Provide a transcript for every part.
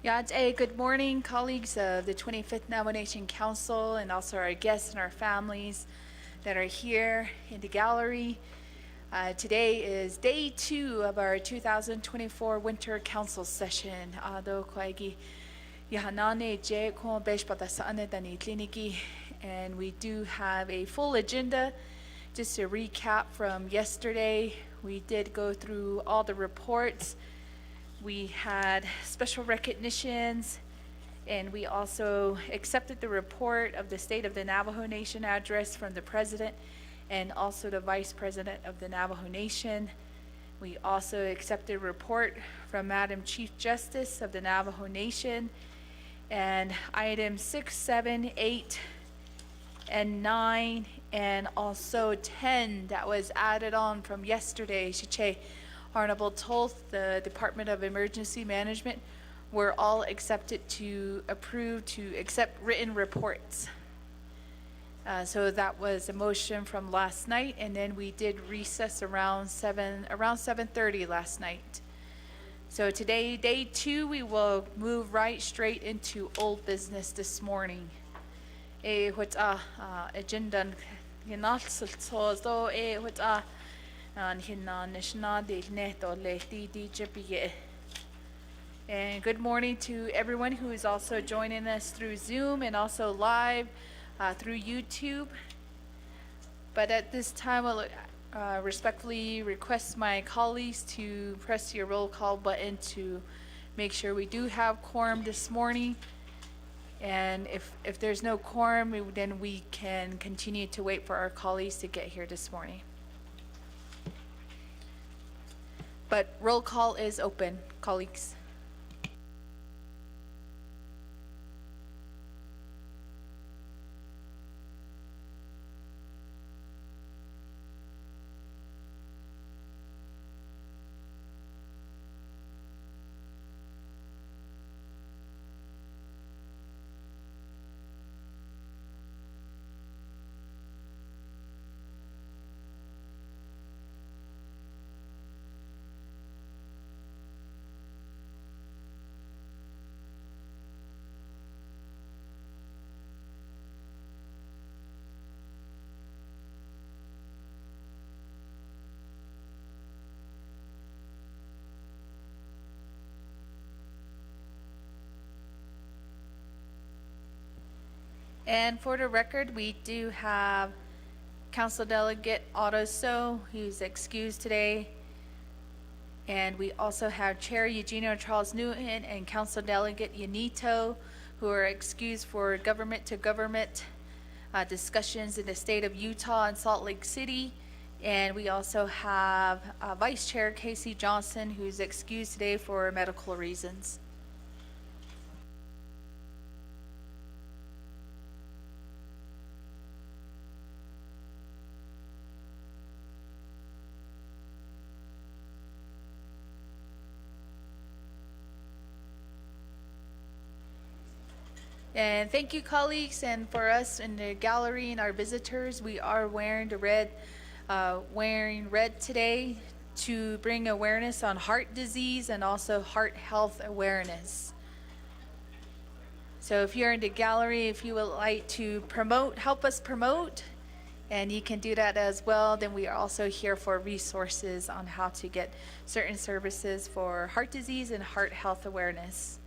Good morning, colleagues of the 25th Navajo Nation Council, and also our guests and our families that are here in the gallery. Today is day 2 of our 2024 Winter Council session. And we do have a full agenda. Just to recap from yesterday, we did go through all the reports. We had special recognitions, and we also accepted the report of the State of the Navajo Nation address from the President and also the Vice President of the Navajo Nation. We also accepted a report from Madam Chief Justice of the Navajo Nation, and items 6, 7, 8, and 9, and also 10 that was added on from yesterday. Shiche Honorable Toth, the Department of Emergency Management, were all accepted to accept written reports. So that was a motion from last night, and then we did recess around 7:30 last night. So today, day 2, we will move right straight into old business this morning. What's agenda and good morning to everyone who is also joining us through Zoom and also live through YouTube. But at this time, I'll respectfully request my colleagues to press your roll call button to make sure we do have quorum this morning. And if there's no quorum, then we can continue to wait for our colleagues to get here this morning. But roll call is open, colleagues. And for the record, we do have Council Delegate Otto So, who's excused today. And we also have Chair Eugenio Charles Newton and Council Delegate Yanito, who are excused for government-to-government discussions in the state of Utah and Salt Lake City. And we also have Vice Chair Casey Johnson, who's excused today for medical reasons. And thank you, colleagues, and for us in the gallery and our visitors, we are wearing red today to bring awareness on heart disease and also heart health awareness. So if you're in the gallery, if you would like to help us promote, and you can do that as well, then we are also here for resources on how to get certain services for heart disease and heart health awareness.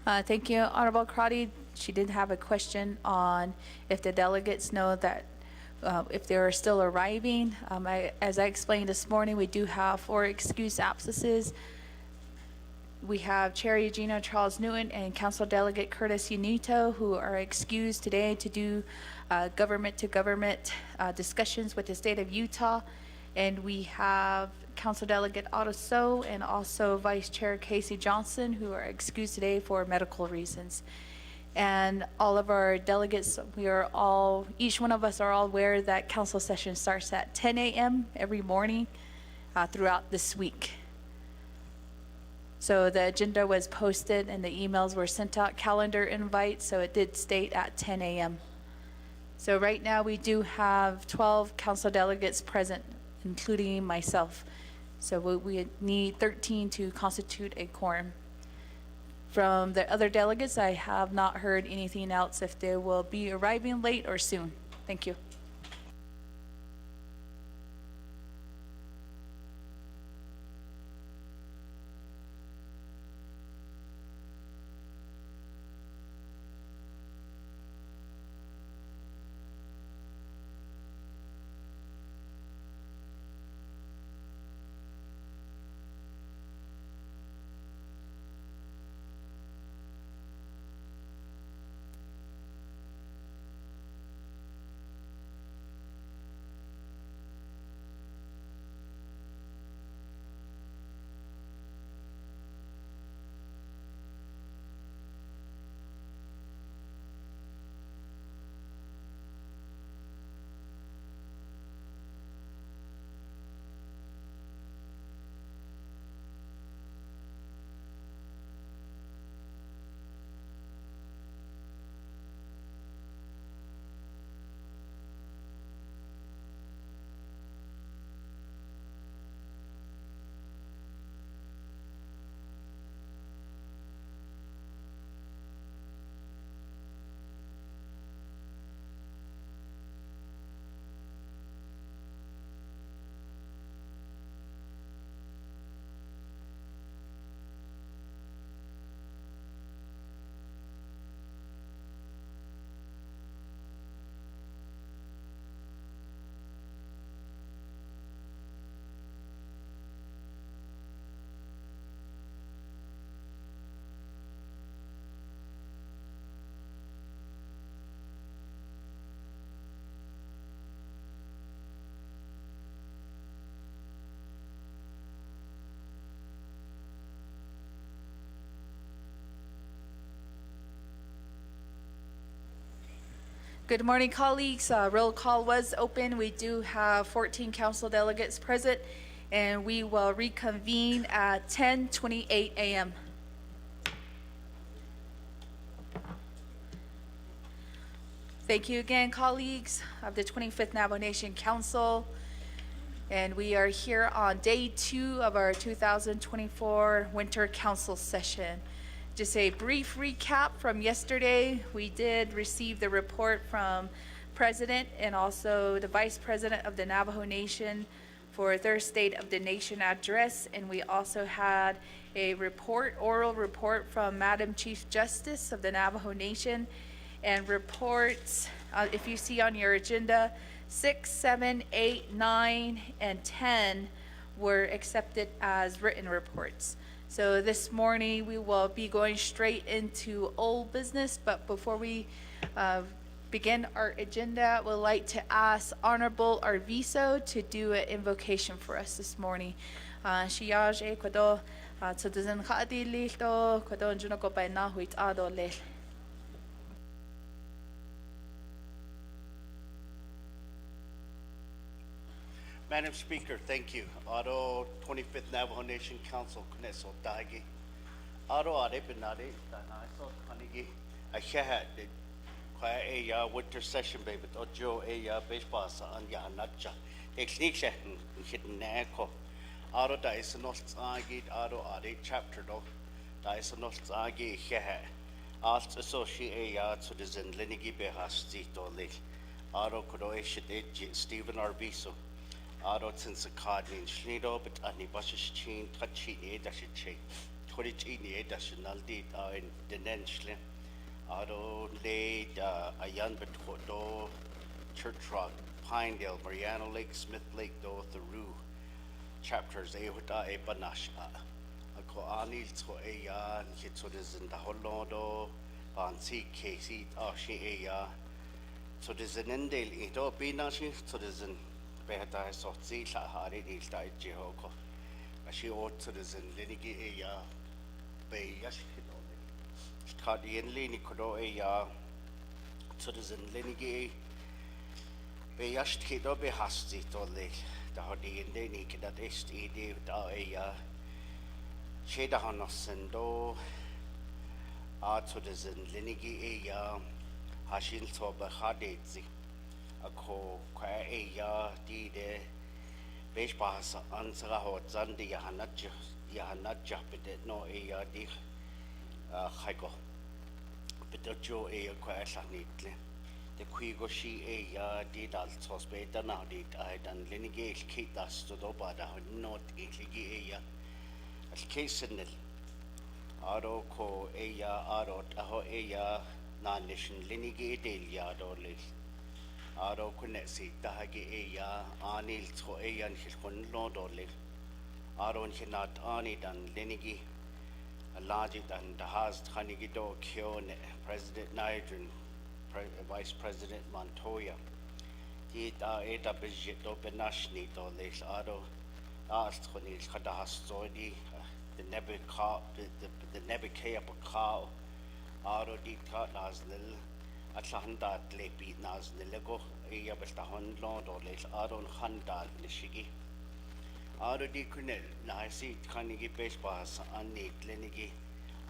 Thank you, Honorable Crotty. She did have a question on if the delegates know that if they are still arriving. As I explained this morning, we do have 4 excused absences. We have Chair Eugenia Charles Newton and Council Delegate Curtis Unito, who are excused today to do government-to-government discussions with the state of Utah. And we have Council Delegate Otto So and also Vice Chair Casey Johnson, who are excused today for medical reasons. And all of our delegates, each one of us are all aware that council session starts at 10 a.m. every morning throughout this week. So the agenda was posted and the emails were sent out, calendar invites, so it did state at 10 a.m. So right now we do have 12 council delegates present, including myself. So we need 13 to constitute a quorum. From the other delegates, I have not heard anything else if they will be arriving late or soon. Thank you. Good morning, colleagues. Roll call was open. We do have 14 council delegates present, and we will reconvene at 10:28 a.m. Thank you again, colleagues of the 25th Navajo Nation Council. And we are here on day 2 of our 2024 Winter Council session. Just a brief recap from yesterday. We did receive the report from President and also the Vice President of the Navajo Nation for their State of the Nation address. And we also had a oral report from Madam Chief Justice of the Navajo Nation, and reports, if you see on your agenda, 6, 7, 8, 9, and 10 were accepted as written reports. So this morning we will be going straight into old business, but before we begin our agenda, we'd like to ask Honorable Arviso to do an invocation for us this morning. Shiyaj e kwado tsudzin khadi lito kwado junoko pa na huit ado le. Madam Speaker, thank you. Auto 25th Navajo Nation Council, Kneso Dagi. Auto Ade Benade, Danaso Kanigi, a Shahat, a winter session, baby, Ojo, a baseball, and Yanacha, Exniksha, hidden Nako. Auto Daisonos Agi, Auto Ade chapter, Daisonos Agi, Shahat. Asked associate to the Zenlinigi Behas Zito Lake. Auto Kodoesha Stephen Arviso. Aro tinsa kadnin shnido but ani bashish chin tachi e dashiche Torich ini national date in the Nenschle. Ado laid Ayan Betodo, Church Rock, Pinedale, Mariano Lake, Smith Lake, do Theru. Chapters Ehuta e Banash. Ako anil to a ya, Hitsodes in the Holodo, Bansi, Casey, Ashi a ya. So there's an endale ito binashi so there's an behata so zi la hari ni sta jehoko ashi ot so there's an linigi e ya be yash kidole kadi enli ni kodo e ya so there's an linigi be yash kido be hasti to le da hadi ende ni kidat est ide da e ya sheda hanosendo so there's an linigi e ya Hashil toba hadetzi ako kwa ya di de besh bahasa ansara ho zandi yahanatja bidet no ya di khaiko bidojo kwa sanitle de kuigo shi ya di dal sospeta na di dan linige kitas to do bada not iligi ya al kesenel aro ko ya aro aho ya non-nation linigi delia dolis. Aro kunesi tahagi ya anil to ayan hilkun lo dolis. Aro hinat ani dan linigi alaji dan dahaz tanigi do kione President Nigerian Vice President Montoya. Tita eta bijit do benashni dolis aro aast kunil kadahas zodi the nebikaya bakao. Aro di ka naznil at lahanda lepi naznilego iya bestahon lord or les aron handa nishigi. Aro di kunel na si kanigi bespas ani klinigi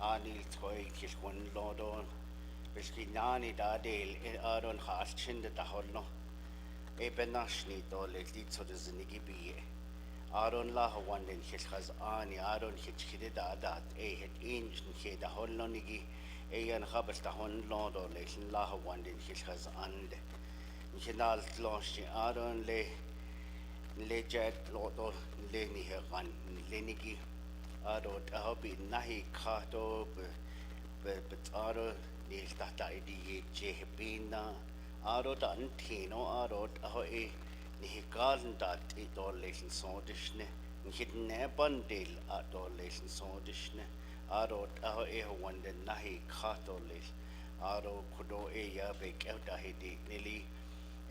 ani toy kishwan lordon beski nani dadel aron halchinda daholno e benashni dole dit so de zinigi biye. Aron laha wanden kishaz ani aron hitchide dadat e het inch nke daholno nigi Eyan habes da hon lodo le laha wandin hilchas ande. Nchinal tlonshi aron le jet lodo le ni heran le nigi aro tahobi nahi kato be aro ni tata idi jehbina aro da antino aro taho e ni garden dat idol le sondishne nhidne bandil adol le sondishne Aro aho eho wanda nahi katolis aro kudo eya be keuta hedi nili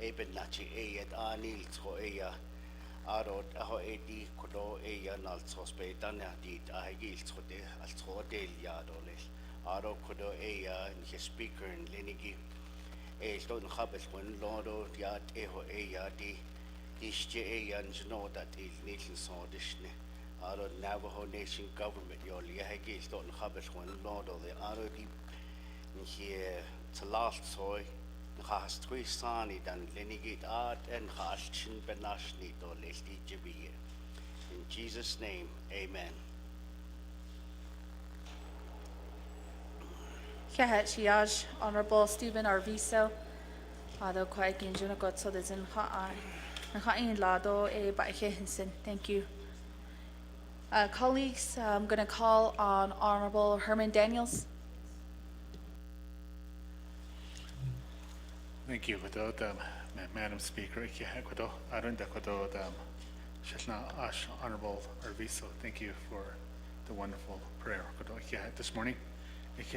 eben nachi eya anil to eya aro aho edi kudo eya nal sospe dana di ahigil to de al to del ya dolis aro kudo eya ni speaker in linigi e sto n khabes wen lodo ya eho eya di disje eya no that il nation so dishne Aro Navajo Nation government yol yahagi stot khabes wen lord of the aro di here to last soy khas twi sani dan linigit art and khas chin benashni do lesti jibiye. In Jesus name, amen. Kahachiaj, Honorable Stephen Arviso, Ado Kwaikin Junagot so there's in Ha'in Lado e Baikensen. Thank you. Colleagues, I'm going to call on Honorable Herman Daniels. Thank you, Madam Speaker. Honorable Arviso, thank you for the wonderful prayer this morning. At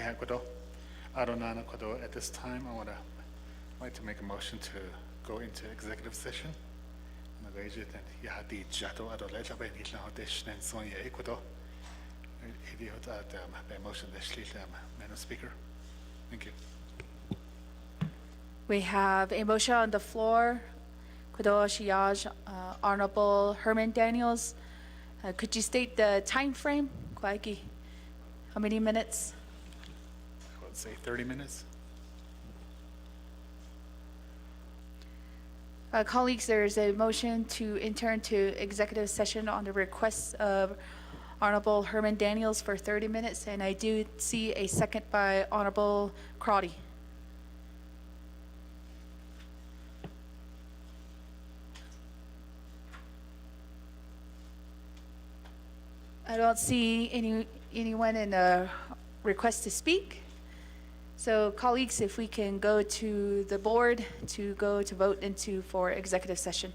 this time, I would like to make a motion to go into executive session. Madam Speaker. Thank you. We have a motion on the floor. Honorable Herman Daniels, could you state the time frame? How many minutes? I would say 30 minutes. Colleagues, there is a motion to enter into executive session on the request of Honorable Herman Daniels for 30 minutes, and I do see a second by Honorable Crotty. I don't see any anyone in a request to speak. So colleagues, if we can go to the board to go to vote into for executive session.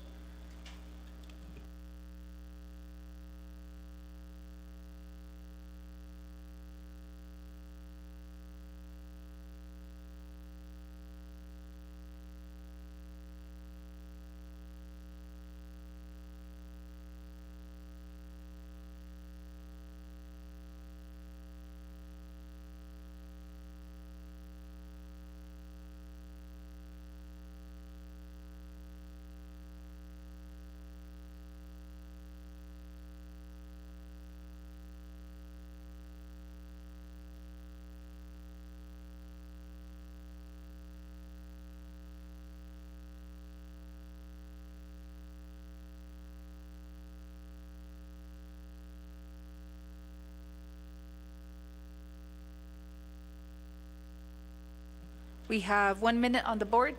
We have 1 minute on the board.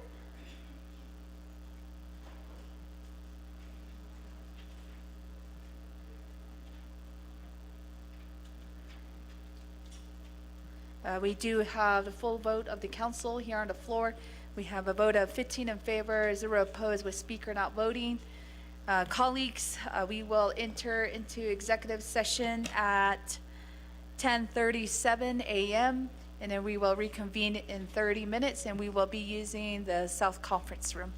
We do have the full vote of the council here on the floor. We have a vote of 15 in favor, 0 opposed, with speaker not voting. Colleagues, we will enter into executive session at 10:37 a.m. and then we will reconvene in 30 minutes, and we will be using the South Conference Room.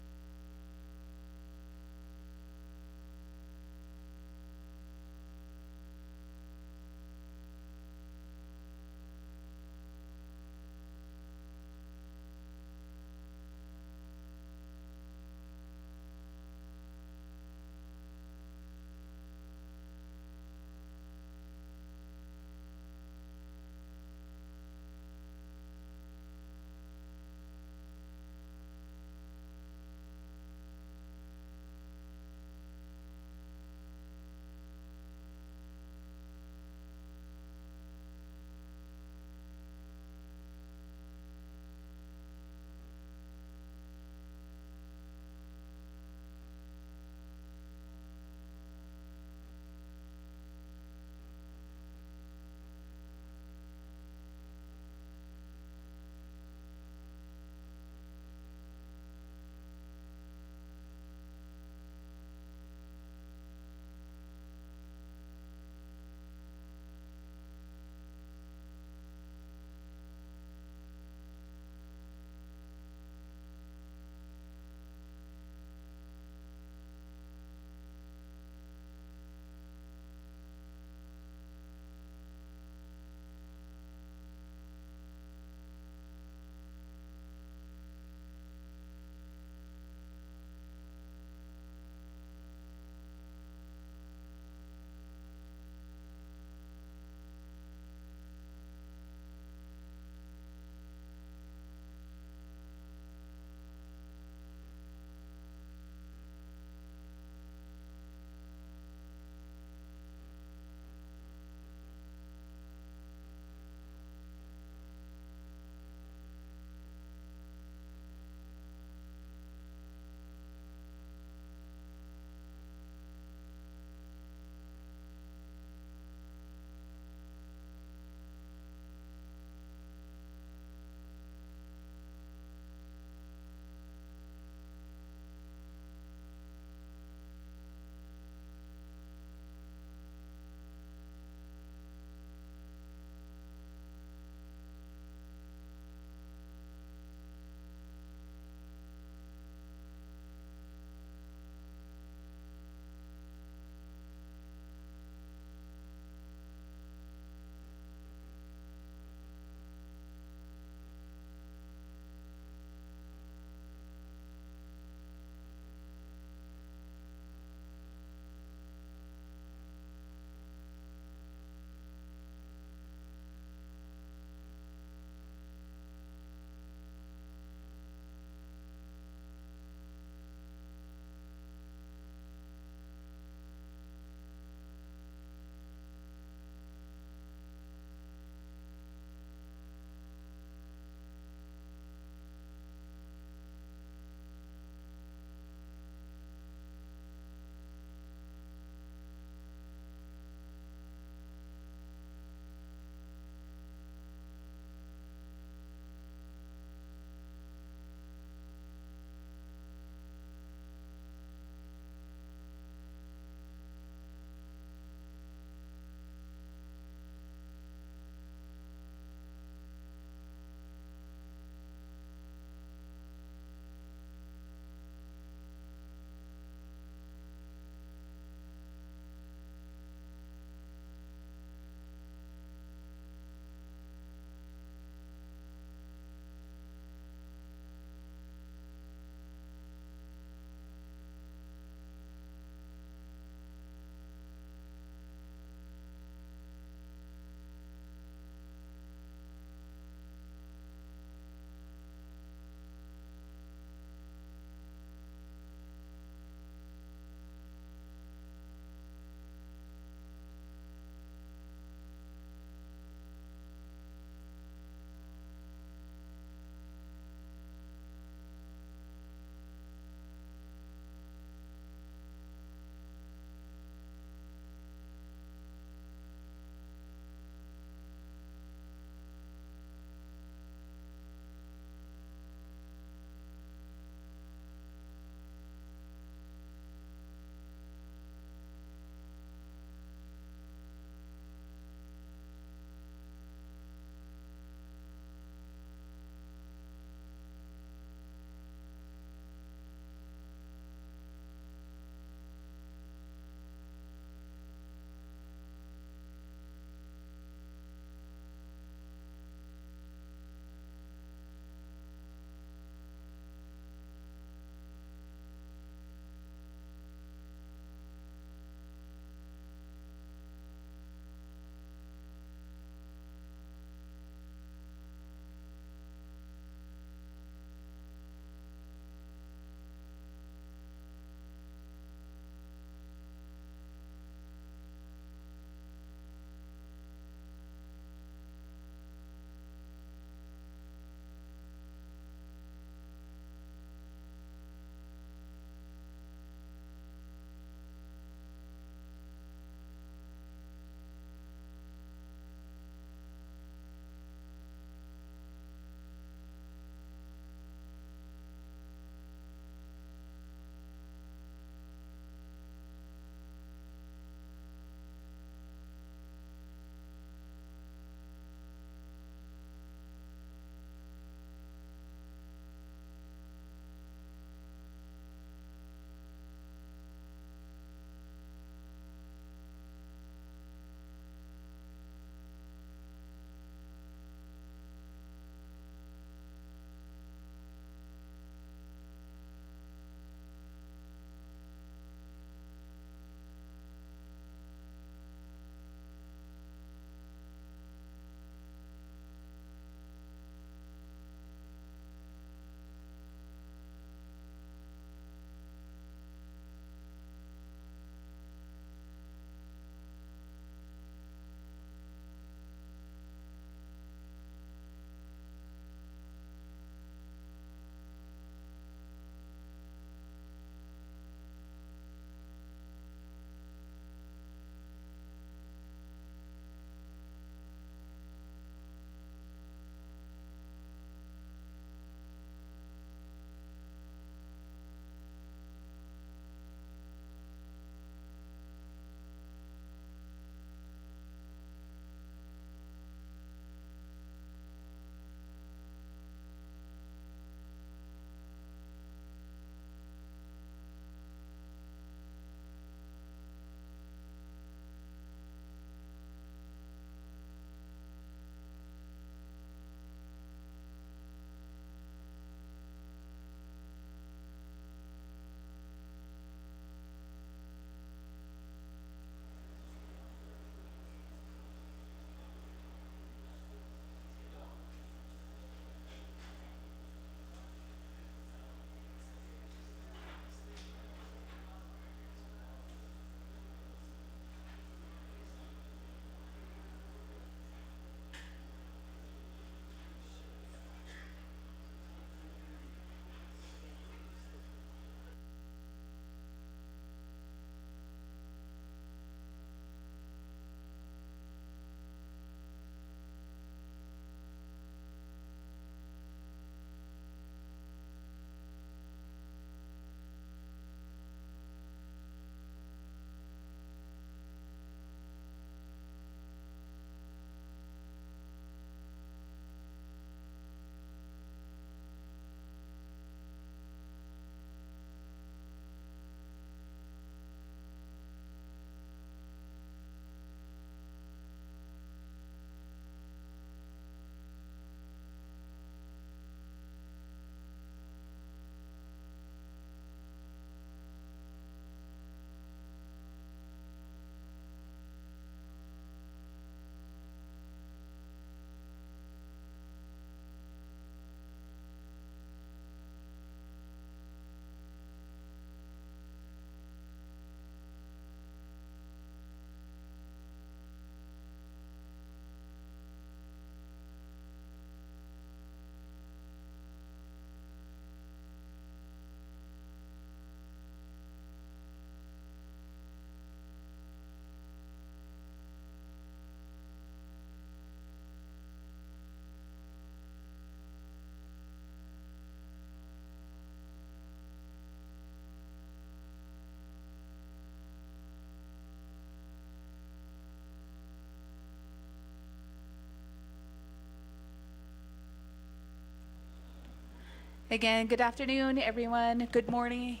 Again, good afternoon, everyone. Good morning.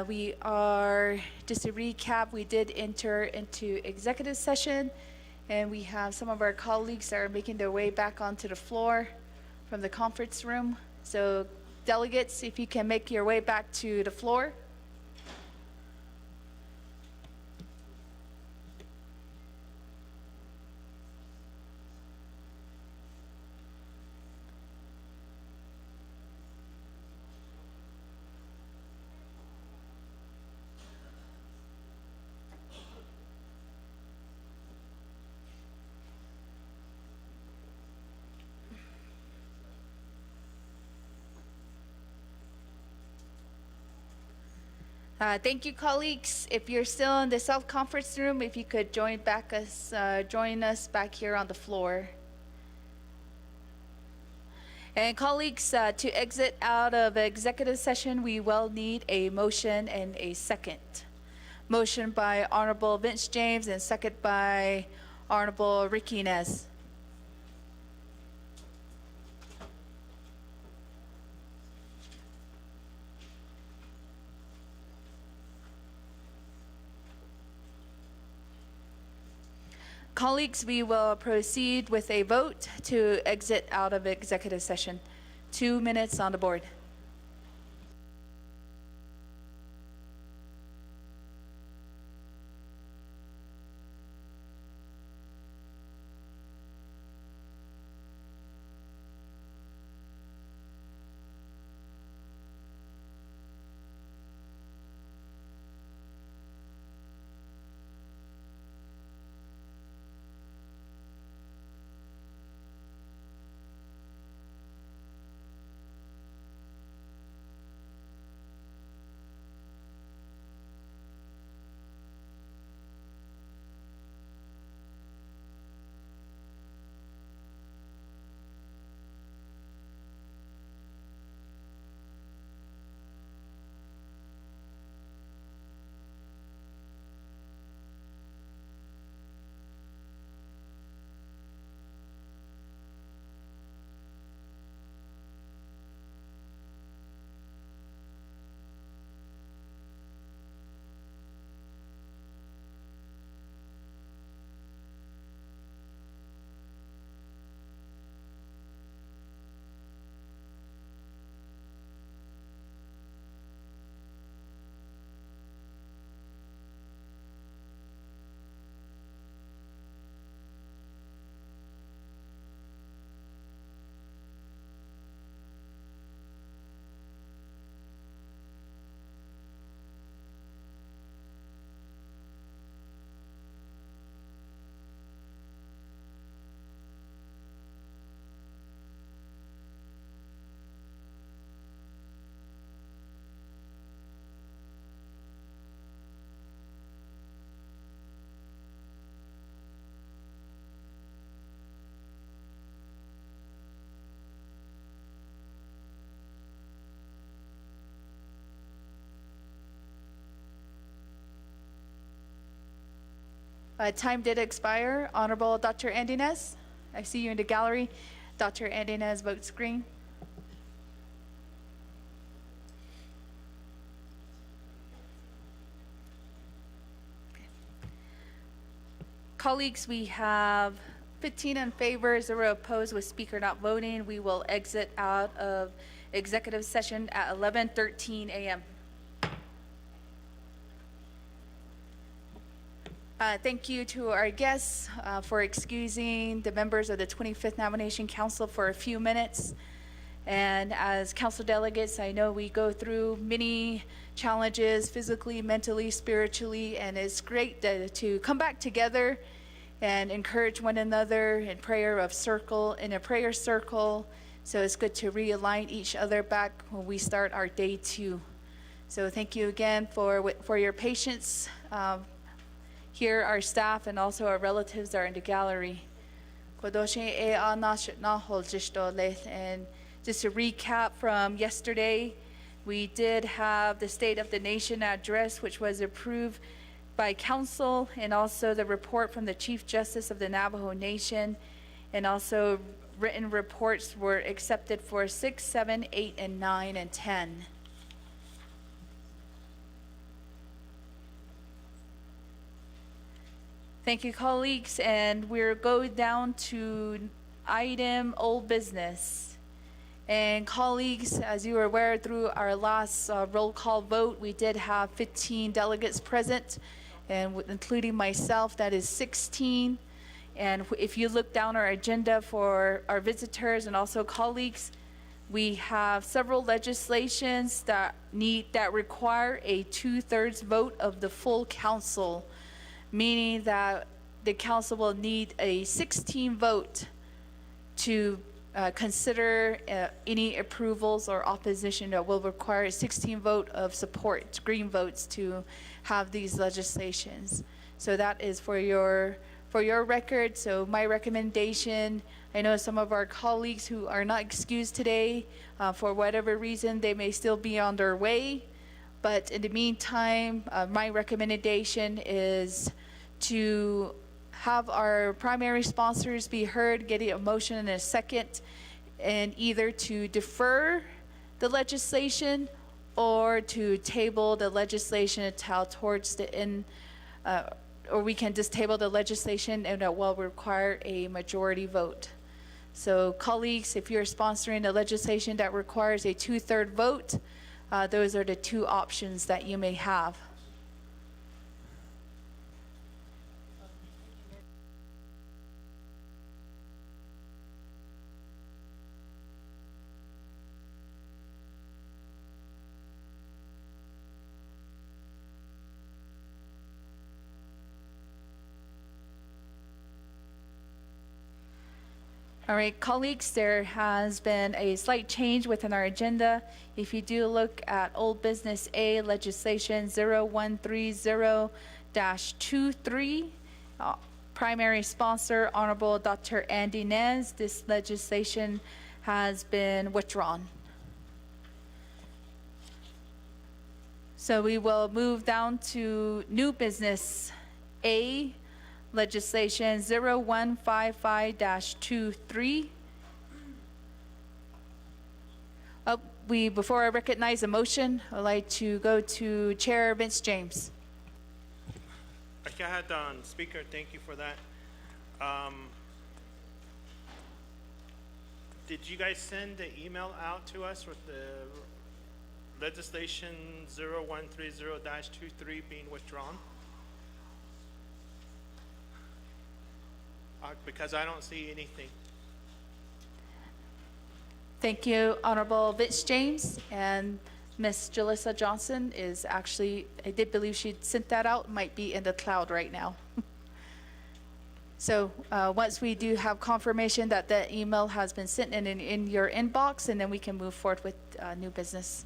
We are, just to recap, we did enter into executive session, and we have some of our colleagues that are making their way back onto the floor from the conference room. So delegates, if you can make your way back to the floor. Thank you, colleagues. If you're still in the South Conference room, if you could join us back here on the floor. And colleagues, to exit out of executive session, we will need a motion and a second. Motion by Honorable Vince James and second by Honorable Ricky Inez. Colleagues, we will proceed with a vote to exit out of executive session. 2 minutes on the board. Time did expire. Honorable Dr. Andinez, I see you in the gallery. Dr. Andinez votes green. Colleagues, we have 15 in favor, 0 opposed, with speaker not voting. We will exit out of executive session at 11:13 a.m. Thank you to our guests for excusing the members of the 25th Nomination Council for a few minutes. And as council delegates, I know we go through many challenges physically, mentally, spiritually, and it's great to come back together and encourage one another in a prayer circle. So it's good to realign each other back when we start our day 2. So thank you again for your patience. Here, our staff and also our relatives are in the gallery. And just to recap from yesterday, we did have the State of the Nation address, which was approved by council, and also the report from the Chief Justice of the Navajo Nation, and also written reports were accepted for 6, 7, 8, and 9, and 10. Thank you, colleagues, and we're going down to item old business. And colleagues, as you are aware, through our last roll call vote, we did have 15 delegates present, and including myself, that is 16. And if you look down our agenda for our visitors and also colleagues, we have several legislations that require a 2/3 vote of the full council, meaning that the council will need a 16 vote to consider any approvals or opposition. That will require a 16 vote of support, green votes, to have these legislations. So that is for your record. So my recommendation, I know some of our colleagues who are not excused today, for whatever reason, they may still be on their way. But in the meantime, my recommendation is to have our primary sponsors be heard, getting a motion in a second, and either to defer the legislation or to table the legislation until towards the end, or we can just table the legislation, and that will require a majority vote. So colleagues, if you're sponsoring the legislation that requires a 2/3 vote, those are the two options that you may have. All right, colleagues, there has been a slight change within our agenda. If you do look at old business A, legislation 0130-23, primary sponsor, Honorable Dr. Andy Nez, this legislation has been withdrawn. So we will move down to new business A, legislation 0155-23. Before I recognize a motion, I'd like to go to Chair Vince James. Speaker, thank you for that. Did you guys send the email out to us with the legislation 0130-23 being withdrawn? Because I don't see anything. Thank you, Honorable Vince James. And Miss Jalissa Johnson is actually, I did believe she sent that out, might be in the cloud right now. So once we do have confirmation that the email has been sent in your inbox, and then we can move forward with new business.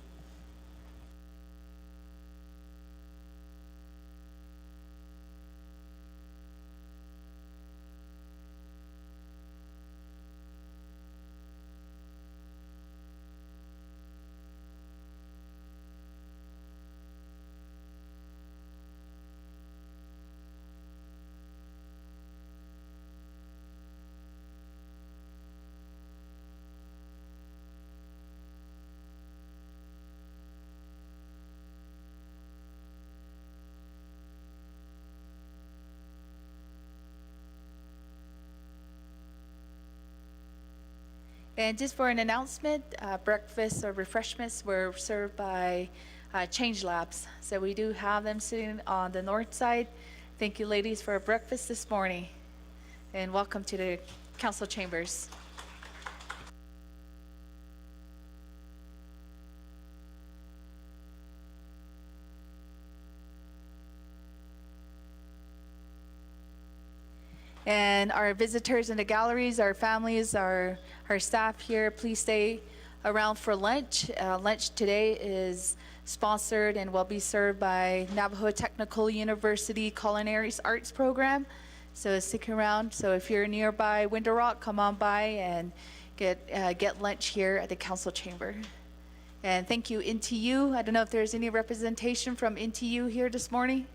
And just for an announcement, breakfast or refreshments were served by Change Labs. So we do have them sitting on the north side. Thank you, ladies, for breakfast this morning. And welcome to the council chambers. And our visitors in the galleries, our families, our staff here, please stay around for lunch. Lunch today is sponsored and will be served by Navajo Technical University Culinary Arts Program. So stick around. So if you're nearby Window Rock, come on by and get lunch here at the council chamber. And thank you, NTU. I don't know if there's any representation from NTU here this morning.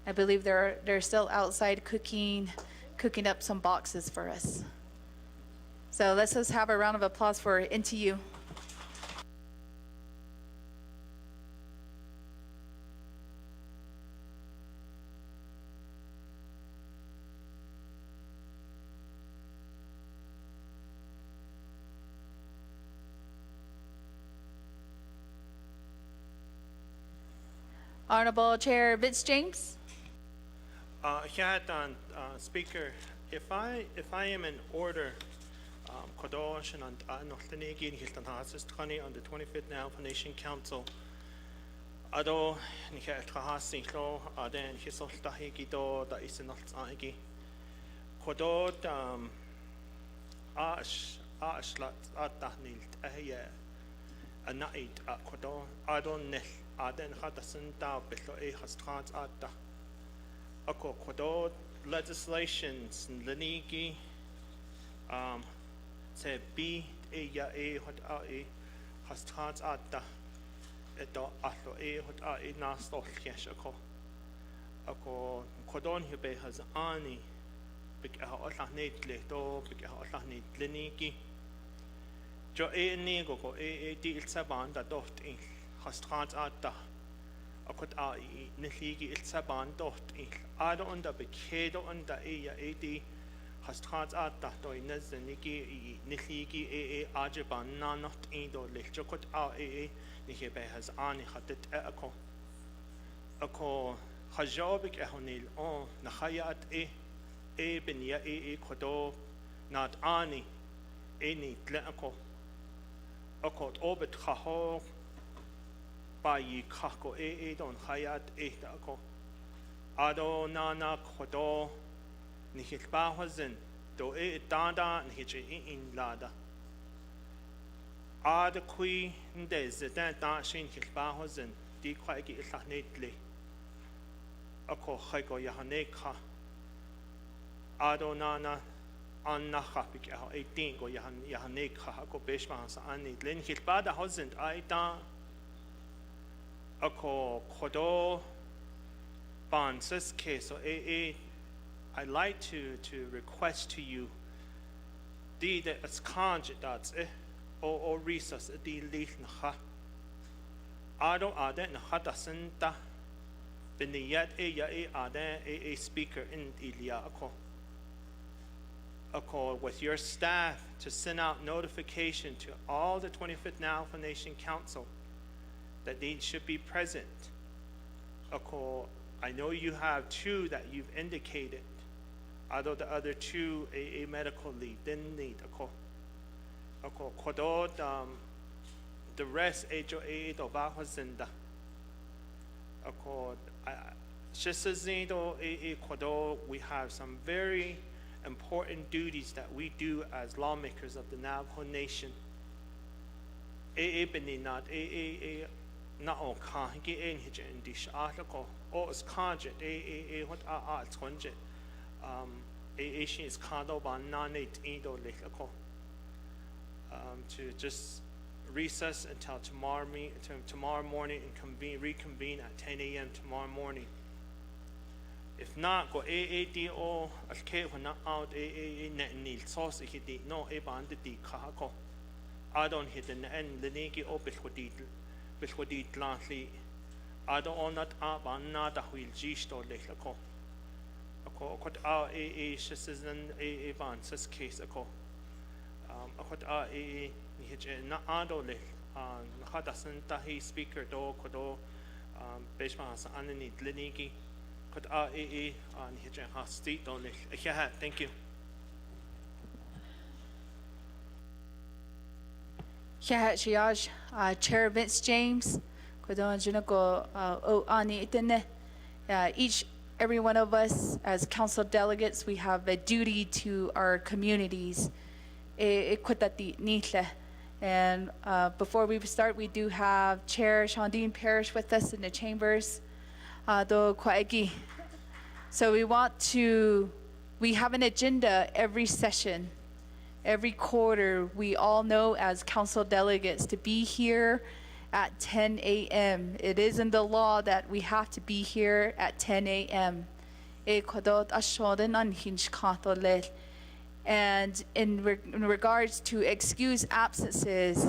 I believe they're still outside cooking up some boxes for us. So let's just have a round of applause for NTU. Honorable Chair Vince James. Speaker, if I am in order, Kodosh and Nothanegi and Hilton Hasis Tani on the 25th Navajo Nation Council, Ado Nika Tahasi Lo, Aden Hisol Tahiki do, da Isinot Agi, Kodod Ashlat Atahnil Ahia, Anaid at Kodo, Adon Nel, Aden Hadasan da Belo E Hastrans Ata. Ako Kodod legislations Lenigi se B E ya E hot A Hastrans Ata. Edo allo e hot a na stol yes ako kodon hibe has ani big a Allah need le do big a Allah need leniki jo e ni go di il saban da dot in has trans ata akot a niligi il saban dot in ado unda bekedo unda e ya e di has trans ata do in niki niligi e ajaban na not in do le jokot a Nihibe has ani hatit ako hajabik ehonil on nahayat ben ya kodo not ani ni tlako ako obet khaho ba yi khako don hayat ako ado nana kodo nihilba hazen do dada nihije in lada Ad qui des da shin hilba hosen di kwaigi ilhanetli ako khaigo yahaneka adonana anna khapik a 18 go yahaneka ako beshma sa ani len hilba da hosen aita ako khodo banses case I like to request to you the as kanj that's or resource di lit naha ado ade naha dasenta beniyat ya ade a speaker in ilia ako with your staff to send out notification to all the 25th Navajo Nation Council that they should be present. Ako I know you have 2 that you've indicated, although the other 2 a medical leave didn't need ako kodod the rest HOA do bahazinda ako shisazindo kodod we have some very important duties that we do as lawmakers of the Navajo Nation beninat na on kangi en hije dish atako o is kanjet what tkonjet she is kando ban nanate indo lekako to just recess until tomorrow morning and reconvene at 10 a.m. tomorrow morning. If not, go AADO alke when not out net nil sauce hidi no band di kahako. I don't hit the end the negi o bishwadi lantly. I don't not ban nada will gisto lekako. Ako kot shisizen band says case ako. Akot nihije na adole hadasan tahi speaker do kodo beshma sa anani dlinigi kot nihije hasti do le thank you. Shiaj, Chair Vince James, kodon junako o ani itene. Every one of us as council delegates, we have a duty to our communities. And before we start, we do have Chair Shondine Parrish with us in the chambers. So we have an agenda every session, every quarter. We all know as council delegates to be here at 10 a.m. It is in the law that we have to be here at 10 a.m. And in regards to excuse absences,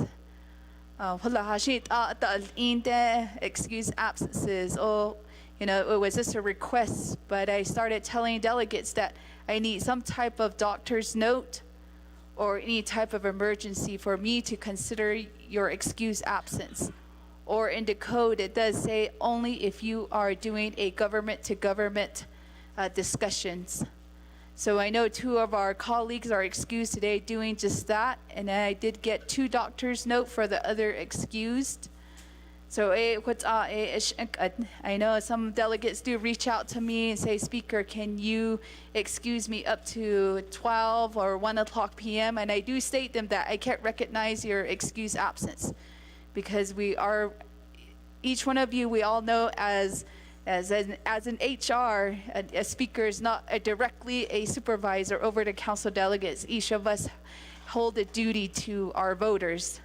excuse absences, oh, it was just a request, but I started telling delegates that I need some type of doctor's note or any type of emergency for me to consider your excuse absence. Or in the code, it does say only if you are doing a government-to-government discussions. So I know 2 of our colleagues are excused today doing just that, and I did get 2 doctors' note for the other excused. So I know some delegates do reach out to me and say, Speaker, can you excuse me up to 12 or 1 o'clock p.m.? And I do state them that I can't recognize your excuse absence, because each one of you, we all know as an HR, a speaker is not directly a supervisor over the council delegates. Each of us hold a duty to our voters.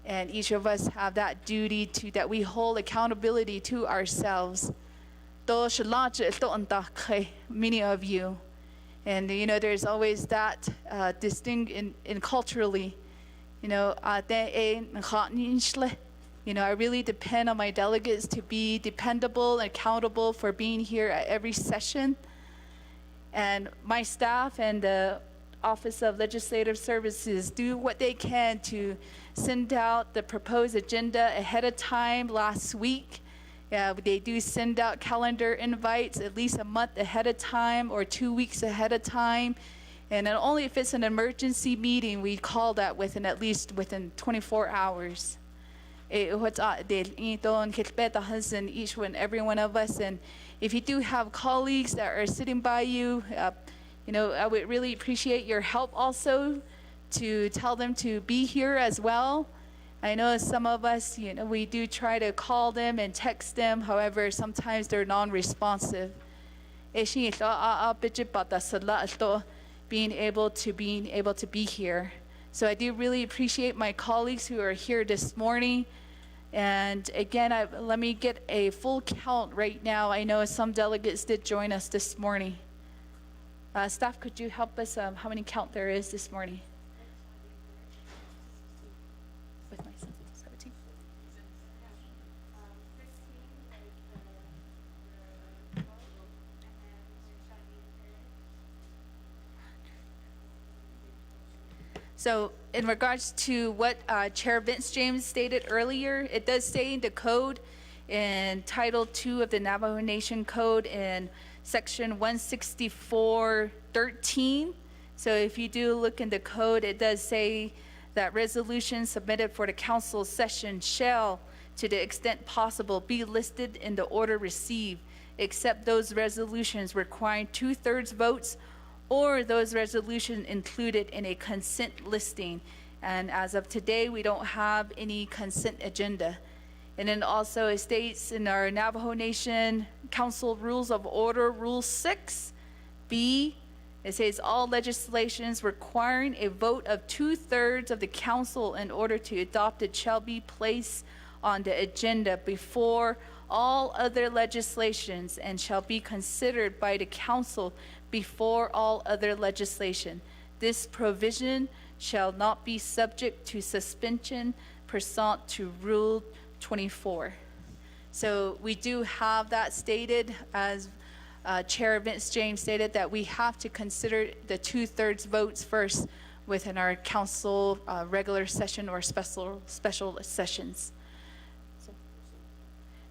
And each of us have that duty that we hold accountability to ourselves. Many of you. And, there's always that distinct in culturally. I really depend on my delegates to be dependable and accountable for being here at every session. And my staff and the Office of Legislative Services do what they can to send out the proposed agenda ahead of time last week. They do send out calendar invites at least a month ahead of time or 2 weeks ahead of time. And then only if it's an emergency meeting, we call that within 24 hours. Each and every one of us. And if you do have colleagues that are sitting by you, I would really appreciate your help also to tell them to be here as well. I know some of us, we do try to call them and text them. However, sometimes they're non-responsive. Being able to be here. So I do really appreciate my colleagues who are here this morning. And again, let me get a full count right now. I know some delegates did join us this morning. Staff, could you help us how many count there is this morning? With myself, 17. So in regards to what Chair Vince James stated earlier, it does say in the code in Title 2 of the Navajo Nation Code in Section 164.13. So if you do look in the code, it does say that resolutions submitted for the council session shall, to the extent possible, be listed in the order received, except those resolutions requiring 2/3 votes or those resolutions included in a consent listing. And as of today, we don't have any consent agenda. And then also it states in our Navajo Nation Council Rules of Order, Rule 6B, it says all legislations requiring a vote of 2/3 of the council in order to adopt it shall be placed on the agenda before all other legislations and shall be considered by the council before all other legislation. This provision shall not be subject to suspension pursuant to Rule 24. So we do have that stated, as Chair Vince James stated, that we have to consider the 2/3 votes first within our council regular session or special sessions.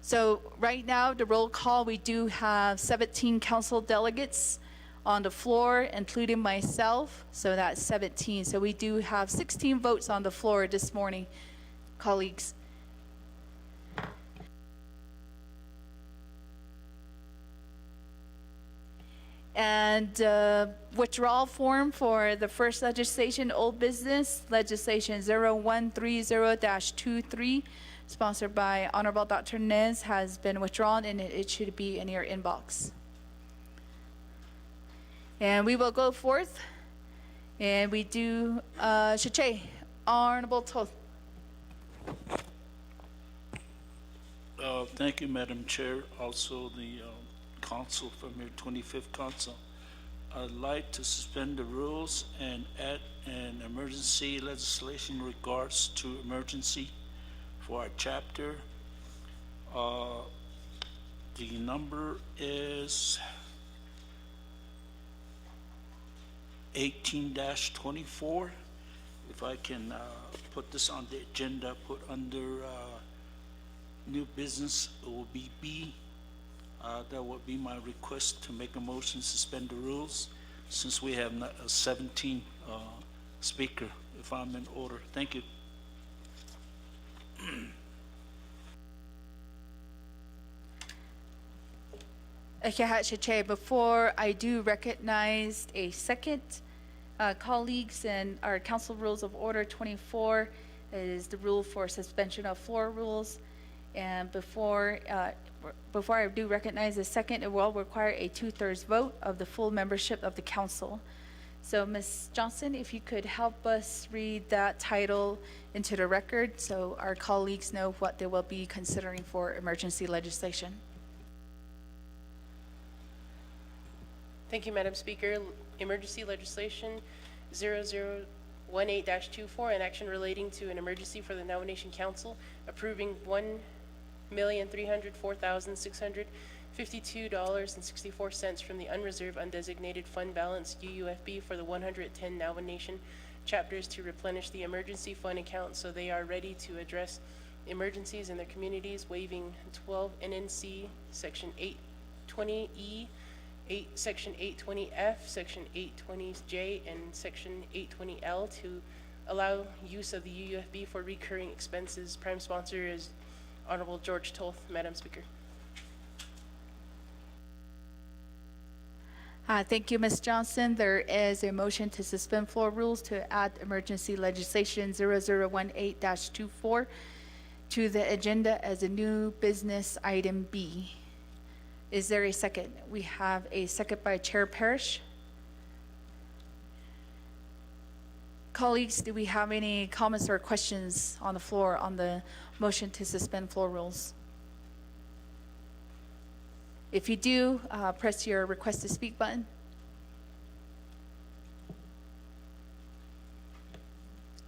So right now, the roll call, we do have 17 council delegates on the floor, including myself, so that's 17. So we do have 16 votes on the floor this morning, colleagues. And withdrawal form for the first legislation, old business, legislation 0130-23, sponsored by Honorable Dr. Nez, has been withdrawn, and it should be in your inbox. And we will go forth, and we do Shache, Honorable Toth. Thank you, Madam Chair. Also, the council from your 25th council. I'd like to suspend the rules and add an emergency legislation in regards to emergency for our chapter. The number is 18-24. If I can put this on the agenda, put under new business, it will be B. That would be my request to make a motion to suspend the rules since we have a 17 speaker, if I'm in order. Thank you. Before I do recognize a second, colleagues, in our Council Rules of Order 24 is the rule for suspension of floor rules. And before I do recognize a second, it will require a 2/3 vote of the full membership of the council. So Ms. Johnson, if you could help us read that title into the record so our colleagues know what they will be considering for emergency legislation. Thank you, Madam Speaker. Emergency legislation 0018-24, an action relating to an emergency for the Navajo Nation Council, approving $1,304,652.64 from the unreserved undesignated fund balance UUFB for the 110 Navajo Nation chapters to replenish the emergency fund account so they are ready to address emergencies in their communities, waiving 12 NNC Section 820E, Section 820F, Section 820J, and Section 820L to allow use of the UUFB for recurring expenses. Prime sponsor is Honorable George Toth, Madam Speaker. Thank you, Ms. Johnson. There is a motion to suspend floor rules to add emergency legislation 0018-24 to the agenda as a new business item B. Is there a second? We have a second by Chair Parrish. Colleagues, do we have any comments or questions on the floor on the motion to suspend floor rules? If you do, press your request to speak button.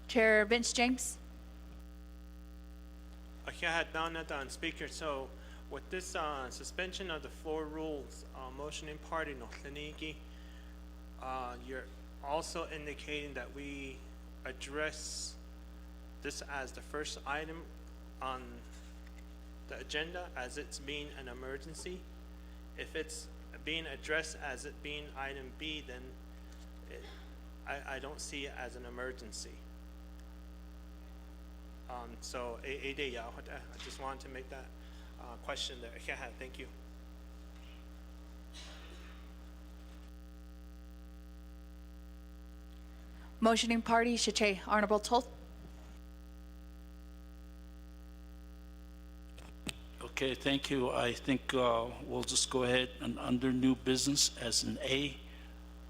Chair Vince James. Speaker, so with this suspension of the floor rules, motioning party no Thaniki, you're also indicating that we address this as the first item on the agenda as it's being an emergency. If it's being addressed as it being item B, then I don't see it as an emergency. So I just wanted to make that question there. Thank you. Motioning party, Shache, Honorable Toth. Okay, thank you. I think we'll just go ahead and under new business as an A.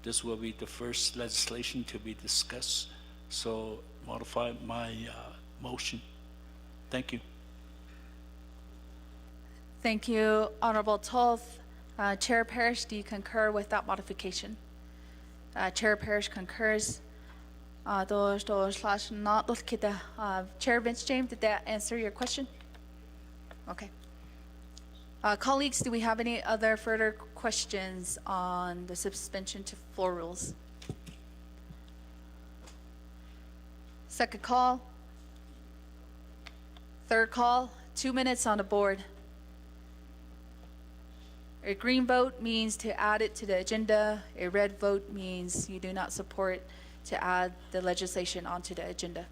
This will be the first legislation to be discussed. So modify my motion. Thank you. Thank you, Honorable Toth. Chair Parrish, do you concur with that modification? Chair Parrish concurs. Chair Vince James, did that answer your question? Okay. Colleagues, do we have any other further questions on the suspension to floor rules? Second call. Third call. 2 minutes on the board. A green vote means to add it to the agenda. A red vote means you do not support to add the legislation onto the agenda.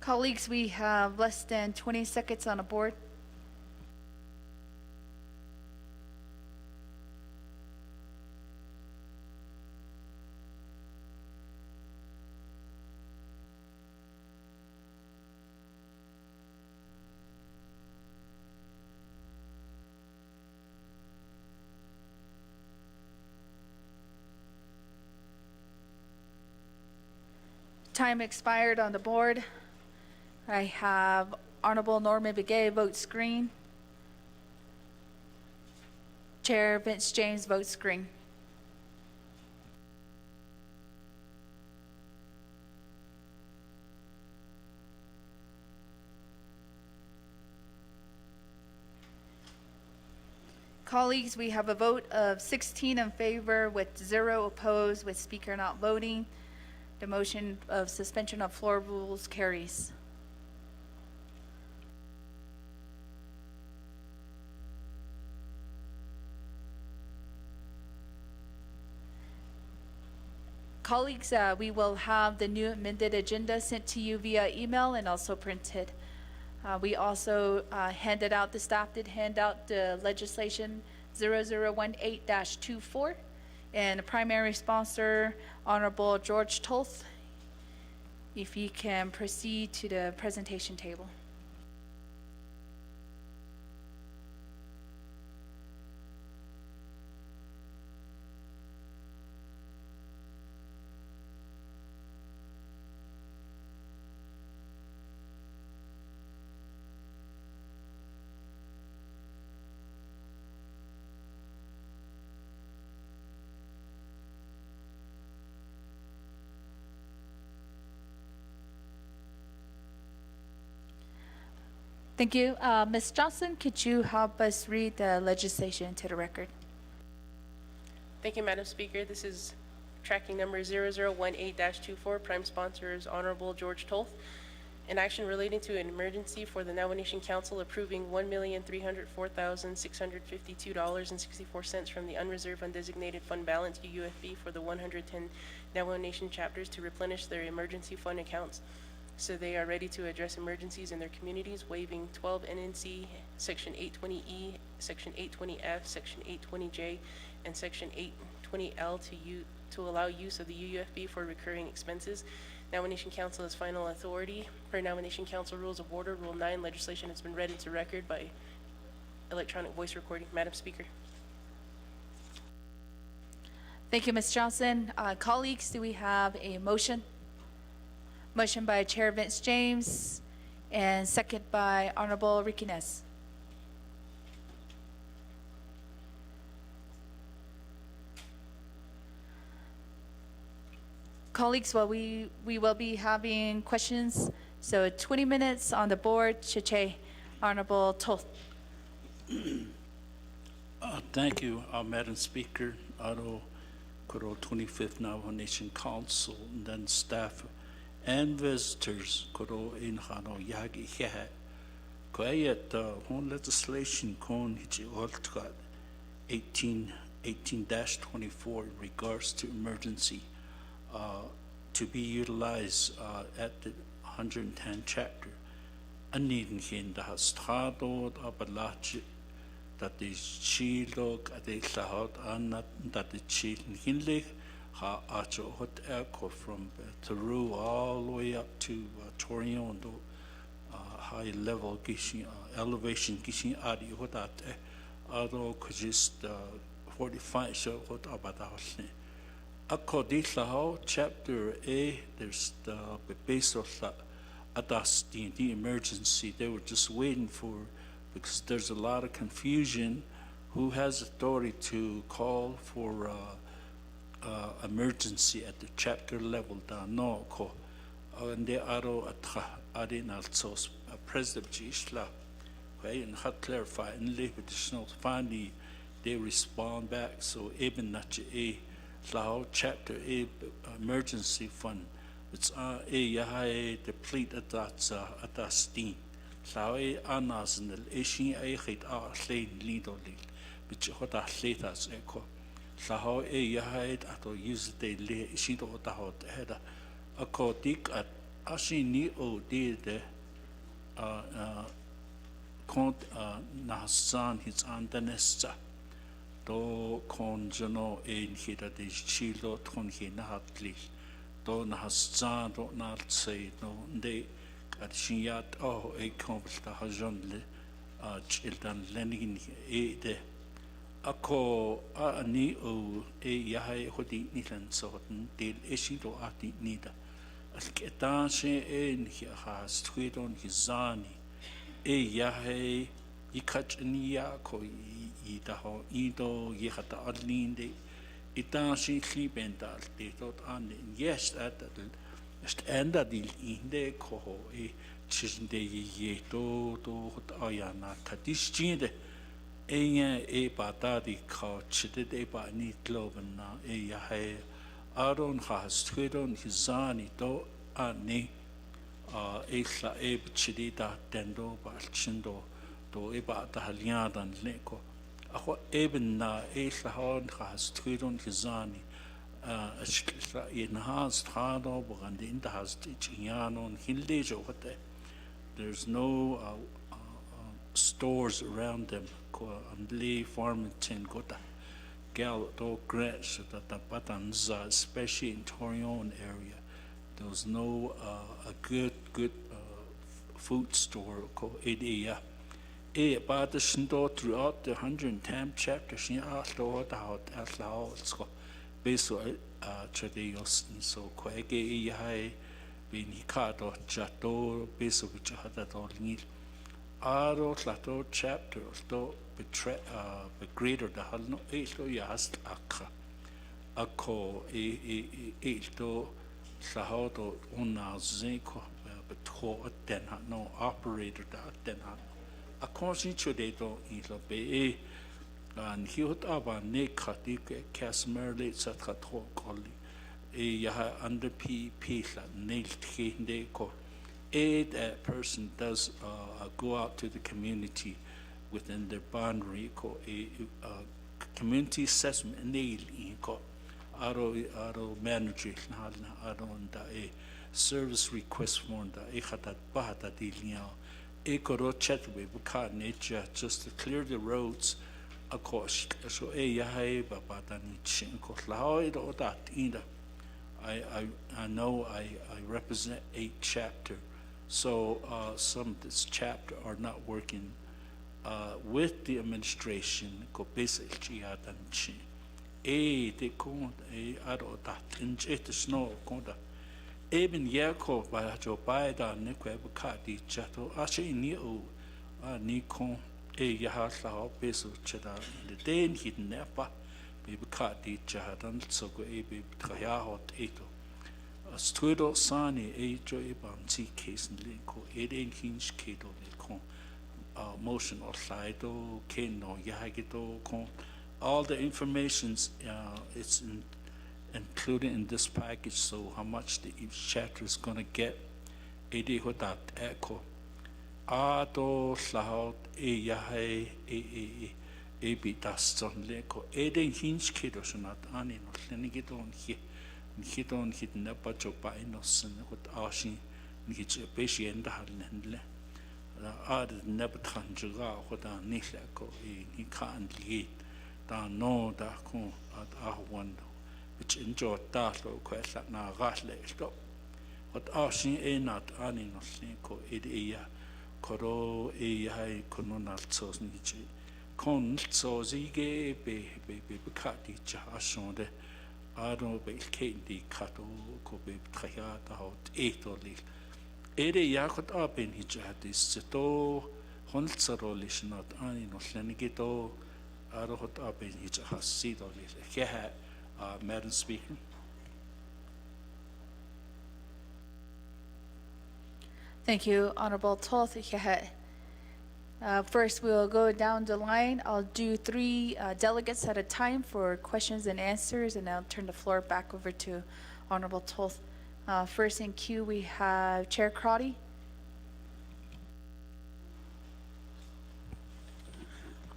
Colleagues, we have less than 20 seconds on the board. Time expired on the board. I have Honorable Norman Begay votes green. Chair Vince James votes green. Colleagues, we have a vote of 16 in favor with 0 opposed, with speaker not voting. The motion of suspension of floor rules carries. Colleagues, we will have the new amended agenda sent to you via email and also printed. We also handed out, the staff did hand out the legislation 0018-24. And the primary sponsor, Honorable George Tolth, if you can proceed to the presentation table. Thank you. Ms. Johnson, could you help us read the legislation to the record? Thank you, Madam Speaker. This is tracking number 0018-24. Prime sponsor is Honorable George Tolth. An action relating to an emergency for the Navajo Nation Council approving $1,304,652.64 from the unreserved undesignated fund balance UUFB for the 110 Navajo Nation chapters to replenish their emergency fund accounts so they are ready to address emergencies in their communities, waiving 12 NNC, Section 820E, Section 820F, Section 820J, and Section 820L to allow use of the UUFB for recurring expenses. Navajo Nation Council has final authority. Per Navajo Nation Council Rules of Order, Rule 9, legislation has been read into record by electronic voice recording. Madam Speaker. Thank you, Ms. Johnson. Colleagues, do we have a motion? Motion by Chair Vince James and second by Honorable Reconvening. Colleagues, well, we will be having questions. So 20 minutes on the board. Chiche, Honorable Toth. Thank you, Madam Speaker, Otto Koro 25th Navajo Nation Council, and then staff and visitors, Koro in Hano Yagi Hehe. Quiet, home legislation, Kon Hichi Oltkat 18-24 in regards to emergency to be utilized at the 110 chapter. Anidin hin da hastado abalachi that the chilog at the sahot anat that the chil hinlig ha acho hot echo from Peru all the way up to Toriondo high level gishin elevation gishin adi hot at ado just 45 so hot abadahne. According to chapter A, there's the base of the emergency. They were just waiting for, because there's a lot of confusion. Who has authority to call for emergency at the chapter level? No, and they are also President Gisla. And had clarified and leave additional finally they respond back. So even not a Lao chapter A emergency fund. It's a yahay deplete at that steam. Lao a anas and the Asian a hit our lane leader lead, which hot a late as echo. Lao a yahay at or use the lay sheet or the hot header. A kodik at Ashi ni o de kont nahasan his andanesta do kon jono ein hita de chilo ton hi nahatli do nahasan do natsay no de at shiat o e kompsta hajon le childan lenin e de ako ni o e yahai hodi nilan sohten del eshido ati nida alketan she en hi has twidon hizani e yahai ikachnia ko I taho ido yehata alinde ita shi klibendal de tot an yes that just enda dil inde ko e chisinde ye to hot ayana katishinde e bata di ka chide de ba ni globen na e yahai aron has twidon hizani to ani e la e chidita tendo ba chindo to e ba ta haliadan leko ako eben na e llahon chas twydon hizani ysglla in has trado bogand in the has tichianon hinlejo hote there's no stores around them ko amli farmington gota gal do grass that the patanza especially in Torion area there's no a good food store ko edea about the shindo throughout the 110 chapters she asked what out as lao so beso chadios so kwege hai bin hikado chato beso bichata to nil aro lato chapter to betray greater the halno elo yas akha ako to sahodo una zeko betho den no operator den a constituted in the bay and he would have a neck casmerly sat colli a yaha under p nailed he ko a person does go out to the community within their boundary ko a community assessment nail in ko aro manager aro a service request form da e khatat bahata dilia Ekoro chatwe buka nature just to clear the roads across so yahai babadani chinko lao it or that either I know I represent 8 chapter so some of this chapter are not working with the administration ko basically adan chi de kon aro that in it snow konda Eben Yako by Joe Bida Niquebukati Chato Ashi ni o Nikon e Yahasa Beso Cheda the Dane hidden nepa Bibukati Jahadan Soko Ebe Trayahot Eto Studo Sani e Joy Banti case in Linko Eden Hinge Kato Nikon motion or Slido Keno Yahagito Kon all the information's it's included in this package, so how much each chapter is going to get. Edi hodat echo. Ado slahout e yahe e bitaston leko. Eden hinge kidosunat ani no lenigidon hi. Hidon hid nepacho pa inos and what ashi nich beshi and halendle. Ad nebatan juga what a nihleko e ni can't lead. Da no da con at ahwando. Which enjoy that low quest at na rasle stop. What asking a not ani no sinko idea koro e hai kononal sos nichi. Con so zige be bukati jahashonde. I don't be candy kato ko be trayata hot 8 or lil. Ede yakot up in his jihadis to hontsarolish not ani no senigito. I don't up in his hasid or lil. Madam Speaker. Thank you, Honorable Toth. First, we'll go down the line. I'll do 3 delegates at a time for questions and answers, and I'll turn the floor back over to Honorable Toth. First in queue, we have Chair Crotty.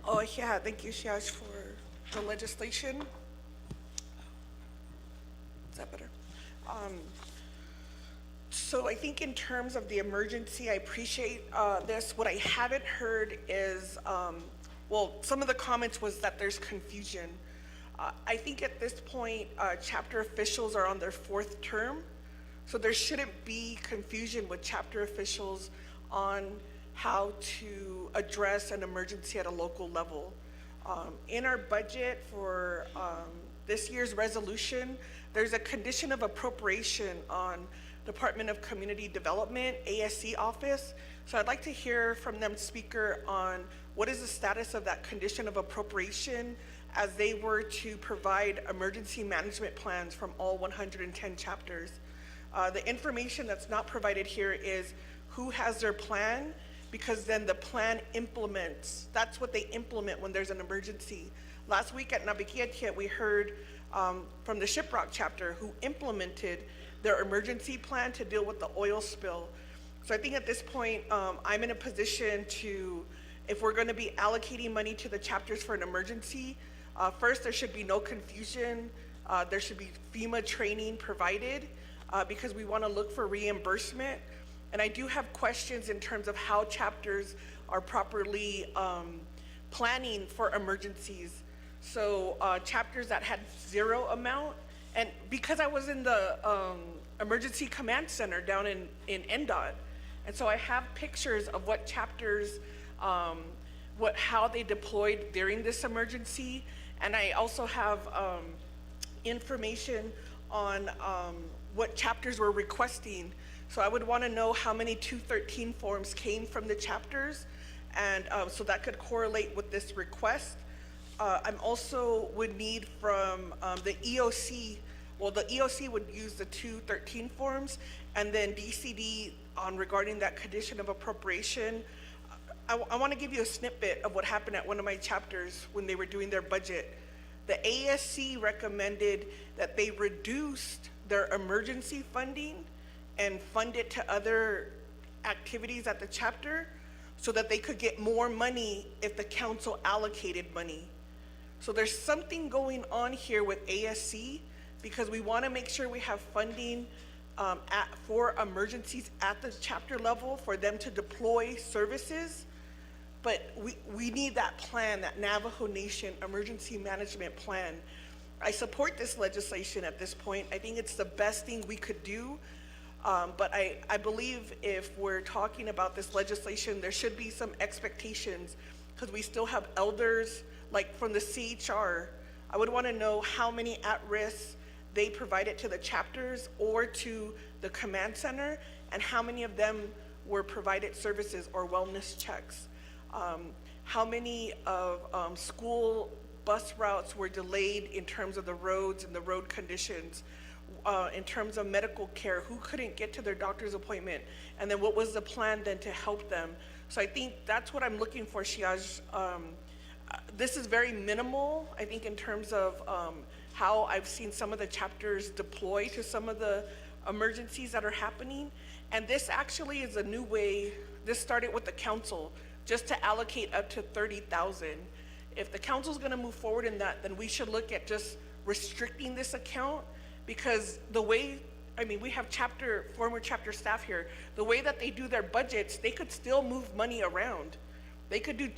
Oh, yeah, thank you, Shash, for the legislation. Is that better? So I think in terms of the emergency, I appreciate this. What I haven't heard is, well, some of the comments was that there's confusion. I think at this point, chapter officials are on their 4th term, so there shouldn't be confusion with chapter officials on how to address an emergency at a local level. In our budget for this year's resolution, there's a condition of appropriation on Department of Community Development, ASC office. So I'd like to hear from them, speaker, on what is the status of that condition of appropriation as they were to provide emergency management plans from all 110 chapters. The information that's not provided here is who has their plan, because then the plan implements, that's what they implement when there's an emergency. Last week at Nabikiatia, we heard from the Shiprock chapter who implemented their emergency plan to deal with the oil spill. So I think at this point, I'm in a position to, if we're gonna be allocating money to the chapters for an emergency, first, there should be no confusion. There should be FEMA training provided because we wanna look for reimbursement. And I do have questions in terms of how chapters are properly planning for emergencies. So chapters that had 0 amount, and because I was in the emergency command center down in NDOT, and so I have pictures of what chapters, how they deployed during this emergency, and I also have information on what chapters were requesting. So I would want to know how many 213 forms came from the chapters, and so that could correlate with this request. I'm also would need from the EOC, well, the EOC would use the 213 forms, and then DCD on regarding that condition of appropriation. I want to give you a snippet of what happened at one of my chapters when they were doing their budget. The ASC recommended that they reduced their emergency funding and fund it to other activities at the chapter so that they could get more money if the council allocated money. So there's something going on here with ASC because we want to make sure we have funding for emergencies at the chapter level for them to deploy services. But we need that plan, that Navajo Nation emergency management plan. I support this legislation at this point. I think it's the best thing we could do. But I believe if we're talking about this legislation, there should be some expectations because we still have elders, like from the CHR. I would want to know how many at-risk they provided to the chapters or to the command center, and how many of them were provided services or wellness checks. How many of school bus routes were delayed in terms of the roads and the road conditions, in terms of medical care, who couldn't get to their doctor's appointment, and then what was the plan then to help them. So I think that's what I'm looking for, Shiaj. This is very minimal, I think, in terms of how I've seen some of the chapters deploy to some of the emergencies that are happening. And this actually is a new way. This started with the council, just to allocate up to 30,000. If the council's gonna move forward in that, then we should look at just restricting this account, because the way, I mean, we have former chapter staff here, the way that they do their budgets, they could still move money around. They could do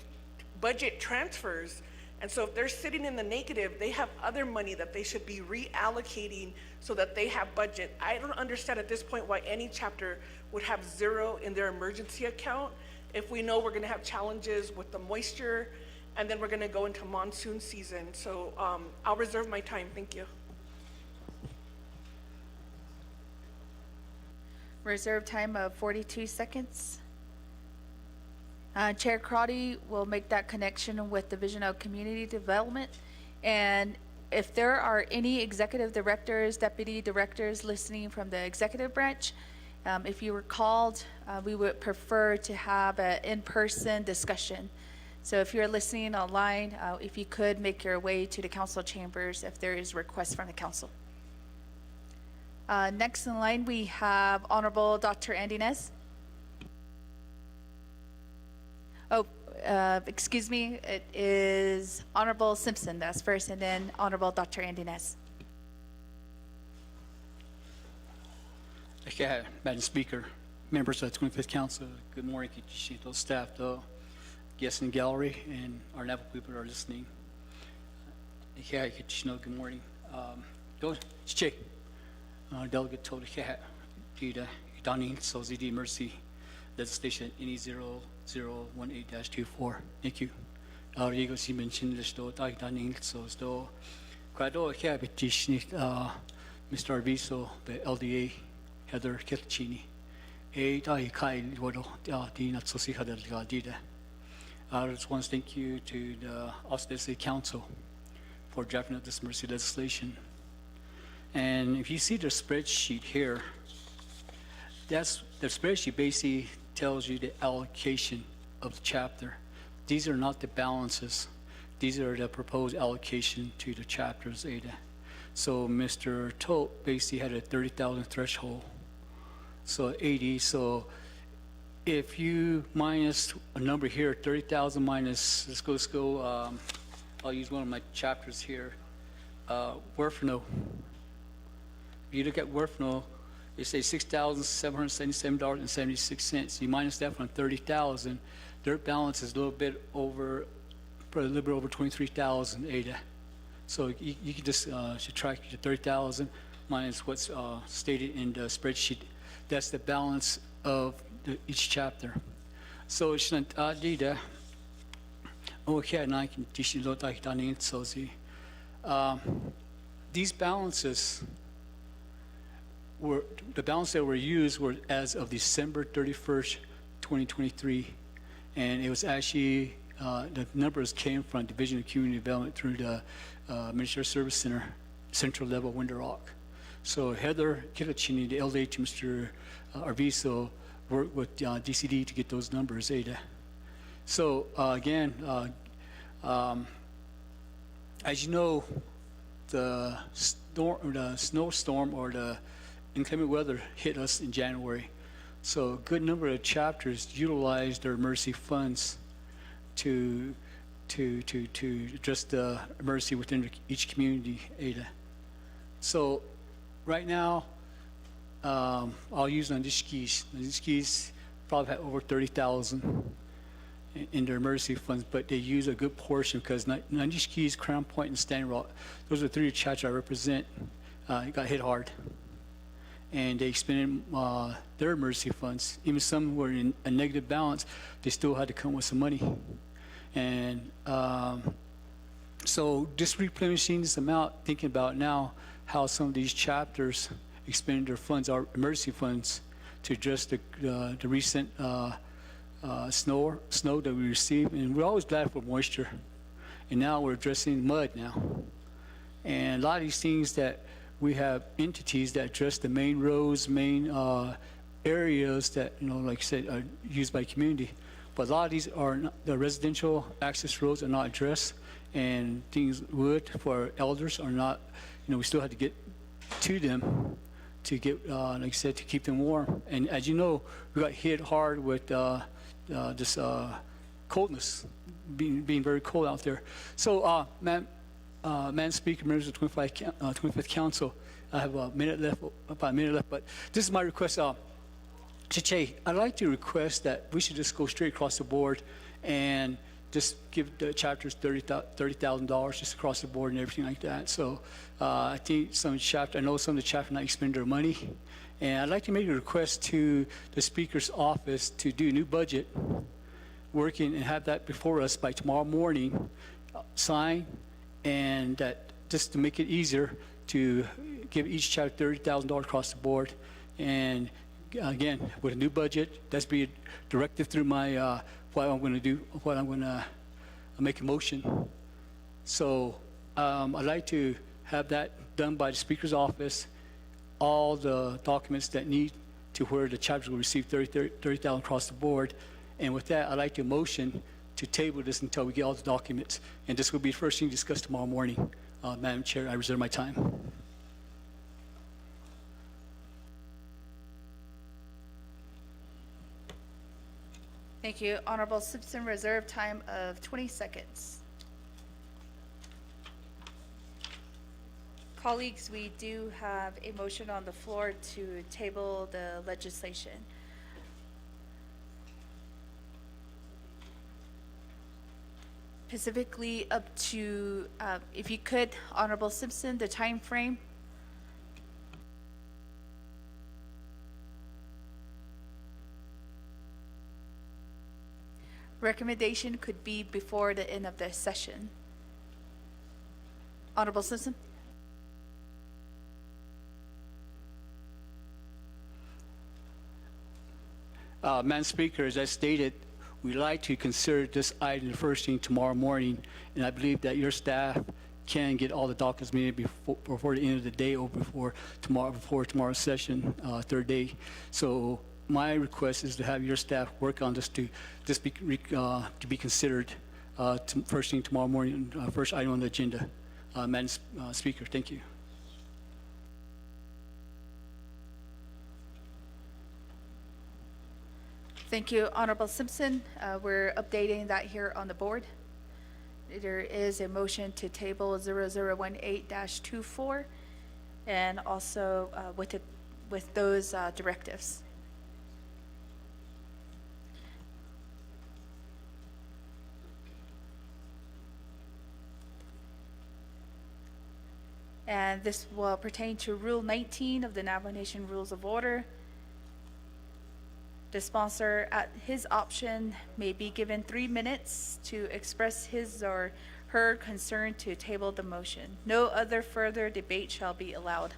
budget transfers. And so if they're sitting in the negative, they have other money that they should be reallocating so that they have budget. I don't understand at this point why any chapter would have 0 in their emergency account if we know we're gonna have challenges with the moisture, and then we're gonna go into monsoon season. So I'll reserve my time, thank you. Reserve time of 42 seconds. Chair Crotty will make that connection with Division of Community Development. And if there are any executive directors, deputy directors listening from the executive branch, if you were called, we would prefer to have an in-person discussion. So if you're listening online, if you could make your way to the council chambers if there is requests from the council. Next in line, we have Honorable Dr. Andy Nez. Oh, excuse me, it is Honorable Simpson that's first, and then Honorable Dr. Andy Nez. Okay, Madam Speaker, members of the 25th Council, good morning, Kishito staff, the guests in the gallery, and our Navajo people that are listening. Okay, Kishino, good morning. Go, Chick, Delegate told Dita, Donnie, so ZD emergency legislation NE 0018-24. Thank you. Riego si mentioned this do Donnie, so do Quado, Mr. Arviso, the LDA. Heather Kelchini, dai kai wado di not so siha del dida. I just want to thank you to the Austin City Council for drafting up this emergency legislation. And if you see the spreadsheet here, that's the spreadsheet basically tells you the allocation of the chapter. These are not the balances. These are the proposed allocation to the chapters, Ada. So Mr. Tote basically had a 30,000 threshold. So 80, so if you minus a number here, 30,000 minus, let's go, I'll use one of my chapters here, Werfno. If you look at Werfno, it says $6,777.76. You minus that from 30,000, their balance is a little bit over, probably a little bit over 23,000 ADA. So you can just subtract the 30,000 minus what's stated in the spreadsheet. That's the balance of each chapter. So it's not dida. Okay, and I can teach you lot like that. So these balances were the balance that were used were as of December 31st, 2023, and it was actually the numbers came from Division of Community Development through the Ministerial Service Center, Central Level, Winter Rock. So Heather Kilachini, the LA to Mr. Arviso, worked with DCD to get those numbers, Ada. So again, as you know, the snowstorm or the inclement weather hit us in January. So a good number of chapters utilized their emergency funds to address the emergency within each community, Ada. So right now, I'll use Nandishkis. Nandishkis probably had over 30,000 in their emergency funds, but they use a good portion because Nandishkis, Crown Point, and Standing Rock, those are three chapters I represent, got hit hard. And they expended their emergency funds. Even some were in a negative balance, they still had to come with some money. And so just replenishing this amount, thinking about now how some of these chapters expended their funds, our emergency funds, to address the recent snow that we received. And we're always glad for moisture. And now we're addressing mud now. And a lot of these things that we have entities that address the main roads, main areas that, like I said, are used by community. But a lot of these are not, the residential access roads are not addressed, and things wood for elders are not, we still have to get to them to get, like I said, to keep them warm. And as you know, we got hit hard with this coldness, being very cold out there. So, Madam Speaker, members of the 25th Council, I have a minute left, about a minute left, but this is my request. Chiche, I'd like to request that we should just go straight across the board and just give the chapters $30,000 just across the board and everything like that. So I think I know some of the chapters not expend their money, and I'd like to make a request to the Speaker's office to do a new budget working and have that before us by tomorrow morning, sign, and that just to make it easier to give each chapter $30,000 across the board. And again, with a new budget, that's be directed through my what I'm going to do, what I'm going to make a motion. So I'd like to have that done by the Speaker's office, all the documents that need to where the chapters will receive $30,000 across the board. And with that, I'd like to motion to table this until we get all the documents. And this will be the first thing discussed tomorrow morning. Madam Chair, I reserve my time. Thank you. Honorable Simpson, reserve time of 20 seconds. Colleagues, we do have a motion on the floor to table the legislation. Specifically up to, if you could, Honorable Simpson, the time frame. Recommendation could be before the end of the session. Honorable Simpson? Madam Speaker, as I stated, we'd like to consider this item the first thing tomorrow morning, and I believe that your staff can get all the documents made before the end of the day or before tomorrow's session, third day. So my request is to have your staff work on this to be considered first thing tomorrow morning, first item on the agenda. Madam Speaker, thank you. Thank you, Honorable Simpson. We're updating that here on the board. There is a motion to table 0018-24 and also with those directives. And this will pertain to Rule 19 of the Navajo Nation Rules of Order. The sponsor, at his option, may be given 3 minutes to express his or her concern to table the motion. No other further debate shall be allowed.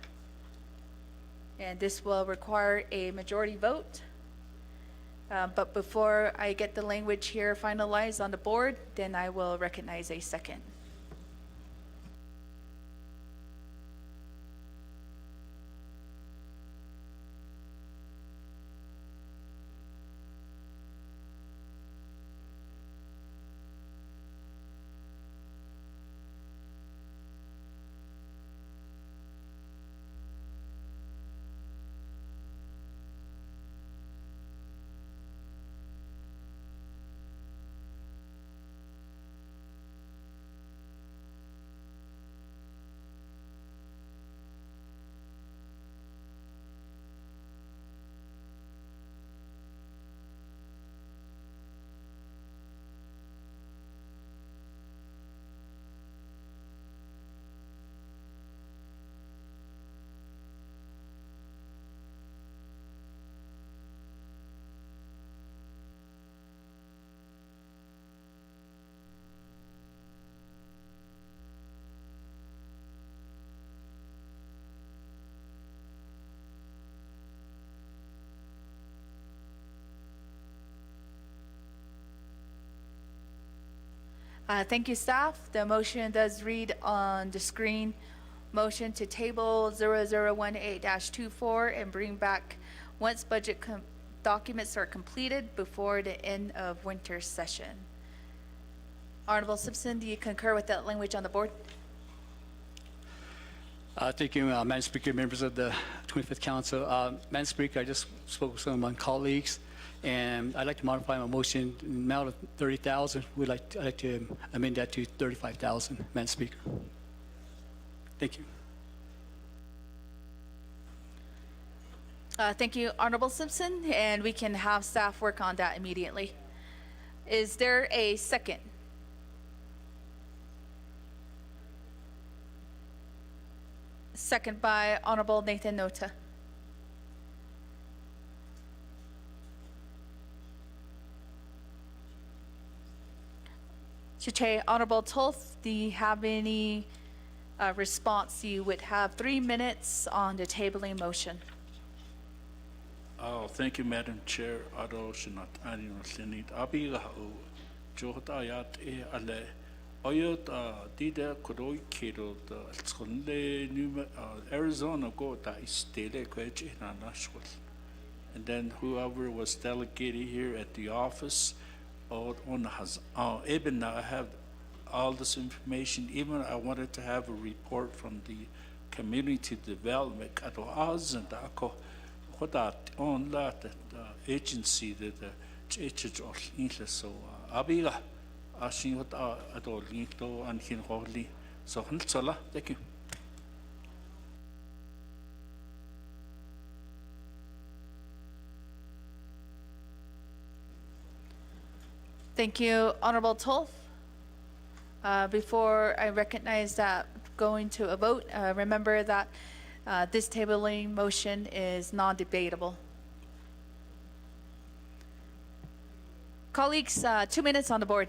And this will require a majority vote. But before I get the language here finalized on the board, then I will recognize a second. Thank you, staff. The motion does read on the screen. Motion to table 0018-24 and bring back once budget documents are completed before the end of winter session. Honorable Simpson, do you concur with that language on the board? Thank you, Madam Speaker, members of the 25th Council. Madam Speaker, I just spoke with some of my colleagues, and I'd like to modify my motion in the amount of 30,000. I'd like to amend that to 35,000, Madam Speaker. Thank you. Thank you, Honorable Simpson, and we can have staff work on that immediately. Is there a second? Second by Honorable Nathan Nota. Chiche, Honorable Tolf, do you have any response? You would have 3 minutes on the tabling motion. Oh, thank you, Madam Chair. Ado shinat annual senate. Abiga o johta yat e ale. Oyot dida kodoi kiro the skonle New Arizona go ta istele kwech in Nashville. And then whoever was delegated here at the office, on has even I have all this information. Even I wanted to have a report from the community development. Ato azan ako hodat on that agency that the so abiga ashin hot ato linto and hin holy. So thank you. Thank you, Honorable Toth. Before I recognize that going to a vote, remember that this tabling motion is non-debatable. Colleagues, 2 minutes on the board.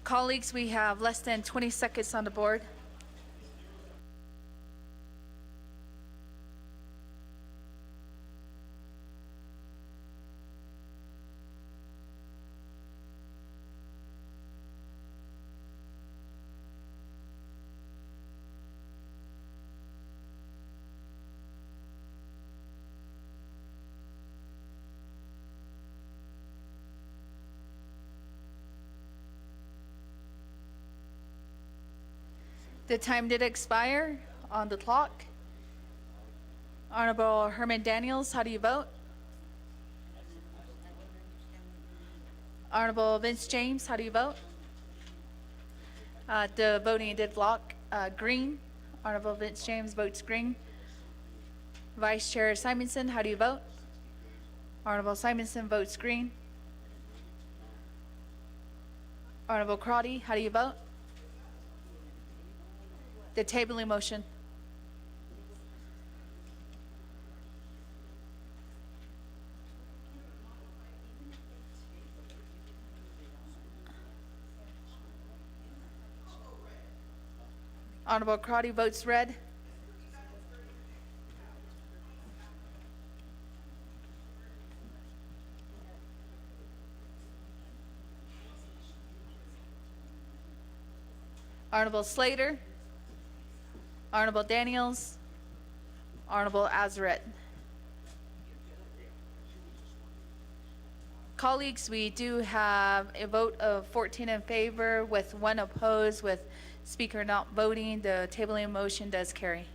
Colleagues, we have less than 20 seconds on the board. The time did expire on the clock. Honorable Herman Daniels, how do you vote? Honorable Vince James, how do you vote? The voting did block green. Honorable Vince James votes green. Vice Chair Simonson, how do you vote? Honorable Simonson votes green. Honorable Crotty, how do you vote? The tabling motion. Honorable Crotty votes red. Honorable Slater. Honorable Daniels. Honorable Azeret. Colleagues, we do have a vote of 14 in favor with 1 opposed, with Speaker not voting. The tabling motion does carry.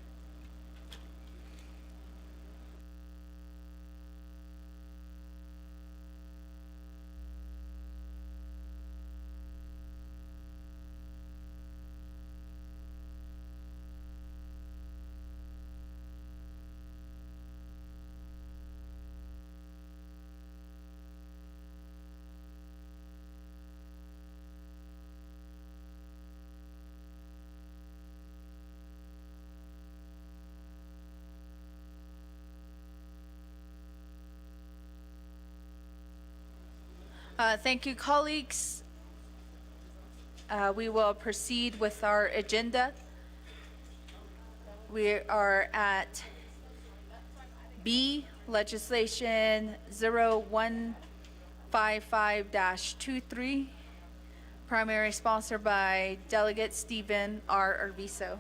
Thank you, colleagues. We will proceed with our agenda. We are at B, legislation 0155-23, primary sponsor by Delegate Stephen R. Arvizo.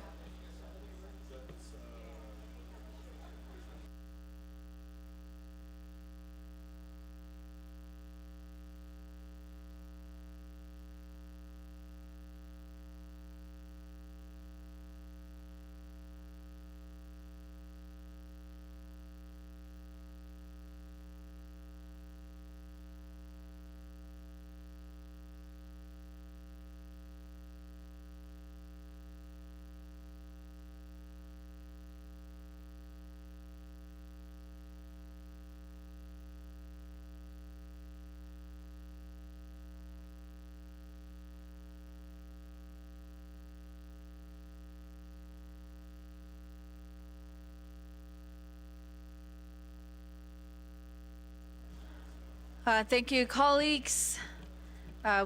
Thank you, colleagues.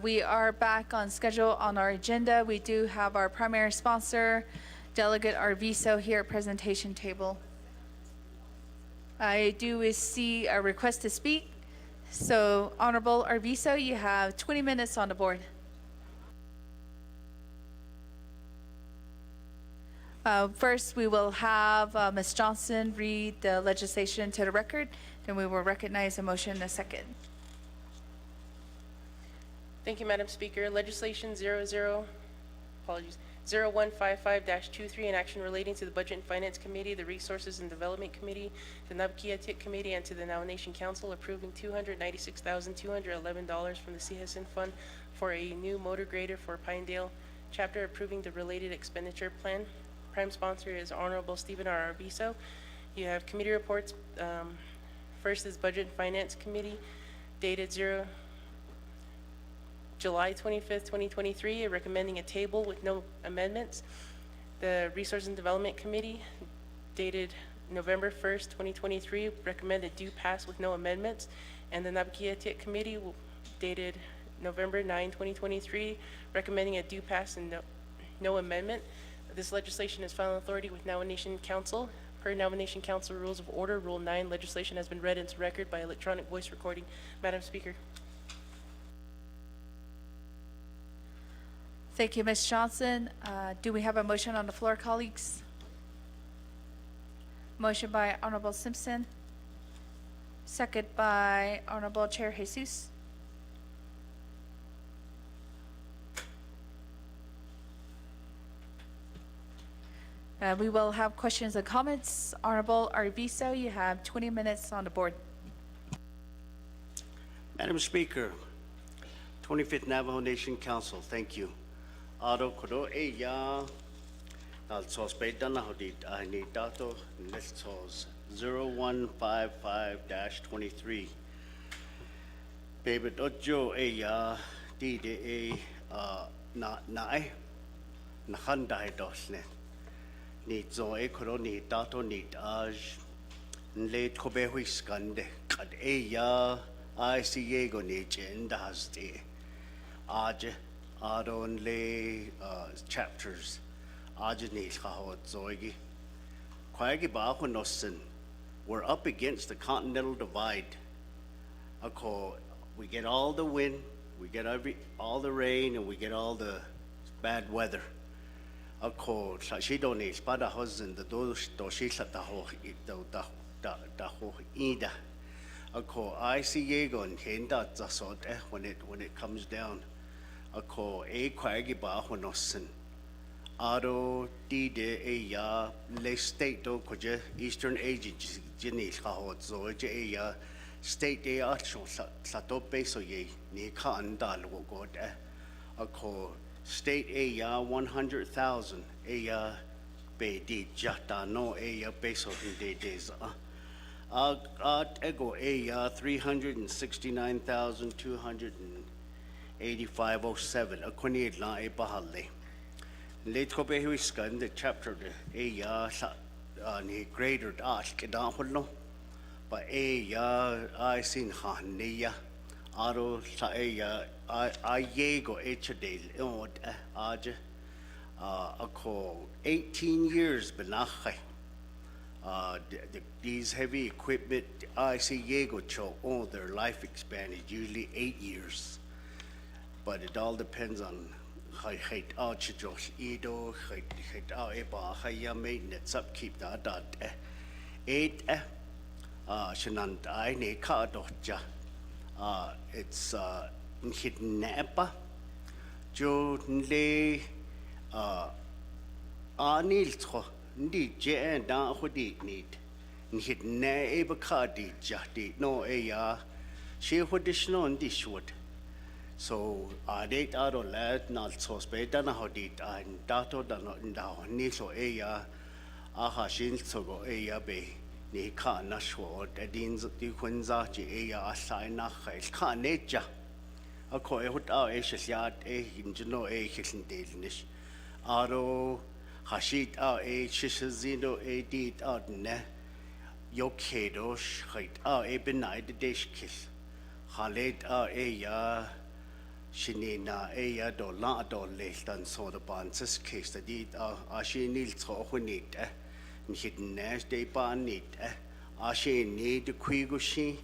We are back on schedule on our agenda. We do have our primary sponsor, Delegate Arviso, here at presentation table. I do see a request to speak. So Honorable Arviso, you have 20 minutes on the board. First, we will have Ms. Johnson read the legislation to the record, then we will recognize a motion in a second. Thank you, Madam Speaker. Legislation 0155-23, an action relating to the Budget and Finance Committee, the Resources and Development Committee, the Nabkiatik Committee, and to the Now Nation Council approving $296,211 from the CHSN Fund for a new motor grader for Pinedale chapter, approving the related expenditure plan. Prime sponsor is Honorable Stephen R. Arviso. You have committee reports. First is Budget and Finance Committee, dated July 25th, 2023, recommending a table with no amendments. The Resource and Development Committee, dated November 1st, 2023, recommended due pass with no amendments. And the Nabkiatik Committee, dated November 9, 2023, recommending a due pass and no amendment. This legislation is final authority with Now Nation Council. Per Now Nation Council Rules of Order, Rule 9, legislation has been read into record by electronic voice recording. Madam Speaker. Thank you, Ms. Johnson. Do we have a motion on the floor, colleagues? Motion by Honorable Simpson. Second by Honorable Chair Jesus. We will have questions and comments. Honorable Arviso, you have 20 minutes on the board. Madam Speaker, 25th Navajo Nation Council, thank you. Aro kodo e ya al sospeta na hodit ni dato listos 0155-23. Baby ojo e ya di de e na handai dosne. Ni zo e kodo ni dato ni aj le kobe huiskande kad e ya I see yego ni jenda hasdi aj Adon le chapters ajani khahot zoigi kwagi ba nosen. We're up against the continental divide. We get all the wind, we get all the rain, and we get all the bad weather. She don't need spada husband the dos she sat the ho ida. I see yego and henda zasot when it comes down. Ako e kwagi ba honosen aro di de e ya le state do koje Eastern Agency jini khahot zo je e ya state de action sa to peso ye ni ka anda lo god ako state e ya 100,000 e ya be di jata no e ya peso de days at ego e ya 369,285.07 a kuni la e bahalle late ko be huiskan the chapter e ya ni greater dash kedan holno ba e ya I sin khaniya aro sa e ya I yego hdel od aj ako 18 years benakhay these heavy equipment I see yego cho their life span is usually 8 years. But it all depends on how out Josh Edo, how eba, how you maintenance upkeep that. 8 Shanand I ne ka doja. It's hidden napa. Jo nle anil tro ndi je da hodi need. Hidden ne eba ka di jati no ya. She hodishno ndi short. So date aro lad nal sospeta na hodit and dato da no ndao ni so ya aha shin so go ya be ni ka na shwo edin di kunza ji ya sai na khai ka ne ja ako e hot a shya hinjno hisin delnish aro hashit a shizino dit ad ne yokedosh khait a benai de deshkis halet ya shinina ya do la do lehtan so the banses case that it ashinil so hunit hidden nash de banit ashin need the quigushi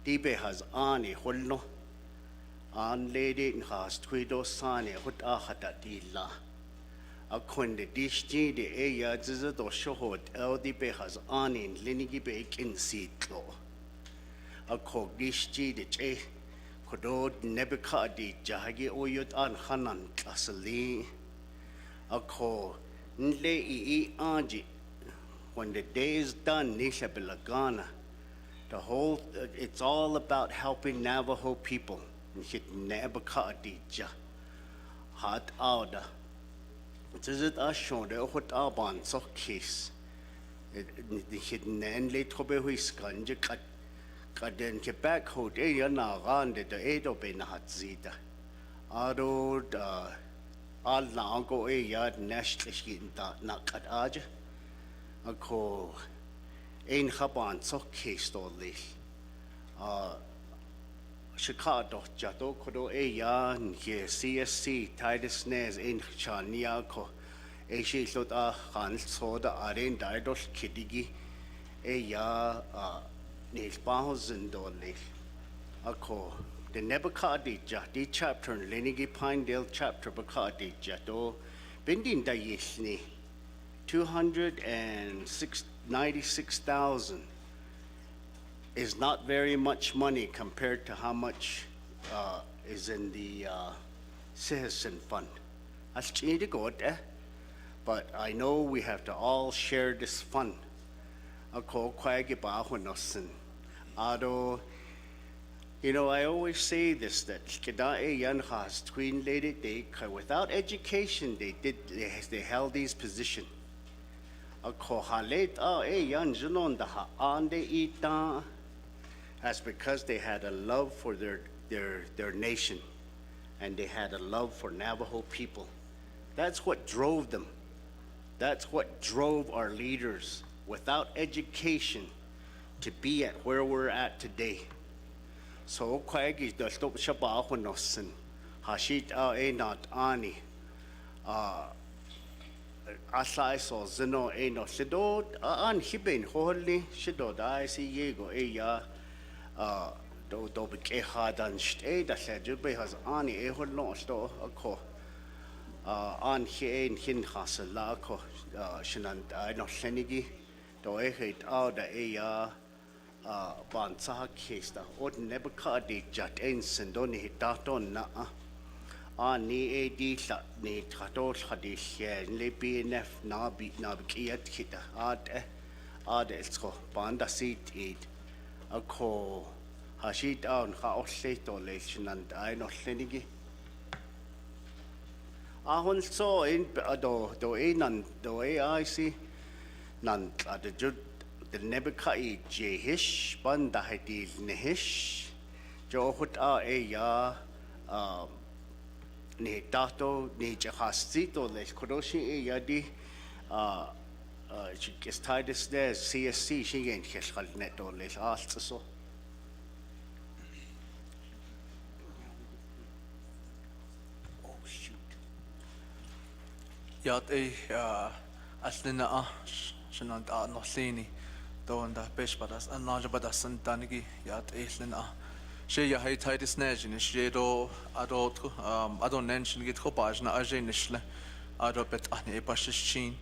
dibe has ani holno an lady in has twido sani hut ahadadilla a konde dishji de ya zizo shohot el dibe has anin linigi bake in sitlo a kogdishji de che kodod nebekadi jahagi oyot an hanan klasali a ko nle I anji when the day is done nisha belagana the whole it's all about helping Navajo people nishit nebekadi jah hat auda zizit ashon de hot aban so kiss nishit nenle tobe huiskanje kat kaden ke back hot na rande de edo be na hat zida ado al na go ya nashlish da na kat aja ako ein khaban so case to li Chicago jato kodo ya nke CSC Titus Nes in chania ko shi lota han soda aren daidos kidigi ya $1,000 ako the nebakadi jati chapter lenigi Pinedale chapter bakadi jato bindin da yisni 296,000 is not very much money compared to how much is in the citizen fund. That's good, but I know we have to all share this fund. Ako kwagi ba honosin. Ado, you know, I always say this that Kedae yan has twin lady they without education they held these positions. Ako halet yan junon da ha ande ita. That's because they had a love for their nation, and they had a love for Navajo people. That's what drove them. That's what drove our leaders. Without education, to be at where we're at today. So kwagi da stop shaba honosen hashit not ani asai so zeno no shido an hiben holy shido da si yego ya do be hadan ste da sejube has ani holno sto ako an hin hasala ko shinan no senigi do hit out da ya ban sa case da od nebakadi jat ensen do ni daton na ni di sa ni trato khadi she le BNF na kiat kita ad elsko banda sit it ako hashit down kha osleto lesnan ai no senigi ahon so in do enan do aic nan ad jud the nebekai jehish banda hadil nehish johut ya ne dato ne jahastito les kodoshi ya di is Titus there CSC she ain't khal neto les so oh shoot Yat aslina shanant noslini donda peshpadas annajabadas santanigi yat eslina she ya hay Titus nejin she do adot adon nenshin git khopajna ajenishle ado bet ahne epashchin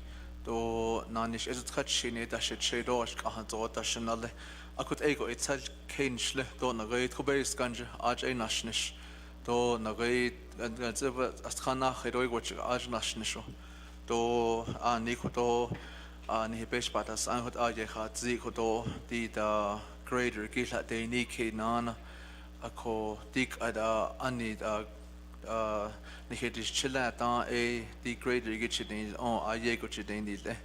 do nanish ezut khatshine da she do ashkahan to tashnale akut ego itsal kenshle do nagait khobes kanje aj einashnish do nagait ganzeba askhana khiroy goch aj nashnisho do ani khoto ani peshpadas an hot aje khat zi khoto di da grader gila de ni ke nana ako dik ada ani da ni hedis chila ta di grader gitchidin on aye gochidin di le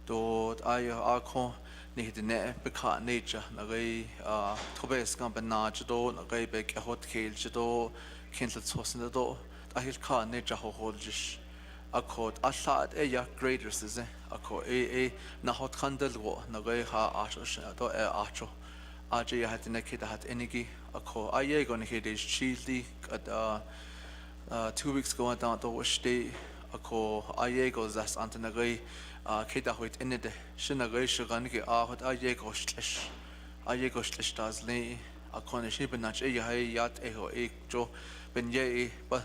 do ay akho ni hedine bekha nature nagai thobes kam bana chdo nagai bek hot khel chdo khinlat sosna do ahil kha nature ho holjish akot asad ya graders is ako na hot khandel go nagai ha acho do acho aja ya hat nekita hat enigi ako aye go nekita is chili at 2 weeks ago down to stay ako aye go das antanagay kita hoit enede shinagay shaganigi hot aye go shlish das le ako ne shibenach yat eho jo ben ye ba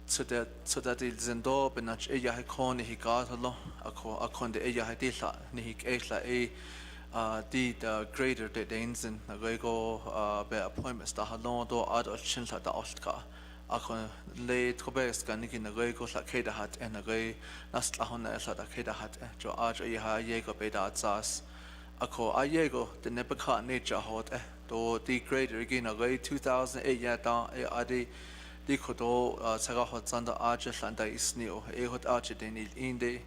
so that il zendo benach kon hi gatalo akon de dilla ni the greater the dainsen go be appointments da halon do adult chinla da ostka akon le trobes kan ni na go la keda hat en go nas la hon la da keda hat jo ye go be da sas ako ayego the nebaka nature hot do the greater again go 2008 ya da adi di kodo saga hot sanda aja landa isnio hot aja denil inde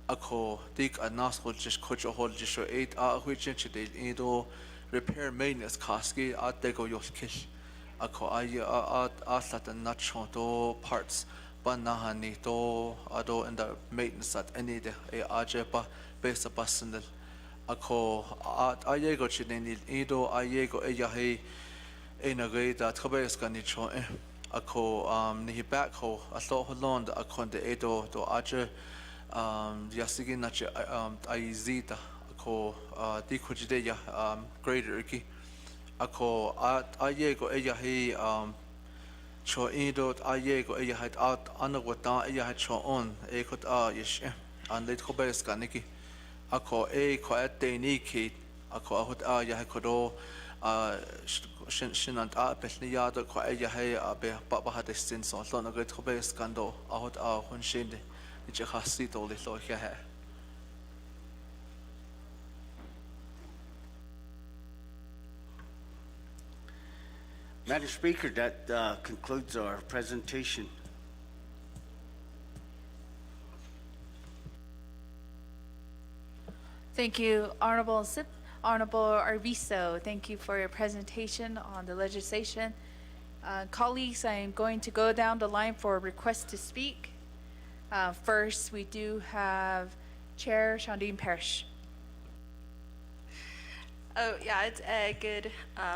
ako dik anas hol just kocho hol just 8 which del indo repair maintenance kaski at de go yoskish ako ay aslat not to parts banahani to ado and the maintenance at any de aja pa besa pasandel ako at ayego chinil indo ayego eyahe enagay that kabes kanicho ako ni back ho aso holon da akon de edo do aja yasigi nache aizita ako di kujide ya greater ki ako at ayego eyahe cho edo ayego eyahe at anagwata eyahe cho on ekot yish an let kobes kaniki ako ko at ni ki ako ahot ya kodo shinant pesni yado ko be baba hat sin so lon go trobe skando ahot hun shinde ni khasi to le so he Madam Speaker, that concludes our presentation. Thank you, Honorable Arvizo. Thank you for your presentation on the legislation. Colleagues, I am going to go down the line for requests to speak. First, we do have Chair Shondine Parrish. Oh, yeah, it's a good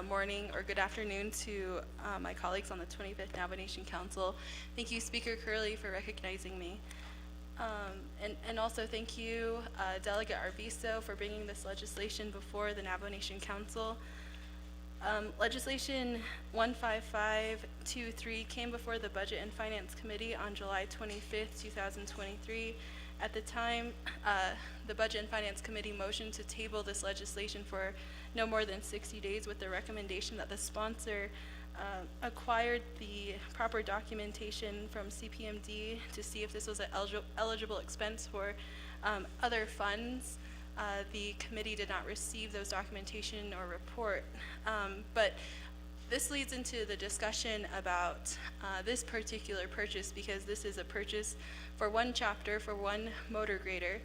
morning or good afternoon to my colleagues on the 25th Navajo Nation Council. Thank you, Speaker Curley, for recognizing me. And also thank you, Delegate Arvizo, for bringing this legislation before the Navajo Nation Council. Legislation 15523 came before the Budget and Finance Committee on July 25th, 2023. At the time, the Budget and Finance Committee motioned to table this legislation for no more than 60 days with the recommendation that the sponsor acquired the proper documentation from CPMD to see if this was an eligible expense for other funds. The committee did not receive those documentation or report, but this leads into the discussion about this particular purchase, because this is a purchase for one chapter for one motor grader.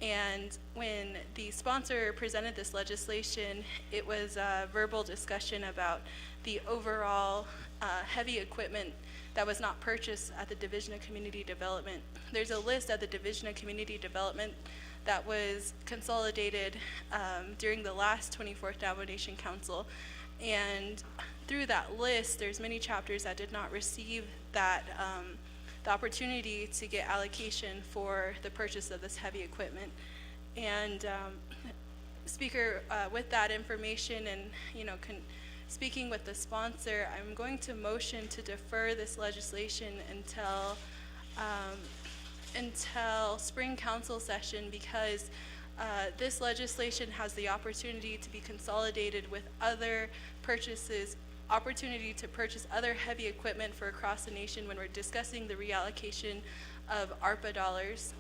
And when the sponsor presented this legislation, it was a verbal discussion about the overall heavy equipment that was not purchased at the Division of Community Development. There's a list at the Division of Community Development that was consolidated during the last 24th Navajo Nation Council. And through that list, there's many chapters that did not receive that the opportunity to get allocation for the purchase of this heavy equipment. And Speaker, with that information and speaking with the sponsor, I'm going to motion to defer this legislation until spring council session, because this legislation has the opportunity to be consolidated with other purchases, opportunity to purchase other heavy equipment for across the nation when we're discussing the reallocation of ARPA dollars.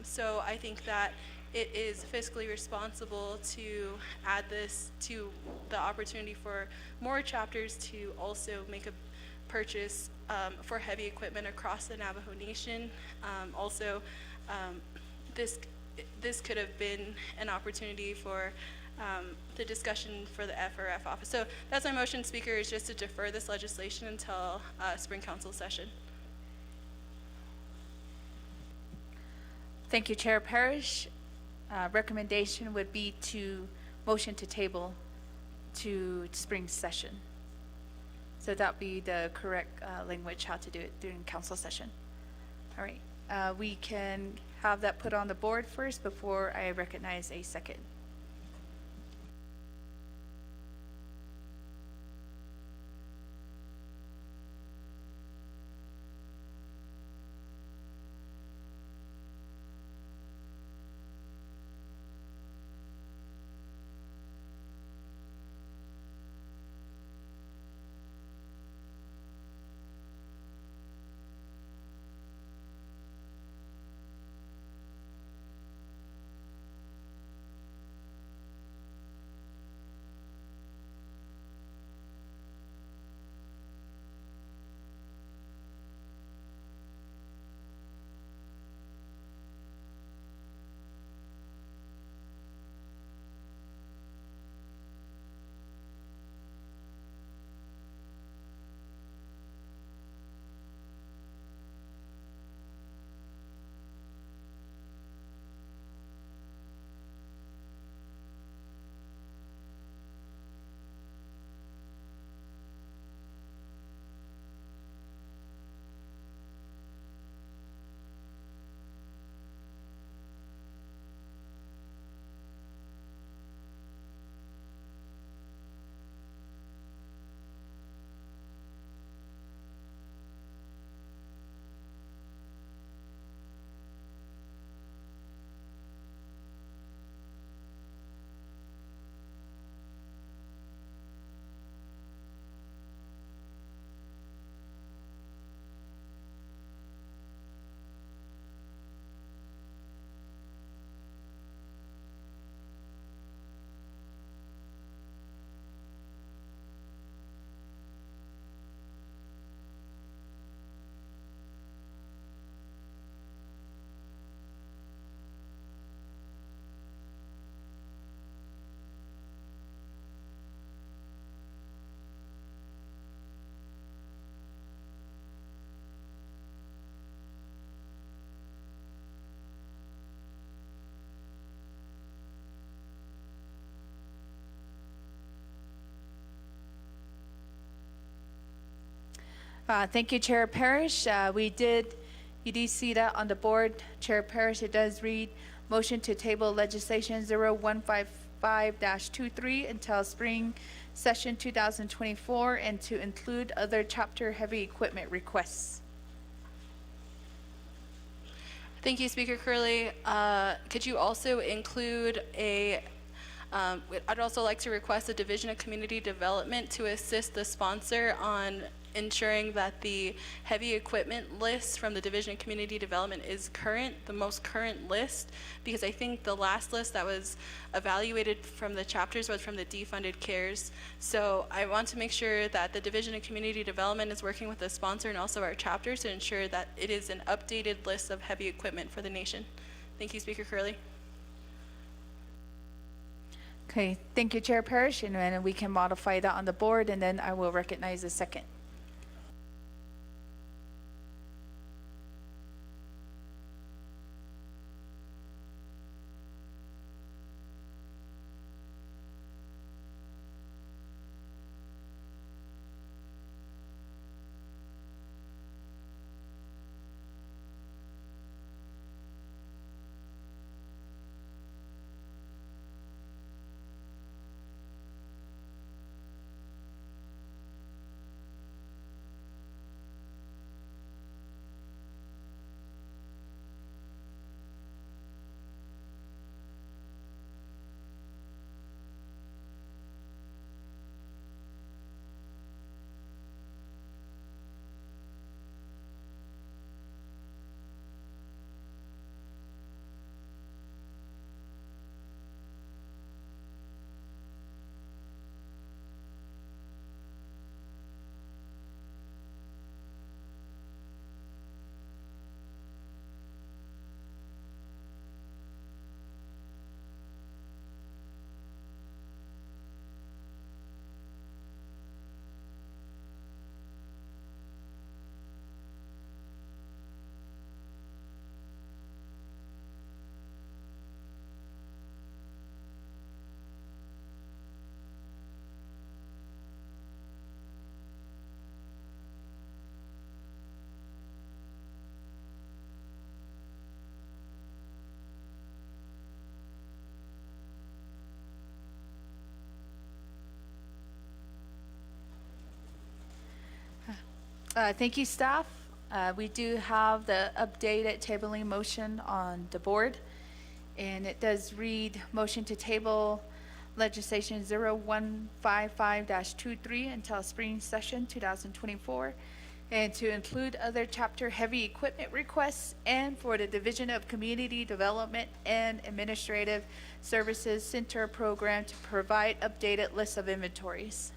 So I think that it is fiscally responsible to add this to the opportunity for more chapters to also make a purchase for heavy equipment across the Navajo Nation. This could have been an opportunity for the discussion for the FRF office. So that's my motion, Speaker, is just to defer this legislation until spring council session. Thank you, Chair Parrish. Recommendation would be to motion to table to spring session. So that'd be the correct language, how to do it during council session. All right, we can have that put on the board first before I recognize a second. Thank you, Chair Parrish. You did see that on the board, Chair Parrish. It does read, motion to table legislation 0155-23 until spring session 2024 and to include other chapter heavy equipment requests. Thank you, Speaker Curley. Could you also include I'd also like to request the Division of Community Development to assist the sponsor on ensuring that the heavy equipment list from the Division of Community Development is current, the most current list, because I think the last list that was evaluated from the chapters was from the defunded CARES. So I want to make sure that the Division of Community Development is working with the sponsor and also our chapters to ensure that it is an updated list of heavy equipment for the nation. Thank you, Speaker Curley. Okay, thank you, Chair Parrish, and then we can modify that on the board, and then I will recognize a second. Thank you, staff. We do have the updated tabling motion on the board, and it does read, motion to table legislation 0155-23 until spring session 2024, and to include other chapter heavy equipment requests, and for the Division of Community Development and Administrative Services Center program to provide updated lists of inventories.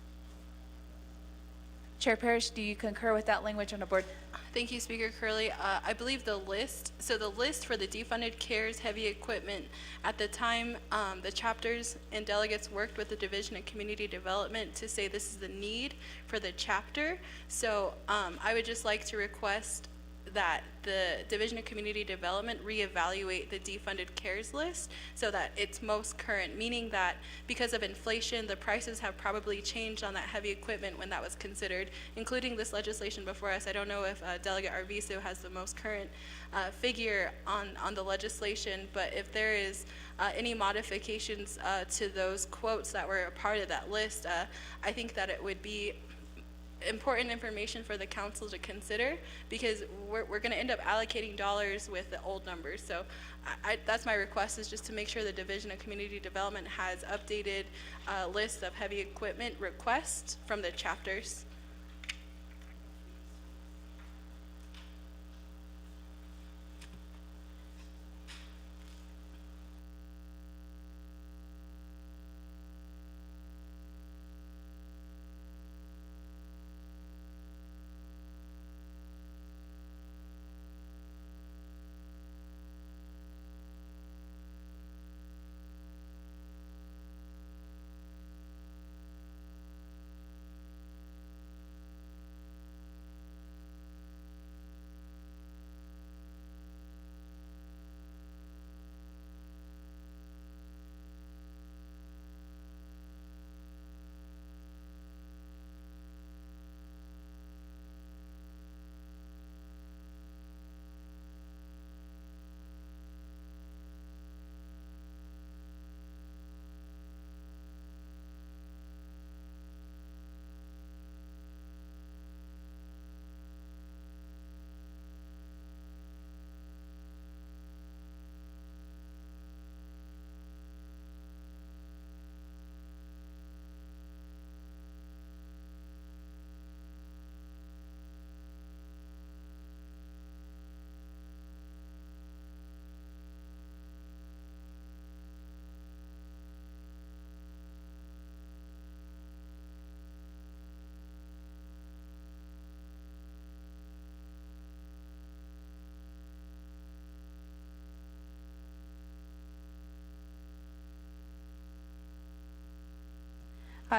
Chair Parrish, do you concur with that language on the board? Thank you, Speaker Curley. I believe the list for the defunded CARES heavy equipment, at the time, the chapters and delegates worked with the Division of Community Development to say this is the need for the chapter. So I would just like to request that the Division of Community Development reevaluate the defunded CARES list so that it's most current, meaning that because of inflation, the prices have probably changed on that heavy equipment when that was considered, including this legislation before us. I don't know if Delegate Arvizo has the most current figure on the legislation, but if there is any modifications to those quotes that were a part of that list, I think that it would be important information for the council to consider, because we're going to end up allocating dollars with the old numbers. So that's my request, is just to make sure the Division of Community Development has updated list of heavy equipment requests from the chapters.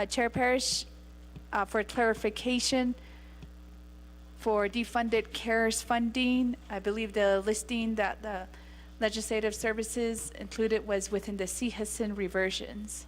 Chair Parrish, for clarification, for defunded CARES funding, I believe the listing that the legislative services included was within the CHISN reversions.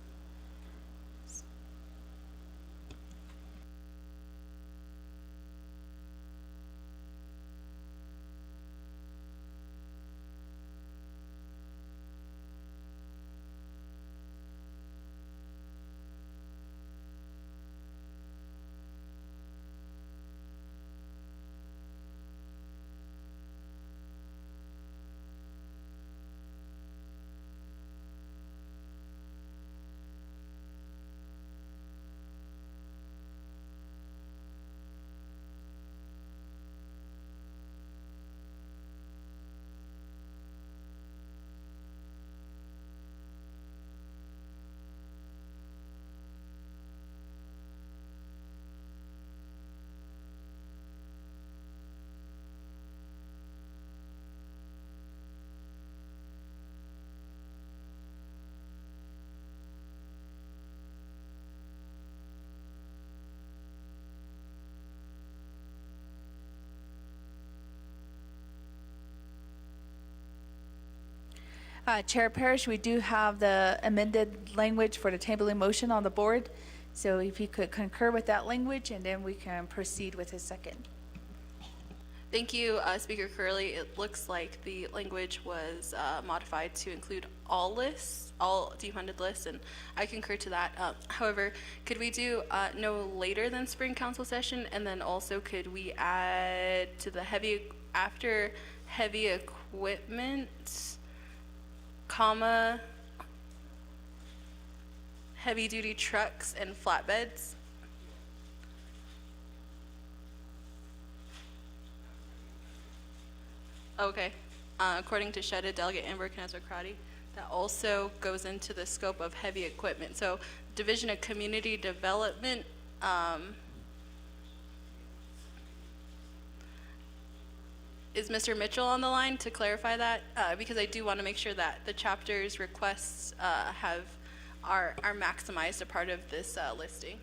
Chair Parrish, we do have the amended language for the tabling motion on the board. So if you could concur with that language, and then we can proceed with his second. Thank you, Speaker Curley. It looks like the language was modified to include all lists, all defunded lists, and I concur to that. However, could we do no later than spring council session, and then also could we add to the after heavy equipment, comma, heavy duty trucks and flatbeds? Okay. According to SHEDA Delegate Amber Knezzer-Crotty, that also goes into the scope of heavy equipment. So Division of Community Development, is Mr. Mitchell on the line to clarify that? Because I do want to make sure that the chapter's requests are maximized a part of this listing.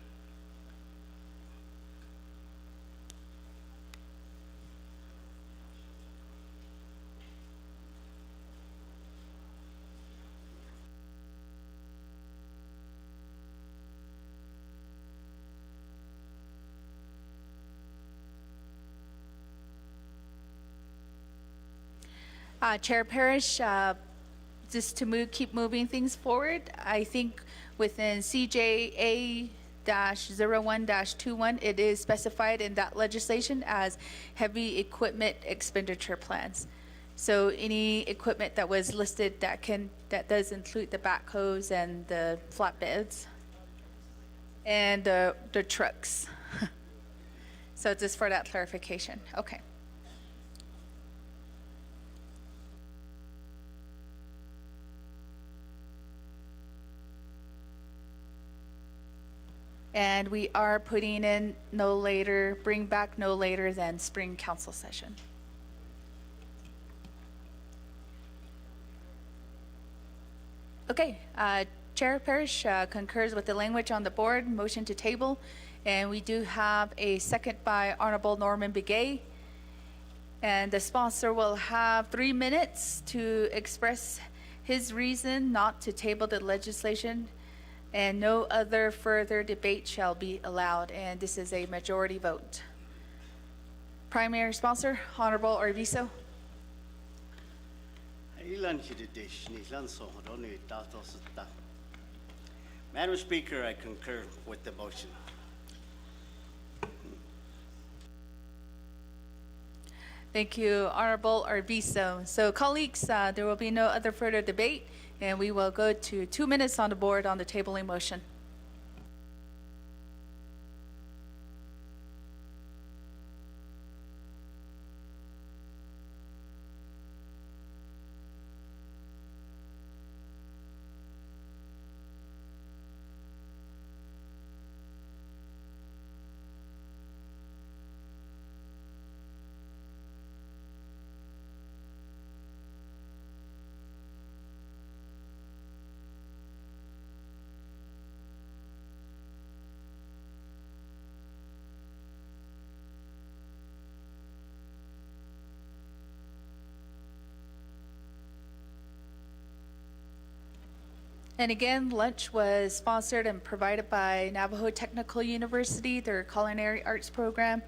Chair Parrish, just to keep moving things forward, I think within CJA-01-21, it is specified in that legislation as heavy equipment expenditure plans. So any equipment that was listed that does include the backhoes and the flatbeds and the trucks. So just for that clarification, okay. And we are putting in bring back no later than spring council session. Okay, Chair Parrish concurs with the language on the board, motion to table. And we do have a second by Honorable Norman Begay. And the sponsor will have 3 minutes to express his reason not to table the legislation, and no other further debate shall be allowed, and this is a majority vote. Primary sponsor, Honorable Arvizo. Madam Speaker, I concur with the motion. Thank you, Honorable Arvizo. So colleagues, there will be no other further debate, and we will go to 2 minutes on the board on the tabling motion. And again, lunch was sponsored and provided by Navajo Technical University, their culinary arts program.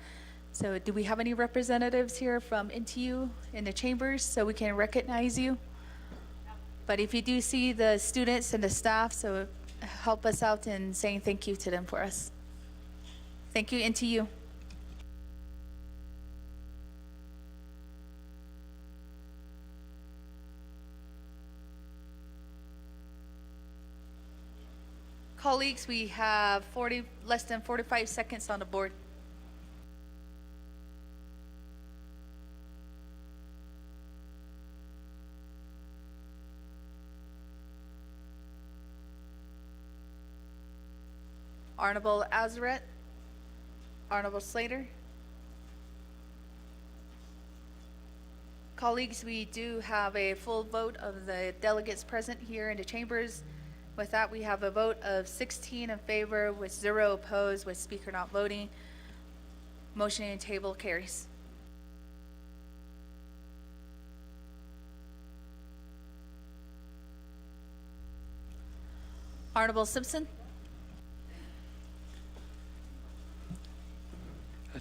So do we have any representatives here from NTU in the chambers so we can recognize you? But if you do see the students and the staff, so help us out in saying thank you to them for us. Thank you, NTU. Colleagues, we have less than 45 seconds on the board. Honorable Azeret, Honorable Slater. Colleagues, we do have a full vote of the delegates present here in the chambers. With that, we have a vote of 16 in favor with 0 opposed, with speaker not voting. Motion and table carries. Honorable Simpson.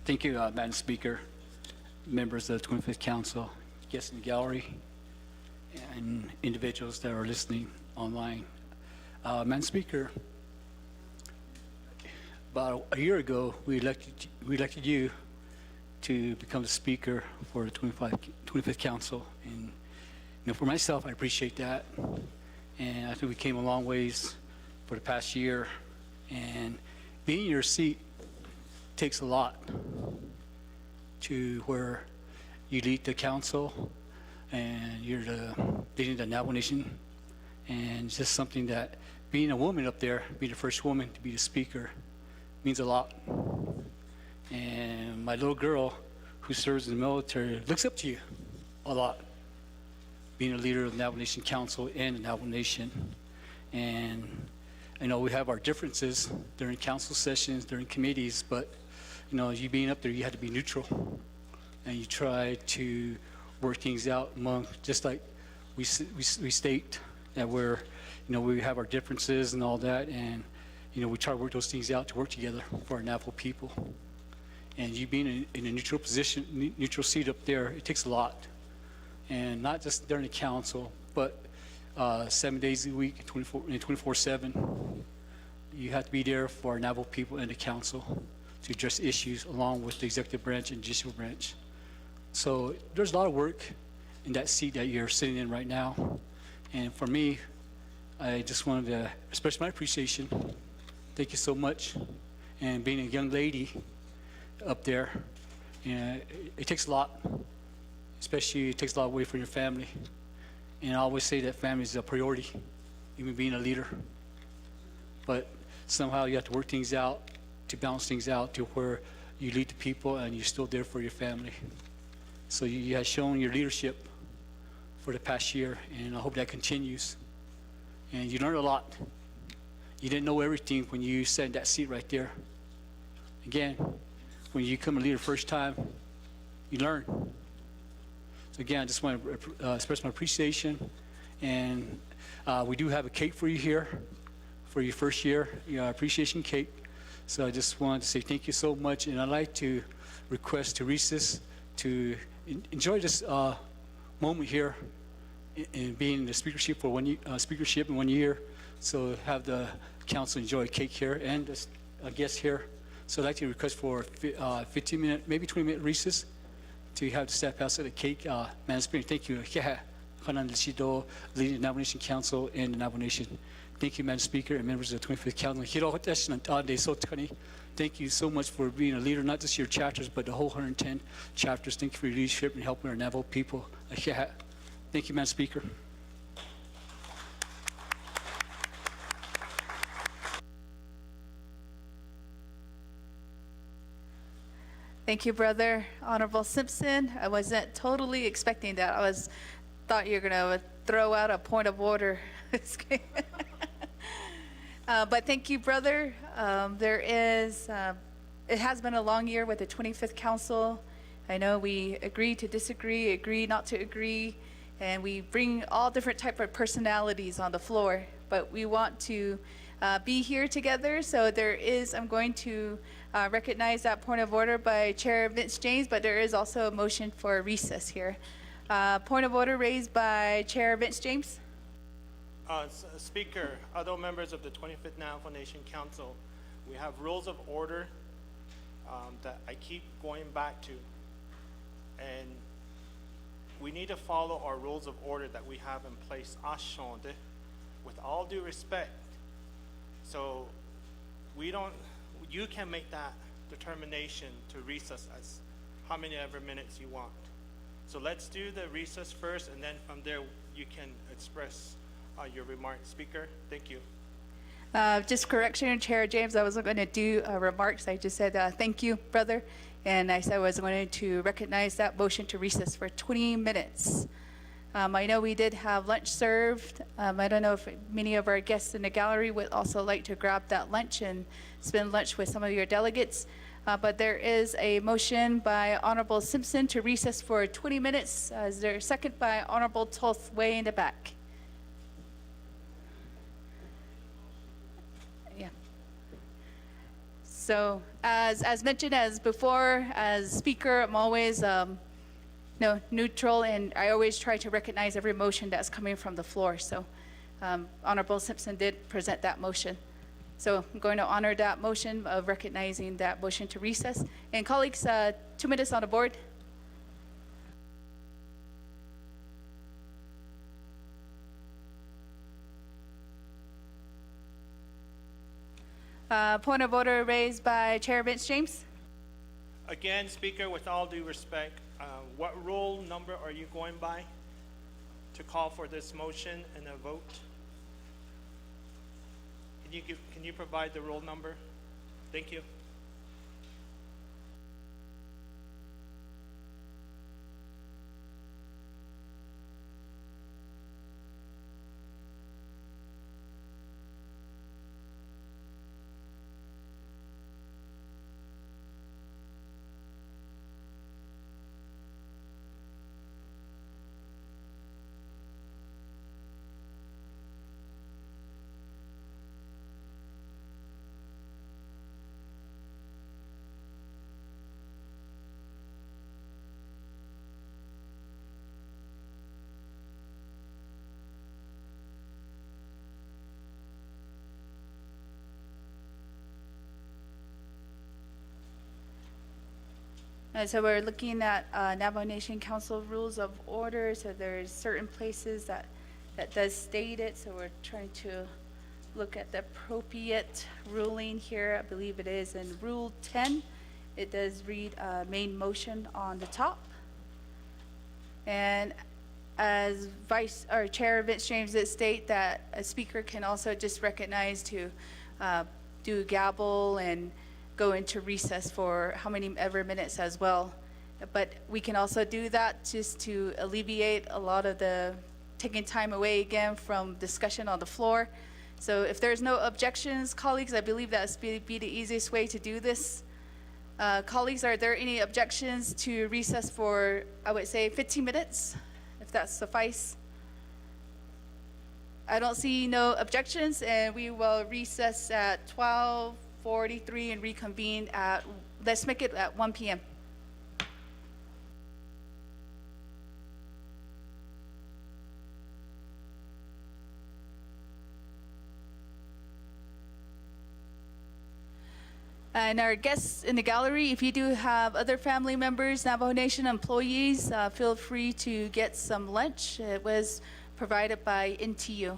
Thank you, Madam Speaker. members of the 25th Council, guests in the gallery, and individuals that are listening online. Madam Speaker, about a year ago, we elected you to become the speaker for the 25th Council. And for myself, I appreciate that. And I think we came a long ways for the past year. And being in your seat takes a lot to where you lead the council and you're leading the Navajo Nation. And it's just something that being a woman up there, being the first woman to be the speaker, means a lot. And my little girl who serves in the military looks up to you a lot, being a leader of the Navajo Nation Council and the Navajo Nation. And I know we have our differences during council sessions, during committees, but you being up there, you had to be neutral. And you try to work things out among, just like we state that we have our differences and all that, and we try to work those things out to work together for our Navajo people. And you being in a neutral position, neutral seat up there, it takes a lot. And not just during the council, but 7 days a week, 24/7. You have to be there for our Navajo people and the council to address issues along with the executive branch and judicial branch. So there's a lot of work in that seat that you're sitting in right now. And for me, I just wanted to express my appreciation. Thank you so much. And being a young lady up there, it takes a lot, especially it takes a lot away from your family. And I always say that family is a priority, even being a leader. But somehow you have to work things out to balance things out to where you lead the people and you're still there for your family. So you have shown your leadership for the past year, and I hope that continues. And you learned a lot. You didn't know everything when you sat in that seat right there. Again, when you come a leader first time, you learn. So again, I just want to express my appreciation. And we do have a cake for you here for your first year, your appreciation cake. So I just wanted to say thank you so much. And I'd like to request Teresa's to enjoy this moment here in being in the speakership for speakership in 1 year. So have the council enjoy a cake here and a guest here. So I'd like to request for 15-minute, maybe 20-minute recess to have the staff pass out the cake. Madam Speaker, thank you. Leading the Navajo Nation Council and the Navajo Nation. Thank you, Madam Speaker, and members of the 25th Council. Thank you so much for being a leader, not just your chapters, but the whole 110 chapters. Thank you for your leadership and helping our Navajo people. Thank you, Madam Speaker. Thank you, Brother Honorable Simpson. I wasn't totally expecting that. Thought you were going to throw out a point of order. But thank you, Brother. It has been a long year with the 25th Council. I know we agree to disagree, agree not to agree, and we bring all different type of personalities on the floor. But we want to be here together. So I'm going to recognize that point of order by Chair Vince James, but there is also a motion for a recess here. Point of order raised by Chair Vince James. Speaker, other members of the 25th Navajo Nation Council, we have rules of order that I keep going back to. And we need to follow our rules of order that we have in place, with all due respect. So you can make that determination to recess as how many ever minutes you want. So let's do the recess first, and then from there you can express your remarks. Speaker, thank you. Just correction, Chair James, I wasn't going to do remarks. I just said thank you, brother. And I said I was going to recognize that motion to recess for 20 minutes. I know we did have lunch served. I don't know if many of our guests in the gallery would also like to grab that lunch and spend lunch with some of your delegates. But there is a motion by Honorable Simpson to recess for 20 minutes. Is there a second by Honorable Toth way in the back? Yeah. So as mentioned as before, as speaker, I'm always No, neutral, and I always try to recognize every motion that's coming from the floor. So Honorable Simpson did present that motion. So I'm going to honor that motion of recognizing that motion to recess. And colleagues, 2 minutes on the board. Point of order raised by Chair Vince James. Again, Speaker, with all due respect, what rule number are you going by to call for this motion and a vote? Can you provide the rule number? Thank you. And so we're looking at Navajo Nation Council Rules of Order. So there's certain places that does state it. So we're trying to look at the appropriate ruling here. I believe it is in Rule 10. It does read main motion on the top. And as Vice or Chair Vince James did state that a speaker can also just recognize to do gavel and go into recess for how many ever minutes as well. But we can also do that just to alleviate a lot of the taking time away again from discussion on the floor. So if there's no objections, colleagues, I believe that's be the easiest way to do this. Colleagues, are there any objections to recess for, I would say, 15 minutes, if that suffice? I don't see no objections, and we will recess at 12:43 and reconvene at, let's make it at 1 p.m. And our guests in the gallery, if you do have other family members, Navajo Nation employees, feel free to get some lunch. It was provided by NTU.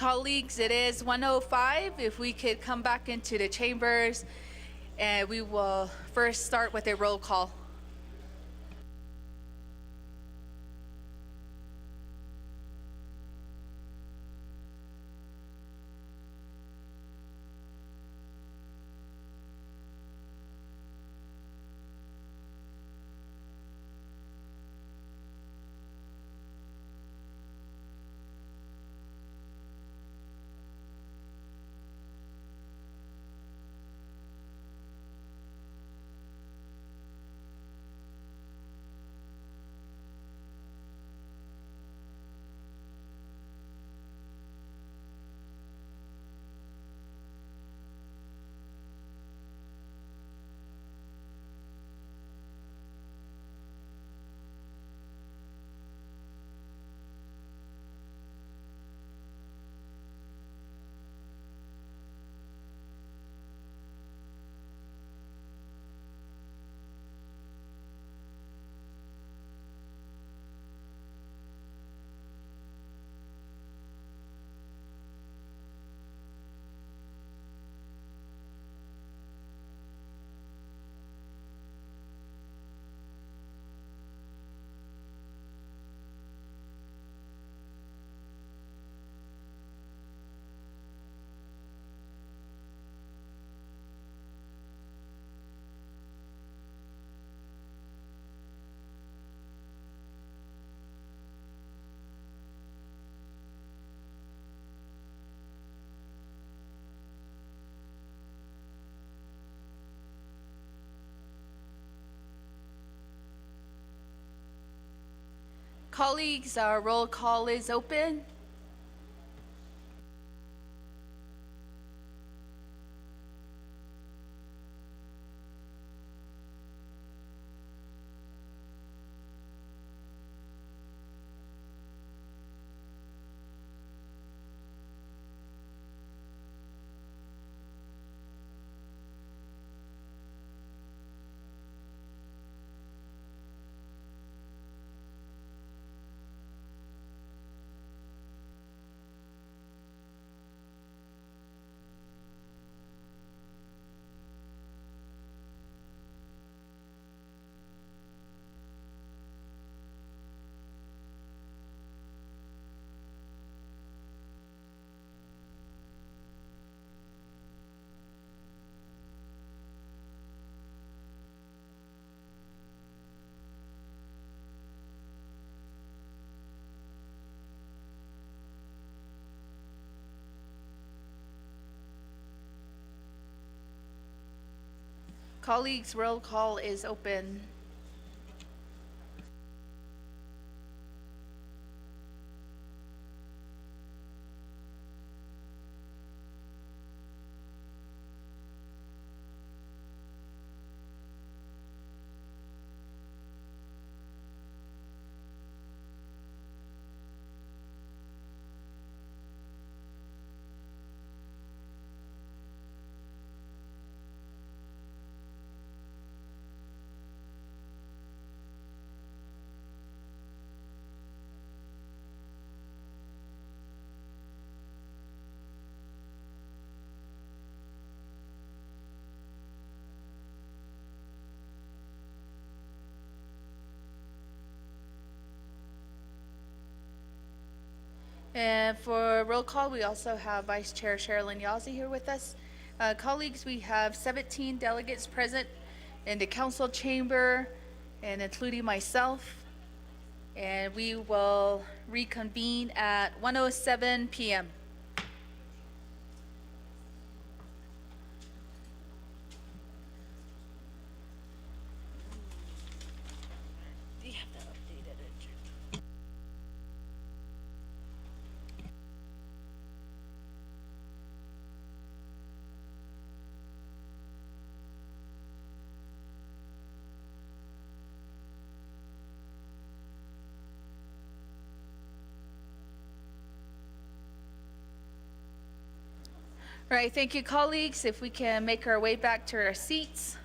Colleagues, it is 1:05. If we could come back into the chambers, and we will first start with a roll call. Colleagues, our roll call is open. Colleagues, roll call is open. And for roll call, we also have Vice Chair Sherilyn Yazzie here with us. Colleagues, we have 17 delegates present in the council chamber, and including myself. And we will reconvene at 1:07 p.m. All right, thank you, colleagues. If we can make our way back to our seats.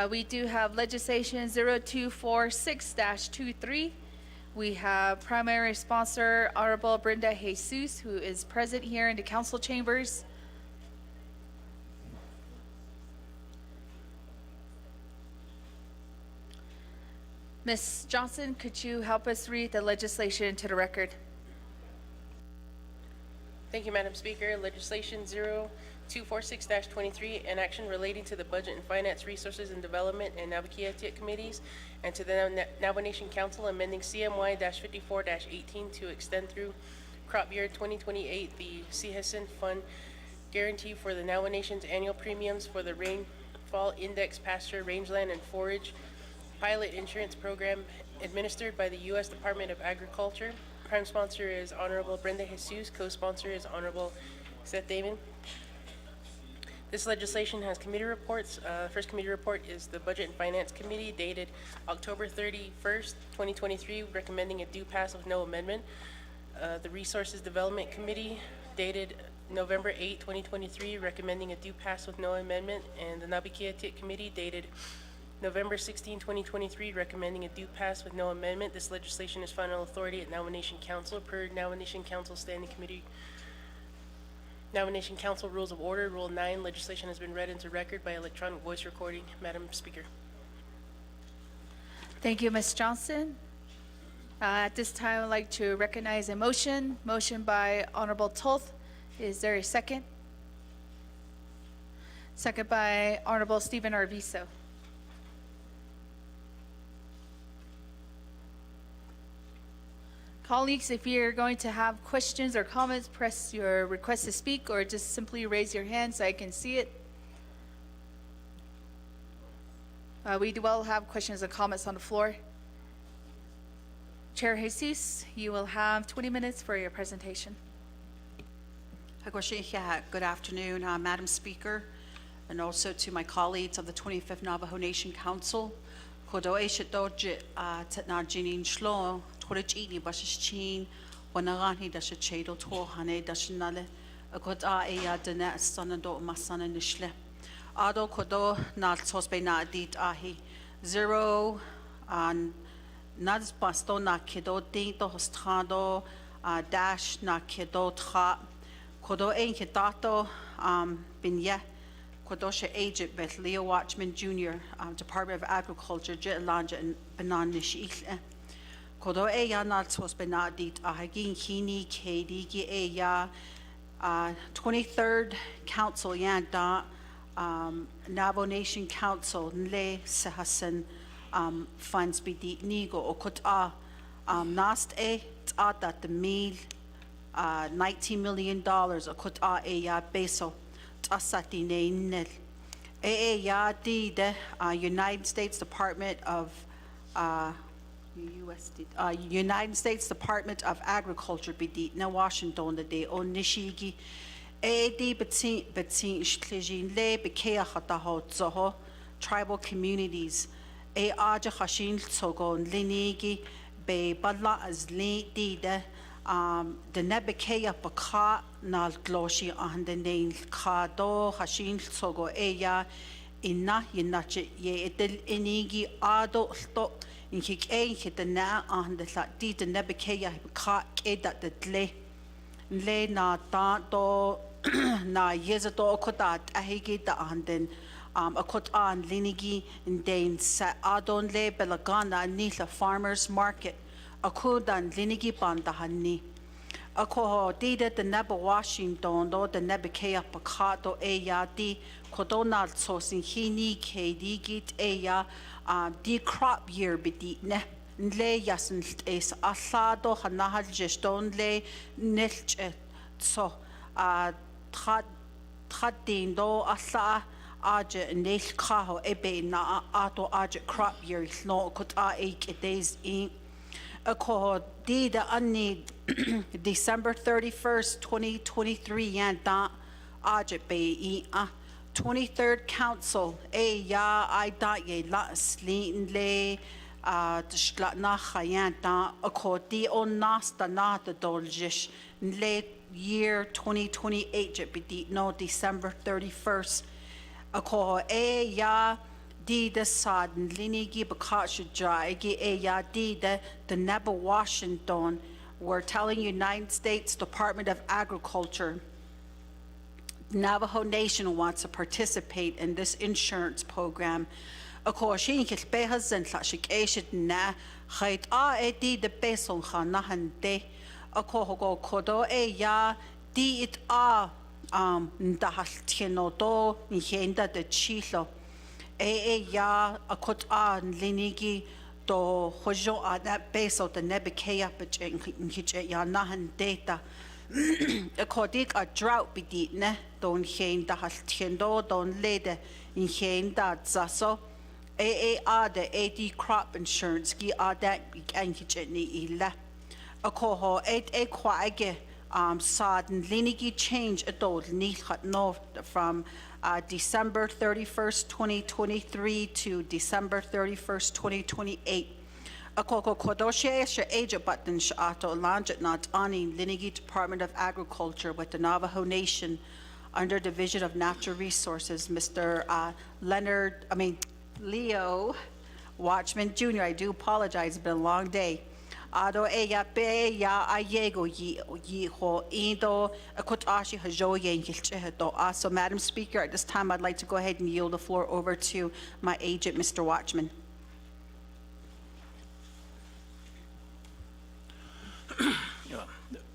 We do have legislation 0246-23, We have primary sponsor Honorable Brenda Jesus, who is present here in the council chambers. Ms. Johnson, could you help us read the legislation into the record? Thank you, Madam Speaker. Legislation 0246-23, an action relating to the Budget and Finance Resources and Development and Navajo Committees and to the Navajo Nation Council amending CMY-54-18 to extend through crop year 2028 the CHSN Fund guarantee for the Navajo Nation's annual premiums for the Rainfall Index Pasture, Rangeland, and Forage Pilot Insurance Program administered by the U.S. Department of Agriculture. Prime sponsor is Honorable Brenda Jesus. Co-sponsor is Honorable Seth Damon. This legislation has committee reports. First committee report is the Budget and Finance Committee dated October 31st, 2023, recommending a due pass with no amendment. The Resources Development Committee dated November 8, 2023, recommending a due pass with no amendment. And the Nabikiatit Committee dated November 16, 2023, recommending a due pass with no amendment. This legislation is final authority at Navajo Nation Council per Navajo Nation Council Standing Committee. Navajo Nation Council Rules of Order, Rule 9, legislation has been read into record by electronic voice recording. Madam Speaker. Thank you, Ms. Johnson. At this time, I'd like to recognize a motion. Motion by Honorable Toth. Is there a second? Second by Honorable Stephen Arvizo. Colleagues, if you're going to have questions or comments, press your request to speak or just simply raise your hand so I can see it. We will have questions and comments on the floor. Chair Jesus, you will have 20 minutes for your presentation. Good afternoon, Madam Speaker, and also to my colleagues of the 25th Navajo Nation Council. Torajini Bashichin, Wanarani Dashachedo Torhane Dashinale, a good Aya Dana Sonado Masana Nishle. Ado Kodo Nat Sospe Nadit Ahi 0 and Nads Basto na Kido Dinto Hostrado Dash na Kido Tra Kodo Ein Kidato Binya Kodosha Agent Beth Leo Watchman Jr., Department of Agriculture, Jitlanja and Banan Nish. Kodo eya nat sos benadit ahagin kini kedigi eya 23rd Council yanda Navajo Nation Council nle sehasen funds bidi nigo okota nast tata the mil $19 million okota eya beso tasati ne nel eya di the United States Department of United States Department of Agriculture bidi na Washington the day on nishigi di betin shlejin le bekea khataho zoho tribal communities aja khashin sogon linigi be balla as li di the nebekea baka nal gloshi on the name khado khashin sogo eya inna yinache ye etel inigi ado sto in kick a hit the na on the di the nebekea ka that the le na ta do na yezato kodat ahigi da on den a kot on linigi in dain sa adon le belagana nila farmers market a kudan linigi bandahani a ko dida the neba Washington do the nebekea pakato eya di kodonal sosin hini kedigit eya di crop year bidi ne le yasin es asado hanahal geston le nelch so tradin do asa aja nel kaho ebe na ato aja crop year no kut a ek days in a ko dida ani December 31st 2023 yan da aja be 23rd Council ya I da ye la slin le tshla na khayan da akoti on nasta na the doljish le year 2028 bidi no December 31st ako ya di the Sodden, Linigi, Bakasha Jaigi, Eya di the Neba Washington, we're telling United States Department of Agriculture, Navajo Nation wants to participate in this insurance program. Of course, you can pay us and such a na height the best on Hanahante. A coho codo ya di it the Haltinodo, Nihenda the Chilo. Ya a cot linigi do hojo that base of the Nebekea, but ya nahan data. According a drought be ne, don't hen the Haltiendo, don't lede in hen that zaso. AAR the AD crop insurance gi that began ni illa. A coho 8 quage sodden linigi change adult need north from December 31st, 2023 to December 31st, 2028. A coco kodoshe agent button shato lanjet not ani linigi Department of Agriculture with the Navajo Nation under Division of Natural Resources, Mr. Leo Watchman Jr. I do apologize, it's been a long day. Ado eya pe ya ayego yi ho indo akotashi hajo yen kilchehedo. So, Madam Speaker, at this time, I'd like to go ahead and yield the floor over to my agent, Mr. Watchman.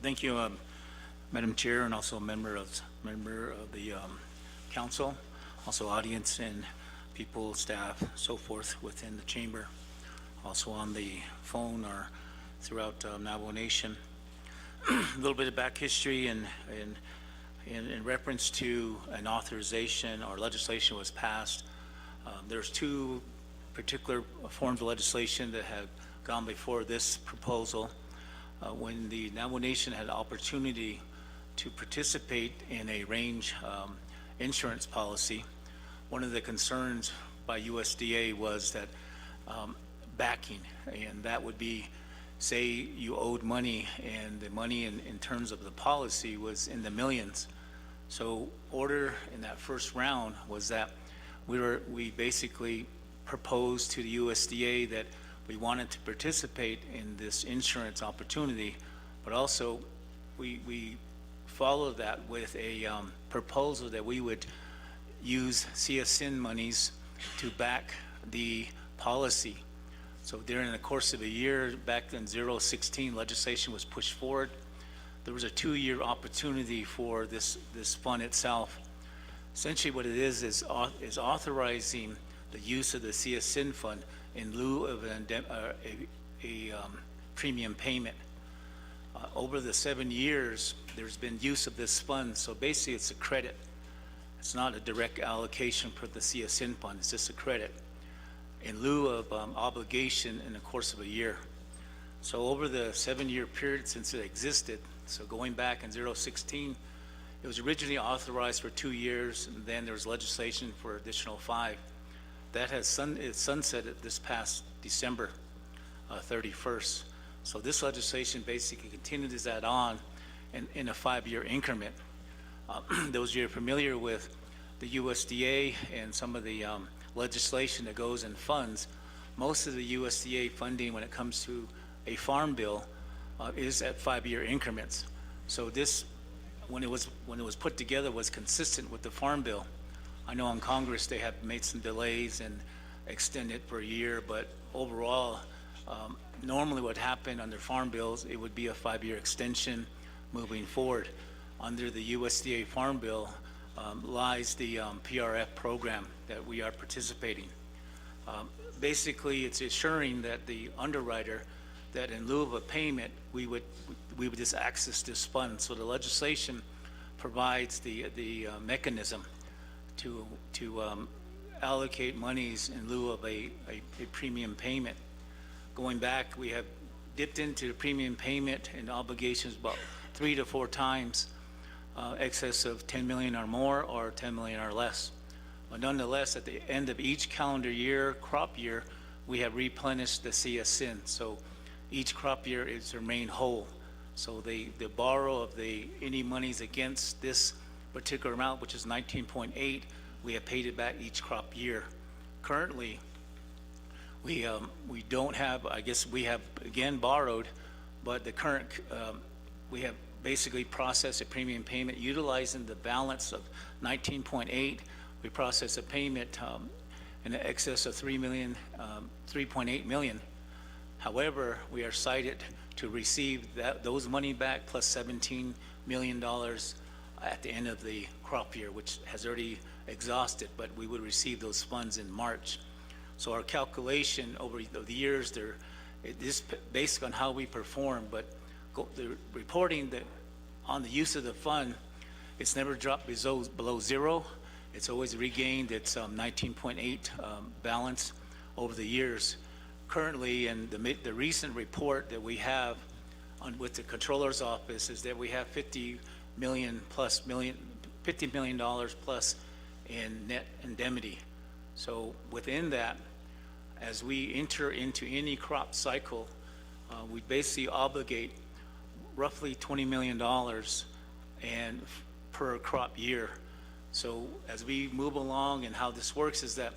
Thank you, Madam Chair, and also a member of the council, also audience and people, staff, so forth within the chamber, also on the phone or throughout Navajo Nation. A little bit of back history in reference to an authorization or legislation was passed. There's two particular forms of legislation that have gone before this proposal. When the Navajo Nation had opportunity to participate in a range insurance policy, one of the concerns by USDA was that backing, and that would be, say you owed money and the money in terms of the policy was in the millions. So order in that first round was that we basically proposed to the USDA that we wanted to participate in this insurance opportunity, but also we followed that with a proposal that we would use CSN monies to back the policy. So during the course of a year, back in 016, legislation was pushed forward. There was a 2-year opportunity for this fund itself. Essentially what it is authorizing the use of the CSN fund in lieu of a premium payment. Over the 7 years, there's been use of this fund, so basically it's a credit. It's not a direct allocation for the CSN fund, it's just a credit in lieu of obligation in the course of a year. So over the 7-year period since it existed, so going back in 016, it was originally authorized for 2 years, and then there was legislation for additional 5. That has sunsetted this past December 31st. So this legislation basically continues that on in a 5-year increment. Those of you are familiar with the USDA and some of the legislation that goes in funds, most of the USDA funding when it comes to a farm bill is at 5-year increments. So this, when it was put together, was consistent with the farm bill. I know in Congress they have made some delays and extended for a year, but overall, normally what happened under farm bills, it would be a 5-year extension moving forward. Under the USDA farm bill lies the PRF program that we are participating. Basically, it's assuring that the underwriter that in lieu of a payment, we would just access this fund. So the legislation provides the mechanism to allocate monies in lieu of a premium payment. Going back, we have dipped into the premium payment and obligations about 3 to 4 times excess of 10 million or more or 10 million or less. But nonetheless, at the end of each calendar year, crop year, we have replenished the CSN. So each crop year is remained whole. So they borrow of any monies against this particular amount, which is 19.8, we have paid it back each crop year. currently, we don't have, I guess we have again borrowed, but the current, we have basically processed a premium payment utilizing the balance of 19.8. We processed a payment in excess of 3.8 million. However, we are cited to receive those money back plus $17 million at the end of the crop year, which has already exhausted, but we would receive those funds in March. So our calculation over the years, it is based on how we perform, but the reporting that on the use of the fund, it's never dropped below zero. It's always regained its 19.8 balance over the years. Currently, and the recent report that we have with the controller's office is that we have $50 million plus in net indemnity. So within that, as we enter into any crop cycle, we basically obligate roughly $20 million per crop year. So as we move along, and how this works is that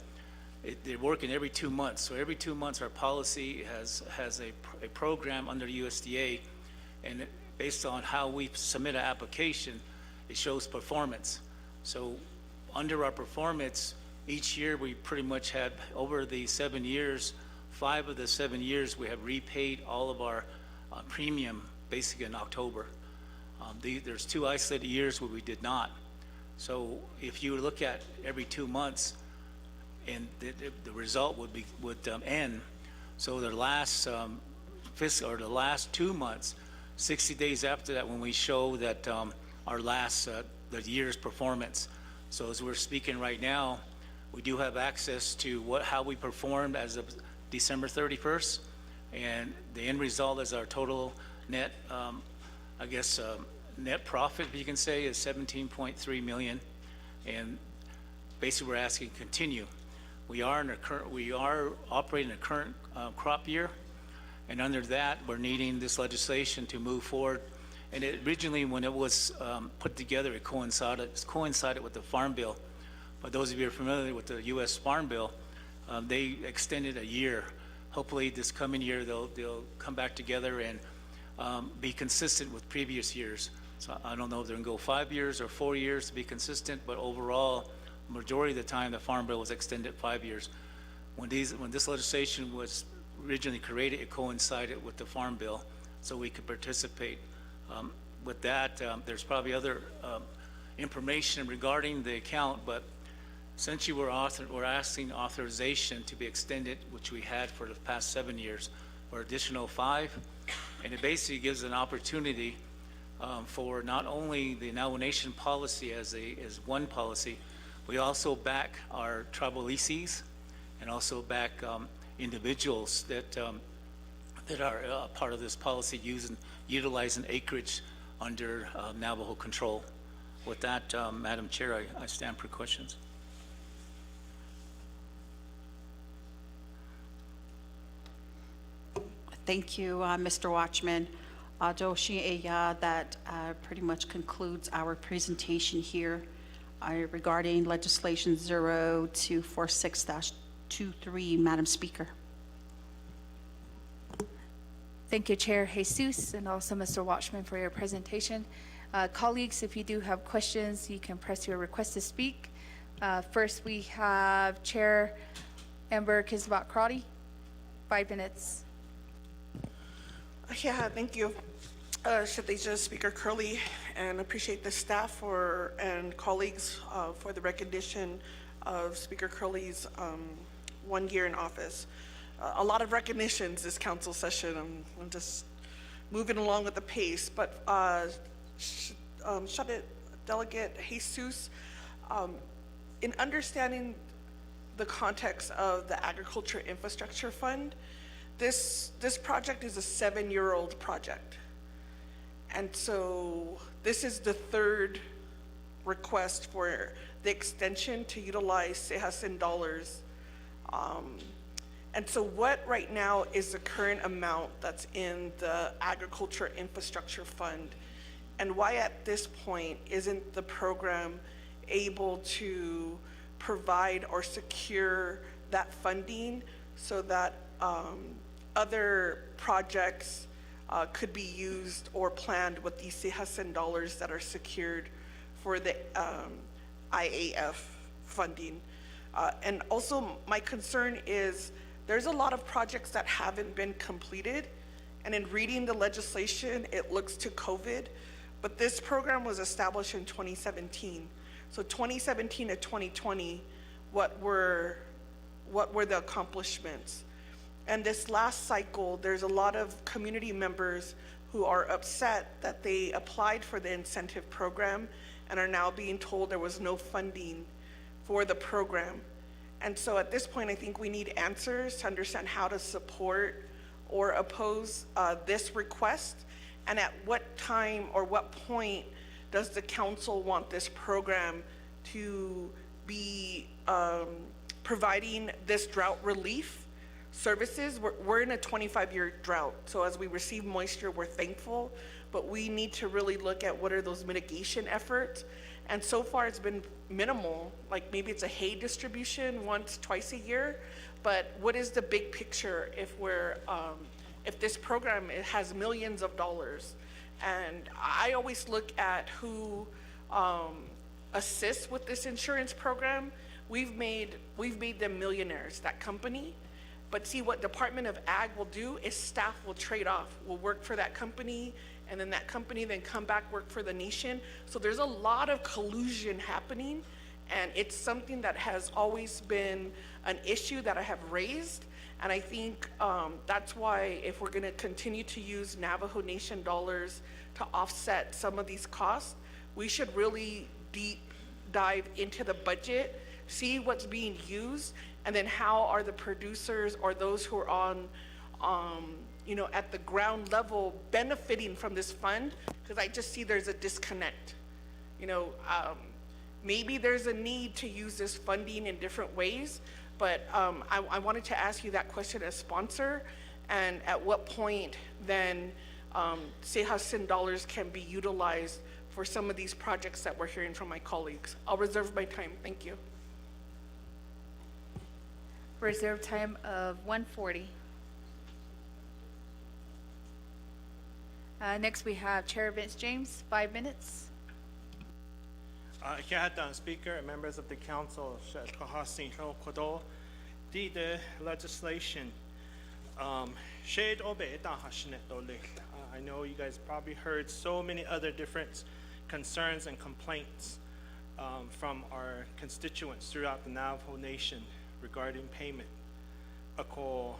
they're working every 2 months. So every 2 months, our policy has a program under USDA, and based on how we submit an application, it shows performance. So under our performance, each year we pretty much had, over the 7 years, 5 of the 7 years, we have repaid all of our premium basically in October. There's 2 isolated years where we did not. So if you look at every 2 months, and the result would end. So the last fiscal, or the last 2 months, 60 days after that, when we show that our last the year's performance. So as we're speaking right now, we do have access to how we performed as of December 31st, and the end result is our total net, net profit, you can say, is 17.3 million, and basically we're asking to continue. We are operating a current crop year, and under that, we're needing this legislation to move forward. And originally, when it was put together, it coincided with the Farm Bill. But those of you who are familiar with the U.S. Farm Bill, they extended a year. Hopefully, this coming year, they'll come back together and be consistent with previous years. So I don't know if they're going to go 5 years or 4 years to be consistent, but overall, majority of the time, the Farm Bill was extended 5 years. When this legislation was originally created, it coincided with the Farm Bill, so we could participate. With that, there's probably other information regarding the account, but since we're asking authorization to be extended, which we had for the past 7 years, for additional 5, and it basically gives an opportunity for not only the Navajo Nation policy as one policy, we also back our tribal leases and also back individuals that are part of this policy utilizing acreage under Navajo control. With that, Madam Chair, I stand for questions. Thank you, Mr. Watchman. That pretty much concludes our presentation here regarding legislation 0246-23, Madam Speaker. Thank you, Chair Jesus, and also Mr. Watchman, for your presentation. Colleagues, if you do have questions, you can press your request to speak. First, we have Chair Amber Kisbat-Crotty, 5 minutes. Yeah, thank you, Shadija, Speaker Curley, and appreciate the staff and colleagues for the recognition of Speaker Curley's 1 year in office. A lot of recognitions this council session. I'm just moving along with the pace, but Delegate Jesus, in understanding the context of the Agriculture Infrastructure Fund, this project is a 7-year-old project. And so this is the 3rd request for the extension to utilize CEJASIN dollars. And so what right now is the current amount that's in the Agriculture Infrastructure Fund? And why at this point isn't the program able to provide or secure that funding so that other projects could be used or planned with these CEJASEN dollars that are secured for the IAF funding. And also my concern is there's a lot of projects that haven't been completed, and in reading the legislation, it looks to COVID, but this program was established in 2017. So 2017 to 2020, what were the accomplishments? And this last cycle, there's a lot of community members who are upset that they applied for the incentive program and are now being told there was no funding for the program. And so at this point, I think we need answers to understand how to support or oppose this request, and at what time or what point does the council want this program to be providing this drought relief services. We're in a 25-year drought, so as we receive moisture, we're thankful, but we need to really look at what are those mitigation efforts. And so far it's been minimal, like maybe it's a hay distribution once, twice a year, but what is the big picture if we're, if this program, it has millions of dollars? And I always look at who assists with this insurance program. We've made them millionaires, that company. But see, what Department of Ag will do is staff will trade off, will work for that company, and then that company then come back work for the nation. So there's a lot of collusion happening, and it's something that has always been an issue that I have raised. And I think that's why if we're gonna continue to use Navajo Nation dollars to offset some of these costs, we should really deep dive into the budget, see what's being used, and then how are the producers or those who are on, you know, at the ground level benefiting from this fund, because I just see there's a disconnect. You know, maybe there's a need to use this funding in different ways, but I wanted to ask you that question as sponsor, and at what point then CEJASEN dollars can be utilized for some of these projects that we're hearing from my colleagues. I'll reserve my time, thank you. Reserve time of 1:40. Next we have Chair Vince James, 5 minutes. Speaker and members of the council, the legislation. I know you guys probably heard so many other different concerns and complaints from our constituents throughout the Navajo Nation regarding payment. Ako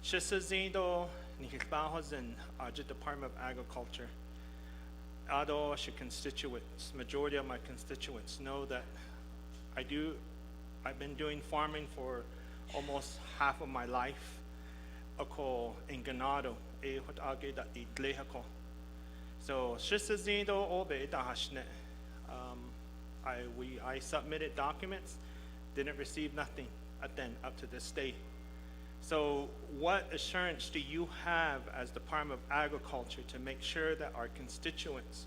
Shisazindo Nikilbahozin Department of Agriculture. Although constituents, majority of my constituents know that I've been doing farming for almost half of my life. Ako in Ganado, so Shisazindo Obe Dahashne. I submitted documents, didn't receive nothing up to this day. So what assurance do you have as Department of Agriculture to make sure that our constituents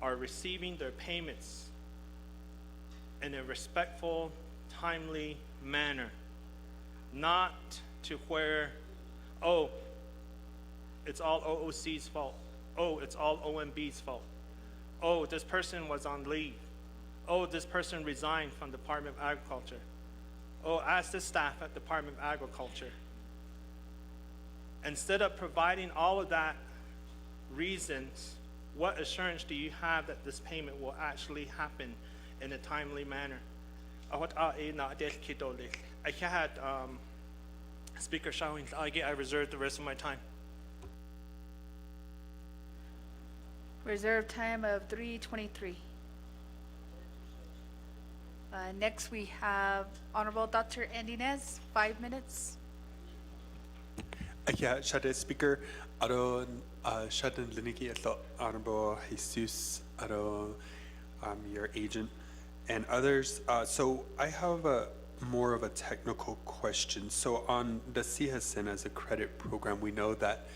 are receiving their payments in a respectful, timely manner? Not to where, oh, it's all OOC's fault. Oh, it's all OMB's fault. Oh, this person was on leave. Oh, this person resigned from Department of Agriculture. Oh, ask the staff at Department of Agriculture. Instead of providing all of that reasons, what assurance do you have that this payment will actually happen in a timely manner? I had Speaker Shawin, I reserve the rest of my time. Reserve time of 3:23. Next we have Honorable Dr. Andinez, 5 minutes. Shade Speaker, Aro Shadan Liniki at Honorable Jesus, Aro your agent, and others. So I have more of a technical question. So on the CEJASEN as a credit program, we know that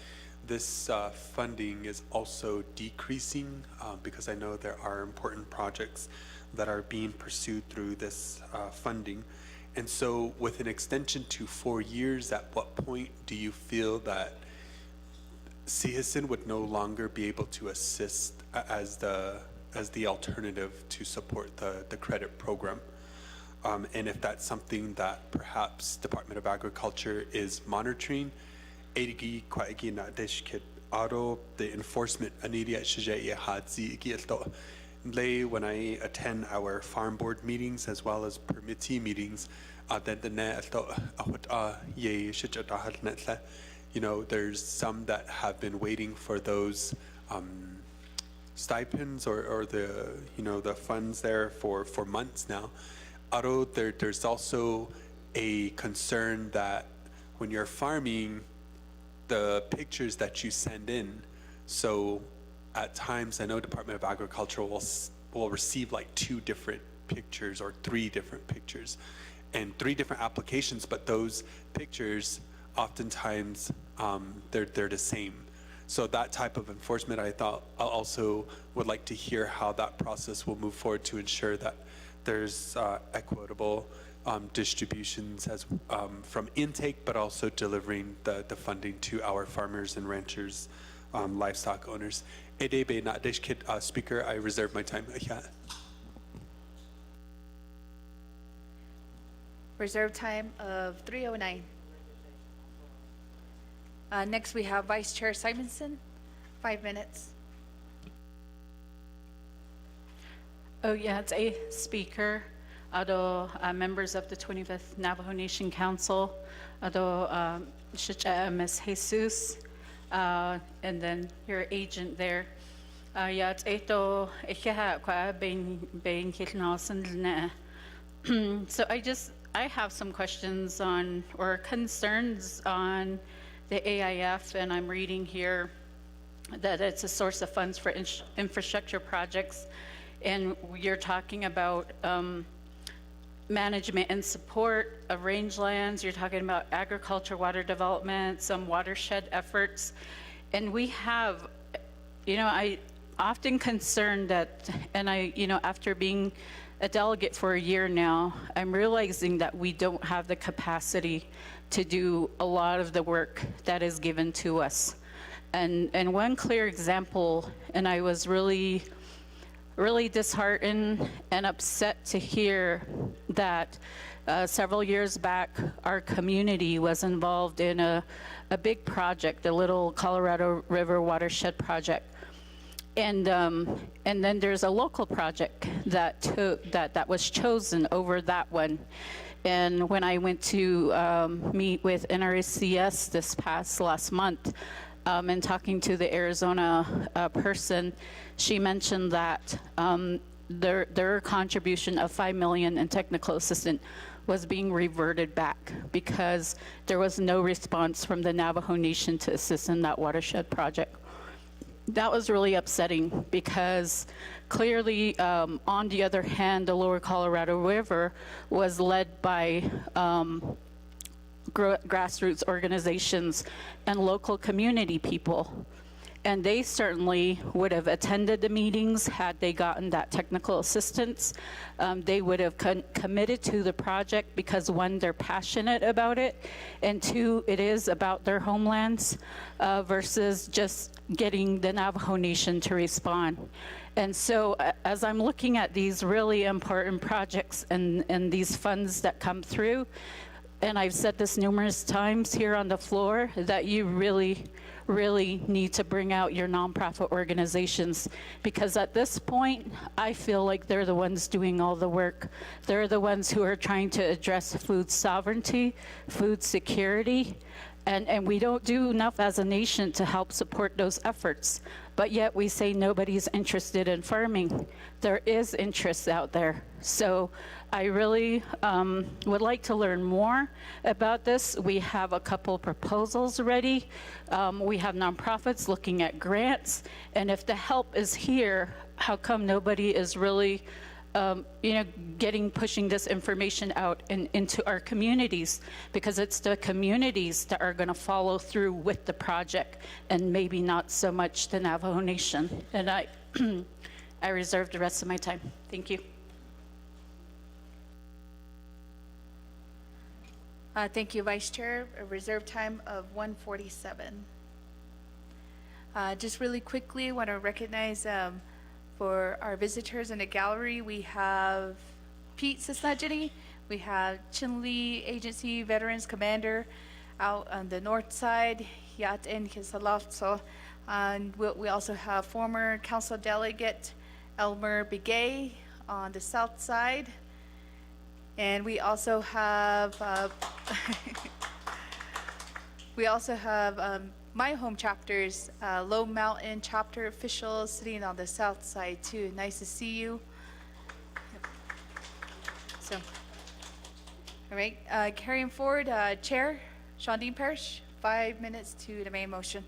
this funding is also decreasing because I know there are important projects that are being pursued through this funding. And so with an extension to 4 years, at what point do you feel that CHISN would no longer be able to assist as the alternative to support the credit program? And if that's something that perhaps Department of Agriculture is monitoring, the enforcement when I attend our farm board meetings as well as permittee meetings, you know, there's some that have been waiting for those stipends or the, you know, the funds there for months now. There's also a concern that when you're farming, the pictures that you send in, so at times I know Department of Agriculture will receive like 2 different pictures or 3 different pictures and 3 different applications, but those pictures oftentimes they're the same. So that type of enforcement, I thought I also would like to hear how that process will move forward to ensure that there's equitable distributions as from intake, but also delivering the funding to our farmers and ranchers, livestock owners. Speaker, I reserve my time. Reserve time of 3:09. Next, we have Vice Chair Simonson, 5 minutes. Oh, yeah, it's a speaker. Ado members of the 25th Navajo Nation Council, ado Ms. Jesus, and then your agent there. Yeah, it's eto ikiha kwa bein kitnasan. So I have some questions on or concerns on the AIF, and I'm reading here that it's a source of funds for infrastructure projects, and you're talking about management and support of rangelands. You're talking about agriculture, water development, some watershed efforts. And we have, you know, I often concerned that, and after being a delegate for a year now, I'm realizing that we don't have the capacity to do a lot of the work that is given to us. And one clear example, and I was really disheartened and upset to hear that several years back, our community was involved in a big project, the Little Colorado River Watershed Project. And then there's a local project that was chosen over that one. And when I went to meet with NRCS last month, and talking to the Arizona person, she mentioned that their contribution of $5 million in technical assistance was being reverted back because there was no response from the Navajo Nation to assist in that watershed project. That was really upsetting because clearly, on the other hand, the Lower Colorado River was led by grassroots organizations and local community people. And they certainly would have attended the meetings had they gotten that technical assistance. They would have committed to the project because 1, they're passionate about it, and 2, it is about their homelands versus just getting the Navajo Nation to respond. And so as I'm looking at these really important projects and these funds that come through, and I've said this numerous times here on the floor, that you really need to bring out your nonprofit organizations, because at this point, I feel like they're the ones doing all the work. They're the ones who are trying to address food sovereignty, food security, and we don't do enough as a nation to help support those efforts. But yet we say nobody's interested in farming. There is interest out there. So I really would like to learn more about this. We have a couple proposals ready. We have nonprofits looking at grants. And if the help is here, how come nobody is really pushing this information out into our communities? Because it's the communities that are going to follow through with the project, and maybe not so much the Navajo Nation. And I reserve the rest of my time. Thank you. Thank you, Vice Chair. A reserve time of 1:47. Just really quickly, want to recognize for our visitors in the gallery, we have Pete Sisnajini, we have Chin Lee Agency Veterans Commander out on the north side, Yat and Kisalafso. And we also have former council delegate Elmer Begay on the south side. And we also have my home chapter's Low Mountain chapter officials sitting on the south side too. Nice to see you. Yep. So, all right, carrying forward, Chair Shondine Parrish, 5 minutes to the main motion.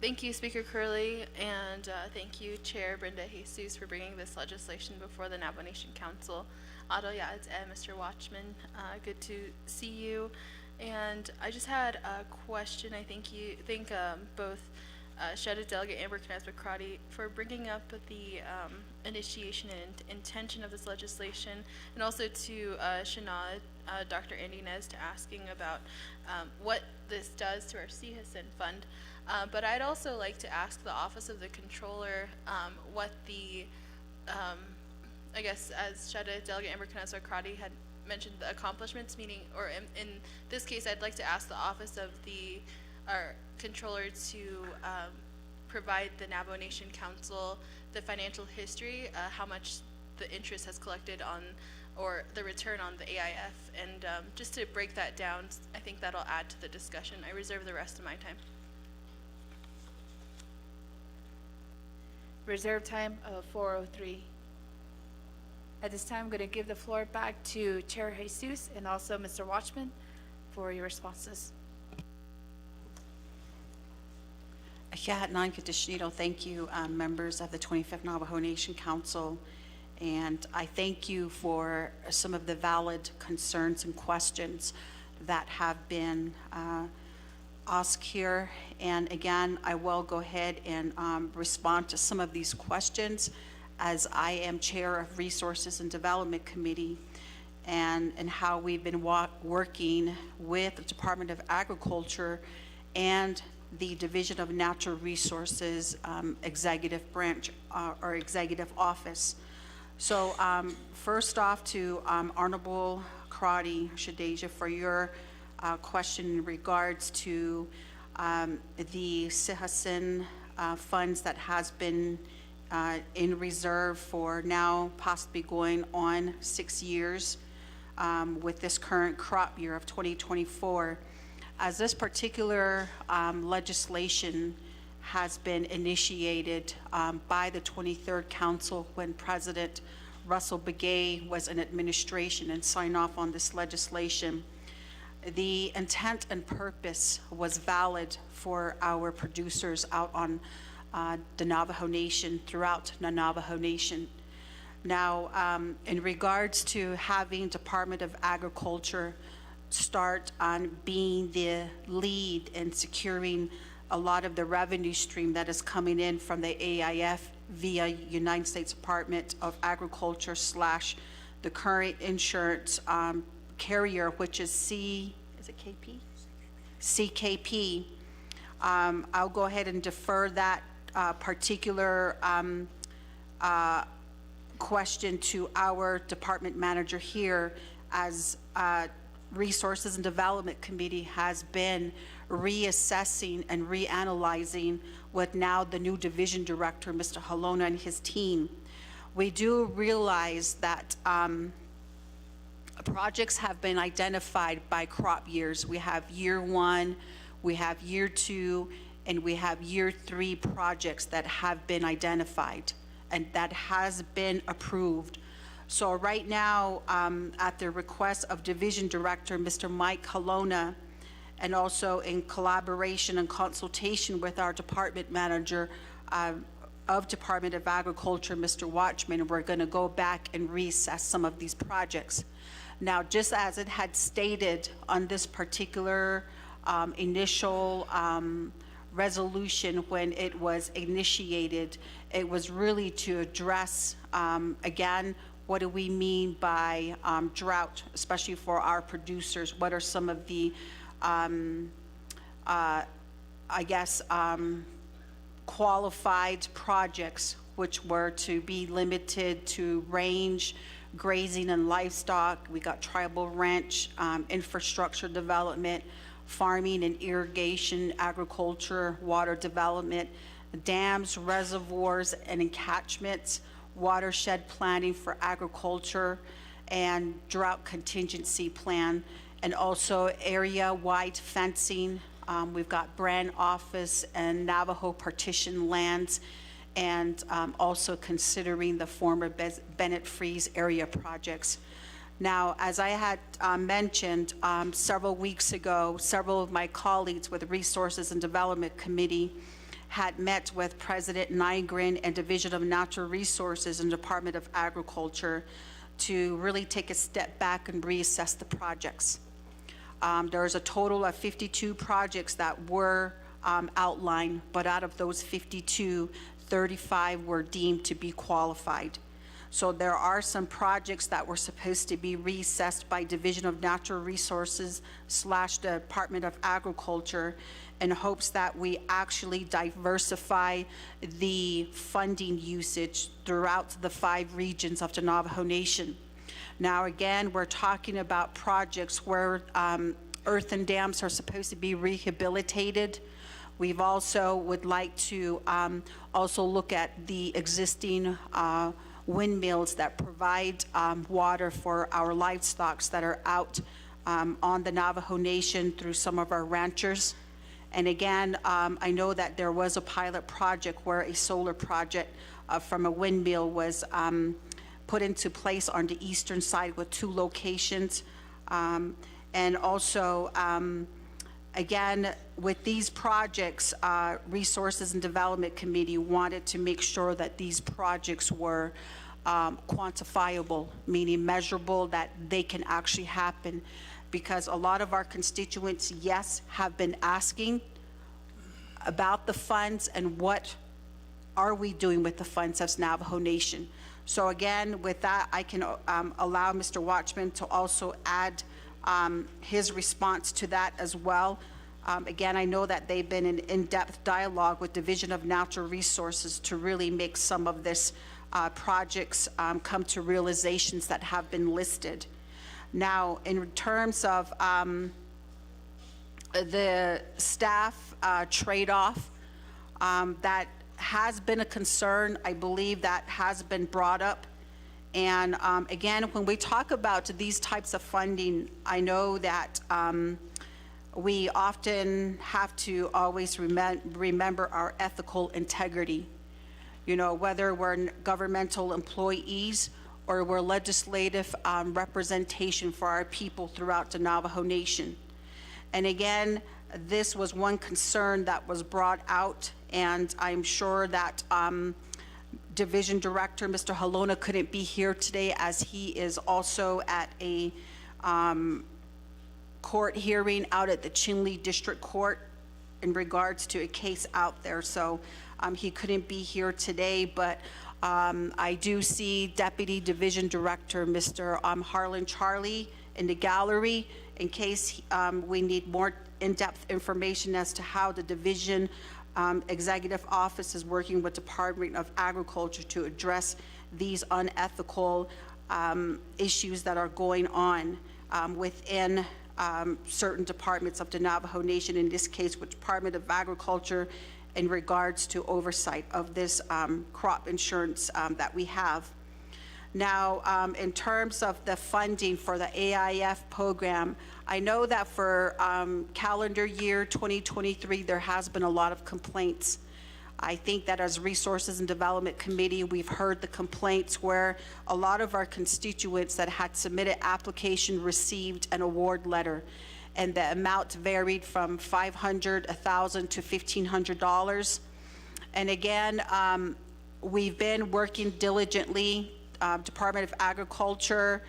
Thank you, Speaker Curley, and thank you, Chair Brenda Jesus, for bringing this legislation before the Navajo Nation Council. Mr. Watchman, good to see you. And I just had a question. I thank both Shredded Delegate Amber Kness-McCrotty for bringing up the initiation and intention of this legislation, and also to Shanad, Dr. Andy Nez, to asking about what this does to our CHISN fund. But I'd also like to ask the Office of the Controller what the, I guess as Shredded Delegate Amber Kness-McCrotty had mentioned, the accomplishments, meaning, or in this case, I'd like to ask the Office of our Controller to provide the Navajo Nation Council the financial history, how much the interest has collected on, or the return on the AIF, and just to break that down, I think that'll add to the discussion. I reserve the rest of my time. Reserve time of 4:03. At this time, I'm going to give the floor back to Chair Jesus and also Mr. Watchman for your responses. Thank you, members of the 25th Navajo Nation Council. And I thank you for some of the valid concerns and questions that have been asked here. And again, I will go ahead and respond to some of these questions, as I am Chair of Resources and Development Committee, and how we've been working with the Department of Agriculture and the Division of Natural Resources Executive Branch or Executive Office. So first off to Honorable Crotty Shadeja for your question in regards to the CHISN funds that has been in reserve for now possibly going on 6 years with this current crop year of 2024. As this particular legislation has been initiated by the 23rd Council when President Russell Begay was in administration and signed off on this legislation, the intent and purpose was valid for our producers out on the Navajo Nation, throughout the Navajo Nation. Now, in regards to having Department of Agriculture start on being the lead in securing a lot of the revenue stream that is coming in from the AIF via United States Department of Agriculture / the current insurance carrier, which is CKP. I'll go ahead and defer that particular question to our department manager here, as Resources and Development Committee has been reassessing and reanalyzing with now the new division director, Mr. Halona, and his team. We do realize that projects have been identified by crop years. We have year 1, we have year 2, and we have year 3 projects that have been identified and that has been approved. So right now, at the request of Division Director, Mr. Mike Halona, and also in collaboration and consultation with our department manager of Department of Agriculture, Mr. Watchman, we're going to go back and reassess some of these projects. Now, just as it had stated on this particular initial resolution when it was initiated, it was really to address, again, What do we mean by drought, especially for our producers? What are some of the, qualified projects which were to be limited to range, grazing and livestock? We got tribal ranch, infrastructure development, farming and irrigation, agriculture, water development, dams, reservoirs and encatchments, watershed planning for agriculture, and drought contingency plan, and also area-wide fencing. We've got Brand Office and Navajo partition lands, and also considering the former Bennett Freeze area projects. Now, as I had mentioned several weeks ago, several of my colleagues with the Resources and Development Committee had met with President Nygren and Division of Natural Resources and Department of Agriculture to really take a step back and reassess the projects. There's a total of 52 projects that were outlined, but out of those 52, 35 were deemed to be qualified. So there are some projects that were supposed to be reassessed by Division of Natural Resources / Department of Agriculture in hopes that we actually diversify the funding usage throughout the 5 regions of the Navajo Nation. Now, again, we're talking about projects where earthen dams are supposed to be rehabilitated. We've also would like to also look at the existing windmills that provide water for our livestock that are out on the Navajo Nation through some of our ranchers. And again, I know that there was a pilot project where a solar project from a windmill was put into place on the eastern side with 2 locations. And also, again, with these projects, Resources and Development Committee wanted to make sure that these projects were quantifiable, meaning measurable, that they can actually happen. Because a lot of our constituents, yes, have been asking about the funds and what are we doing with the funds as Navajo Nation. So again, with that, I can allow Mr. Watchman to also add his response to that as well. Again, I know that they've been in in-depth dialogue with Division of Natural Resources to really make some of this projects come to realizations that have been listed. Now, in terms of the staff trade-off, that has been a concern. I believe that has been brought up. And again, when we talk about these types of funding, I know that we often have to always remember our ethical integrity. You know, whether we're governmental employees or we're legislative representation for our people throughout the Navajo Nation. And again, this was one concern that was brought out, and I'm sure that Division Director, Mr. Halona, couldn't be here today as he is also at a court hearing out at the Chinle District Court in regards to a case out there. So he couldn't be here today, but I do see Deputy Division Director, Mr. Harlan Charlie, in the gallery in case we need more in-depth information as to how the division executive office is working with Department of Agriculture to address these unethical issues that are going on within certain departments of the Navajo Nation, in this case with Department of Agriculture, in regards to oversight of this crop insurance that we have. Now, in terms of the funding for the AIF program, I know that for calendar year 2023, there has been a lot of complaints. I think that as Resources and Development Committee, we've heard the complaints where a lot of our constituents that had submitted application received an award letter, and the amount varied from $500, $1,000 to $1,500. And again, we've been working diligently, Department of Agriculture,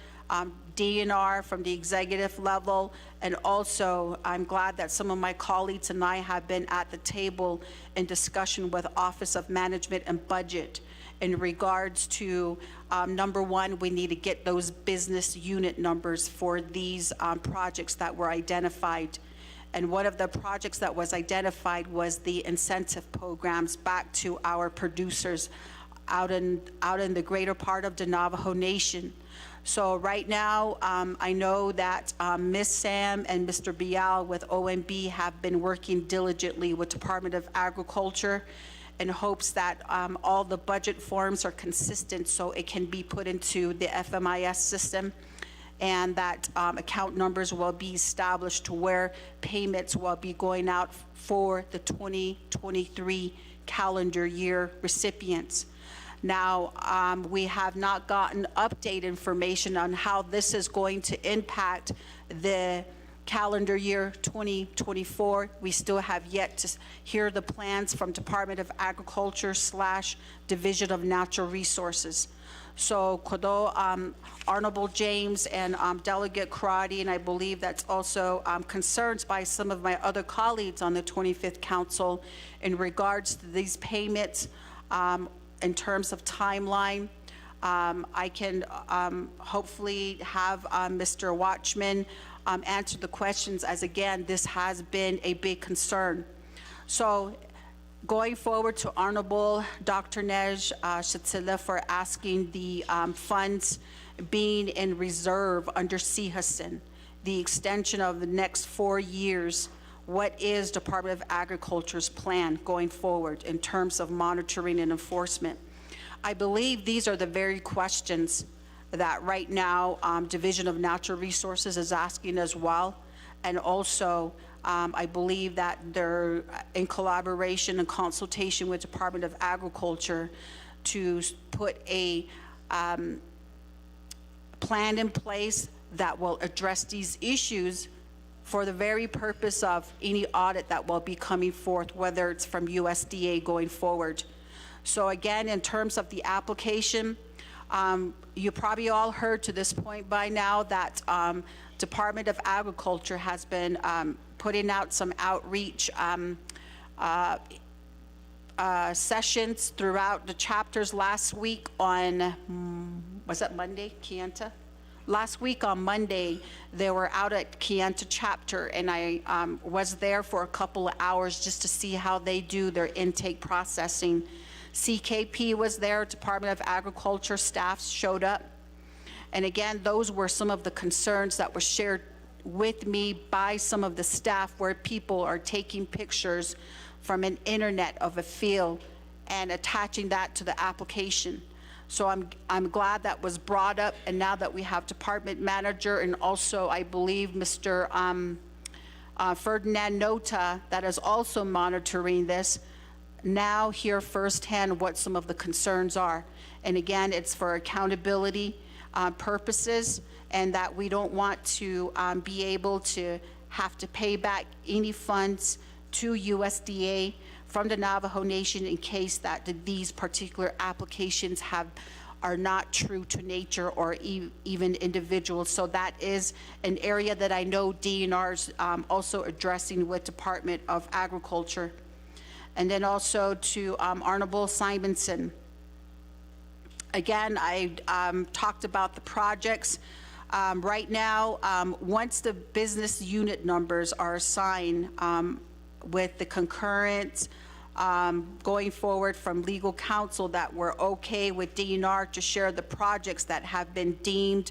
DNR from the executive level, and also I'm glad that some of my colleagues and I have been at the table in discussion with Office of Management and Budget in regards to, number one, we need to get those business unit numbers for these projects that were identified. And one of the projects that was identified was the incentive programs back to our producers out in the greater part of the Navajo Nation. So right now, I know that Ms. Sam and Mr. Bial with OMB have been working diligently with Department of Agriculture in hopes that all the budget forms are consistent so it can be put into the FMIS system, and that account numbers will be established to where payments will be going out for the 2023 calendar year recipients. Now, we have not gotten update information on how this is going to impact the calendar year 2024. We still have yet to hear the plans from Department of Agriculture / Division of Natural Resources. So Kodo, Honorable James and Delegate Karate, and I believe that's also concerns by some of my other colleagues on the 25th Council in regards to these payments. In terms of timeline, I can hopefully have Mr. Watchman answer the questions, as again, this has been a big concern. So going forward to Honorable Dr. Nej Shatsila for asking the funds being in reserve under CHSN, the extension of the next 4 years. What is Department of Agriculture's plan going forward in terms of monitoring and enforcement? I believe these are the very questions that right now Division of Natural Resources is asking as well. And also, I believe that they're in collaboration and consultation with Department of Agriculture to put a plan in place that will address these issues for the very purpose of any audit that will be coming forth, whether it's from USDA going forward. So again, in terms of the application, you probably all heard to this point by now that Department of Agriculture has been putting out some outreach sessions throughout the chapters last week on, was that Monday, Kienta? Last week on Monday, they were out at Kienta chapter, and I was there for a couple of hours just to see how they do their intake processing. CKP was there, Department of Agriculture staff showed up. And again, those were some of the concerns that were shared with me by some of the staff, where people are taking pictures from an internet of a field and attaching that to the application. So I'm glad that was brought up, and now that we have department manager and also I believe Mr. Ferdinand Nota that is also monitoring this, now hear firsthand what some of the concerns are. And again, it's for accountability purposes, and that we don't want to be able to have to pay back any funds to USDA from the Navajo Nation in case that these particular applications are not true to nature or even individuals. So that is an area that I know DNR's also addressing with Department of Agriculture. And then also to Honorable Simonson. Again, I talked about the projects. Right now, once the business unit numbers are assigned with the concurrence going forward from legal counsel that we're okay with DNR to share the projects that have been deemed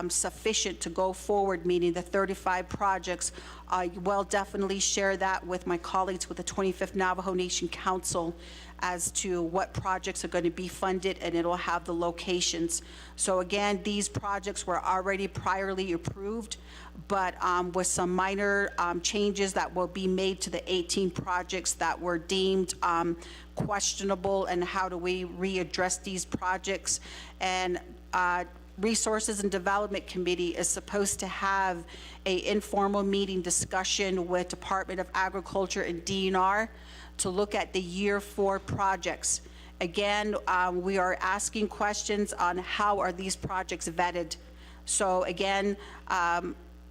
sufficient to go forward, meaning the 35 projects, I will definitely share that with my colleagues with the 25th Navajo Nation Council as to what projects are going to be funded, and it'll have the locations. So again, these projects were already priorly approved, but with some minor changes that will be made to the 18 projects that were deemed questionable, and how do we readdress these projects. And Resources and Development Committee is supposed to have a informal meeting discussion with Department of Agriculture and DNR to look at the year 4 projects. Again, we are asking questions on how are these projects vetted. So again,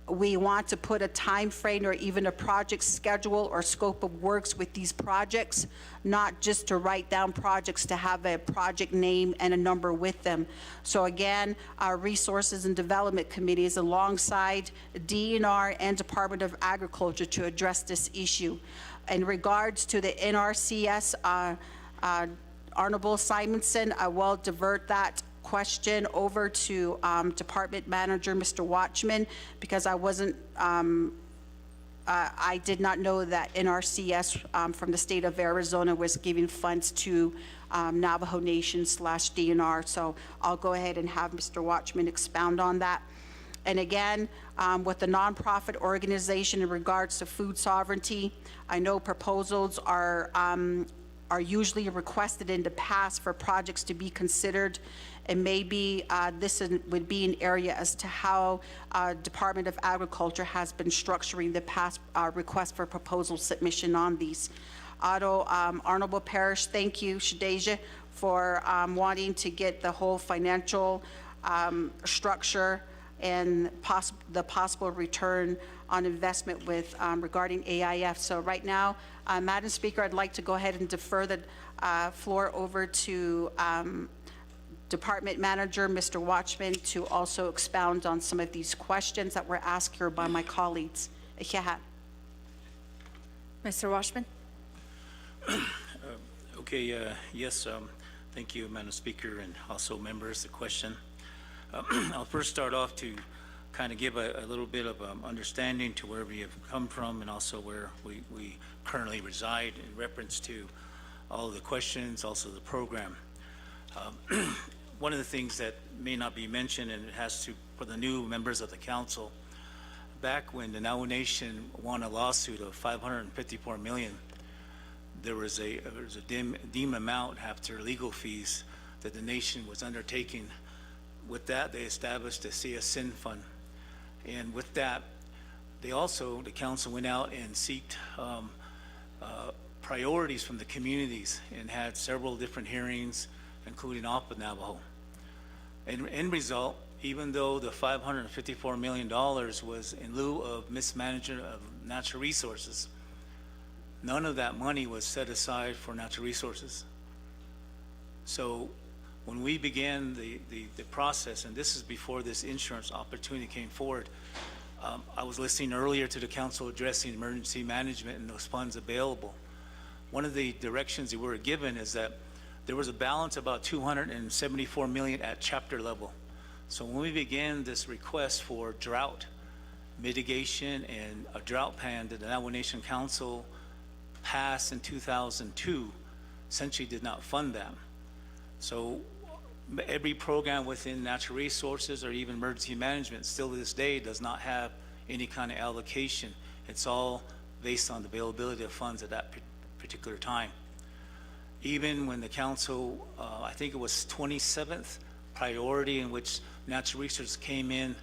we want to put a time frame or even a project schedule or scope of works with these projects, not just to write down projects to have a project name and a number with them. So again, our Resources and Development Committee is alongside DNR and Department of Agriculture to address this issue. In regards to the NRCS, Honorable Simonson, I will divert that question over to Department Manager Mr. Watchman, because I wasn't, I did not know that NRCS from the state of Arizona was giving funds to Navajo Nation / DNR. So I'll go ahead and have Mr. Watchman expound on that. And again, with the nonprofit organization in regards to food sovereignty, I know proposals are usually requested in the past for projects to be considered, and maybe would be an area as to how Department of Agriculture has been structuring the past request for proposal submission on these. Honorable Parish, thank you, Shadeja, for wanting to get the whole financial structure and the possible return on investment with regarding AIF. So right now, Madam Speaker, I'd like to go ahead and defer the floor over to Department Manager, Mr. Watchman, to also expound on some of these questions that were asked here by my colleagues. Mr. Washman? Okay, yes, thank you, Madam Speaker, and also members, the question. I'll first start off to kind of give a little bit of understanding to where we have come from and also where we currently reside in reference to all of the questions, also the program. One of the things that may not be mentioned, and it has to, for the new members of the council, back when the Navajo Nation won a lawsuit of $554 million, there was a dim amount after legal fees that the nation was undertaking. With that, they established a CSN fund. And with that, they also, the council went out and sought priorities from the communities and had several different hearings, including off of Navajo. And end result, even though the $554 million was in lieu of mismanagement of natural resources, none of that money was set aside for natural resources. So when we began the process, and this is before this insurance opportunity came forward, I was listening earlier to the council addressing emergency management and those funds available. One of the directions that we were given is that there was a balance about $274 million at chapter level. So when we began this request for drought mitigation and a drought plan that the Navajo Nation Council passed in 2002, essentially did not fund that. So every program within natural resources or even emergency management still to this day does not have any kind of allocation. It's all based on the availability of funds at that particular time. Even when the council, I think it was 27th priority in which natural resources came in,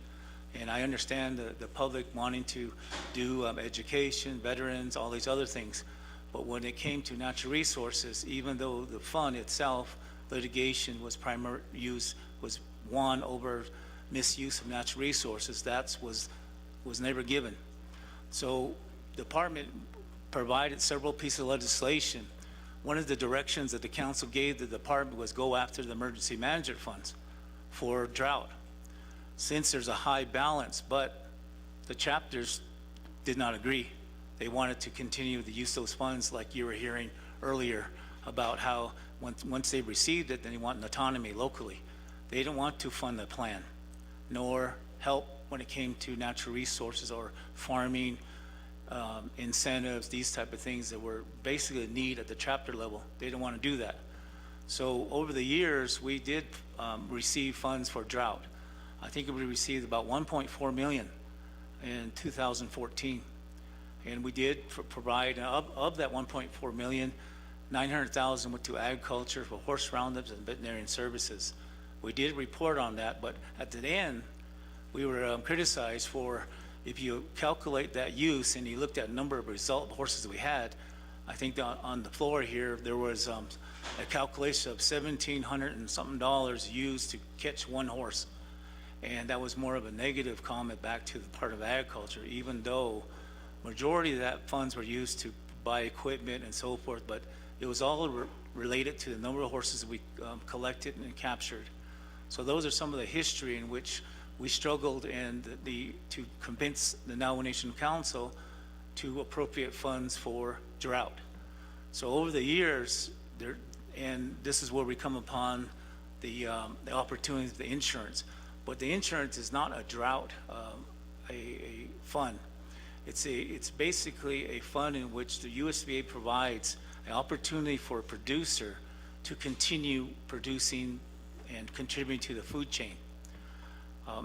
and I understand the public wanting to do education, veterans, all these other things. But when it came to natural resources, even though the fund itself, litigation was was won over misuse of natural resources, that was never given. So the department provided several pieces of legislation. One of the directions that the council gave the department was go after the emergency management funds for drought. Since there's a high balance, but the chapters did not agree. They wanted to continue to use those funds, like you were hearing earlier about how once they received it, then they want an autonomy locally. They didn't want to fund the plan, nor help when it came to natural resources or farming, incentives, these type of things that were basically a need at the chapter level. They didn't want to do that. So over the years, we did receive funds for drought. I think we received about 1.4 million in 2014. And we did provide, of that 1.4 million, 900,000 went to agriculture for horse roundups and veterinarian services. We did report on that, but at the end, we were criticized for, if you calculate that use and you looked at a number of horses we had, I think on the floor here, there was a calculation of $1,700 and something used to catch one horse. And that was more of a negative comment back to the part of agriculture, even though majority of that funds were used to buy equipment and so forth, but it was all related to the number of horses we collected and captured. So those are some of the history in which we struggled and to convince the Navajo Nation Council to appropriate funds for drought. So over the years, and this is where we come upon the opportunities of the insurance. But the insurance is not a drought a fund. It's basically a fund in which the USDA provides an opportunity for a producer to continue producing and contributing to the food chain.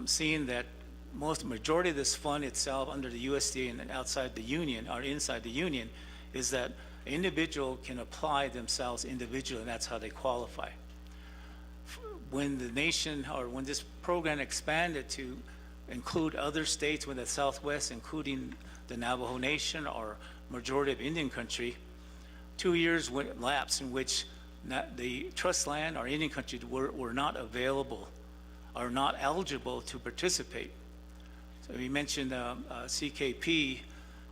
Seeing that majority of this fund itself under the USDA and outside the union or inside the union is that an individual can apply themselves individually, and that's how they qualify. When the nation, or when this program expanded to include other states within the Southwest, including the Navajo Nation or majority of Indian country, 2 years lapsed in which the trust land or Indian country were not available or not eligible to participate. So we mentioned CKP.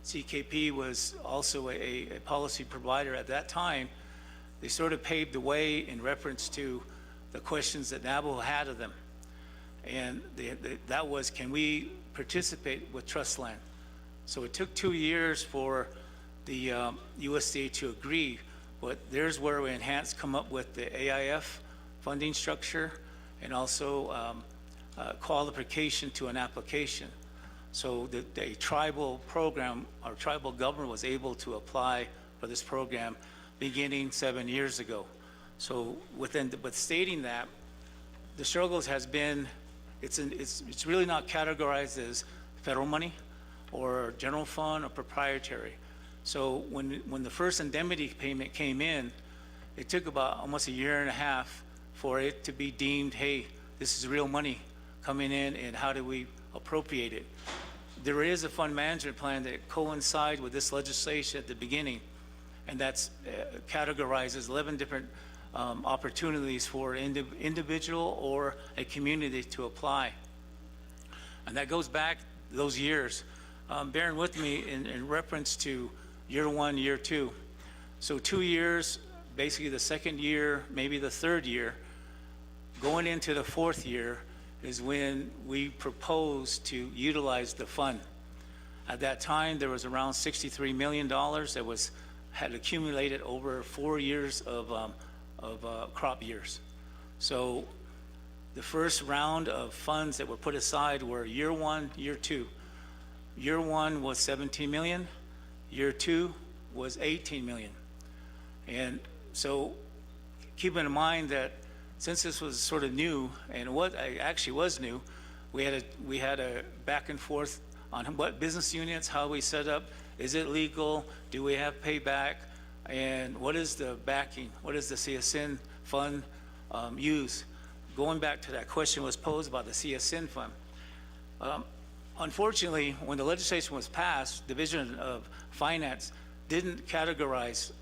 CKP was also a policy provider at that time. They sort of paved the way in reference to the questions that Navajo had of them. And that was, can we participate with trust land? So it took 2 years for the USDA to agree, but there's where we come up with the AIF funding structure and also qualification to an application. So the tribal program, our tribal government was able to apply for this program beginning 7 years ago. So but stating that, the struggles has been, it's really not categorized as federal money or general fund or proprietary. So when the first indemnity payment came in, it took about almost a year and a half for it to be deemed, hey, this is real money coming in, and how do we appropriate it? There is a fund management plan that coincides with this legislation at the beginning, and that's categorizes 11 different opportunities for individual or a community to apply. And that goes back those years. Bearing with me in reference to year one, year two. So 2 years, basically the second year, maybe the third year, going into the fourth year is when we proposed to utilize the fund. At that time, there was around $63 million that had accumulated over 4 years of crop years. So the first round of funds that were put aside were year one, year two. Year one was 17 million, year two was 18 million. And so keeping in mind that since this was sort of new, and what actually was new, we had a back and forth on what business units, how we set up, is it legal, do we have payback, and what is the backing, what is the CSN fund use? Going back to that question was posed about the CSN fund. Unfortunately, when the legislation was passed, Division of Finance didn't categorize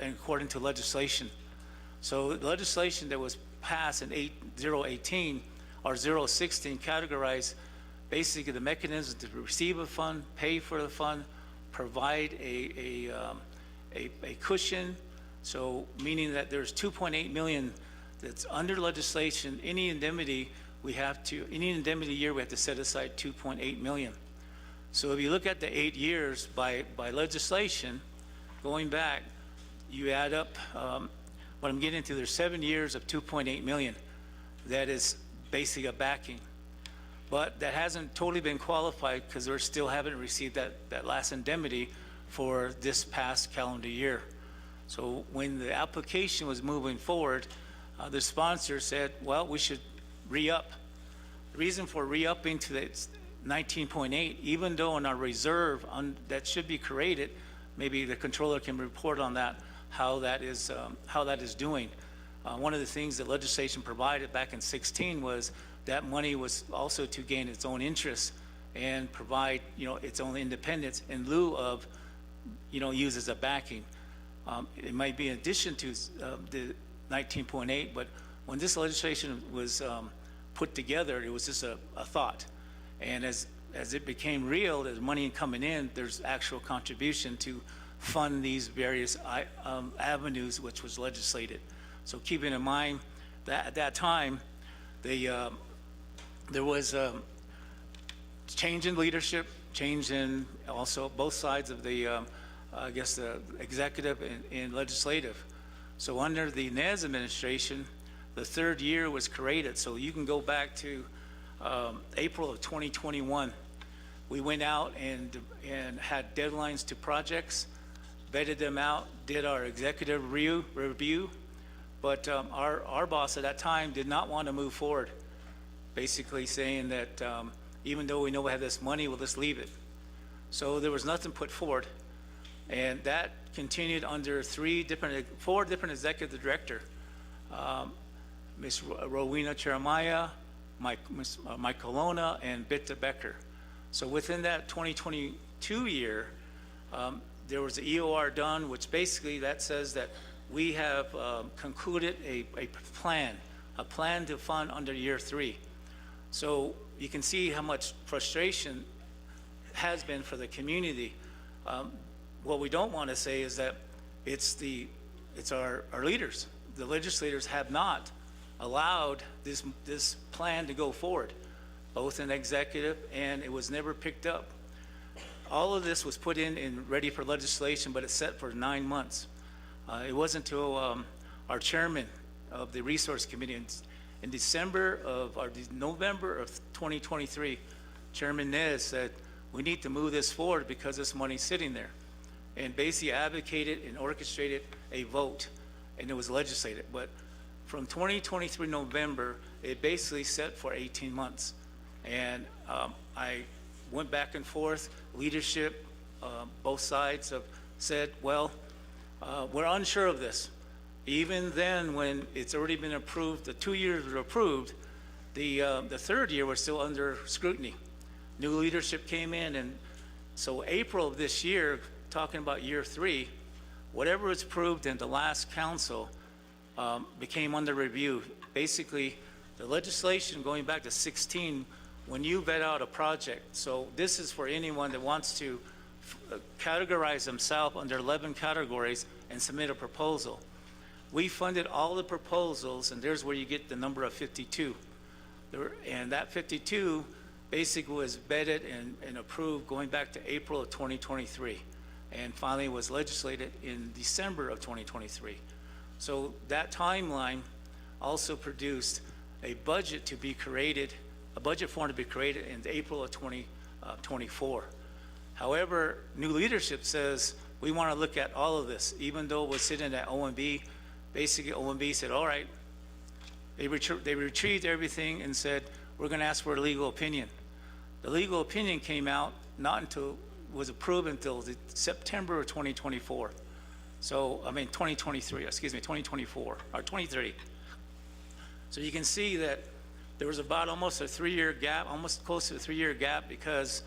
according to legislation. So the legislation that was passed in 018 or 016 categorized basically the mechanism to receive a fund, pay for the fund, provide a cushion. So meaning that there's 2.8 million that's under legislation. Any indemnity year we have to set aside 2.8 million. So if you look at the 8 years by legislation, going back, you add up what I'm getting into, there's 7 years of 2.8 million. That is basically a backing. But that hasn't totally been qualified because we still haven't received that last indemnity for this past calendar year. So when the application was moving forward, the sponsor said, well, we should re-up. The reason for re-upping to that 19.8, even though in our reserve that should be created, maybe the controller can report on that, how that is doing. One of the things that legislation provided back in 16 was that money was also to gain its own interest and provide, its own independence in lieu of, use as a backing. It might be in addition to the 19.8, but when this legislation was put together. It was just a thought. And as it became real, there's money coming in, there's actual contribution to fund these various avenues which was legislated. So keeping in mind that at that time, there was a change in leadership, change in also both sides of the, I guess, the executive and legislative. So under the Nez administration, the third year was created. So you can go back to April of 2021. We went out and had deadlines to projects, vetted them out, did our executive review, but our boss at that time did not want to move forward, basically saying that even though we know we have this money, we'll just leave it. So there was nothing put forward, and that continued under four different executive director, Ms. Rowena Cheremiah, Mike Colonna, and Bitta Becker. So within that 2022 year, there was an EOR done, which basically that says that we have concluded a plan to fund under year 3. So you can see how much frustration has been for the community. What we don't want to say is that it's our leaders. The legislators have not allowed this plan to go forward, both in executive, and it was never picked up. All of this was put in ready for legislation, but it's set for 9 months. It wasn't until our chairman of the resource committee in November of 2023, Chairman Nez said, we need to move this forward because this money's sitting there, and basically advocated and orchestrated a vote, and it was legislated. But from 2023 November, it basically set for 18 months. And I went back and forth. Leadership, both sides have said, well, we're unsure of this. Even then, when it's already been approved, the 2 years were approved, the third year was still under scrutiny. New leadership came in, and so April of this year, talking about year 3, whatever was approved in the last council became under review. Basically, the legislation going back to 16, when you vet out a project, so this is for anyone that wants to categorize themselves under 11 categories and submit a proposal. We funded all the proposals, and there's where you get the number of 52. And that 52 basically was vetted and approved going back to April of 2023, and finally was legislated in December of 2023. So that timeline also produced a budget to be created, a budget form to be created in April of 2024. However, new leadership says we want to look at all of this, even though it was sitting at OMB. Basically, OMB said, all right. They retrieved everything and said, we're going to ask for a legal opinion. The legal opinion came out was approved until September of 2024. So, 2024, or 23. So you can see that there was about almost a 3-year gap, almost close to a 3-year gap, because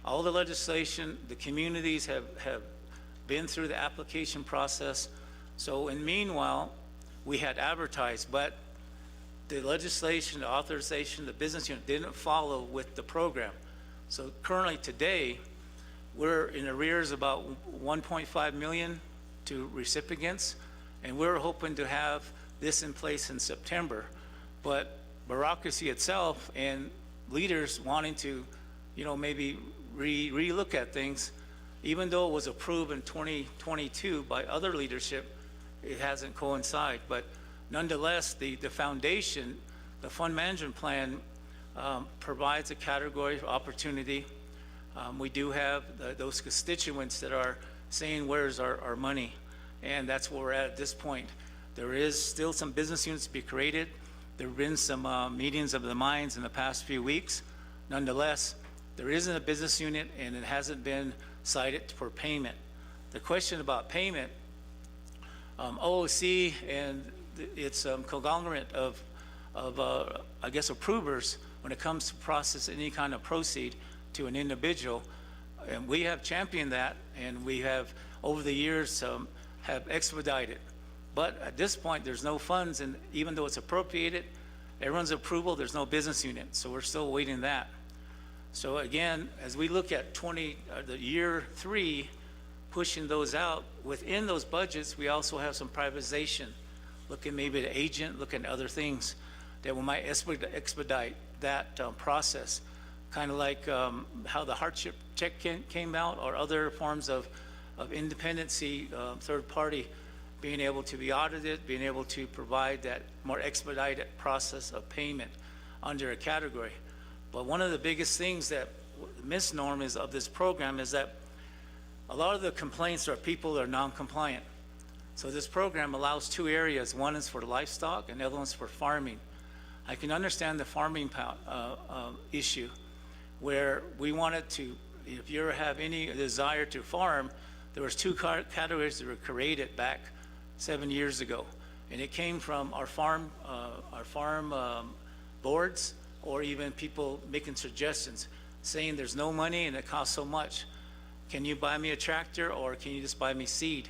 all the legislation, the communities have been through the application process. So, and meanwhile, we had advertised, but the legislation, the authorization, the business unit didn't follow with the program. So currently today, we're in arrears about 1.5 million to recipients, and we're hoping to have this in place in September. But bureaucracy itself and leaders wanting to, maybe re-look at things, even though it was approved in 2022 by other leadership, it hasn't coincided. But nonetheless, the foundation, the fund management plan provides a category of opportunity. We do have those constituents that are saying, where's our money? And that's where we're at this point. There is still some business units to be created. There have been some meetings of the minds in the past few weeks. Nonetheless, there isn't a business unit, and it hasn't been cited for payment. The question about payment, OOC and its conglomerate of I guess, approvers when it comes to process any kind of proceed to an individual, and we have championed that, and we have over the years have expedited. But at this point, there's no funds, and even though it's appropriated, Everyone's approval, there's no business unit, so we're still waiting that. So again, as we look at the year 3, pushing those out, within those budgets, we also have some privatization, looking maybe at agent, looking at other things that we might expedite that process. Kind of like how the hardship check came out, or other forms of independency, third party, being able to be audited, being able to provide that more expedited process of payment under a category. But one of the biggest things that misnorm is of this program is that a lot of the complaints are people that are non-compliant. So this program allows 2 areas. One is for livestock and the other one's for farming. I can understand the farming issue, where we wanted to, if you have any desire to farm, there was 2 categories that were created back 7 years ago. And it came from our farm boards, or even people making suggestions, saying there's no money and it costs so much. Can you buy me a tractor, or can you just buy me seed?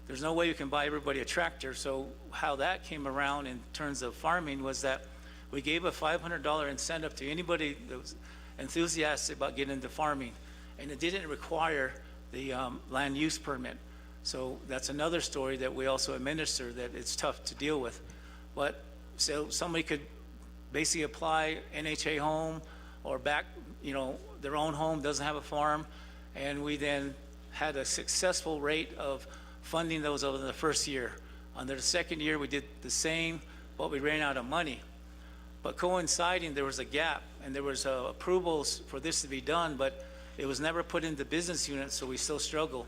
There's no way you can buy everybody a tractor. So how that came around in terms of farming was that we gave a $500 incentive to anybody that was enthusiastic about getting into farming, and it didn't require the land use permit. So that's another story that we also administer, that it's tough to deal with. But so somebody could basically apply NHA home, or back, their own home, doesn't have a farm, and we then had a successful rate of funding those over the first year. Under the second year, we did the same, but we ran out of money. But coinciding, there was a gap, and there was approvals for this to be done, but it was never put into business units, so we still struggle.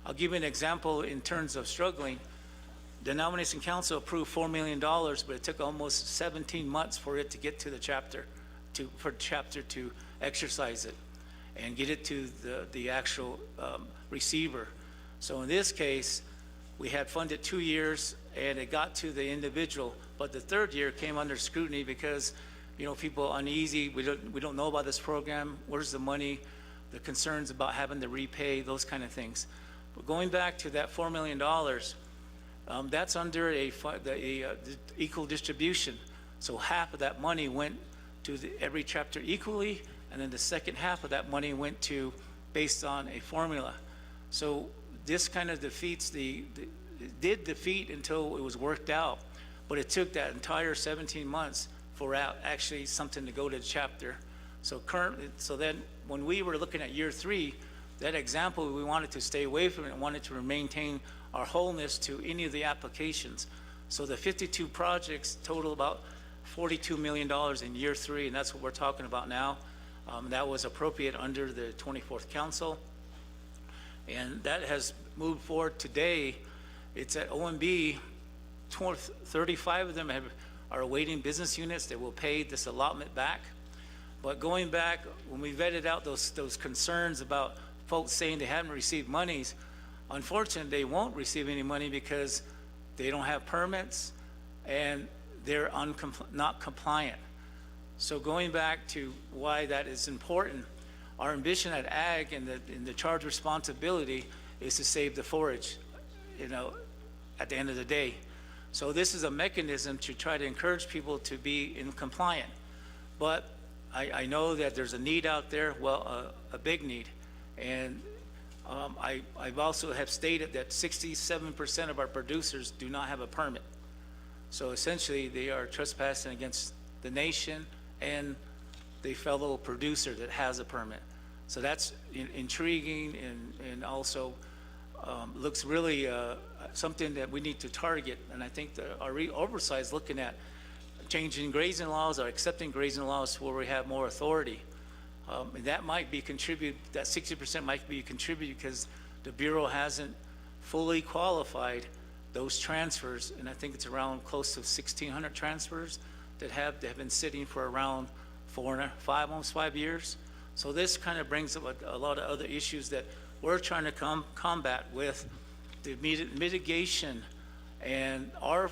I'll give you an example in terms of struggling. The nomination council approved $4 million, but it took almost 17 months for it to get to the chapter, for chapter to exercise it and get it to the actual receiver. So in this case, we had funded 2 years, and it got to the individual, but the third year came under scrutiny because, people uneasy. We don't know about this program. Where's the money? The concerns about having to repay, those kind of things. But going back to that $4 million, that's under the equal distribution. So half of that money went to every chapter equally, and then the second half of that money went to based on a formula. So this kind of defeats it did defeat until it was worked out, but it took that entire 17 months for actually something to go to the chapter. So then when we were looking at year 3, that example, we wanted to stay away from it and wanted to maintain our wholeness to any of the applications. So the 52 projects total about $42 million in year 3, and that's what we're talking about now. That was appropriate under the 24th Council, and that has moved forward today. It's at OMB. 35 of them are awaiting business units that will pay this allotment back. But going back, when we vetted out those concerns about folks saying they haven't received monies, unfortunately, they won't receive any money because they don't have permits and they're not compliant. So going back to why that is important, our ambition at Ag and the charge responsibility is to save the forage, at the end of the day. So this is a mechanism to try to encourage people to be in compliant. But I know that there's a need out there, a big need. And I've also have stated that 67% of our producers do not have a permit. So essentially, they are trespassing against the nation and the fellow producer that has a permit. So that's intriguing and also looks really something that we need to target. And I think our oversight is looking at changing grazing laws or accepting grazing laws where we have more authority. And that might be that 60% might be contributed because the Bureau hasn't fully qualified those transfers. And I think it's around close to 1,600 transfers that have been sitting for around almost 5 years. So this kind of brings up a lot of other issues that we're trying to combat with the mitigation and our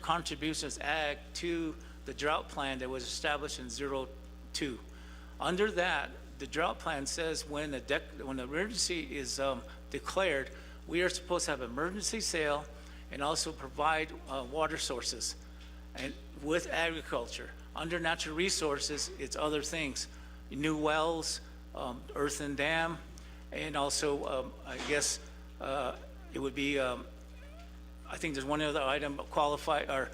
contributions Ag to the drought plan that was established in 02. Under that, the drought plan says when the emergency is declared, we are supposed to have emergency sale and also provide water sources. and with agriculture. Under natural resources, it's other things, new wells, earthen dam, and also, I guess, it would be, I think there's one other item, qualified, or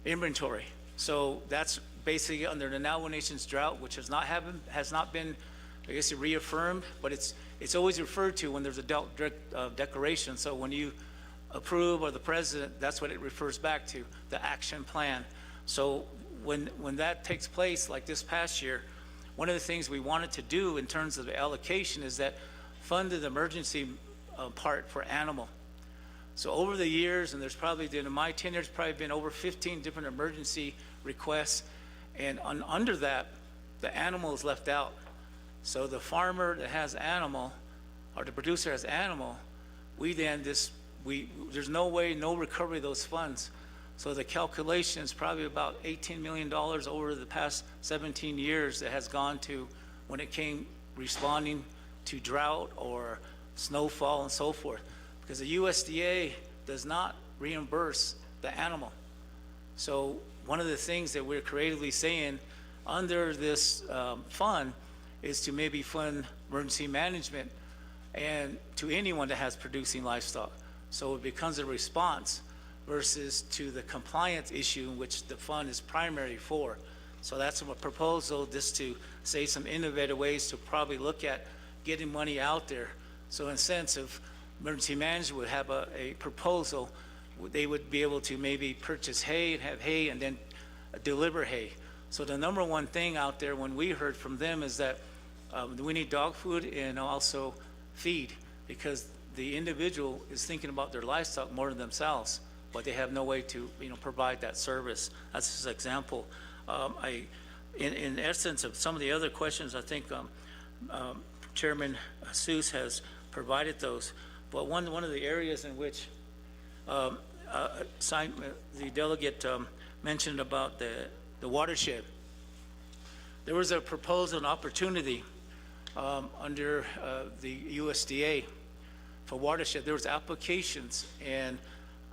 inventory. So that's basically under the Navajo Nation's drought, which has not been, I guess, reaffirmed, but it's always referred to when there's a declaration. So when you approve, or the president, that's what it refers back to, the action plan. So when that takes place, like this past year, one of the things we wanted to do in terms of the allocation is that funded the emergency part for animal. So over the years, and there's probably, in my tenure, there's probably been over 15 different emergency requests, and under that, the animal is left out. So the farmer that has animal, or the producer has animal, there's no way, no recovery of those funds. So the calculation is probably about $18 million over the past 17 years that has gone to when it came responding to drought or snowfall and so forth. Because the USDA does not reimburse the animal. So one of the things that we're creatively saying under this fund is to maybe fund emergency management and to anyone that has producing livestock. So it becomes a response versus to the compliance issue in which the fund is primary for. So that's a proposal, just to say some innovative ways to probably look at getting money out there. So in a sense of emergency management would have a proposal, they would be able to maybe purchase hay and have hay and then deliver hay. So the number one thing out there when we heard from them is that we need dog food and also feed, because the individual is thinking about their livestock more than themselves, but they have no way to provide that service. That's just an example. In essence of some of the other questions, I think Chairman Seuss has provided those. But one of the areas in which the delegate mentioned about the watershed, there was a proposal, an opportunity under the USDA for watershed. There was applications, and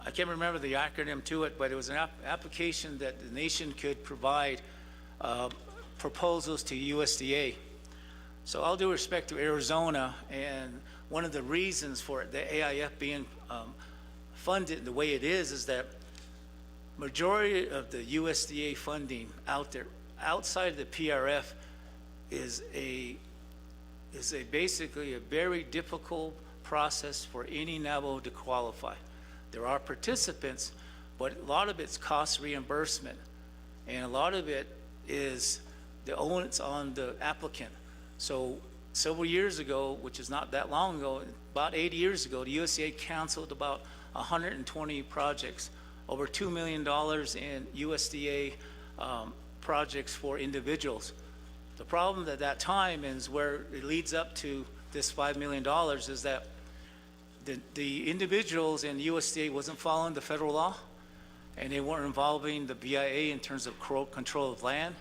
I can't remember the acronym to it, but it was an application that the nation could provide proposals to USDA. So all due respect to Arizona, and one of the reasons for it, the AIF being funded the way it is that majority of the USDA funding out there, outside the PRF, is basically a very difficult process for any Navajo to qualify. There are participants, but a lot of it's cost reimbursement, and a lot of it is the onus on the applicant. So several years ago, which is not that long ago, about 80 years ago, the USDA canceled about 120 projects, over $2 million in USDA projects for individuals. The problem at that time is where it leads up to this $5 million is that the individuals in USDA wasn't following the federal law, and they weren't involving the BIA in terms of control of land.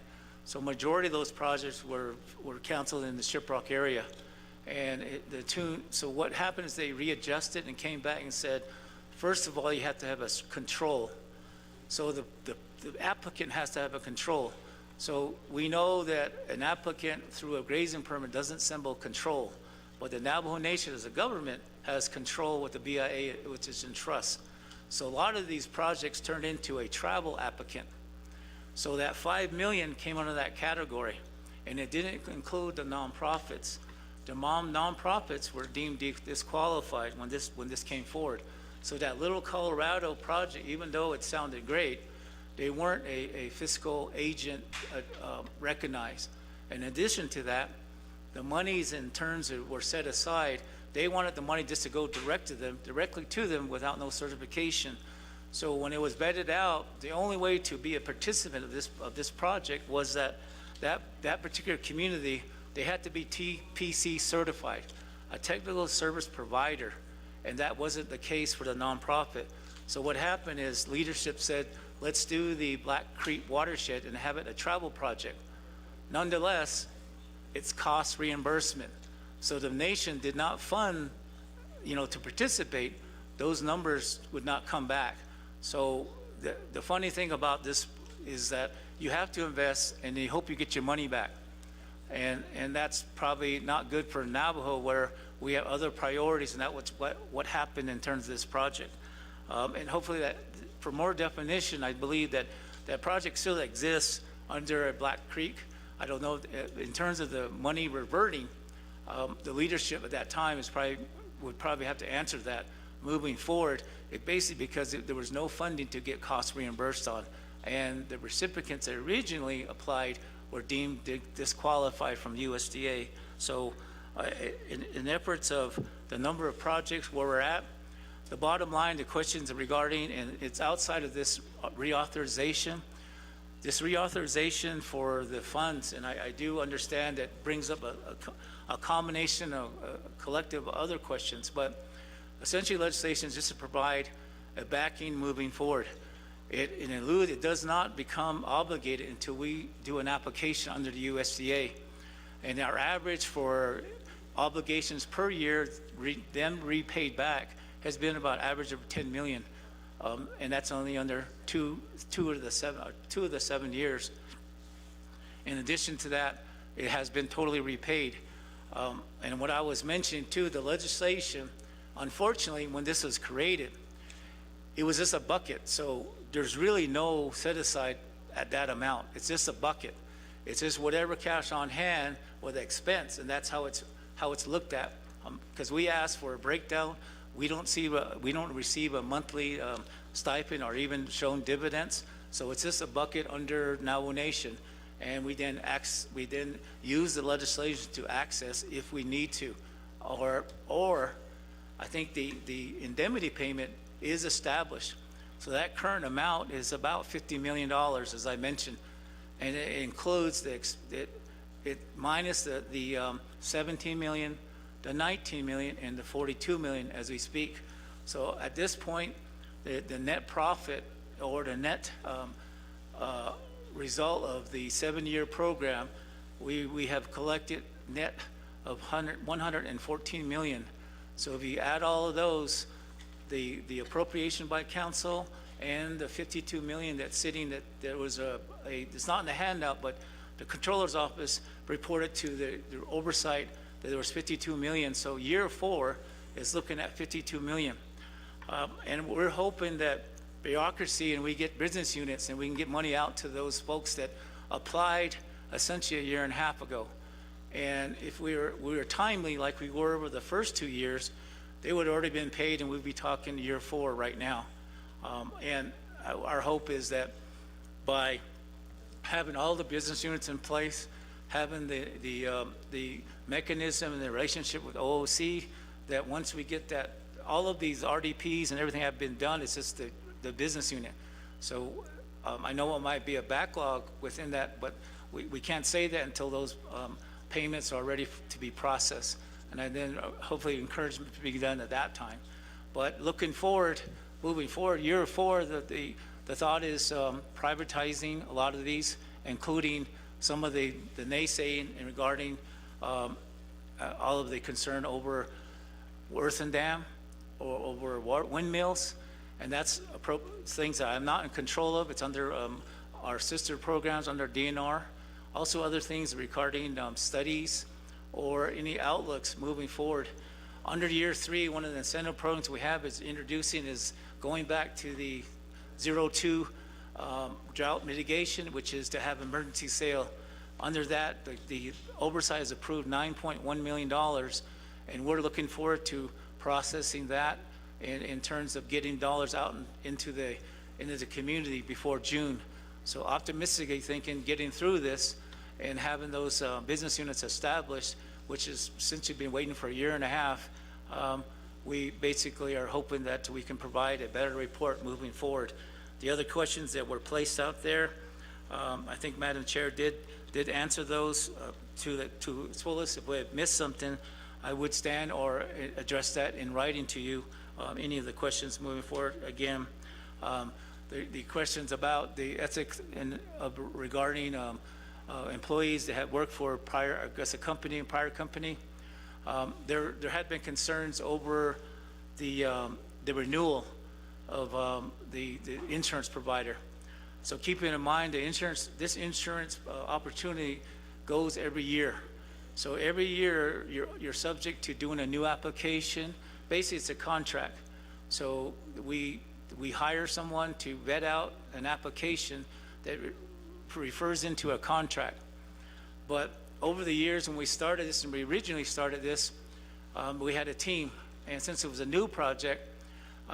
So majority of those projects were canceled in the Shiprock area. And so what happened is they readjusted and came back and said, first of all, you have to have a control. So the applicant has to have a control. So we know that an applicant through a grazing permit doesn't symbol control, but the Navajo Nation as a government has control with the BIA, which is in trust. So a lot of these projects turned into a travel applicant. So that $5 million came under that category, and it didn't include the nonprofits. The nonprofits were deemed disqualified when this came forward. So that little Colorado project, even though it sounded great, they weren't a fiscal agent recognized. In addition to that, the monies in terms of were set aside, they wanted the money just to go directly to them without no certification. So when it was vetted out, the only way to be a participant of this project was that particular community, they had to be TPC certified, a technical service provider, and that wasn't the case for the nonprofit. So what happened is leadership said, let's do the Black Creek watershed and have it a travel project. Nonetheless, it's cost reimbursement. So the nation did not fund, to participate. Those numbers would not come back. So the funny thing about this is that you have to invest and you hope you get your money back. And that's probably not good for Navajo, where we have other priorities, and that's what happened in terms of this project. And hopefully that, for more definition, I believe that that project still exists under Black Creek. I don't know, in terms of the money reverting, the leadership at that time would probably have to answer that moving forward. It basically because there was no funding to get costs reimbursed on, and the recipients that originally applied were deemed disqualified from USDA. So in efforts of the number of projects where we're at, the bottom line, the questions regarding, and it's outside of this reauthorization, for the funds, and I do understand that brings up a combination of collective other questions, but essentially legislation is just to provide a backing moving forward. It does not become obligated until we do an application under the USDA. And our average for obligations per year, them repaid back, has been about average of 10 million. And that's only under two of the 7 years. In addition to that, it has been totally repaid. And what I was mentioning too, the legislation, unfortunately, when this was created, it was just a bucket. So there's really no set aside at that amount. It's just a bucket. It's just whatever cash on hand with expense, and that's how it's looked at. Because we ask for a breakdown, we don't receive a monthly stipend or even shown dividends. So it's just a bucket under Navajo Nation, and we then use the legislation to access if we need to, or I think the indemnity payment is established. So that current amount is about $50 million, as I mentioned, and it includes it minus the 17 million, the 19 million, and the 42 million as we speak. So at this point, the net profit or the net result of the 7-year program, we have collected net of 114 million. So if you add all of those, the appropriation by council and the 52 million that's sitting, that there was it's not in the handout, but the controller's office reported to the oversight that there was 52 million. So year 4 is looking at 52 million. And we're hoping that bureaucracy and we get business units and we can get money out to those folks that applied essentially a year and a half ago. And if we were timely like we were over the first 2 years, they would have already been paid, and we'd be talking year 4 right now. And our hope is that by having all the business units in place, having the mechanism and the relationship with OOC, that once we get that, all of these RDPs and everything have been done, it's just the business unit. So I know it might be a backlog within that, but we can't say that until those payments are ready to be processed. And I then hopefully encouragement to be done at that time. But looking forward, moving forward, year 4, the thought is privatizing a lot of these, including some of the naysaying in regarding all of the concern over earthen dam or over windmills. And that's things that I'm not in control of. It's under our sister programs under DNR. Also other things regarding studies or any outlooks moving forward. Under year 3, one of the incentive programs we have is going back to the 02 drought mitigation, which is to have emergency sale. Under that, the oversight has approved $9.1 million, and we're looking forward to processing that in terms of getting dollars out into the community before June. So optimistically thinking getting through this and having those business units established, which is since you've been waiting for a year and a half, we basically are hoping that we can provide a better report moving forward. The other questions that were placed out there, I think Madam Chair did answer those to its fullest. If we have missed something, I would stand or address that in writing to you, any of the questions moving forward. Again, the questions about the ethics regarding employees that had worked for prior company. There had been concerns over the renewal the insurance provider. So keeping in mind this insurance opportunity goes every year. So every year you're subject to doing a new application. Basically, it's a contract. So we hire someone to vet out an application that refers into a contract. But over the years, when we started this, and we originally started this, we had a team. And since it was a new project,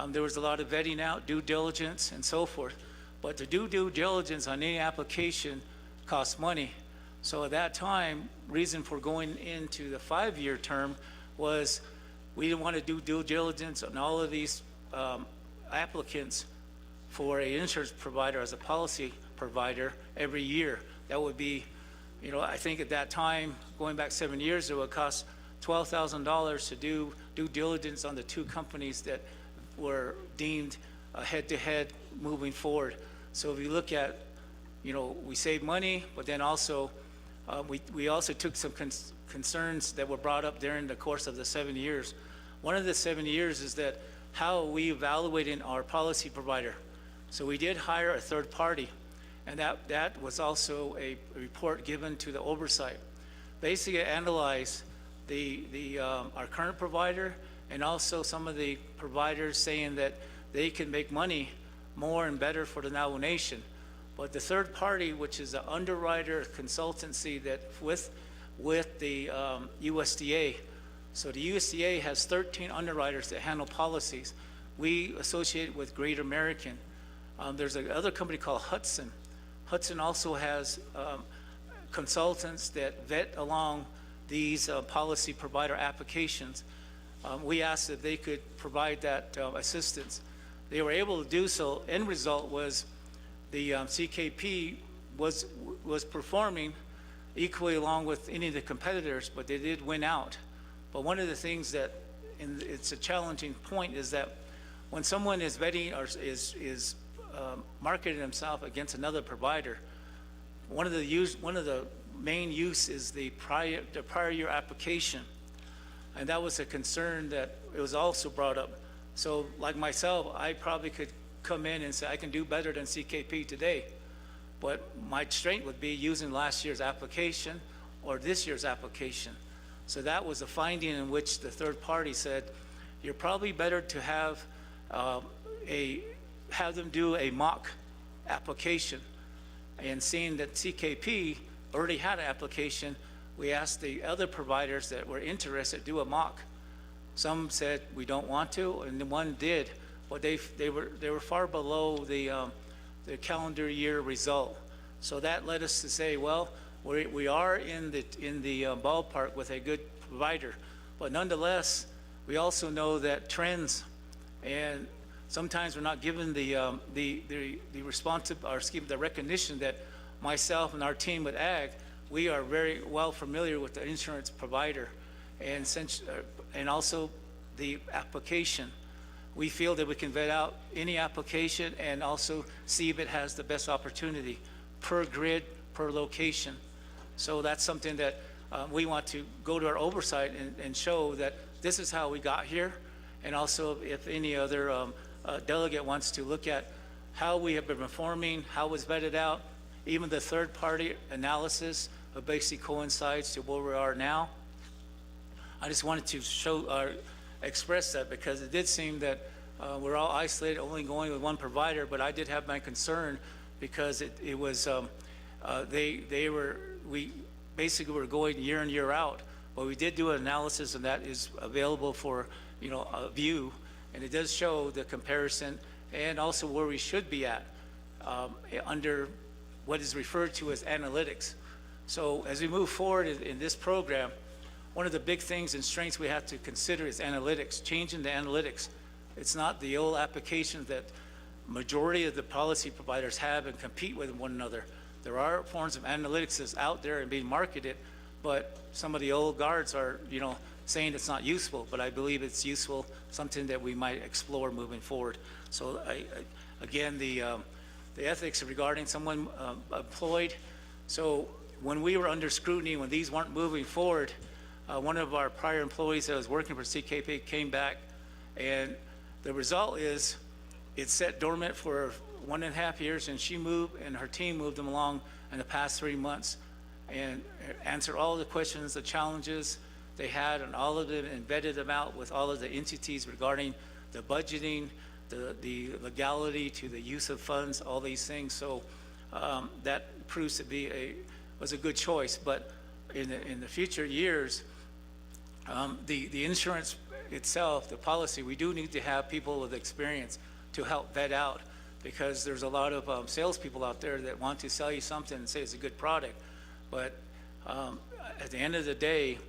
there was a lot of vetting out, due diligence, and so forth. But to do due diligence on any application costs money. So at that time, reason for going into the 5-year term was we didn't want to do due diligence on all of these applicants for an insurance provider as a policy provider every year. That would be, I think at that time, going back 7 years, it would cost $12,000 to do due diligence on the 2 companies that were deemed head-to-head moving forward. So if you look at, we saved money, but then also we also took some concerns that were brought up during the course of the 7 years. One of the 7 years is that how are we evaluating our policy provider? So we did hire a third party, and that was also a report given to the oversight. Basically analyze our current provider and also some of the providers saying that they can make money more and better for the Navajo Nation. But the third party, which is an underwriter consultancy that with the USDA, so the USDA has 13 underwriters that handle policies. We associate with Great American. There's another company called Hudson. Hudson also has consultants that vet along these policy provider applications. We asked if they could provide that assistance. They were able to do so. End result was the CKP was performing equally along with any of the competitors, but they did win out. But one of the things that, and it's a challenging point, is that when someone is vetting or is marketing himself against another provider, one of the main use is the prior year application, and that was a concern that it was also brought up. So, like myself, I probably could come in and say I can do better than CKP today, but my strength would be using last year's application or this year's application. So that was a finding in which the third party said, you're probably better to have them do a mock application. And seeing that CKP already had an application, we asked the other providers that were interested to do a mock. Some said we don't want to, and the one did, but they were far below the calendar year result. So that led us to say, well, we are in the ballpark with a good provider, but nonetheless, we also know that trends, and sometimes we're not given the recognition that myself and our team at Ag, we are very well familiar with the insurance provider, and also the application. We feel that we can vet out any application and also see if it has the best opportunity per grid, per location. So that's something that we want to go to our oversight and show that this is how we got here. And also if any other delegate wants to look at how we have been performing, how it was vetted out, even the third party analysis basically coincides to where we are now. I just wanted to express that because it did seem that we're all isolated, only going with one provider, but I did have my concern because it was, we basically were going year in, year out, but we did do an analysis, and that is available for, a view, and it does show the comparison and also where we should be at under what is referred to as analytics. So as we move forward in this program, one of the big things and strengths we have to consider is analytics, changing the analytics. It's not the old applications that majority of the policy providers have and compete with one another. There are forms of analytics that's out there and being marketed, but some of the old guards are, saying it's not useful, but I believe it's useful, something that we might explore moving forward. So again, the ethics regarding someone employed. So when we were under scrutiny, when these weren't moving forward, one of our prior employees that was working for CKP came back, and the result is It sat dormant for 1.5 years, and she moved, and her team moved them along in the past 3 months and answered all the questions, the challenges they had, and all of them, and vetted them out with all of the entities regarding the budgeting, the legality to the use of funds, all these things. So that proves to be was a good choice. But in the future years, the insurance itself, the policy, we do need to have people with experience to help vet out, because there's a lot of salespeople out there that want to sell you something and say it's a good product. But at the end of the day,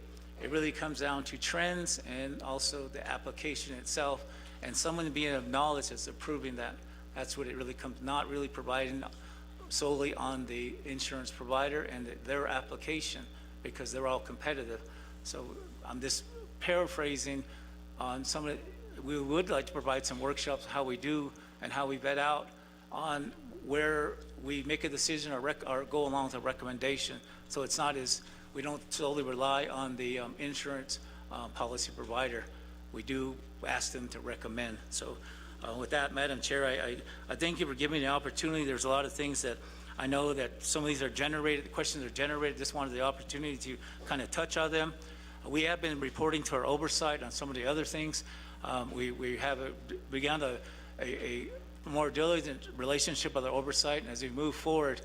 it really comes down to trends and also the application itself, and someone being of knowledge that's approving that. That's what it really comes, not really providing solely on the insurance provider and their application, because they're all competitive. So I'm just paraphrasing on some of it. We would like to provide some workshops, how we do and how we vet out on where we make a decision or go along with a recommendation. So it's not as, we don't solely rely on the insurance policy provider. We do ask them to recommend. So with that, Madam Chair, I thank you for giving me the opportunity. There's a lot of things that I know that some of these are generated, the questions are generated. Just wanted the opportunity to kind of touch on them. We have been reporting to our oversight on some of the other things. We have begun a more diligent relationship with our oversight, and as we move forward,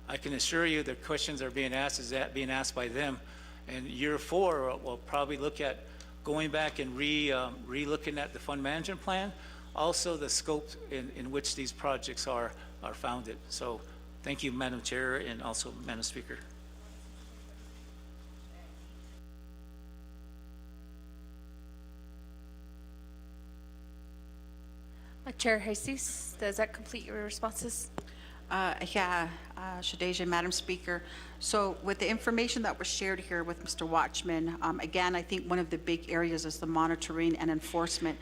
I can assure you the questions are being asked is that being asked by them. And year 4, we'll probably look at going back and re-looking at the fund management plan, also the scope in which these projects are founded. So thank you, Madam Chair, and also Madam Speaker. Chair Jesus, does that complete your responses? Shadeja, Madam Speaker. So with the information that was shared here with Mr. Watchman, again, I think one of the big areas is the monitoring and enforcement.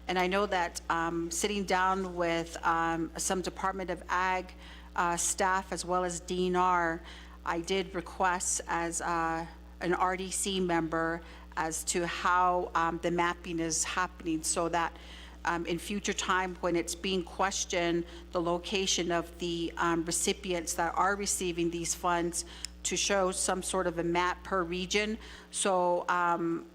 And I know that sitting down with some Department of Ag staff as well as DNR, I did request as an RDC member as to how the mapping is happening, so that in future time, when it's being questioned, the location of the recipients that are receiving these funds, to show some sort of a map per region. So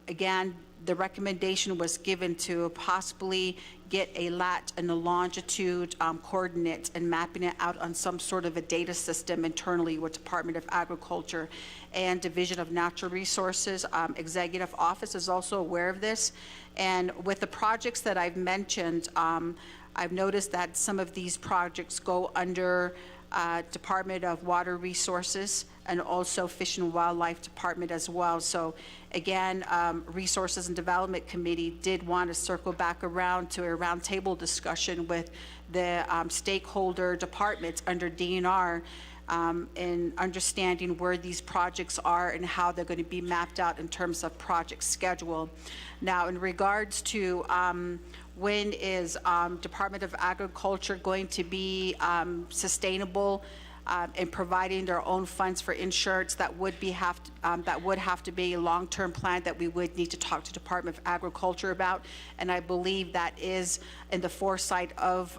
again, the recommendation was given to possibly get a lat and a longitude coordinates and mapping it out on some sort of a data system internally with Department of Agriculture and Division of Natural Resources. Executive Office is also aware of this. And with the projects that I've mentioned, I've noticed that some of these projects go under Department of Water Resources and also Fish and Wildlife Department as well. So again, Resources and Development Committee did want to circle back around to a roundtable discussion with the stakeholder departments under DNR in understanding where these projects are and how they're going to be mapped out in terms of project schedule. Now, in regards to when is Department of Agriculture going to be sustainable in providing their own funds for insurance, that would have to be a long-term plan that we would need to talk to Department of Agriculture about. And I believe that is in the foresight of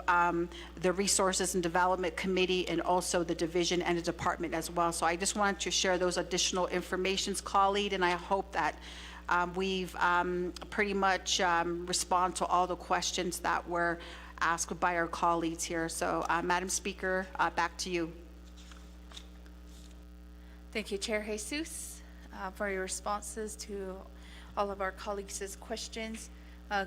the Resources and Development Committee and also the division and the department as well. So I just wanted to share those additional informations, colleague, and I hope that we've pretty much respond to all the questions that were asked by our colleagues here. So Madam Speaker, back to you. Thank you, Chair Jesus, for your responses to all of our colleagues' questions.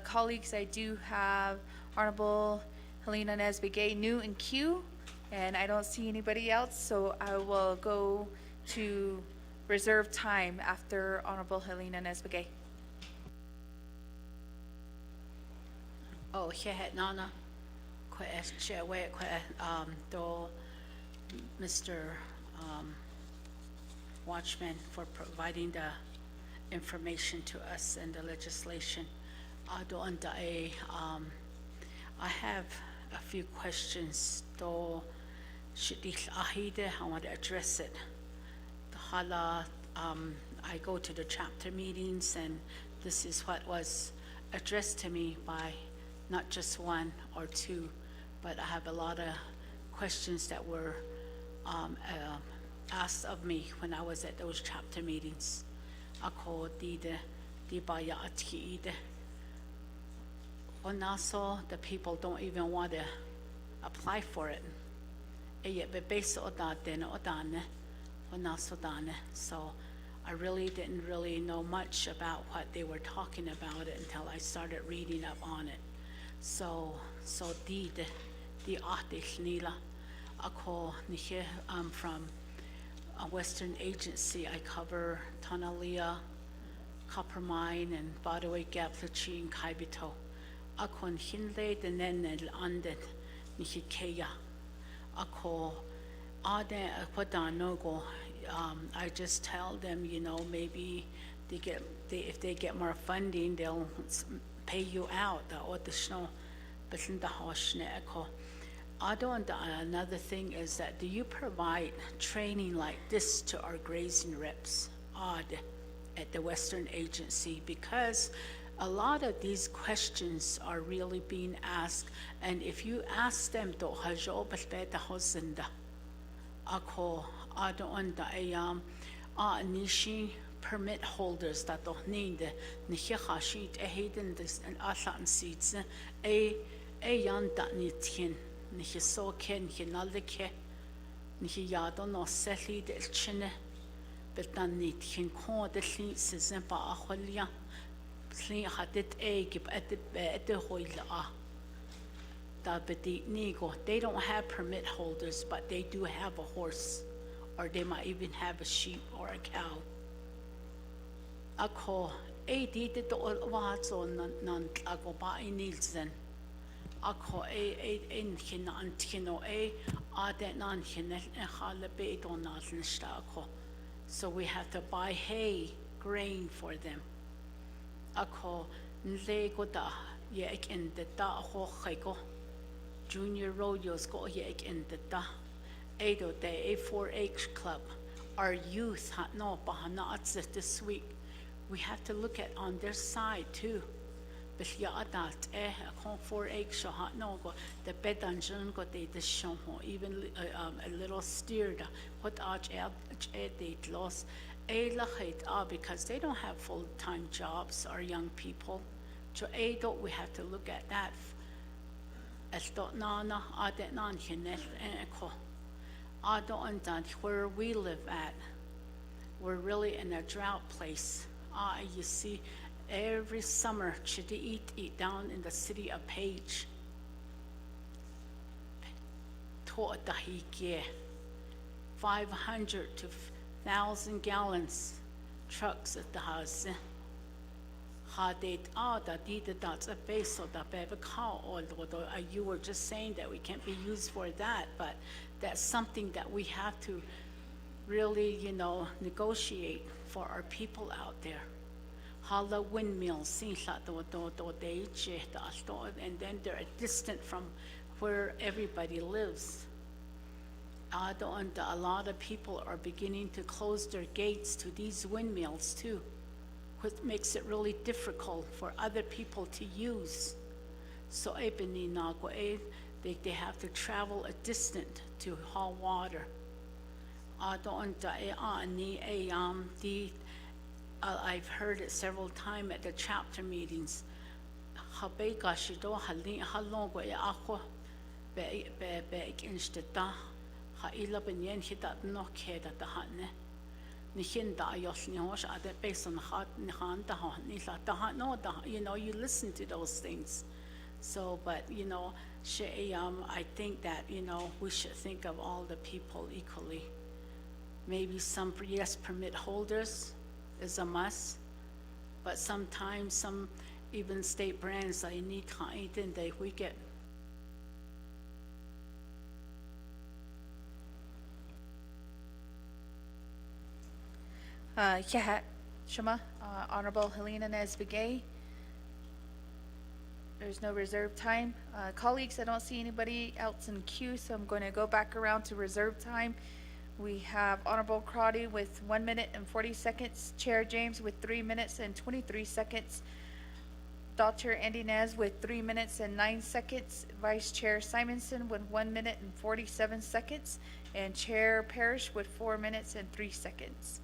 Colleagues, I do have Honorable Helena Nesbegay new in queue, and I don't see anybody else, so I will go to reserve time after Honorable Helena Nesbegay. Oh, he had nana. Chair, do Mr. Watchman for providing the information to us and the legislation. I have a few questions. I want to address it. I go to the chapter meetings, and this is what was addressed to me by not just one or two but I have a lot of questions that were asked of me when I was at those chapter meetings. Ako di baya ati ide. Onaso, the people don't even want to apply for it. So I really didn't really know much about what they were talking about it until I started reading up on it. So the nila ako nihe from a Western agency. I cover Tanalia, Copper Mine, and Badaway Gap, Lachi, and Kaibito. Ako hinle the nenel anden nihikeya. Ako ade akwadanogo. I just tell them, maybe if they get more funding, they'll pay you out. Another thing is that, do you provide training like this to our grazing reps at the Western Agency? Because a lot of these questions are really being asked, and if you ask them, nishi permit holders that don't need nihihashi ehiden this and ashan seats a yan that nitin nihiso ken hinalike nihiyado no seli del chine but dan nitin ko the links in ba ahwalia clean had it a give at the hoila. They don't have permit holders, but they do have a horse, or they might even have a sheep or a cow. Ako did the what's on non ako ba inilsen. Ako in hinan tino that non hinel halabe don ako. So we have to buy hay, grain for them. Ako nlego da yek in the da ho hego. Junior rodeos go yek in the da. Ado day a 4-H club. Our youth no bahanats this week. We have to look at on their side too. But ya adult a 4-H hot no go the bed dungeon go they the show even a little steer da what arch they lost a lachit because they don't have full-time jobs, our young people. So we have to look at that. Where we live at, we're really in a drought place. You see, every summer, eat down in the city of Page. 500 to 1,000 gallons trucks at the house. You were just saying that we can't be used for that, but that's something that we have to really, negotiate for our people out there. Hala windmills, and then they're distant from where everybody lives. A lot of people are beginning to close their gates to these windmills too, which makes it really difficult for other people to use. So they have to travel a distance to haul water. I've heard it several times at the chapter meetings. You listen to those things. So, but I think that we should think of all the people equally. Maybe some permit holders is a must, but sometimes some even state brands I need we get. Shema, Honorable Helena Nesbegay. There's no reserve time. Colleagues, I don't see anybody else in queue, so I'm going to go back around to reserve time. We have Honorable Crotty with 1 minute and 40 seconds, Chair James with 3 minutes and 23 seconds, Dr. Andinez with 3 minutes and 9 seconds, Vice Chair Simonson with 1 minute and 47 seconds, and Chair Parrish with 4 minutes and 3 seconds.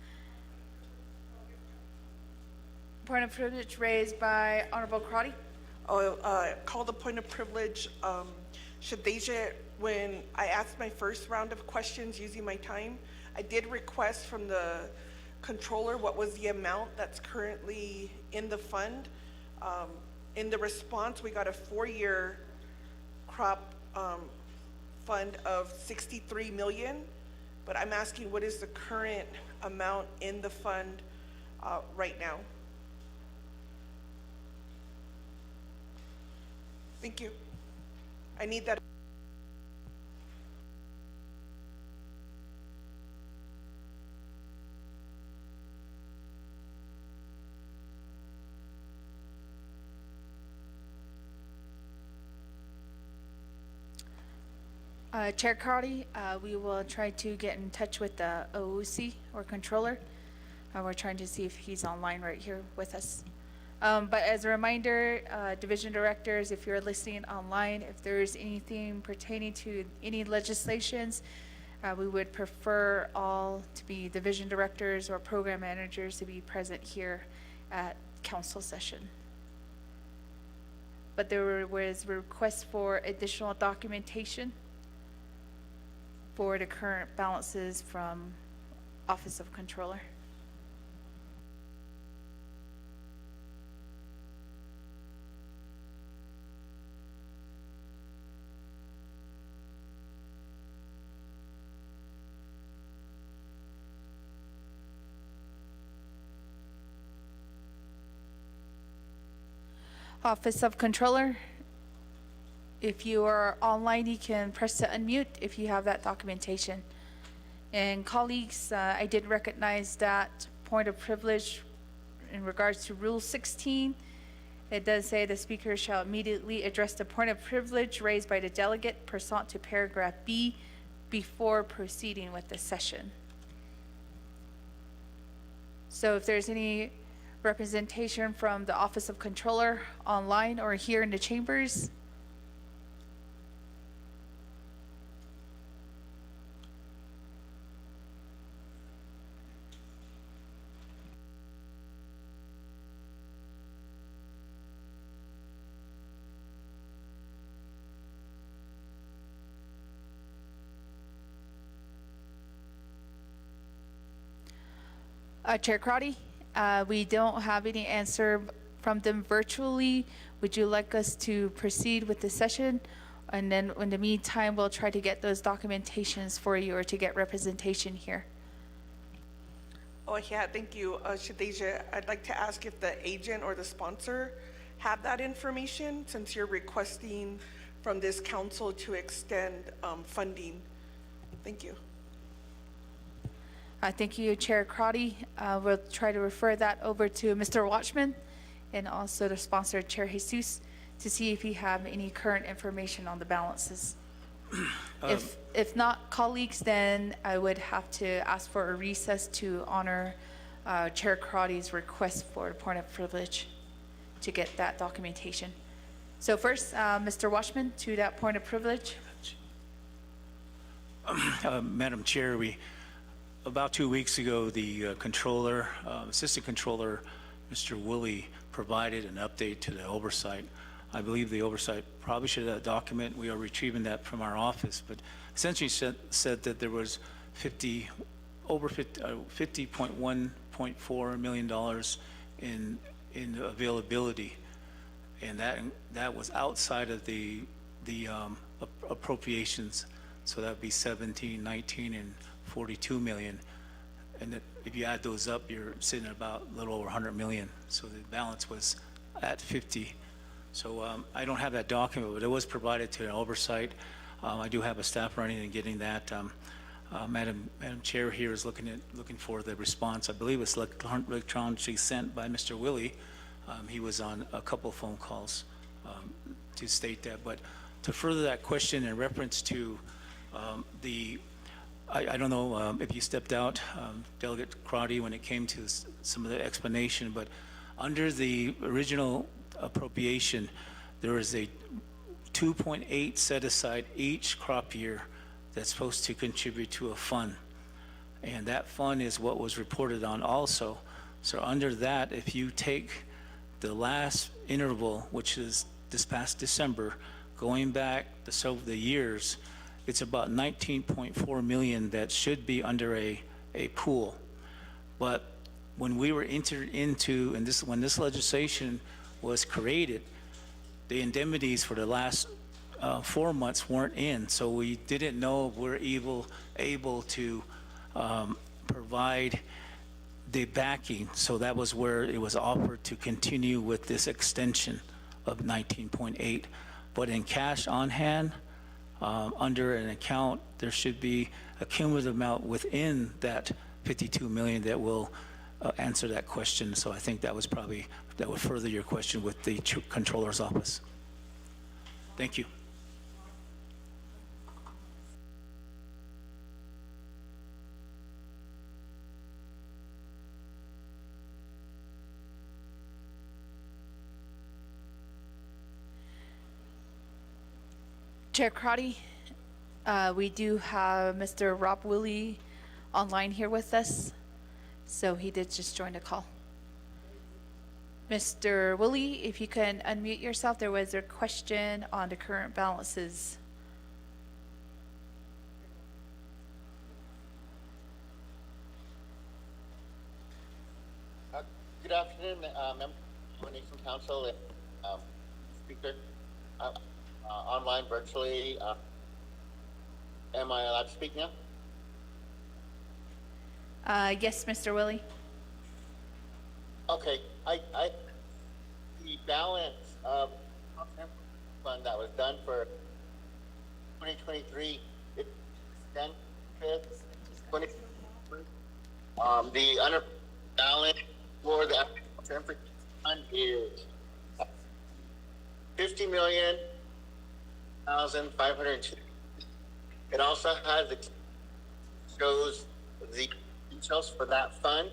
Point of privilege raised by Honorable Crotty. Call the point of privilege. Shadeja, when I asked my first round of questions using my time, I did request from the controller what was the amount that's currently in the fund. In the response, we got a 4-year crop fund of 63 million, but I'm asking what is the current amount in the fund right now? Thank you. I need that. Chair Crotty, we will try to get in touch with the OOC or controller. We're trying to see if he's online right here with us. But as a reminder, division directors, if you're listening online, if there's anything pertaining to any legislations, we would prefer all to be division directors or program managers to be present here at council session. But there was requests for additional documentation for the current balances from Office of Controller. Office of Controller, if you are online, you can press to unmute if you have that documentation. And colleagues, I did recognize that point of privilege in regards to Rule 16. It does say the speaker shall immediately address the point of privilege raised by the delegate pursuant to paragraph B before proceeding with the session. So if there's any representation from the Office of Controller online or here in the chambers, Chair Crotty, we don't have any answer from them virtually. Would you like us to proceed with the session? And then in the meantime, we'll try to get those documentations for you or to get representation here. Oh, yeah, thank you, Shadeja. I'd like to ask if the agent or the sponsor have that information since you're requesting from this council to extend funding. Thank you. Thank you, Chair Crotty. We'll try to refer that over to Mr. Watchman and also the sponsor, Chair Jesus, to see if you have any current information on the balances. If not, colleagues, then I would have to ask for a recess to honor Chair Crotty's request for a point of privilege to get that documentation. So first, Mr. Watchman, to that point of privilege. Madam Chair, about 2 weeks ago, the controller, assistant controller, Mr. Woolley, provided an update to the oversight. I believe the oversight probably should have that document. We are retrieving that from our office, but essentially said that there was $50.1.4 million in availability, and that was outside of the appropriations. So that would be 17, 19, and 42 million. And if you add those up, you're sitting at about a little over 100 million. So the balance was at 50. So I don't have that document, but it was provided to an oversight. I do have a staff running and getting that. Madam Chair here is looking for the response. I believe it's electronically sent by Mr. Willie. He was on a couple of phone calls to state that. But to further that question in reference to I don't know if you stepped out, Delegate Crotty, when it came to some of the explanation, but Under the original appropriation, there is a 2.8 set aside each crop year that's supposed to contribute to a fund. And that fund is what was reported on also. So under that, if you take the last interval, which is this past December, going back the years, it's about 19.4 million that should be under a pool. But when we were entered into, and when this legislation was created, the indemnities for the last 4 months weren't in, so we didn't know if we're able to provide the backing. So that was where it was offered to continue with this extension of 19.8. But in cash on hand, under an account, there should be a cumulative amount within that 52 million that will answer that question. So I think that would further your question with the Controller's Office. Thank you. Chair Crotty, we do have Mr. Rob Willie online here with us, so he did just join the call. Mr. Willie, if you can unmute yourself, there was a question on the current balances. Good afternoon, members of the Nation Council and Speaker. Online, virtually. Am I allowed to speak now? Yes, Mr. Willie. Okay, the balance of fund that was done for 2023, it's 10/5/2023. The under balance for the fund is 50,000,502. It also shows the details for that fund,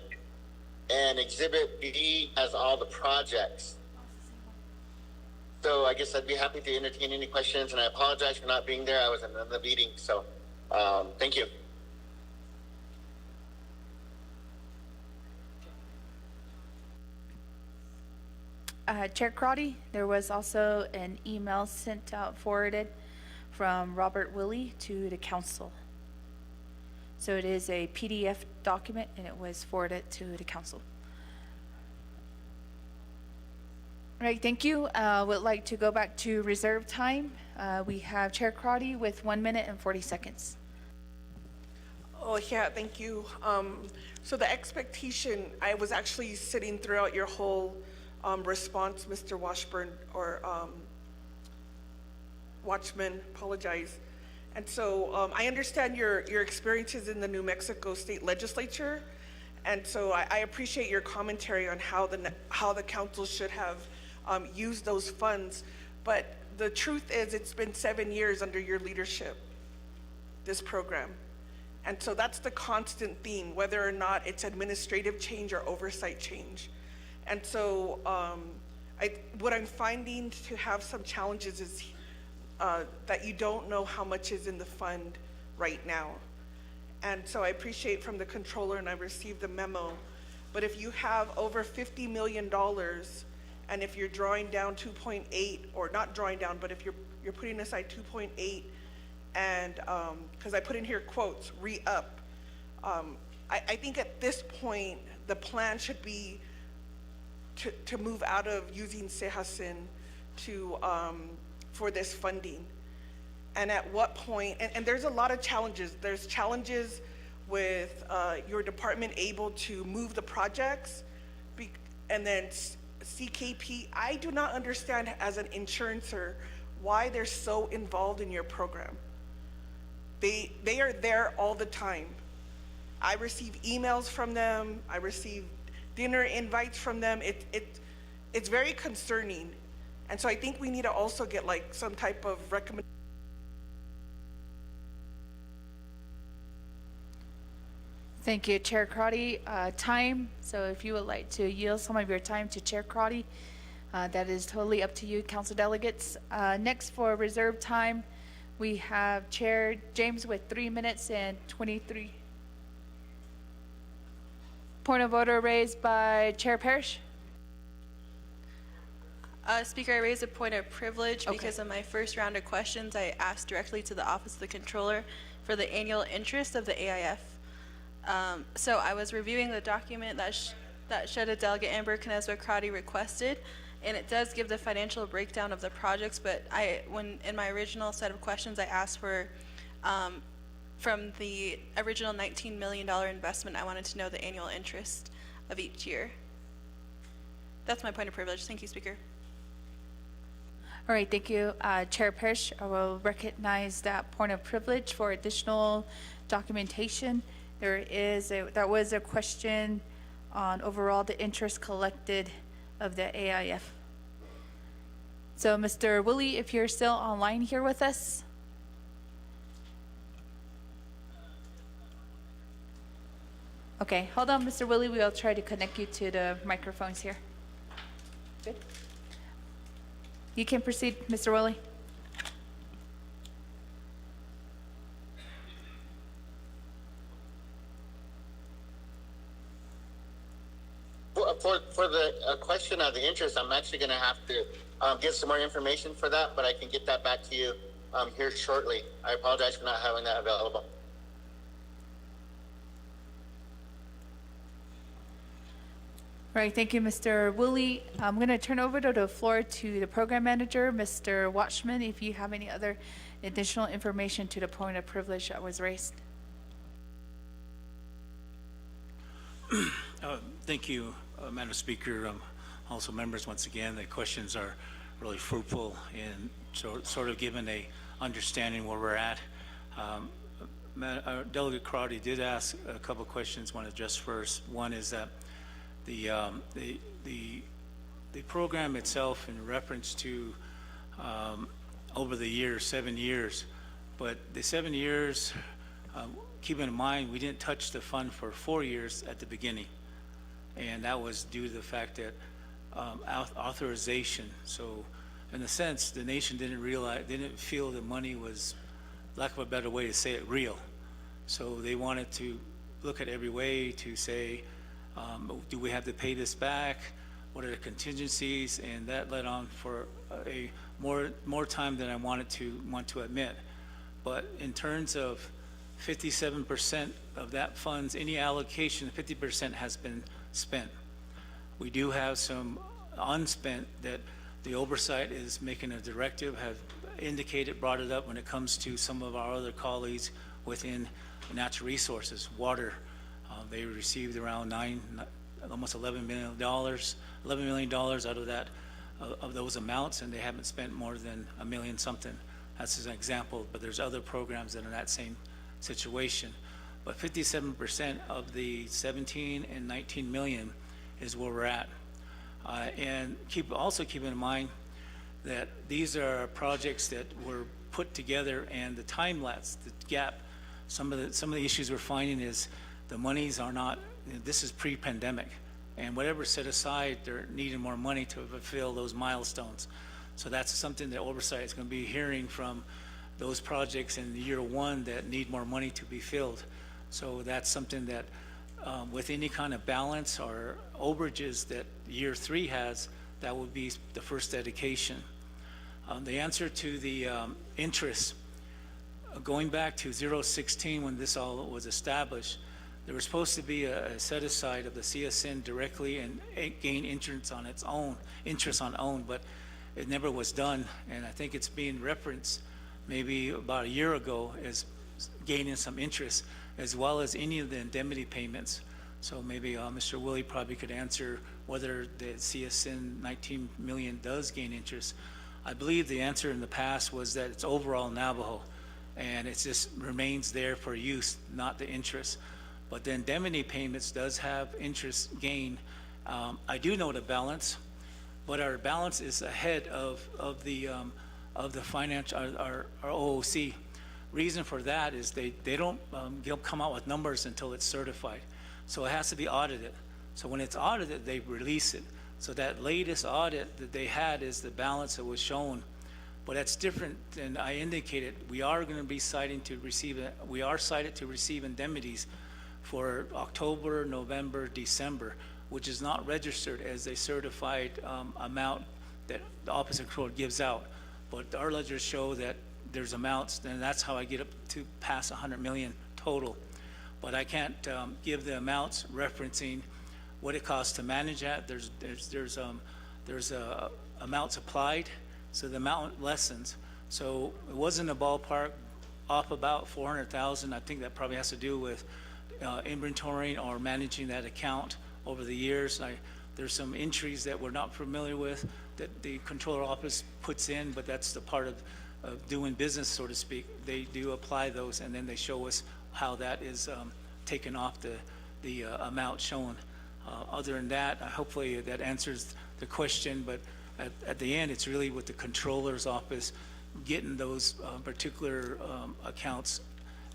and Exhibit B has all the projects. So I guess I'd be happy to entertain any questions, and I apologize for not being there. I was in another meeting, so thank you. Chair Crotty, there was also an email sent out, forwarded from Robert Willie to the council. So it is a PDF document, and it was forwarded to the council. All right, thank you. Would like to go back to reserve time. We have Chair Crotty with 1 minute and 40 seconds. Oh, yeah, thank you. So the expectation, I was actually sitting throughout your whole response, Mr. Washburn, or Watchman, apologize. And so I understand your experiences in the New Mexico State Legislature, and so I appreciate your commentary on how the council should have used those funds. But the truth is, it's been 7 years under your leadership, this program. And so that's the constant theme, whether or not it's administrative change or oversight change. And so what I'm finding to have some challenges is that you don't know how much is in the fund right now. And so I appreciate from the controller, and I received the memo, but if you have over $50 million, and if you're drawing down 2.8, or not drawing down, but if you're putting aside 2.8, and because I put in here quotes, re-up, I think at this point, the plan should be to move out of using Sehasin to for this funding. And at what point, and there's a lot of challenges. There's challenges with your department able to move the projects, and then CKP, I do not understand as an insurancer why they're so involved in your program. They are there all the time. I receive emails from them, I receive dinner invites from them. It's very concerning. And so I think we need to also get like some type of recommendation. Thank you, Chair Crotty. Time, so if you would like to yield some of your time to Chair Crotty, that is totally up to you, council delegates. Next for reserve time, we have Chair James with 3 minutes and 23. Point of order raised by Chair Parrish. Speaker, I raised a point of privilege Okay. because in my first round of questions, I asked directly to the Office of the Controller for the annual interest of the AIF. So I was reviewing the document that SHEDA Delegate Amber Knezwa Crotty requested, and it does give the financial breakdown of the projects, but when in my original set of questions, I asked for, from the original $19 million investment, I wanted to know the annual interest of each year. That's my point of privilege. Thank you, Speaker. All right, thank you, Chair Parrish. I will recognize that point of privilege for additional documentation. That was a question on overall the interest collected of the AIF. So, Mr. Woolley, if you're still online here with us. Okay, hold on, Mr. Woolley. We'll try to connect you to the microphones here. Good. You can proceed, Mr. Woolley. For the question of the interest, I'm actually going to have to get some more information for that, but I can get that back to you here shortly. I apologize for not having that available. All right, thank you, Mr. Woolley. I'm going to turn over the floor to the program manager, Mr. Watchman, if you have any other additional information to the point of privilege that was raised. Thank you, Madam Speaker. Also, members, once again, the questions are really fruitful and sort of given a understanding where we're at. Delegate Crowdy did ask a couple of questions I want to address first. One is that the program itself in reference to over the years, 7 years, but the 7 years, keeping in mind we didn't touch the fund for 4 years at the beginning, and that was due to the fact that authorization. So in a sense, the nation didn't feel the money was, lack of a better way to say it, real. So they wanted to look at every way to say, do we have to pay this back? What are the contingencies? And that led on for a more time than I want to admit. But in terms of 57% of that funds, any allocation, 50% has been spent. We do have some unspent that the oversight is making a directive, have indicated, brought it up when it comes to some of our other colleagues within natural resources, water. They received around almost $11 million out of that, of those amounts, and they haven't spent more than $1 million something. That's an example, but there's other programs that are in that same situation. But 57% of the 17 and 19 million is where we're at. And also keep in mind that these are projects that were put together, and the time lapse, the gap, some of the issues we're finding is the monies are not, this is pre-pandemic, and whatever set aside, they're needing more money to fulfill those milestones. So that's something that oversight is going to be hearing from those projects in year one that need more money to be filled. So that's something that with any kind of balance or overages that year three has, that would be the first dedication. The answer to the interest, going back to 016 when this all was established, there was supposed to be a set aside of the CSN directly and gain interest on its own, but it never was done. And I think it's being referenced maybe about a year ago as gaining some interest, as well as any of the indemnity payments. So maybe Mr. Willie probably could answer whether the CSN 19 million does gain interest. I believe the answer in the past was that it's overall Navajo, and it just remains there for use, not the interest. But the indemnity payments does have interest gain. I do know the balance, but our balance is ahead of the financial, our OOC. reason for that is they don't come out with numbers until it's certified. So it has to be audited. So when it's audited, they release it. So that latest audit that they had is the balance that was shown. But that's different than I indicated. We are going to be cited to receive indemnities for October, November, December, which is not registered as a certified amount that the Office of Control gives out. But our ledgers show that there's amounts, and that's how I get up to pass 100 million total. But I can't give the amounts referencing what it costs to manage that. There's amounts applied, so the amount lessens. So it wasn't a ballpark off about 400,000. I think that probably has to do with inventorying or managing that account over the years. There's some entries that we're not familiar with that the controller office puts in, but that's the part of doing business, so to speak. They do apply those, and then they show us how that is taken off the amount shown. Other than that, hopefully that answers the question, but at the end, it's really with the controller's office getting those particular accounts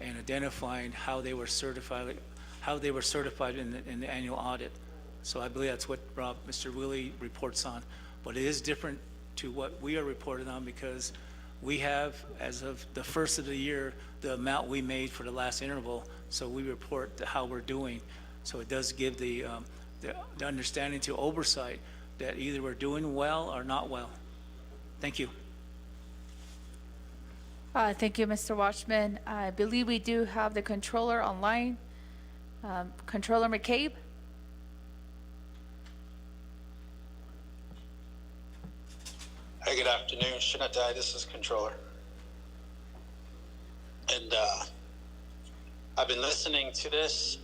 and identifying how they were certified in the annual audit. So I believe that's what Mr. Willie reports on. But it is different to what we are reporting on because we have, as of the first of the year, the amount we made for the last interval, so we report how we're doing. So it does give the understanding to oversight that either we're doing well or not well. Thank you. Thank you, Mr. Watchman. I believe we do have the controller online. Controller McCabe? Hi, good afternoon. Shinatai, this is Controller. And I've been listening to this.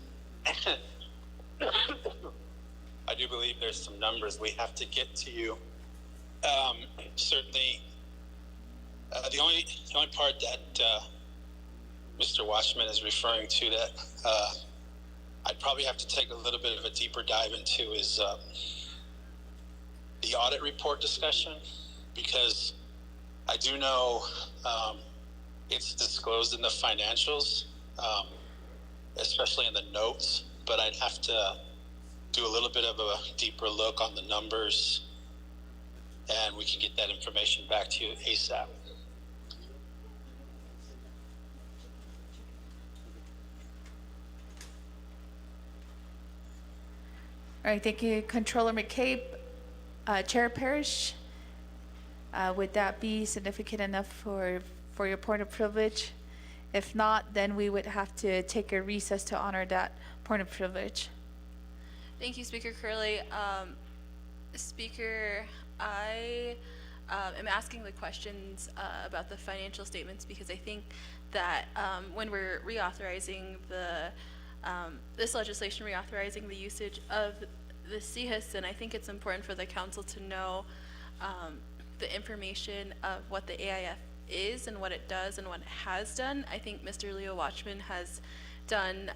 I do believe there's some numbers we have to get to you. Certainly, the only part that Mr. Watchman is referring to that I'd probably have to take a little bit of a deeper dive into is the audit report discussion, because I do know it's disclosed in the financials, especially in the notes, but I'd have to do a little bit of a deeper look on the numbers, and we can get that information back to you ASAP. All right, thank you, Controller McCabe. Chair Parrish, would that be significant enough for your point of privilege? If not, then we would have to take a recess to honor that point of privilege. Thank you, Speaker Curley. Speaker, I am asking the questions about the financial statements because I think that when we're reauthorizing this legislation, reauthorizing the usage of the CHIS, and I think it's important for the council to know the information of what the AIF is and what it does and what it has done. I think Mr. Leo Watchman has done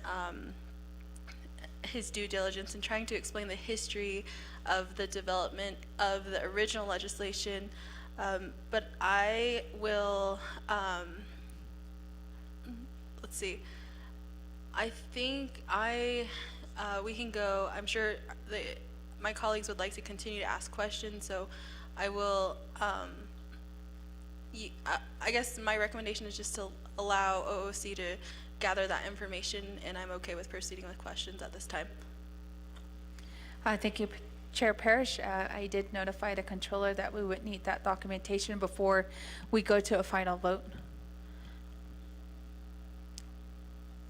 his due diligence in trying to explain the history of the development of the original legislation, but I will, let's see, I think we can go. I'm sure my colleagues would like to continue to ask questions, so I will, I guess my recommendation is just to allow OOC to gather that information, and I'm okay with proceeding with questions at this time. Thank you, Chair Parrish. I did notify the controller that we would need that documentation before we go to a final vote.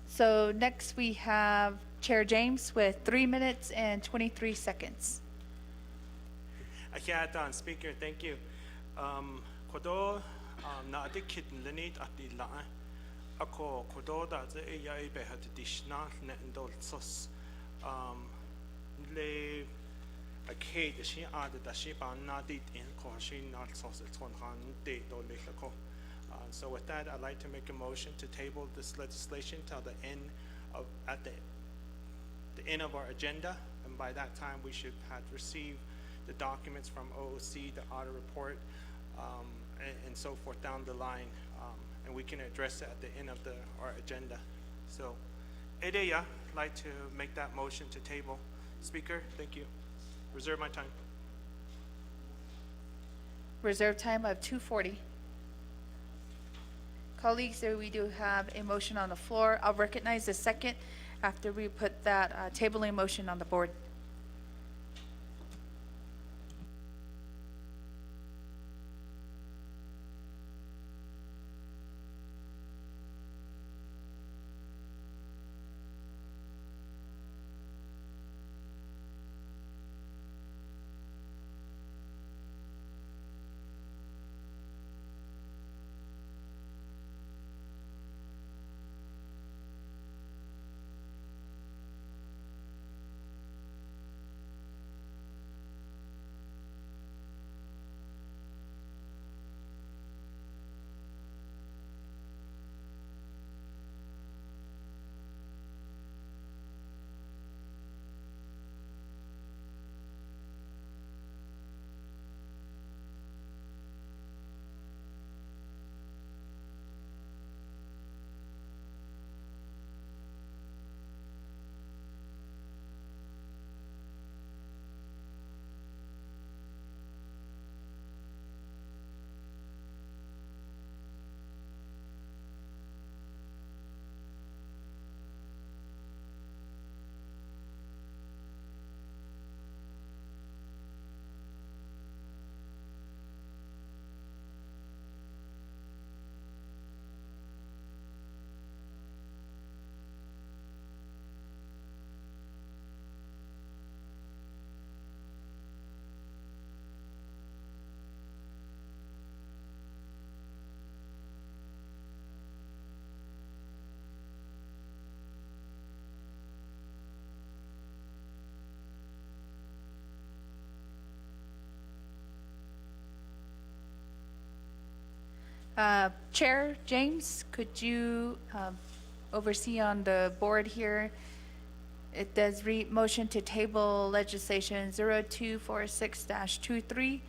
So next we have Chair James with 3 minutes and 23 seconds. Akiatan, Speaker, thank you. Kodo na adikit lenit ati la ako kodo da ze ya ibe hat dishna ne ndol sos le a kid she added that she ban na dit in ko she not sos it's one han de do le ko. So with that, I'd like to make a motion to table this legislation till the end of the end of our agenda, and by that time we should have received the documents from OOC, the audit report, and so forth down the line. and we can address it at the end of our agenda. So, Edeya, I'd like to make that motion to table. Speaker, thank you. Reserve my time. Reserve time of 2:40. Colleagues, so we do have a motion on the floor. I'll recognize the second after we put that tabling motion on the board. Chair James, could you oversee on the board here? It does read motion to table legislation 0246-23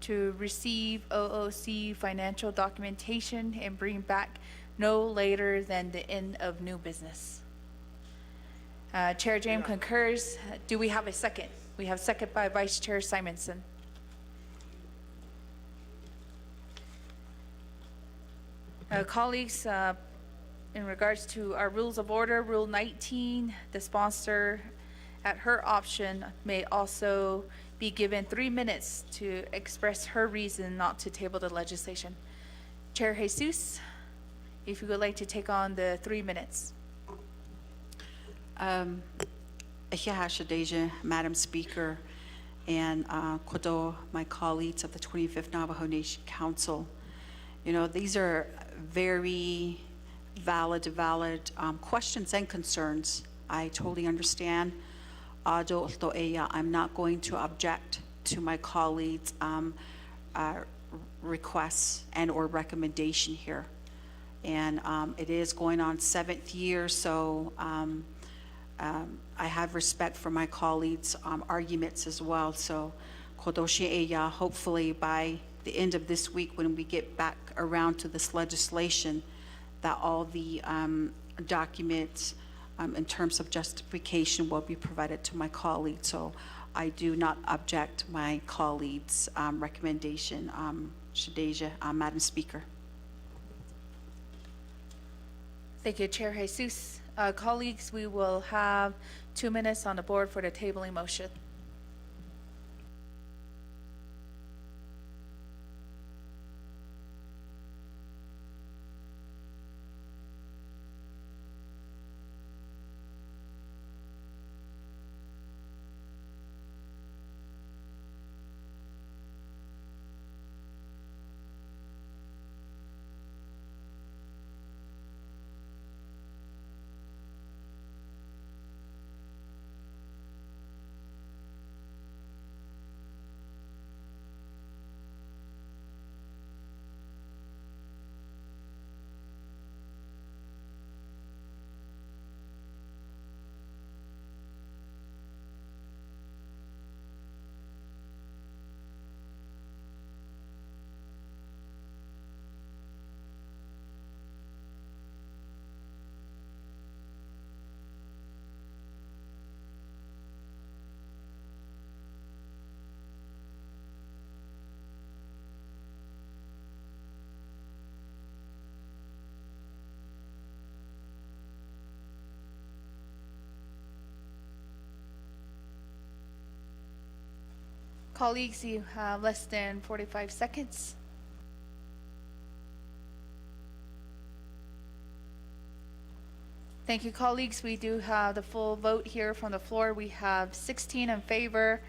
to receive OOC financial documentation and bring back no later than the end of new business. Chair James concurs. Do we have a second? We have second by Vice Chair Simonson. Colleagues, in regards to our rules of order, Rule 19, the sponsor, at her option, may also be given 3 minutes to express her reason not to table the legislation. Chair Jesus, if you would like to take on the 3 minutes. Madam Speaker, and Kodo, my colleagues of the 25th Navajo Nation Council. You know, these are very valid questions and concerns. I totally understand. I'm not going to object to my colleagues' requests and or recommendation here. And it is going on 7th year, so I have respect for my colleagues' arguments as well. So hopefully by the end of this week, when we get back around to this legislation, that all the documents in terms of justification will be provided to my colleagues. So I do not object my colleagues' recommendation, Shadeja, Madam Speaker. Thank you, Chair Jesus. Colleagues, we will have 2 minutes on the board for the tabling motion. Colleagues, you have less than 45 seconds. Thank you, colleagues. We do have the full vote here from the floor. We have 16 in favor,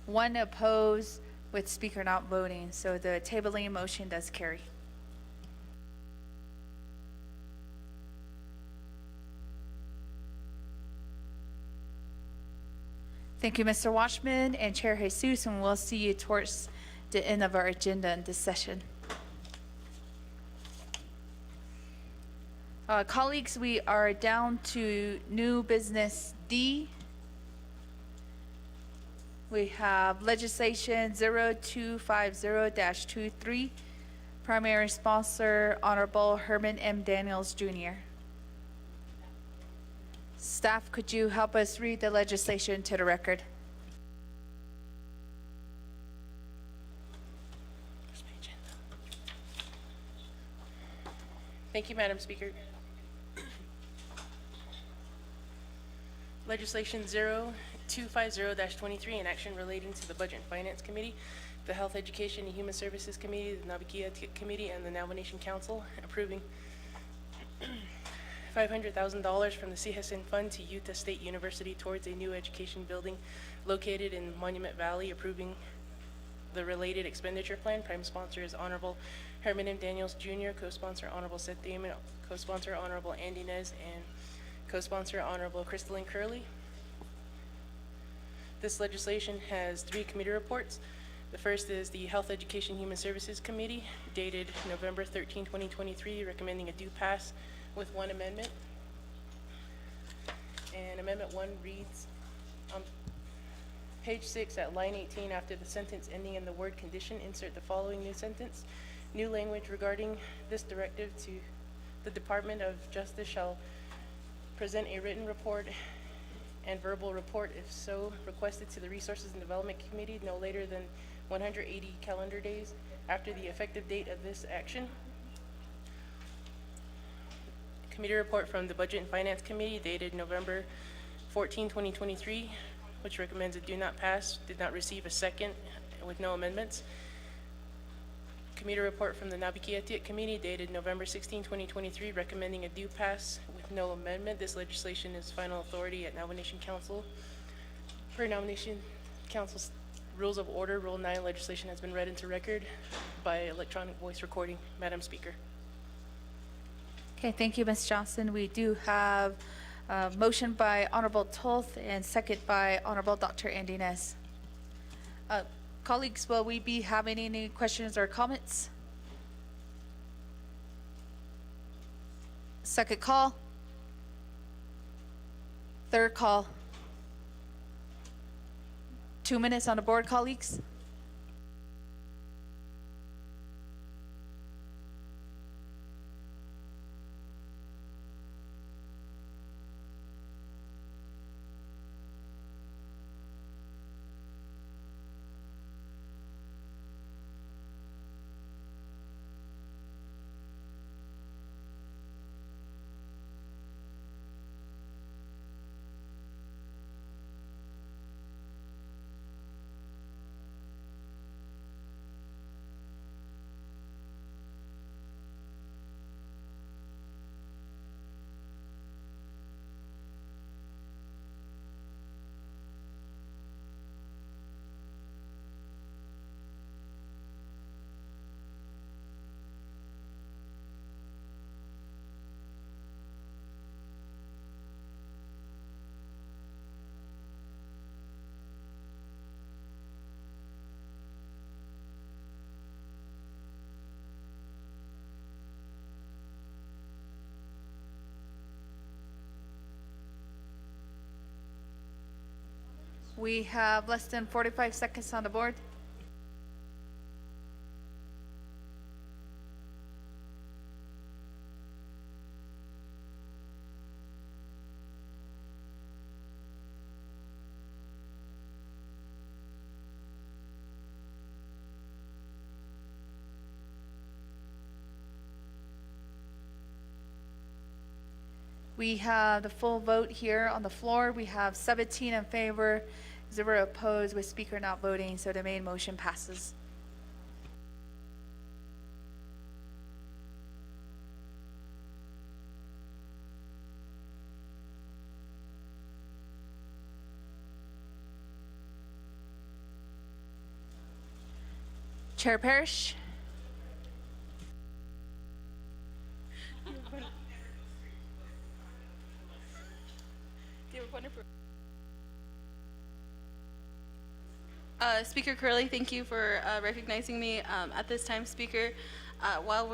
1 opposed, with speaker not voting. So the tabling motion does carry. Thank you, Mr. Watchman and Chair Jesus, and we'll see you towards the end of our agenda in this session. Colleagues, we are down to new business D. We have legislation 0250-23, primary sponsor Honorable Herman M. Daniels, Jr. Staff, could you help us read the legislation to the record? Thank you, Madam Speaker. Legislation 0250-23, an action relating to the Budget and Finance Committee, the Health, Education, and Human Services Committee, the Navajo Committee, and the Navajo Nation Council, approving $500,000 from the CHSN Fund to Utah State University towards a new education building located in Monument Valley, approving the related expenditure plan. Prime sponsor is Honorable Herman M. Daniels, Jr., co-sponsor Honorable Seth Damon, co-sponsor Honorable Andy Nez, and co-sponsor Honorable Crystalline Curley. This legislation has 3 committee reports. The first is the Health, Education, Human Services Committee, dated November 13, 2023, recommending a due pass with 1 amendment. And Amendment 1 reads, on page 6 at line 18, after the sentence ending in the word condition, insert the following new sentence. New language regarding this directive to the Department of Justice shall present a written report and verbal report, if so requested, to the Resources and Development Committee no later than 180 calendar days after the effective date of this action. Committee report from the Budget and Finance Committee dated November 14, 2023, which recommends a do not pass, did not receive a second with no amendments. Committee report from the Navajo Committee dated November 16, 2023, recommending a due pass with no amendment. This legislation is final authority at Navajo Nation Council. Per Navajo Nation Council's Rules of Order, Rule 9, legislation has been read into record by electronic voice recording. Madam Speaker. Okay, thank you, Ms. Johnson. We do have a motion by Honorable Toth and second by Honorable Dr. Andy Nez. Colleagues, will we be having any questions or comments? Second call. Third call. 2 minutes on the board, colleagues. We have less than 45 seconds on the board. We have the full vote here on the floor. We have 17 in favor, 0 opposed with speaker not voting, so the main motion passes. Chair Parrish? Speaker Curley, thank you for recognizing me. At this time, Speaker, while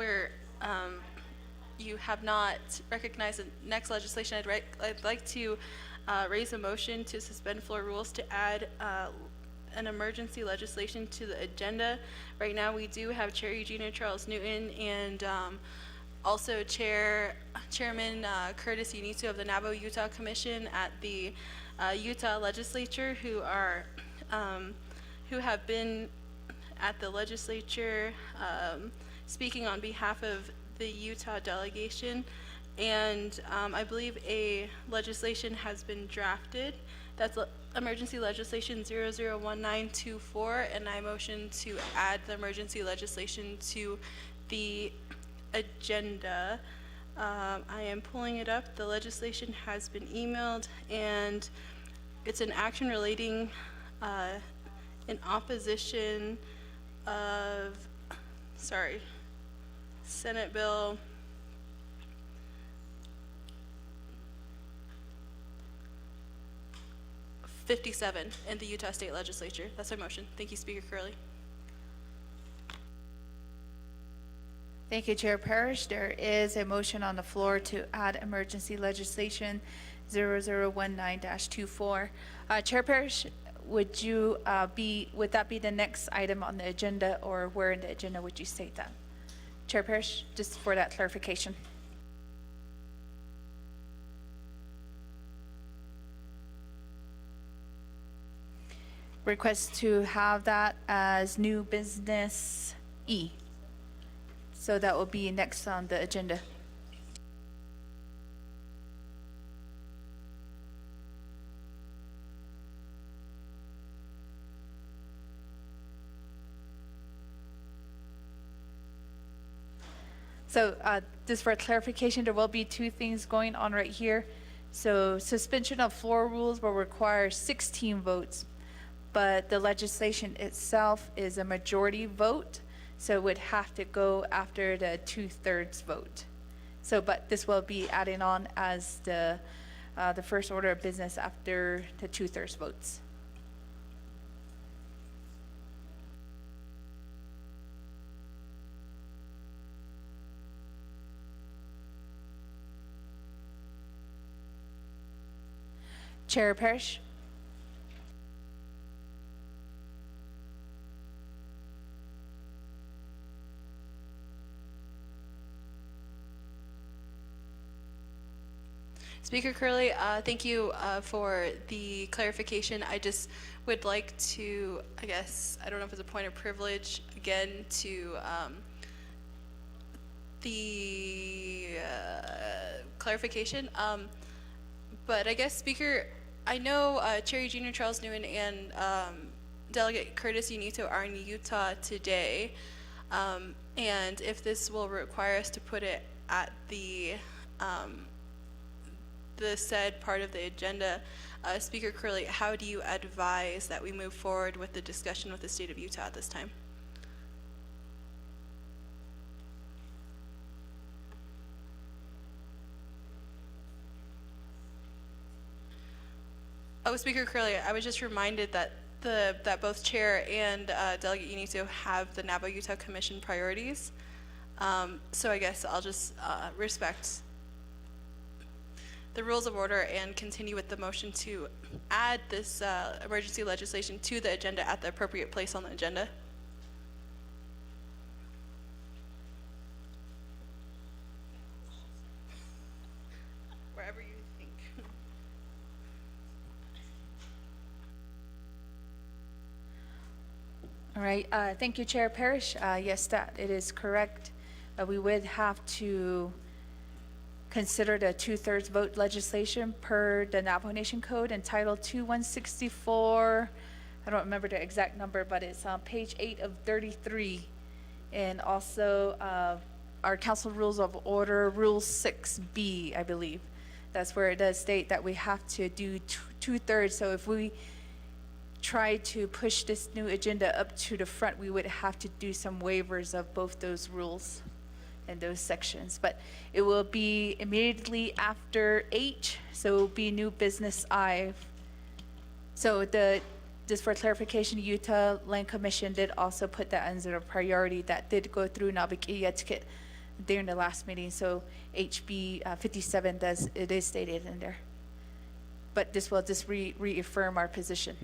you have not recognized the next legislation, I'd like to raise a motion to suspend floor rules to add an emergency legislation to the agenda. Right now, we do have Chair Eugenia Charles Newton and also Chairman Curtis Unito of the Navajo Utah Commission at the Utah Legislature, who have been at the legislature speaking on behalf of the Utah delegation. And I believe a legislation has been drafted. That's emergency legislation 001924, and I motion to add the emergency legislation to the agenda. I am pulling it up. The legislation has been emailed, and it's an action relating in opposition of, Senate Bill 57 in the Utah State Legislature. That's my motion. Thank you, Speaker Curley. Thank you, Chair Parrish. There is a motion on the floor to add emergency legislation 0019-24. Chair Parrish, would that be the next item on the agenda, or where in the agenda would you state that? Chair Parrish, just for that clarification. Request to have that as new business E. So that will be next on the agenda. So just for clarification, there will be two things going on right here. So suspension of floor rules will require 16 votes, but the legislation itself is a majority vote, so it would have to go after the 2/3 vote. So, but this will be adding on as the first order of business after the 2/3 votes. Chair Parrish? Speaker Curley, thank you for the clarification. I just would like to, I guess, I don't know if it's a point of privilege, again, to the clarification. But I guess, Speaker, I know Chair Eugenia Charles Newman and Delegate Curtis Unito are in Utah today. And if this will require us to put it at the said part of the agenda, Speaker Curley, how do you advise that we move forward with the discussion with the state of Utah at this time? Oh, Speaker Curley, I was just reminded that that both Chair and Delegate Unito have the Navajo Utah Commission priorities. So I guess I'll just respect the rules of order and continue with the motion to add this emergency legislation to the agenda at the appropriate place on the agenda. Wherever you think. All right, thank you, Chair Parrish. Yes, that it is correct. We would have to considered a two-thirds vote legislation per the Navajo Nation Code entitled 2164. I don't remember the exact number, but it's on page 8 of 33. And also our council rules of order, Rule 6B, I believe. That's where it does state that we have to do two-thirds. So if we try to push this new agenda up to the front, we would have to do some waivers of both those rules and those sections. But it will be immediately after H, so it will be new business I. So just for clarification, Utah Land Commission did also put that as a priority. That did go through Nabikiyatikit during the last meeting. So HB 57 it is stated in there. But this will just reaffirm our position.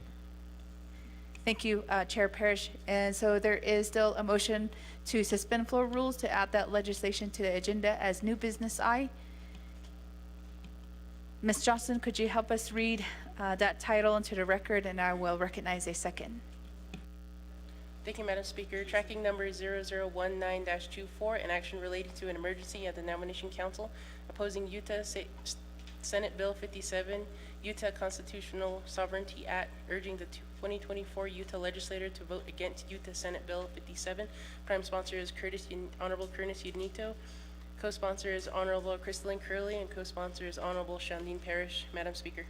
Thank you, Chair Parrish. And so there is still a motion to suspend floor rules to add that legislation to the agenda as new business I. Ms. Johnson, could you help us read that title into the record, and I will recognize a second. Thank you, Madam Speaker. Tracking number 0019-24, an action relating to an emergency at the Nomination Council opposing Utah Senate Bill 57, Utah Constitutional Sovereignty Act, urging the 2024 Utah legislature to vote against Utah Senate Bill 57. Prime sponsor is Honorable Curtis Unito. Co-sponsor is Honorable Crystalline Curley, and co-sponsor is Honorable Shandine Parrish. Madam Speaker.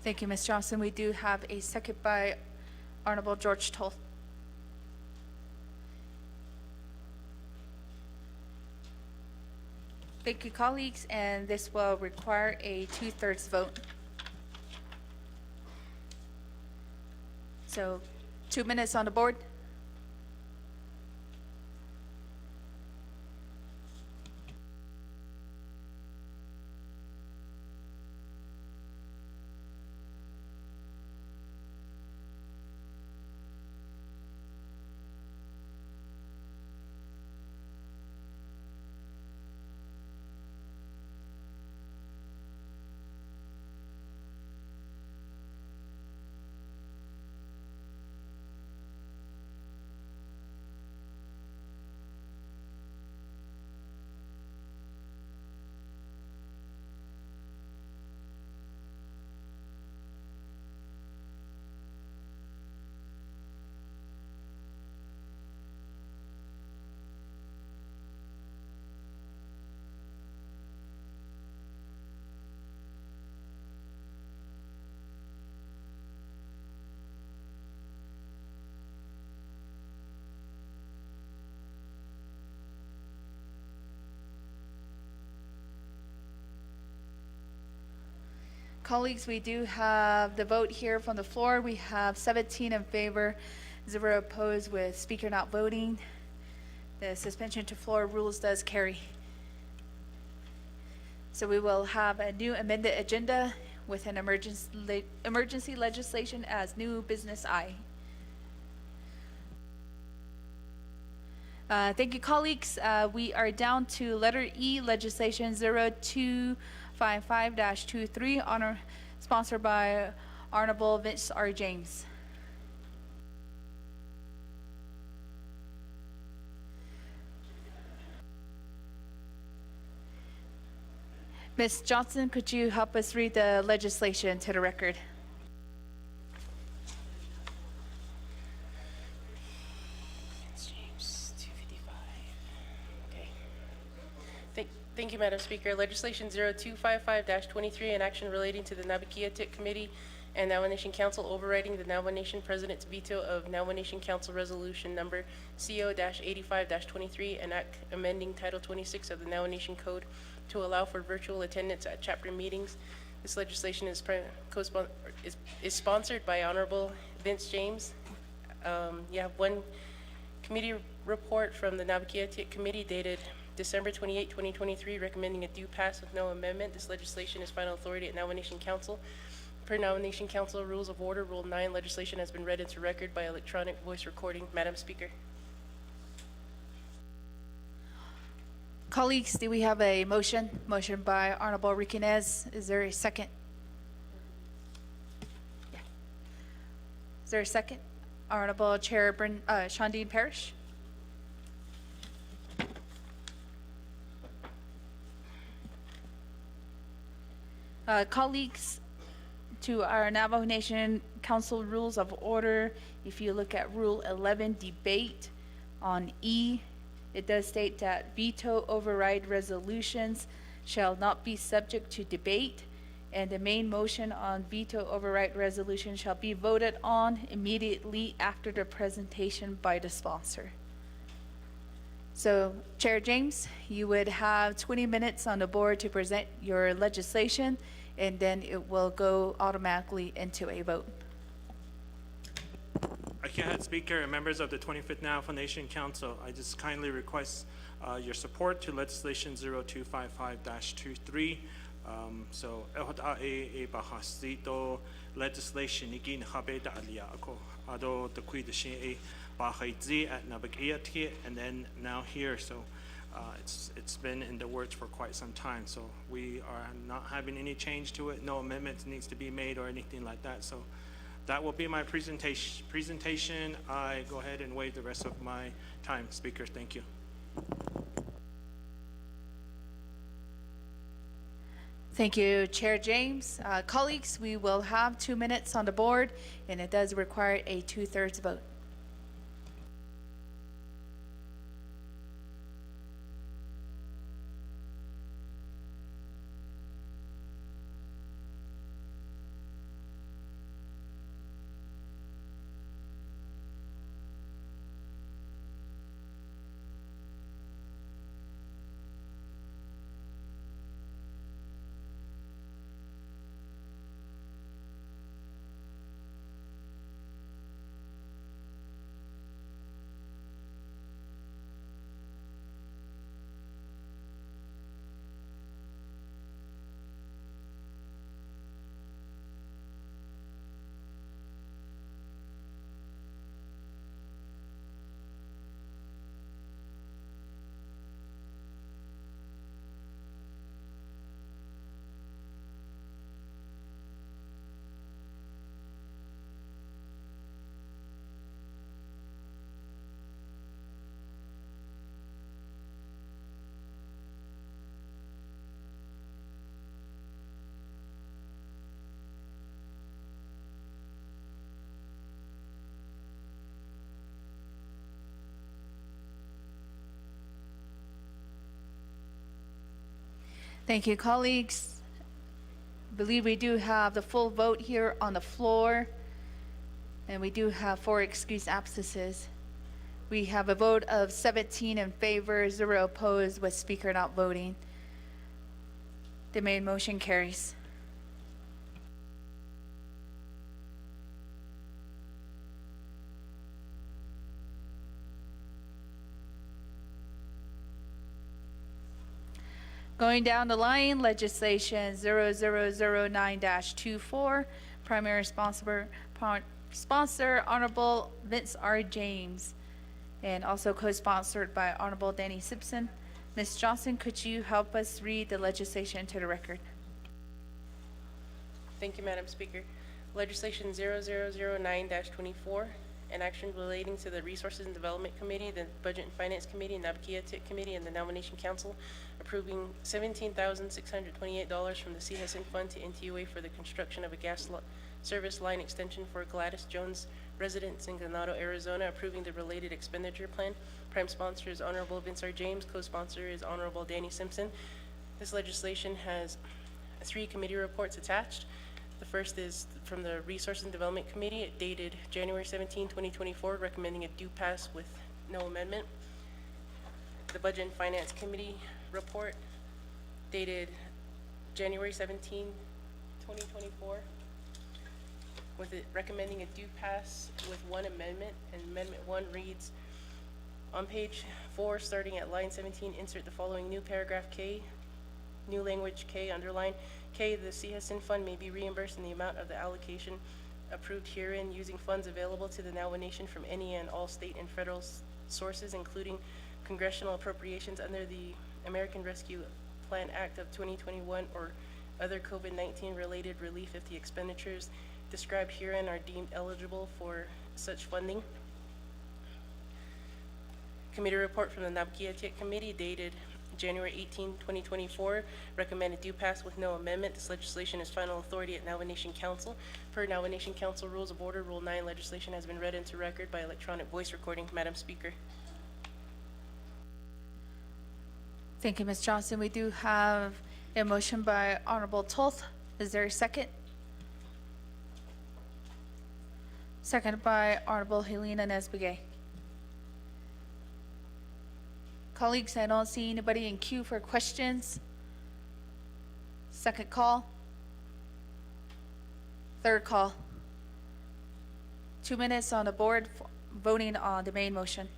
Thank you, Ms. Johnson. We do have a second by Honorable George Toll. Thank you, colleagues, and this will require a two-thirds vote. So 2 minutes on the board. Colleagues, we do have the vote here from the floor. We have 17 in favor, 0 opposed, with speaker not voting. The suspension to floor rules does carry. So we will have a new amended agenda with an emergency legislation as new business I. Thank you, colleagues. We are down to letter E, legislation 0255-23, sponsored by Honorable Vince R. James. Ms. Johnson, could you help us read the legislation to the record? Thank you, Madam Speaker. Legislation 0255-23, an action relating to the Nabikiyatik Committee and Navajo Nation Council overriding the Navajo Nation President's veto of Navajo Nation Council Resolution Number CO-85-23, an act amending Title 26 of the Navajo Nation Code to allow for virtual attendance at chapter meetings. This legislation is sponsored by Honorable Vince James. You have one committee report from the Nabikiyatik Committee dated December 28, 2023, recommending a due pass with no amendment. This legislation is final authority at Navajo Nation Council. Per Navajo Nation Council Rules of Order, Rule 9, legislation has been read into record by electronic voice recording. Madam Speaker. Colleagues, do we have a motion? Motion by Honorable Reconvening. Is there a second? Yeah. Is there a second? Honorable Chair Shandine Parrish. Colleagues, to our Navajo Nation Council Rules of Order, if you look at Rule 11, debate, on E, it does state that veto override resolutions shall not be subject to debate, and the main motion on veto override resolution shall be voted on immediately after the presentation by the sponsor. So, Chair James, you would have 20 minutes on the board to present your legislation, and then it will go automatically into a vote. Head Speaker and members of the 25th Navajo Nation Council, I just kindly request your support to legislation 0255-23. So, e bahasito legislation igin habeda alia ako ado the kui de she bahaizi at nabagiati and then now here. So it's been in the works for quite some time. So we are not having any change to it. No amendments needs to be made or anything like that. So that will be my presentation. I go ahead and waive the rest of my time. Speaker, thank you. Thank you, Chair James. Colleagues, we will have 2 minutes on the board, and it does require a 2/3 vote. Thank you, colleagues. I believe we do have the full vote here on the floor, and we do have 4 excused absences. We have a vote of 17 in favor, 0 opposed, with speaker not voting. The main motion carries. Going down the line, legislation 0009-24, primary sponsor Honorable Vince R. James, and also co-sponsored by Honorable Danny Simpson. Ms. Johnson, could you help us read the legislation into the record? Thank you, Madam Speaker. Legislation 0009-24, an action relating to the Resources and Development Committee, the Budget and Finance Committee, Navajo Committee, and the Nomination Council, approving $17,628 from the CHSN Fund to NTUA for the construction of a gas service line extension for Gladys Jones residents in Ganado, Arizona, approving the related expenditure plan. Prime sponsor is Honorable Vince R. James. Co-sponsor is Honorable Danny Simpson. This legislation has 3 committee reports attached. The first is from the Resource and Development Committee, dated January 17, 2024, recommending a due pass with no amendment. The Budget and Finance Committee report, dated January 17, 2024, with it recommending a due pass with 1 amendment, and Amendment 1 reads, on page 4, starting at line 17, insert the following new paragraph K, new language K, underline K, the CHSN Fund may be reimbursed in the amount of the allocation approved herein using funds available to the Navajo Nation from any and all state and federal sources, including congressional appropriations under the American Rescue Plan Act of 2021 or other COVID-19 related relief if the expenditures described herein are deemed eligible for such funding. Committee report from the Navajo Committee, dated January 18, 2024. Recommended due pass with no amendment. This legislation is final authority at Navajo Nation Council. Per Navajo Nation Council Rules of Order, Rule 9, legislation has been read into record by electronic voice recording. Madam Speaker. Thank you, Ms. Johnson. We do have a motion by Honorable Toth. Is there a second? Seconded by Honorable Helena Nesbegay. Colleagues, I don't see anybody in queue for questions. Second call. Third call. 2 minutes on the board for voting on the main motion.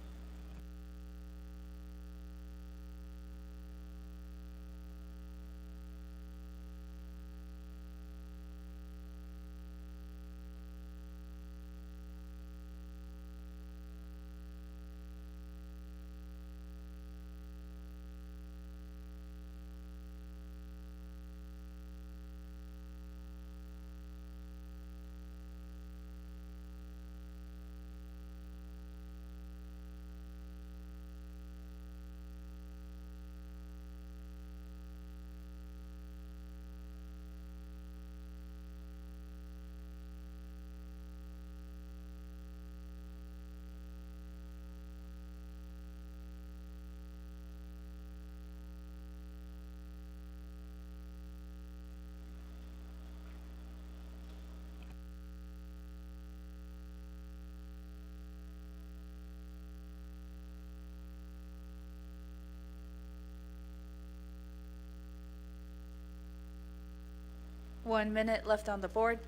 One minute left on the board.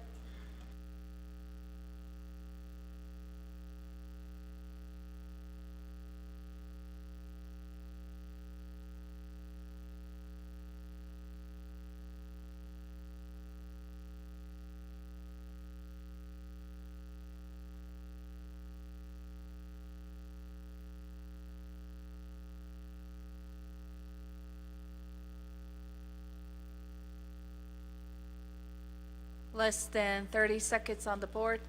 Less than 30 seconds on the board.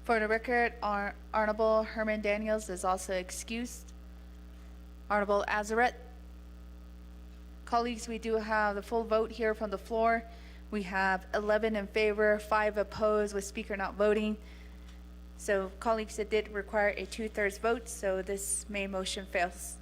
For the record, Honorable Herman Daniels is also excused. Honorable Azarette. Colleagues, we do have the full vote here from the floor. We have 11 in favor, 5 opposed, with Speaker not voting. So, colleagues, it did require a 2/3 vote, so this main motion fails.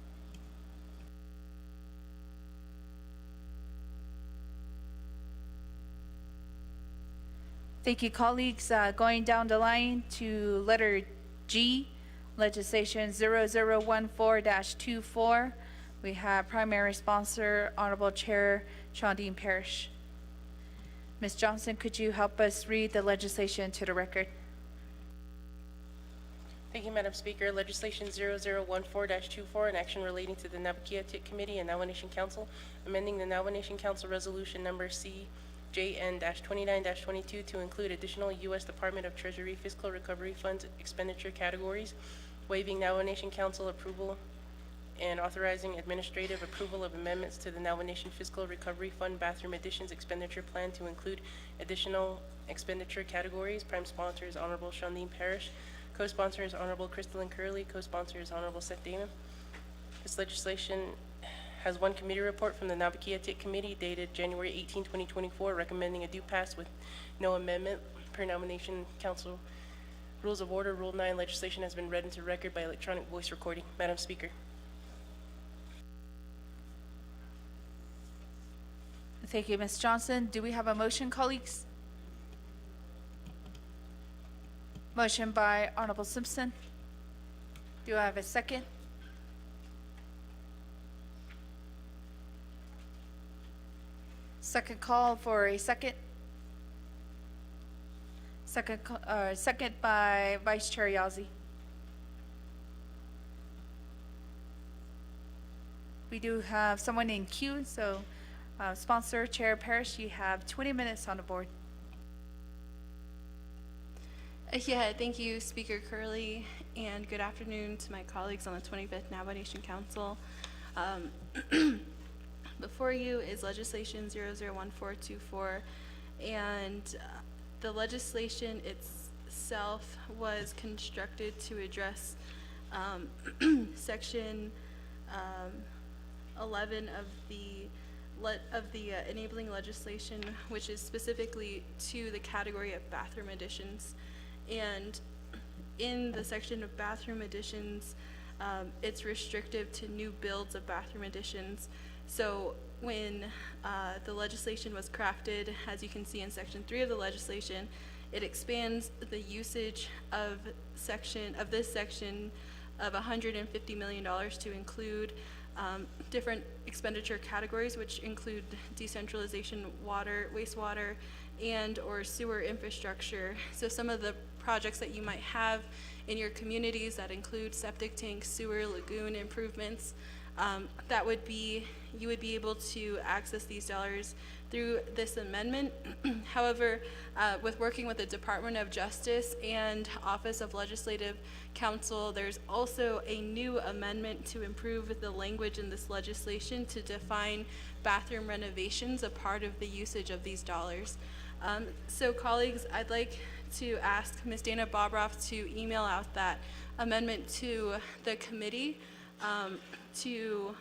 Thank you, colleagues. Going down the line to letter G, legislation 0014-24. We have primary sponsor, Honorable Chair Shaundeen Parrish. Ms. Johnson, could you help us read the legislation to the record? Thank you, Madam Speaker. Legislation 0014-24, an action relating to the Navajo Committee and Navajo Nation Council, amending the Navajo Nation Council Resolution Number CJN-29-22 to include additional U.S. Department of Treasury Fiscal Recovery Funds expenditure categories, waiving Navajo Nation Council approval and authorizing administrative approval of amendments to the Navajo Nation Fiscal Recovery Fund Bathroom Additions Expenditure Plan to include additional expenditure categories. Prime sponsor is Honorable Shaundeen Parrish. Co-sponsor is Honorable Crystalline Curley. Co-sponsor is Honorable Seth Damon. This legislation has one committee report from the Navajo Committee dated January 18, 2024, recommending a due pass with no amendment. Per Nomination Council Rules of Order, Rule 9, legislation has been read into record by electronic voice recording. Madam Speaker. Thank you, Ms. Johnson. Do we have a motion, colleagues? Motion by Honorable Simpson. Do I have a second? Second call for a second. Second by Vice Chair Yazzie. We do have someone in queue, so sponsor Chair Parrish, you have 20 minutes on the board. Yeah, thank you, Speaker Curley, and good afternoon to my colleagues on the 25th Navajo Nation Council. Before you is legislation 001424, and the legislation itself was constructed to address section 11 of the enabling legislation, which is specifically to the category of bathroom additions. And in the section of bathroom additions, it's restrictive to new builds of bathroom additions. So when the legislation was crafted, as you can see in section 3 of the legislation, it expands the usage of this section of $150 million to include different expenditure categories, which include decentralization, water, wastewater, and or sewer infrastructure. So some of the projects that you might have in your communities that include septic tank, sewer, lagoon improvements, you would be able to access these dollars through this amendment. However, with working with the Department of Justice and Office of Legislative Counsel, there's also a new amendment to improve the language in this legislation to define bathroom renovations a part of the usage of these dollars. So colleagues, I'd like to ask Ms. Dana Bobroff to email out that amendment to the committee, to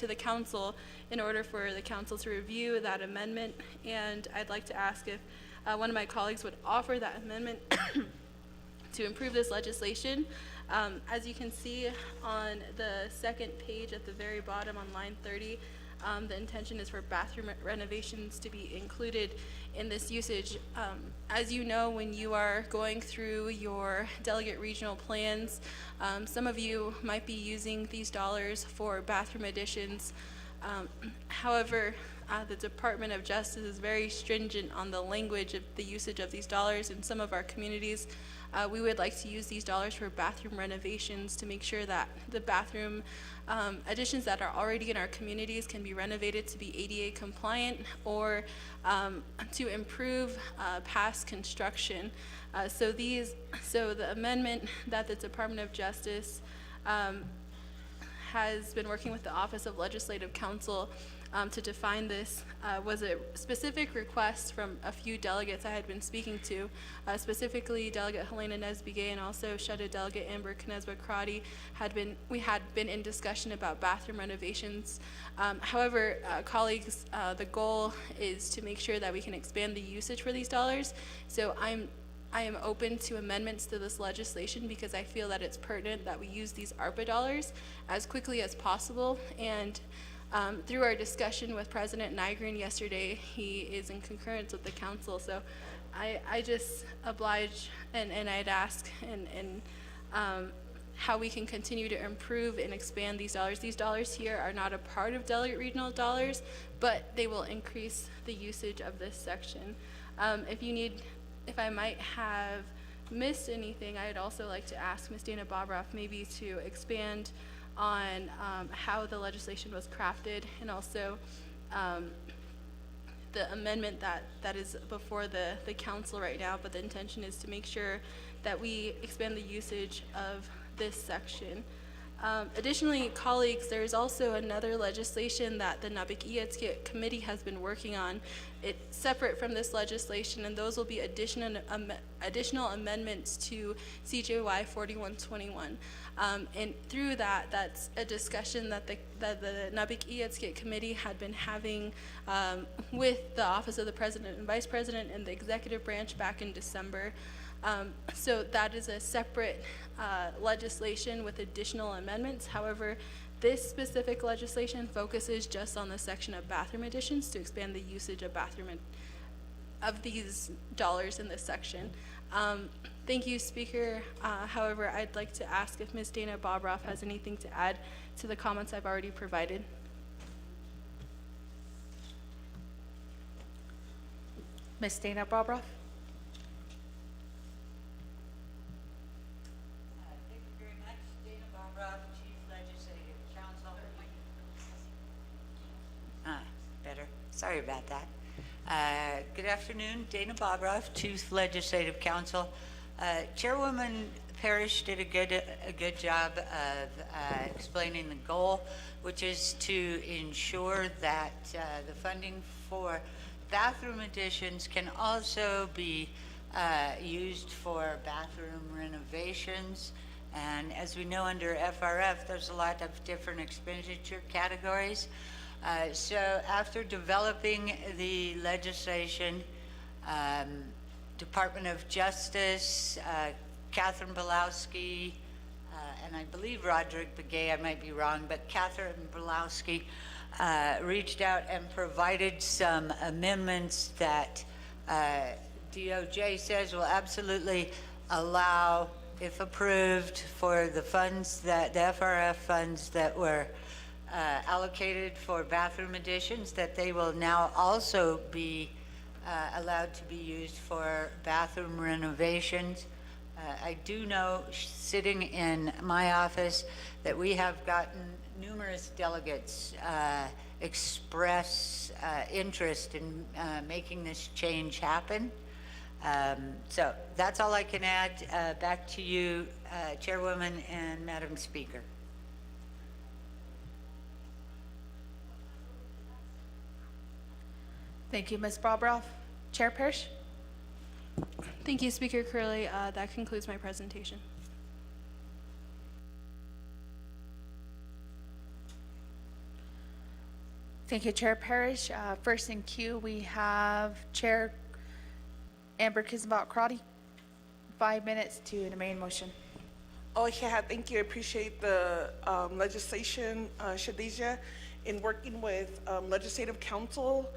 the council, in order for the council to review that amendment. And I'd like to ask if one of my colleagues would offer that amendment to improve this legislation. As you can see on the second page at the very bottom on line 30, the intention is for bathroom renovations to be included in this usage. As you know, when you are going through your delegate regional plans, some of you might be using these dollars for bathroom additions. However, the Department of Justice is very stringent on the language of the usage of these dollars in some of our communities. We would like to use these dollars for bathroom renovations to make sure that the bathroom additions that are already in our communities can be renovated to be ADA compliant, or to improve past construction. So the amendment that the Department of Justice has been working with the Office of Legislative Counsel to define this was a specific request from a few delegates I had been speaking to, specifically Delegate Helena Nesbigay and also Shadow Delegate Amber Knezba-Crotty. We had been in discussion about bathroom renovations. However, colleagues, the goal is to make sure that we can expand the usage for these dollars. So I am open to amendments to this legislation because I feel that it's pertinent that we use these ARPA dollars as quickly as possible. And through our discussion with President Nygren yesterday, he is in concurrence with the council. So I just oblige and I'd ask and how we can continue to improve and expand these dollars. These dollars here are not a part of delegate regional dollars, but they will increase the usage of this section. If I might have missed anything, I'd also like to ask Ms. Dana Bobroff maybe to expand on how the legislation was crafted, and also the amendment that is before the council right now. But the intention is to make sure that we expand the usage of this section. Additionally, colleagues, there's also another legislation that the Nabik-Ietskit Committee has been working on. It's separate from this legislation, and those will be additional amendments to CJY 4121. And through that's a discussion that the Nabik-Ietskit Committee had been having with the Office of the President and Vice President and the Executive Branch back in December. So that is a separate legislation with additional amendments. However, this specific legislation focuses just on the section of bathroom additions to expand the usage of of these dollars in this section. Thank you, Speaker. However, I'd like to ask if Ms. Dana Bobroff has anything to add to the comments I've already provided. Ms. Dana Bobroff? Sorry about that. Good afternoon, Dana Bobroff, Chief Legislative Council. Chairwoman Parrish did a good job of explaining the goal, which is to ensure that the funding for bathroom additions can also be used for bathroom renovations. And as we know, under FRF, there's a lot of different expenditure categories. So after developing the legislation, Department of Justice, Catherine Belowski, and I believe Roderick Begay, I might be wrong, but Catherine Belowski reached out and provided some amendments that DOJ says will absolutely allow, if approved, for the funds that, the FRF funds that were allocated for bathroom additions, that they will now also be allowed to be used for bathroom renovations. I do know, sitting in my office, that we have gotten numerous delegates express interest in making this change happen. So that's all I can add. Back to you, Chairwoman and Madam Speaker. Thank you, Ms. Bobroff. Chair Parrish? Thank you, Speaker Curley. That concludes my presentation. Thank you, Chair Parrish. First in queue, we have Chair Amber Kismbach-Crotty. 5 minutes to the main motion. Oh, yeah, thank you. I appreciate the legislation, Shadija. In working with Legislative Council,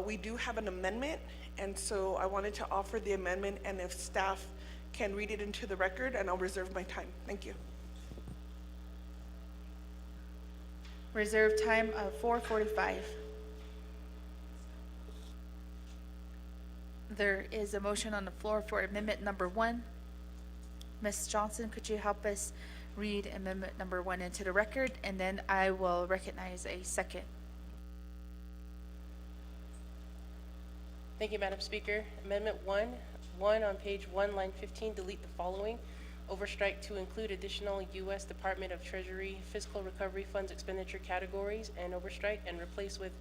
we do have an amendment, and so I wanted to offer the amendment, and if staff can read it into the record, and I'll reserve my time. Thank you. Reserve time of 4:45. There is a motion on the floor for amendment number 1. Ms. Johnson, could you help us read amendment number 1 into the record, and then I will recognize a second. Thank you, Madam Speaker. Amendment 1 on page 1, line 15, delete the following. Overstrike to include additional U.S. Department of Treasury Fiscal Recovery Funds expenditure categories, and overstrike and replace with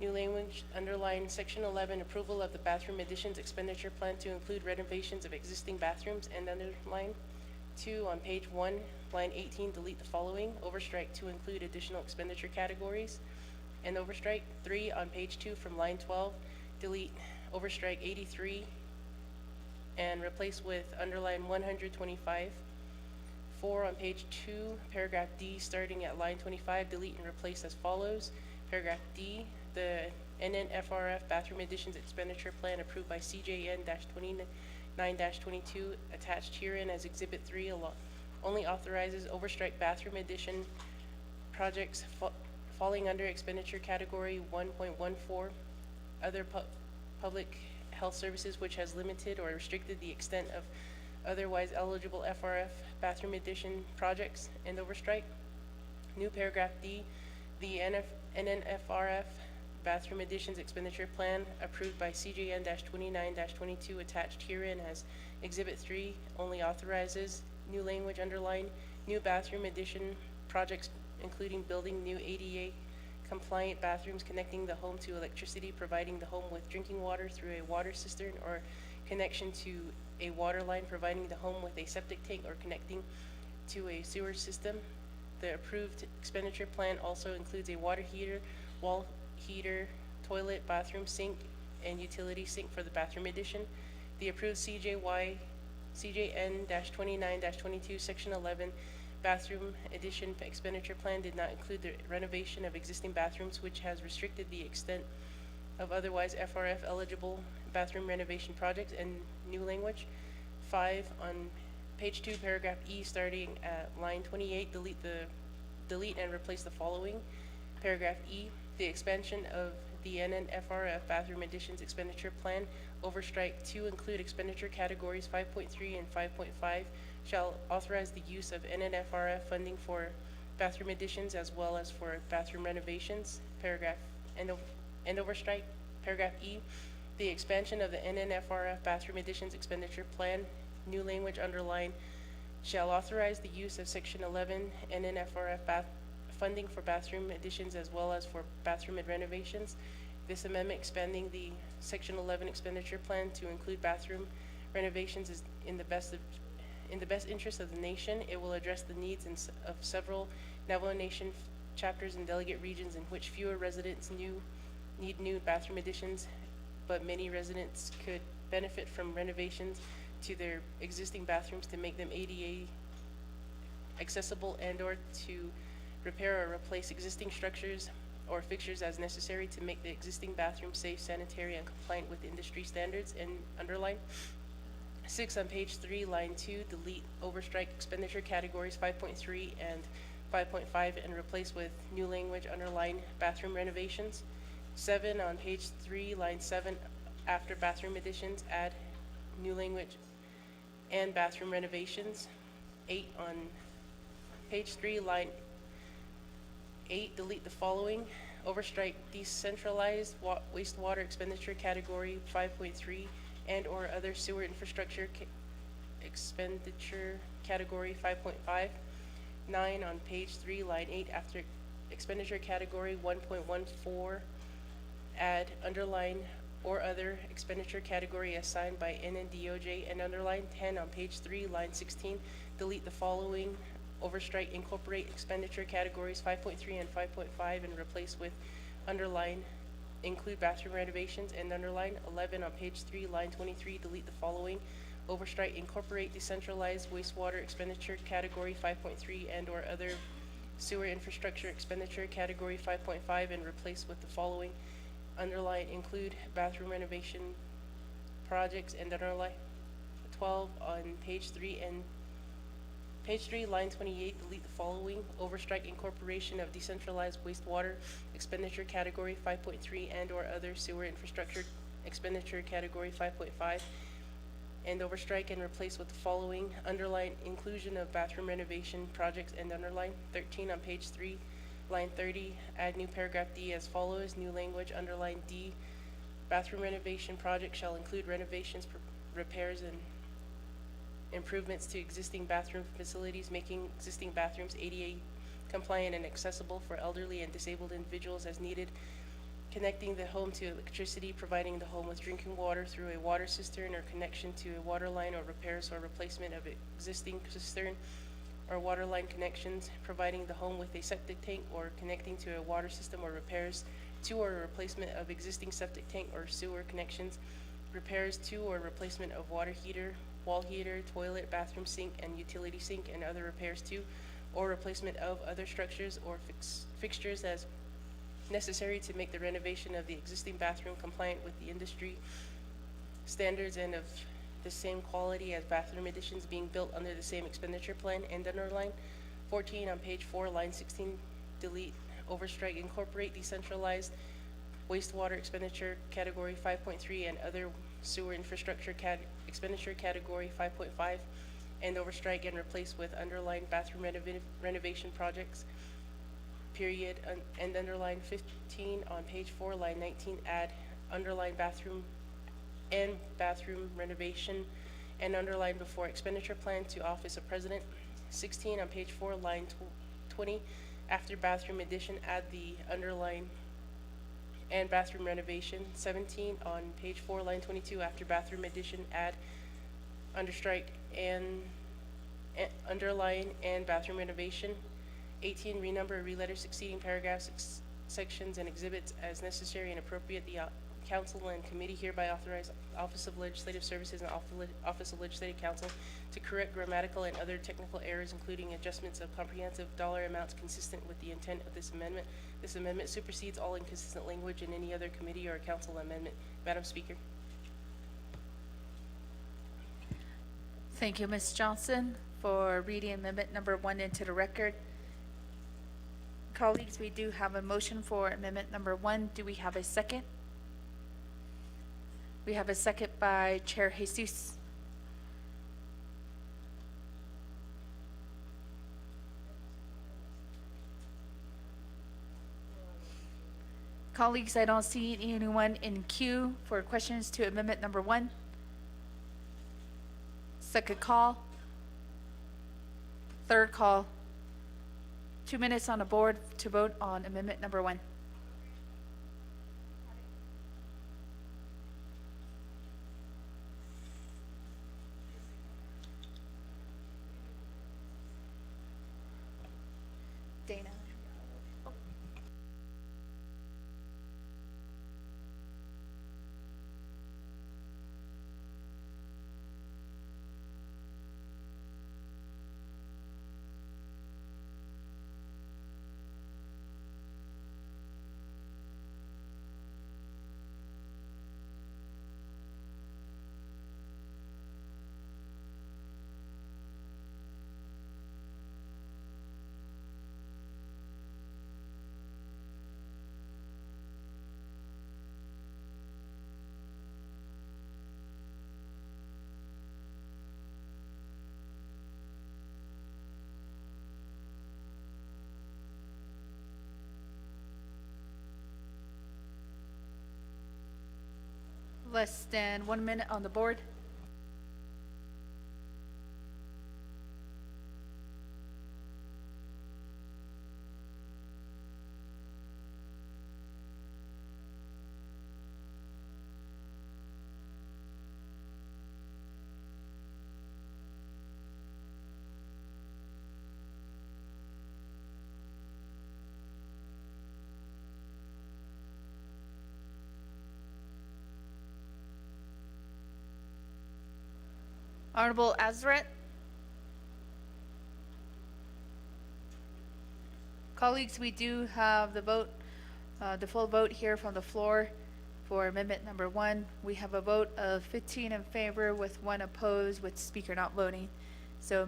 new language, underline section 11, approval of the bathroom additions expenditure plan to include renovations of existing bathrooms, and underline 2 on page 1, line 18, delete the following. Overstrike to include additional expenditure categories, and overstrike 3 on page 2 from line 12, delete overstrike 83 and replace with underline 125. 4 on page 2, paragraph D, starting at line 25, delete and replace as follows. Paragraph D, the NNFRF bathroom additions expenditure plan approved by CJN-29-22 attached herein as Exhibit 3 only authorizes overstrike bathroom addition projects falling under expenditure category 1.14, other public health services, which has limited or restricted the extent of otherwise eligible FRF bathroom addition projects, and overstrike. New paragraph D, the NNFRF bathroom additions expenditure plan approved by CJN-29-22 attached herein as Exhibit 3 only authorizes new language, underline new bathroom addition projects including building new ADA compliant bathrooms, connecting the home to electricity, providing the home with drinking water through a water cistern or connection to a water line, providing the home with a septic tank, or connecting to a sewer system. The approved expenditure plan also includes a water heater, wall heater, toilet, bathroom sink, and utility sink for the bathroom addition. The approved CJN-29-22 section 11 bathroom addition expenditure plan did not include the renovation of existing bathrooms, which has restricted the extent of otherwise FRF eligible bathroom renovation projects, and new language. 5 on page 2, paragraph E, starting at line 28, delete and replace the following. Paragraph E, the expansion of the NNFRF bathroom additions expenditure plan overstrike to include expenditure categories 5.3 and 5.5 shall authorize the use of NNFRF funding for bathroom additions as well as for bathroom renovations. Paragraph end of End over strike. Paragraph E, the expansion of the NNFRF bathroom additions expenditure plan, new language underlined, shall authorize the use of Section 11 NNFRF funding for bathroom additions as well as for bathroom renovations. This amendment expanding the Section 11 expenditure plan to include bathroom renovations is in the best interest of the nation. It will address the needs of several Navajo Nation chapters and delegate regions in which fewer residents need new bathroom additions, but many residents could benefit from renovations to their existing bathrooms to make them ADA accessible and/or to repair or replace existing structures or fixtures as necessary to make the existing bathroom safe, sanitary, and compliant with industry standards. And underline. 6 on page 3, line 2, delete overstrike expenditure categories 5.3 and 5.5 and replace with new language underline bathroom renovations. 7 on page 3, line 7, after bathroom additions, add new language and bathroom renovations. 8 on page 3, line 8, delete the following. Overstrike decentralized wastewater expenditure category 5.3 and or other sewer infrastructure expenditure category 5.5. 9 on page 3, line 8, after expenditure category 1.14, add underline or other expenditure category assigned by NNDOJ and underline. 10 on page 3, line 16, delete the following. Overstrike incorporate expenditure categories 5.3 and 5.5 and replace with underline include bathroom renovations and underline. 11 on page 3, line 23, delete the following. Overstrike incorporate decentralized wastewater expenditure category 5.3 and or other sewer infrastructure expenditure category 5.5 and replace with the following. Underline include bathroom renovation projects and underline. 12 on page 3 and page 3, line 28, delete the following. Overstrike incorporation of decentralized wastewater expenditure category 5.3 and or other sewer infrastructure expenditure category 5.5 and overstrike and replace with the following. Underline inclusion of bathroom renovation projects and underline. 13 on page 3, line 30, add new paragraph D as follows. New language underline D. Bathroom renovation project shall include renovations, repairs, and improvements to existing bathroom facilities, making existing bathrooms ADA compliant and accessible for elderly and disabled individuals as needed, connecting the home to electricity, providing the home with drinking water through a water cistern or connection to a water line, or repairs or replacement of existing cistern or water line connections, providing the home with a septic tank or connecting to a water system, or repairs to or replacement of existing septic tank or sewer connections, repairs to or replacement of water heater, wall heater, toilet, bathroom sink, and utility sink, and other repairs to or replacement of other structures or fixtures as necessary to make the renovation of the existing bathroom compliant with the industry standards and of the same quality as bathroom additions being built under the same expenditure plan. And underline. 14 on page 4, line 16, delete overstrike incorporate decentralized wastewater expenditure category 5.3 and other sewer infrastructure expenditure category 5.5 and overstrike and replace with underline bathroom renovation projects period. And underline. 15 on page 4, line 19, add underline bathroom and bathroom renovation and underline before expenditure plan to office of president. 16 on page 4, line 20, after bathroom addition, add the underline and bathroom renovation. 17 on page 4, line 22, after bathroom addition, add understrike and underline and bathroom renovation. 18, renumber or reletter succeeding paragraphs, sections, and exhibits as necessary and appropriate. The council and committee hereby authorize Office of Legislative Services and Office of Legislative Counsel to correct grammatical and other technical errors, including adjustments of comprehensive dollar amounts consistent with the intent of this amendment. This amendment supersedes all inconsistent language in any other committee or council amendment. Madam Speaker. Thank you, Ms. Johnson, for reading amendment number 1 into the record. Colleagues, we do have a motion for amendment number 1. Do we have a second? We have a second by Chair Jesus. Colleagues, I don't see anyone in queue for questions to amendment number 1. Second call. Third call. 2 minutes on the board to vote on amendment number 1. Dana. Less than 1 minute on the board. Honorable Azret. Colleagues, we do have the vote, the full vote here from the floor for amendment number 1. We have a vote of 15 in favor with 1 opposed with speaker not voting. So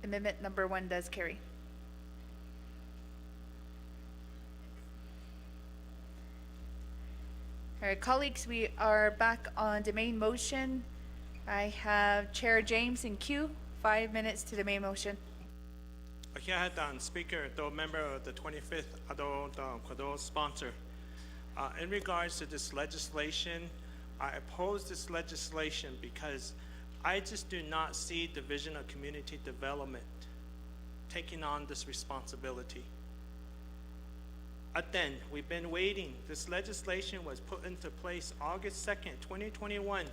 amendment number 1 does carry. All right, colleagues, we are back on the main motion. I have Chair James in queue. 5 minutes to the main motion. Speaker, though member of the 25th Kwado sponsor. In regards to this legislation, I oppose this legislation because I just do not see Division of Community Development taking on this responsibility. Then we've been waiting. This legislation was put into place August 2nd, 2021.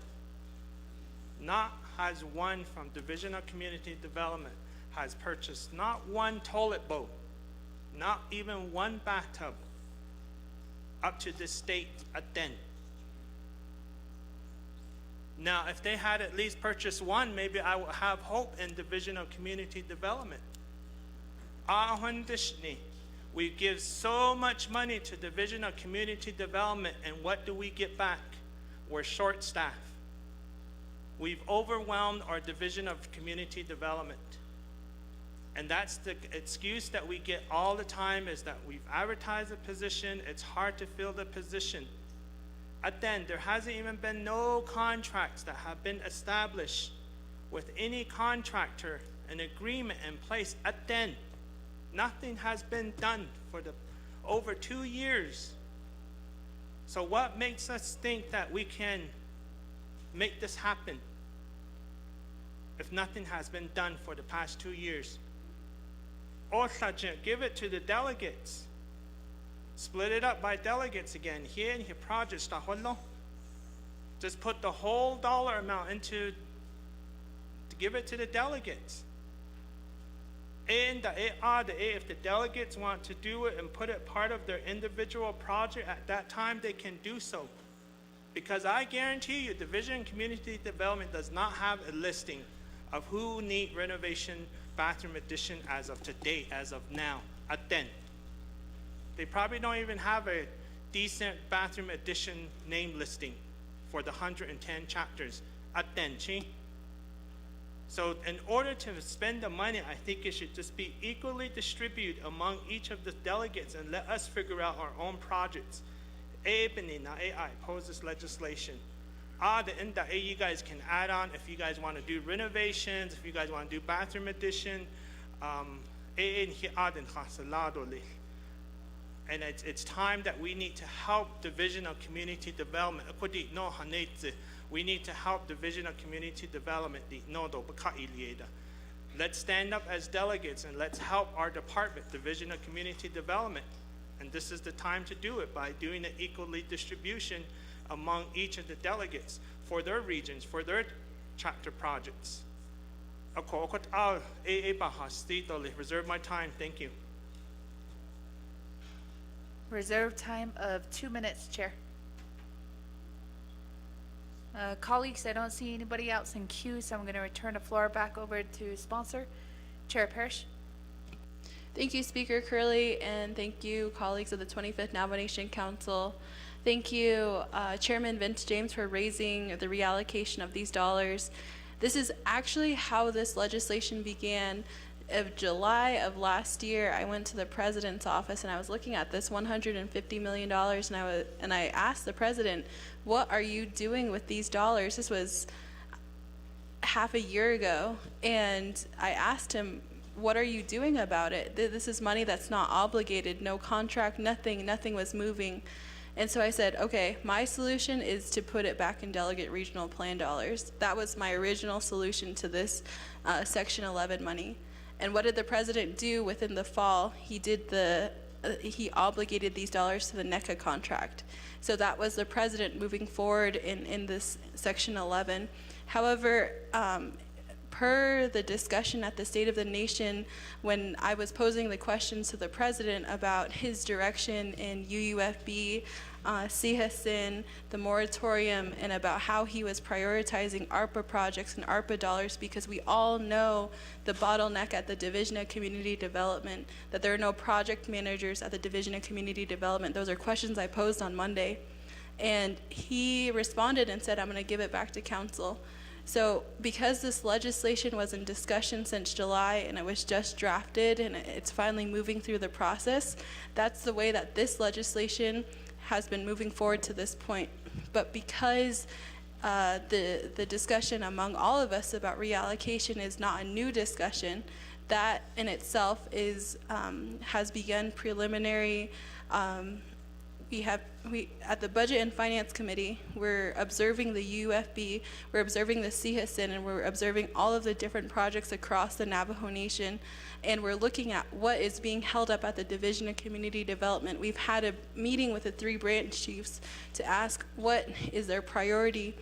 Not has one from Division of Community Development has purchased not one toilet bowl, not even one bathtub up to this date then. Now, if they had at least purchased one, maybe I would have hope in Division of Community Development. We give so much money to Division of Community Development, and what do we get back? We're short-staffed. We've overwhelmed our Division of Community Development. And that's the excuse that we get all the time, is that we've advertised a position, it's hard to fill the position. Then there hasn't even been no contracts that have been established with any contractor, an agreement in place. Then nothing has been done for the over 2 years. So what makes us think that we can make this happen if nothing has been done for the past 2 years? Or give it to the delegates. Split it up by delegates again. Here in here projects, just put the whole dollar amount into, to give it to the delegates. And if the delegates want to do it and put it part of their individual project at that time, they can do so. Because I guarantee you, Division of Community Development does not have a listing of who need renovation bathroom addition as of today, as of now. Then they probably don't even have a decent bathroom addition name listing for the 110 chapters. Then, so in order to spend the money, I think it should just be equally distributed among each of the delegates and let us figure out our own projects. I oppose this legislation. You guys can add on if you guys want to do renovations, if you guys want to do bathroom addition. And it's time that we need to help Division of Community Development. We need to help Division of Community Development. Let's stand up as delegates and let's help our department, Division of Community Development. And this is the time to do it by doing an equally distribution among each of the delegates for their regions, for their chapter projects. Reserve my time. Thank you. Reserve time of 2 minutes, Chair. Colleagues, I don't see anybody else in queue, so I'm going to return the floor back over to sponsor, Chair Parrish. Thank you, Speaker Curley, and thank you, colleagues of the 25th Navajo Nation Council. Thank you, Chairman Vince James, for raising the reallocation of these dollars. This is actually how this legislation began. Of July of last year, I went to the president's office and I was looking at this $150 million, and I asked the president, "What are you doing with these dollars?" This was half a year ago, and I asked him, "What are you doing about it? This is money that's not obligated, no contract, nothing was moving." And so I said, okay, my solution is to put it back in delegate regional plan dollars. That was my original solution to this Section 11 money. And what did the president do within the fall? He obligated these dollars to the NECA contract. So that was the president moving forward in this Section 11. However, per the discussion at the State of the Nation, when I was posing the questions to the president about his direction in UUFB, CHSIN, the moratorium, and about how he was prioritizing ARPA projects and ARPA dollars, because we all know the bottleneck at the Division of Community Development, that there are no project managers at the Division of Community Development. Those are questions I posed on Monday. And he responded and said, "I'm going to give it back to council." So because this legislation was in discussion since July and it was just drafted and it's finally moving through the process, that's the way that this legislation has been moving forward to this point. But because the discussion among all of us about reallocation is not a new discussion, that in itself has begun preliminary. We at the Budget and Finance Committee, we're observing the UFB, we're observing the CHSIN, and we're observing all of the different projects across the Navajo Nation, and we're looking at what is being held up at the Division of Community Development. We've had a meeting with the 3 branch chiefs to ask what is their priority.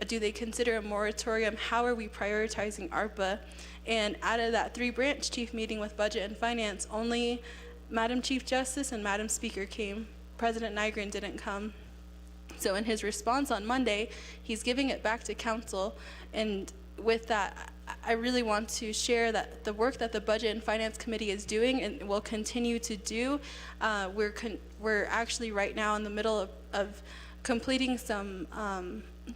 Do they consider a moratorium? How are we prioritizing ARPA? And out of that 3 branch chief meeting with Budget and Finance, only Madam Chief Justice and Madam Speaker came. President Nygren didn't come. So in his response on Monday, he's giving it back to council. And with that, I really want to share that the work that the Budget and Finance Committee is doing and will continue to do, we're actually right now in the middle of completing some,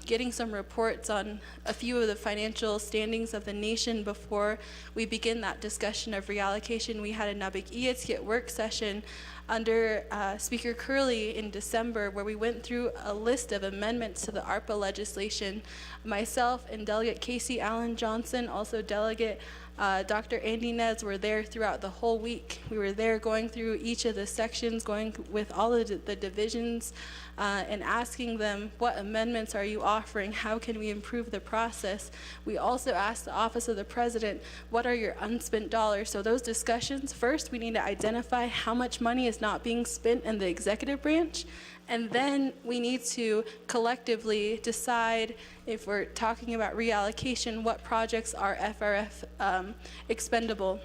getting some reports on a few of the financial standings of the nation before we begin that discussion of reallocation. We had a Nabik Ietskit work session under Speaker Curley in December, where we went through a list of amendments to the ARPA legislation. Myself and Delegate Casey Allen Johnson, also Delegate Dr. Andy Nez, were there throughout the whole week. We were there going through each of the sections, going with all of the divisions, and asking them, what amendments are you offering? How can we improve the process? We also asked the Office of the President, what are your unspent dollars? So those discussions, first we need to identify how much money is not being spent in the executive branch, and then we need to collectively decide, if we're talking about reallocation, what projects are FRF expendable.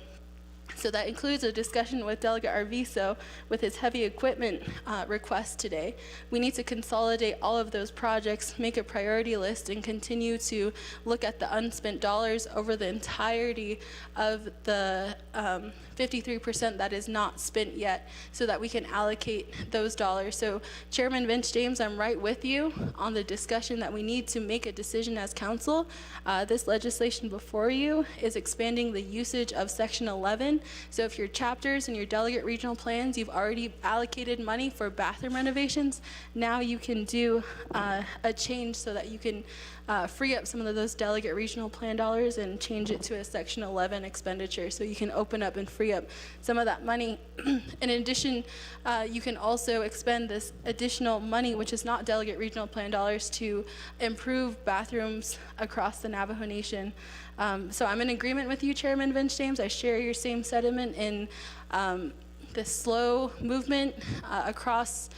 So that includes a discussion with Delegate Arvizo with his heavy equipment request today. We need to consolidate all of those projects, make a priority list, and continue to look at the unspent dollars over the entirety of the 53% that is not spent yet, so that we can allocate those dollars. So Chairman Vince James, I'm right with you on the discussion that we need to make a decision as council. This legislation before you is expanding the usage of Section 11. So if your chapters and your delegate regional plans, you've already allocated money for bathroom renovations, now you can do a change so that you can free up some of those delegate regional plan dollars and change it to a Section 11 expenditure, so you can open up and free up some of that money. In addition, you can also expend this additional money, which is not delegate regional plan dollars, to improve bathrooms across the Navajo Nation. So I'm in agreement with you, Chairman Vince James. I share your same sentiment in the slow movement across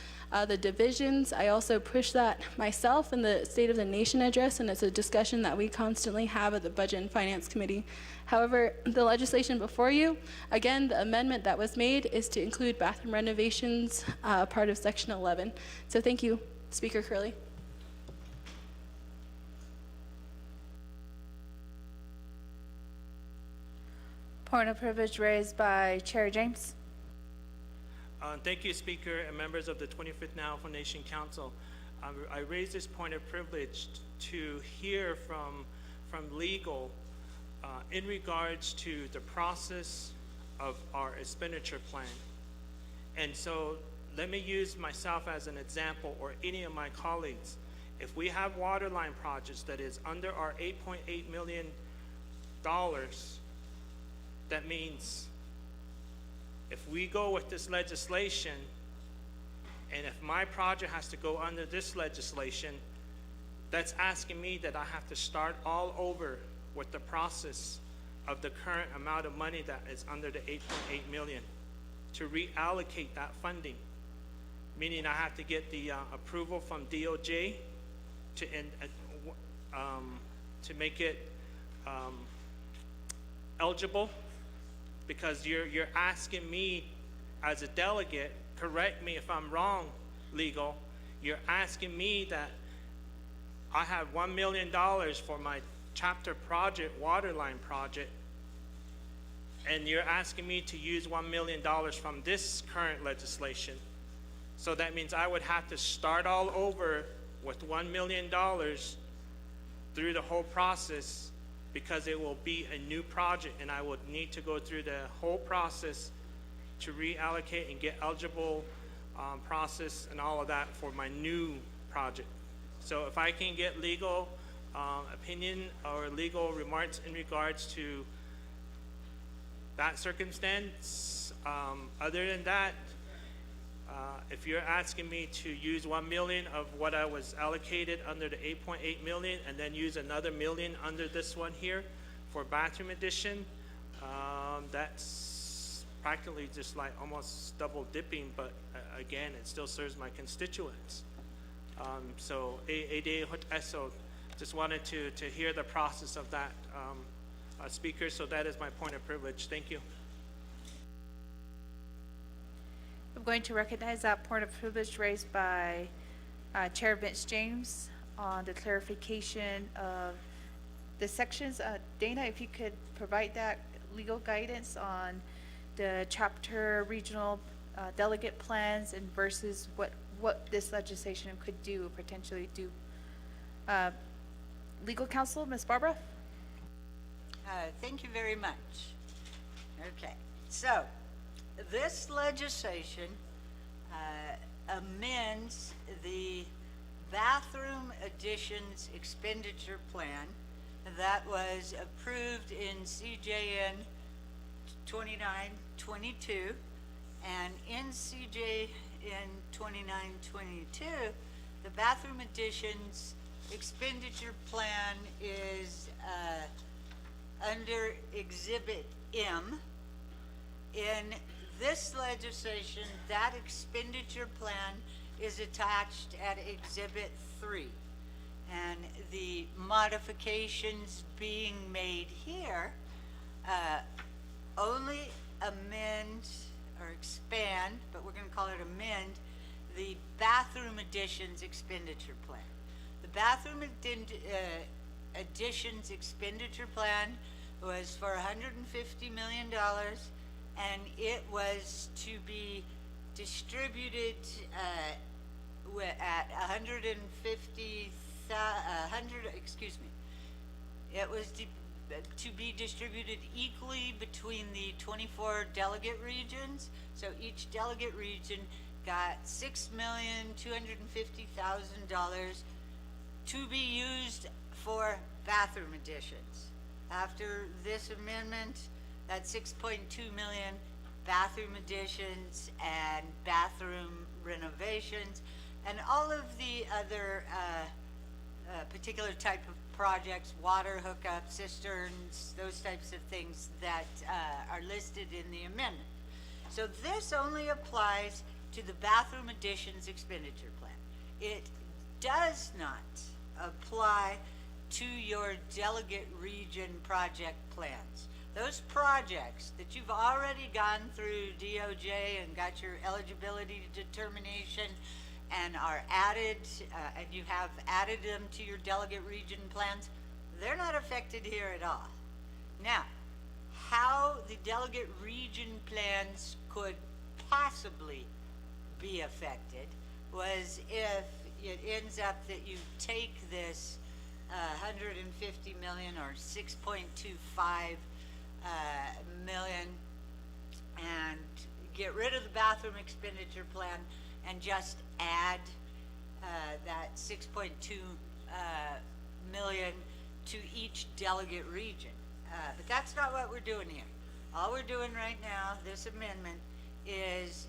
the divisions. I also push that myself in the State of the Nation address, and it's a discussion that we constantly have at the Budget and Finance Committee. However, the legislation before you, again, the amendment that was made is to include bathroom renovations, part of Section 11. So thank you, Speaker Curley. Point of privilege raised by Chair James. Thank you, Speaker and members of the 25th Navajo Nation Council. I raise this point of privilege to hear from legal in regards to the process of our expenditure plan. And so let me use myself as an example, or any of my colleagues. If we have water line projects that is under our $8.8 million, that means if we go with this legislation, and if my project has to go under this legislation, that's asking me that I have to start all over with the process of the current amount of money that is under the 8.8 million to reallocate that funding, meaning I have to get the approval from DOJ to make it eligible, because you're asking me as a delegate, correct me if I'm wrong, legal, you're asking me that I have $1 million for my chapter project, water line project, and you're asking me to use $1 million from this current legislation. So that means I would have to start all over with $1 million through the whole process, because it will be a new project, and I would need to go through the whole process to reallocate and get eligible process and all of that for my new project. So if I can get legal opinion or legal remarks in regards to that circumstance. Other than that, if you're asking me to use 1 million of what I was allocated under the 8.8 million and then use another million under this one here for bathroom addition, that's practically just like almost double dipping, but again, it still serves my constituents. So just wanted to hear the process of that, Speaker, so that is my point of privilege. Thank you. I'm going to recognize that point of privilege raised by Chair Vince James on the clarification of the sections. Dana, if you could provide that legal guidance on the chapter regional delegate plans and versus what this legislation could do, potentially do. Legal counsel, Ms. Barbara? Thank you very much. Okay, so this legislation amends the bathroom additions expenditure plan that was approved in CJN 2922, and in CJN 2922, the bathroom additions expenditure plan is under Exhibit M. In this legislation, that expenditure plan is attached at Exhibit 3. And the modifications being made here only amend or expand, but we're going to call it amend, the bathroom additions expenditure plan. The bathroom additions expenditure plan was for $150 million, and it was to be distributed at 150, excuse me. It was to be distributed equally between the 24 delegate regions. So each delegate region got $6,250,000 to be used for bathroom additions. After this amendment, that's 6.2 million bathroom additions and bathroom renovations and all of the other particular type of projects, water hookups, cisterns, those types of things that are listed in the amendment. So this only applies to the bathroom additions expenditure plan. It does not apply to your delegate region project plans. Those projects that you've already gone through DOJ and got your eligibility determination and are added, and you have added them to your delegate region plans, they're not affected here at all. Now, how the delegate region plans could possibly be affected was if it ends up that you take this 150 million or 6.25 million and get rid of the bathroom expenditure plan and just add that 6.2 million to each delegate region. But that's not what we're doing here. All we're doing right now, this amendment, is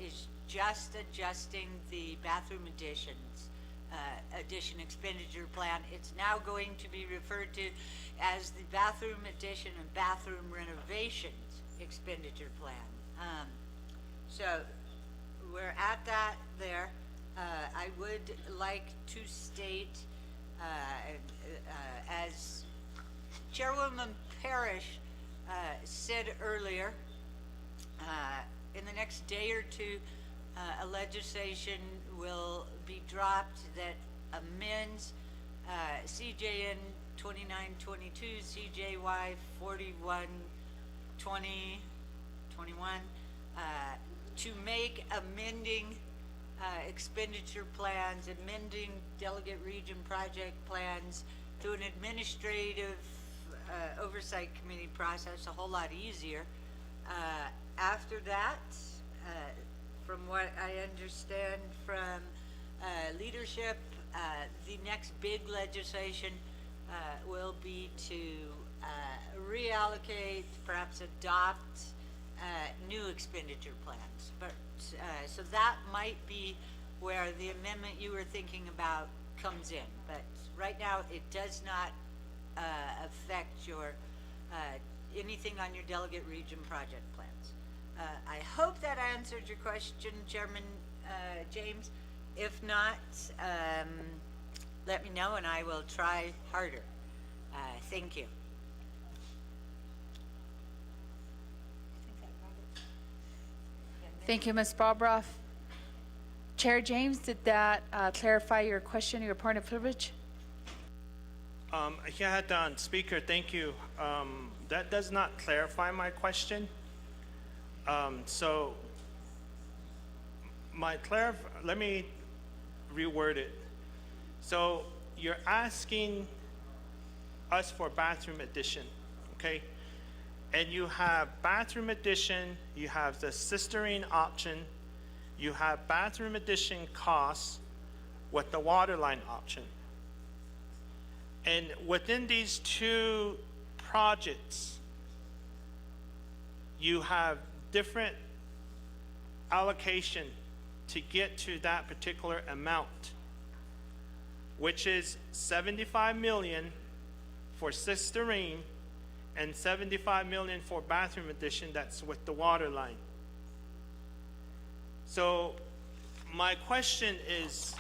is just adjusting the bathroom addition expenditure plan. It's now going to be referred to as the bathroom addition and bathroom renovations expenditure plan. So we're at that there. I would like to state, as Chairwoman Parrish said earlier, in the next day or two, a legislation will be dropped that amends CJN 2922, CJY 4120, 21, to make amending expenditure plans, amending delegate region project plans through an administrative oversight committee process a whole lot easier. After that, from what I understand from leadership, the next big legislation will be to reallocate, perhaps adopt new expenditure plans. But so that might be where the amendment you were thinking about comes in. But right now, it does not affect your anything on your delegate region project plans. I hope that answered your question, Chairman James. If not, let me know and I will try harder. Thank you. Thank you, Ms. Bobroff. Chair James, did that clarify your question, your point of privilege? Yeah, Speaker, thank you. That does not clarify my question. So let me reword it. So you're asking us for bathroom addition, okay? And you have bathroom addition, you have the cistern option, you have bathroom addition costs with the water line option. And within these two projects, you have different allocation to get to that particular amount, which is 75 million for cistern and 75 million for bathroom addition. That's with the water line. So my question is,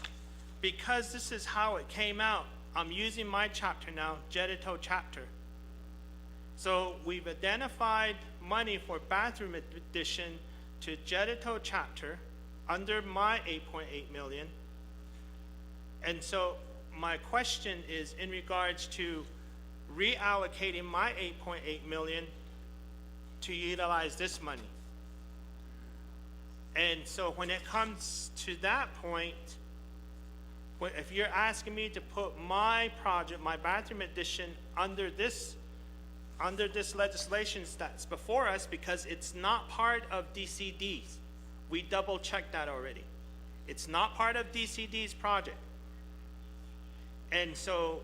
because this is how it came out, I'm using my chapter now, Jedito chapter. So we've identified money for bathroom addition to Jedito chapter under my 8.8 million. And so my question is in regards to reallocating my 8.8 million to utilize this money. And so when it comes to that point, if you're asking me to put my project, my bathroom addition under this legislation that's before us, because it's not part of DCD's. We double checked that already. It's not part of DCD's project. And so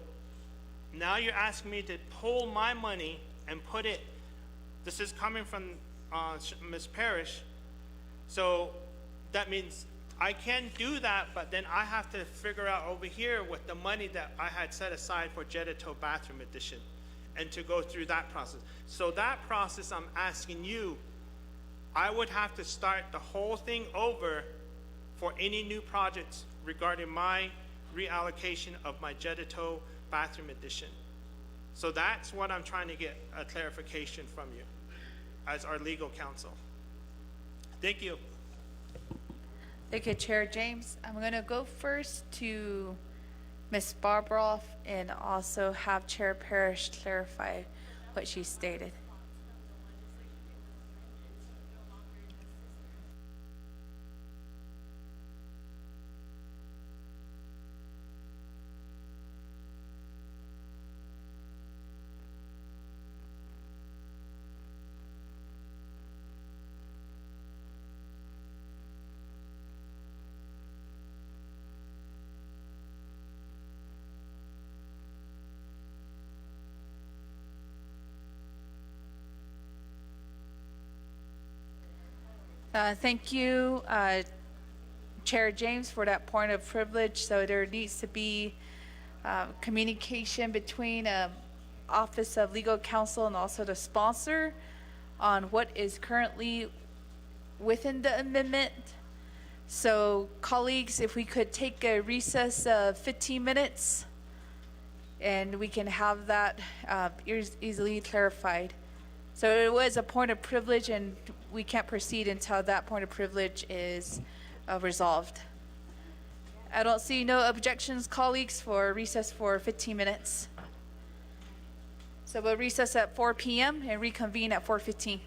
Now you're asking me to pull my money and put it, this is coming from Ms. Parrish, so that means I can do that, but then I have to figure out over here with the money that I had set aside for Jedito bathroom addition and to go through that process. So that process, I'm asking you, I would have to start the whole thing over for any new projects regarding my reallocation of my Jedito bathroom addition. So that's what I'm trying to get a clarification from you as our legal counsel. Thank you. Thank you, Chair James. I'm going to go first to Ms. Barbroff and also have Chair Parrish clarify what she stated. Thank you, Chair James, for that point of privilege. So there needs to be communication between Office of Legal Counsel and also the sponsor on what is currently within the amendment. So colleagues, if we could take a recess of 15 minutes and we can have that easily clarified. So it was a point of privilege, and we can't proceed until that point of privilege is resolved. I don't see no objections, colleagues, for recess for 15 minutes. So we'll recess at 4 p.m. and reconvene at 4:15.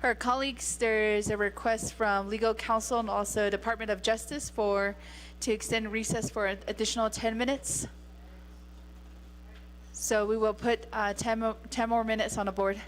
For our colleagues, there is a request from legal counsel and also Department of Justice to extend recess for an additional 10 minutes. So we will put 10 more minutes on the board.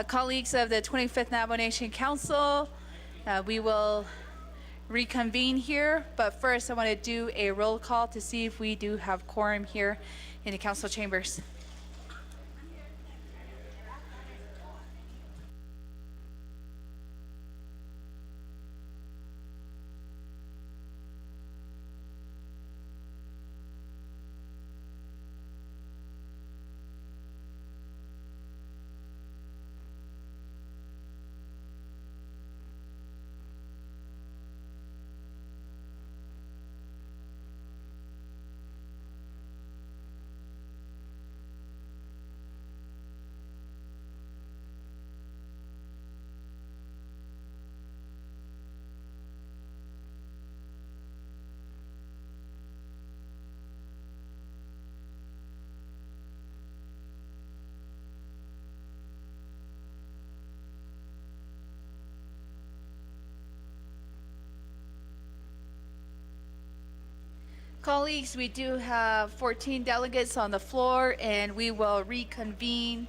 Colleagues of the 25th Navajo Nation Council, we will reconvene here, but first I want to do a roll call to see if we do have quorum here in the council chambers. Colleagues, we do have 14 delegates on the floor, and we will reconvene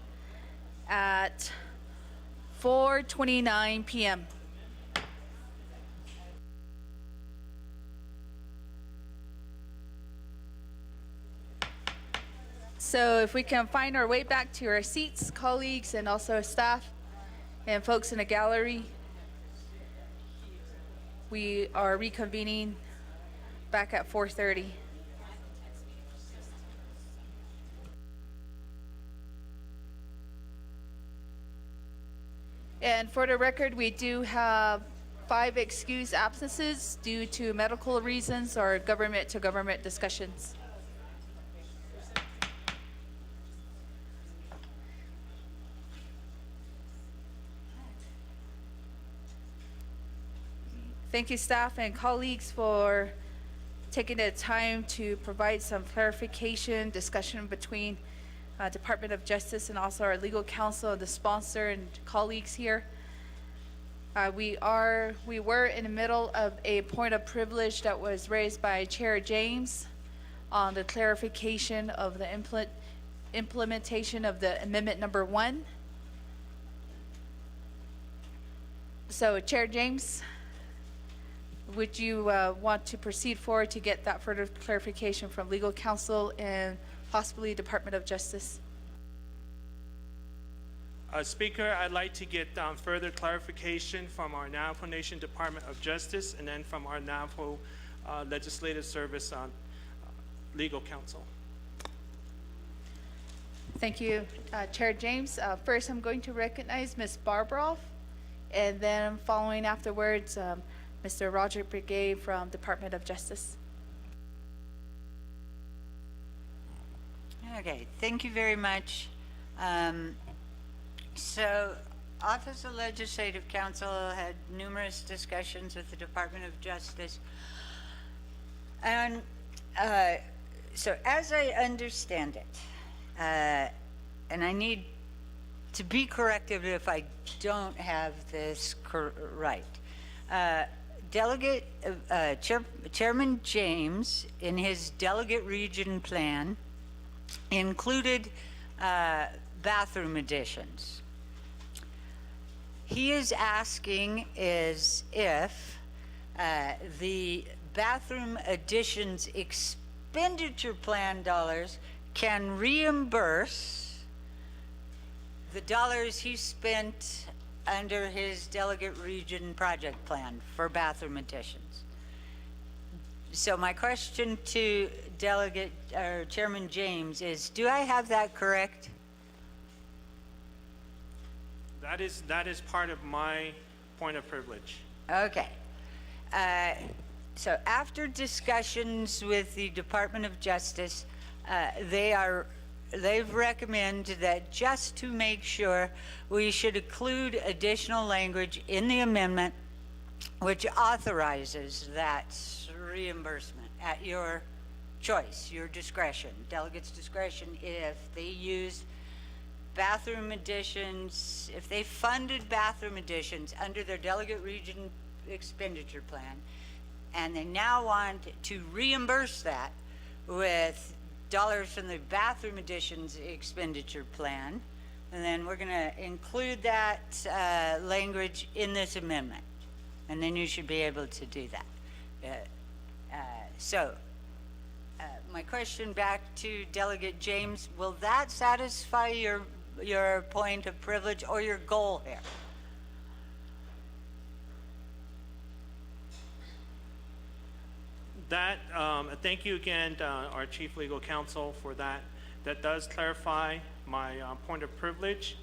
at 4:29 p.m. So if we can find our way back to our seats, colleagues, and also staff and folks in the gallery, we are reconvening back at 4:30. And for the record, we do have 5 excused absences due to medical reasons or government-to-government discussions. Thank you, staff and colleagues, for taking the time to provide some clarification, discussion between Department of Justice and also our legal counsel, the sponsor, and colleagues here. We were in the middle of a point of privilege that was raised by Chair James on the clarification of the implementation of the amendment number 1. So, Chair James, would you want to proceed forward to get that further clarification from legal counsel and possibly Department of Justice? Speaker, I'd like to get further clarification from our Navajo Nation Department of Justice and then from our Navajo Legislative Service legal counsel. Thank you, Chair James. First, I'm going to recognize Ms. Barbroff, and then following afterwards, Mr. Roger Brigade from Department of Justice. Okay, thank you very much. So, Office of Legislative Counsel had numerous discussions with the Department of Justice. And so, as I understand it, and I need to be corrected if I don't have this right. Chairman James, in his delegate region plan, included bathroom additions. He is asking is if the bathroom additions expenditure plan dollars can reimburse the dollars he spent under his delegate region project plan for bathroom additions. So my question to Chairman James is, do I have that correct? That is part of my point of privilege. Okay. So after discussions with the Department of Justice, they've recommended that just to make sure, we should include additional language in the amendment which authorizes that reimbursement at your choice, your discretion, delegate's discretion, if they use bathroom additions, if they funded bathroom additions under their delegate region expenditure plan, and they now want to reimburse that with dollars from the bathroom additions expenditure plan, And then we're going to include that language in this amendment. And then you should be able to do that. My question back to Delegate James, will that satisfy your point of privilege or your goal here? That, thank you again, our Chief Legal Counsel, for that. That does clarify my point of privilege.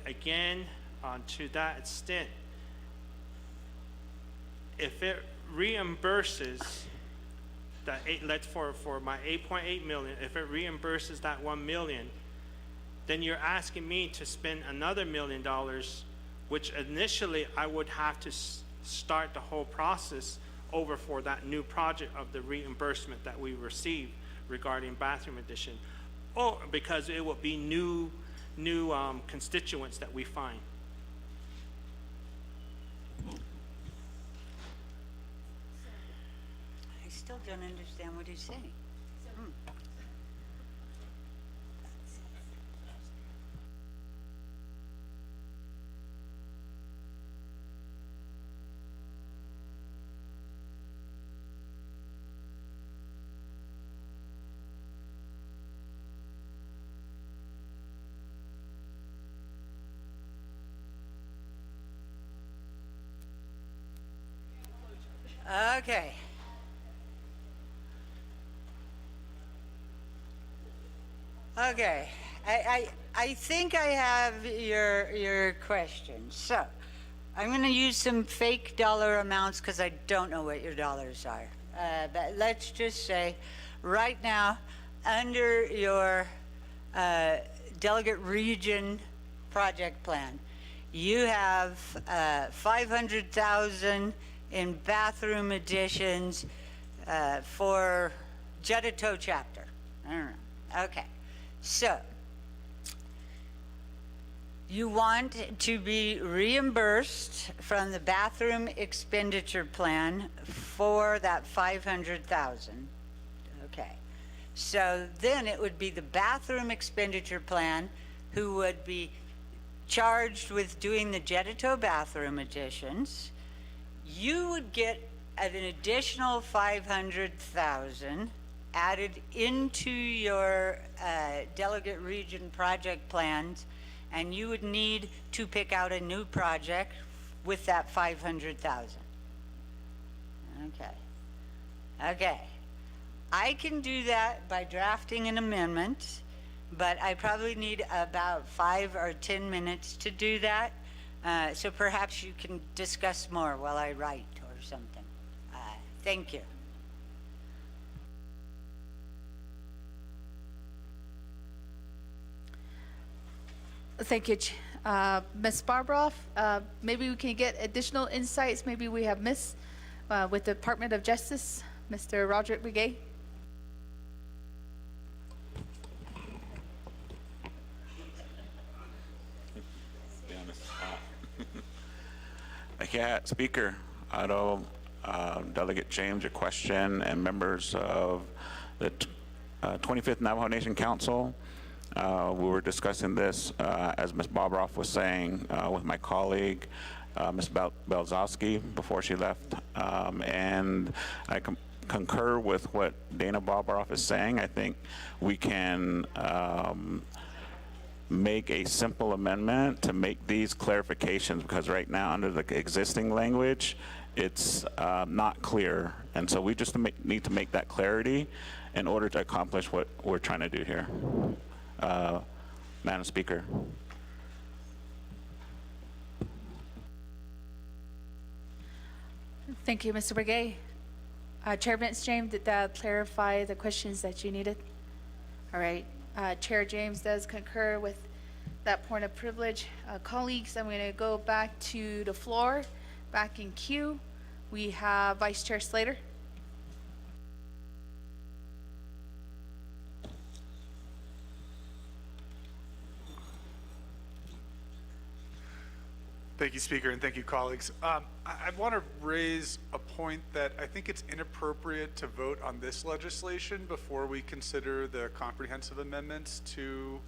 Again, to that extent, if it reimburses that let's for my 8.8 million, if it reimburses that 1 million, then you're asking me to spend another $1 million, which initially I would have to start the whole process over for that new project of the reimbursement that we receive regarding bathroom addition, or because it would be new constituents that we find. I still don't understand what he's saying. Okay. Okay. I think I have your question. So I'm going to use some fake dollar amounts because I don't know what your dollars are. But let's just say right now, under your delegate region project plan, you have 500,000 in bathroom additions for Jedito chapter. I don't know. Okay. So you want to be reimbursed from the bathroom expenditure plan for that 500,000. Okay. So then it would be the bathroom expenditure plan who would be charged with doing the Jedito bathroom additions. You would get an additional 500,000 added into your delegate region project plans, and you would need to pick out a new project with that 500,000. Okay. Okay. I can do that by drafting an amendment, but I probably need about 5 or 10 minutes to do that. So perhaps you can discuss more while I write or something. Thank you. Thank you, Ms. Barbroff. Maybe we can get additional insights. Maybe we have missed with the Department of Justice, Mr. Roderick Begay. Yeah, Speaker, Delegate James, your question, and members of the 25th Navajo Nation Council. We were discussing this, as Ms. Bobroff was saying, with my colleague, Ms. Belzowski, before she left, and I concur with what Dana Bobroff is saying. I think we can make a simple amendment to make these clarifications, because right now under the existing language, it's not clear. And so we just need to make that clarity in order to accomplish what we're trying to do here. Madam Speaker. Thank you, Mr. Begay. Chair Vince James, did that clarify the questions that you needed? All right. Chair James does concur with that point of privilege. Colleagues, I'm going to go back to the floor, back in queue. We have Vice Chair Slater. Thank you, Speaker, and thank you, colleagues. I want to raise a point that I think it's inappropriate to vote on this legislation before we consider the comprehensive amendments to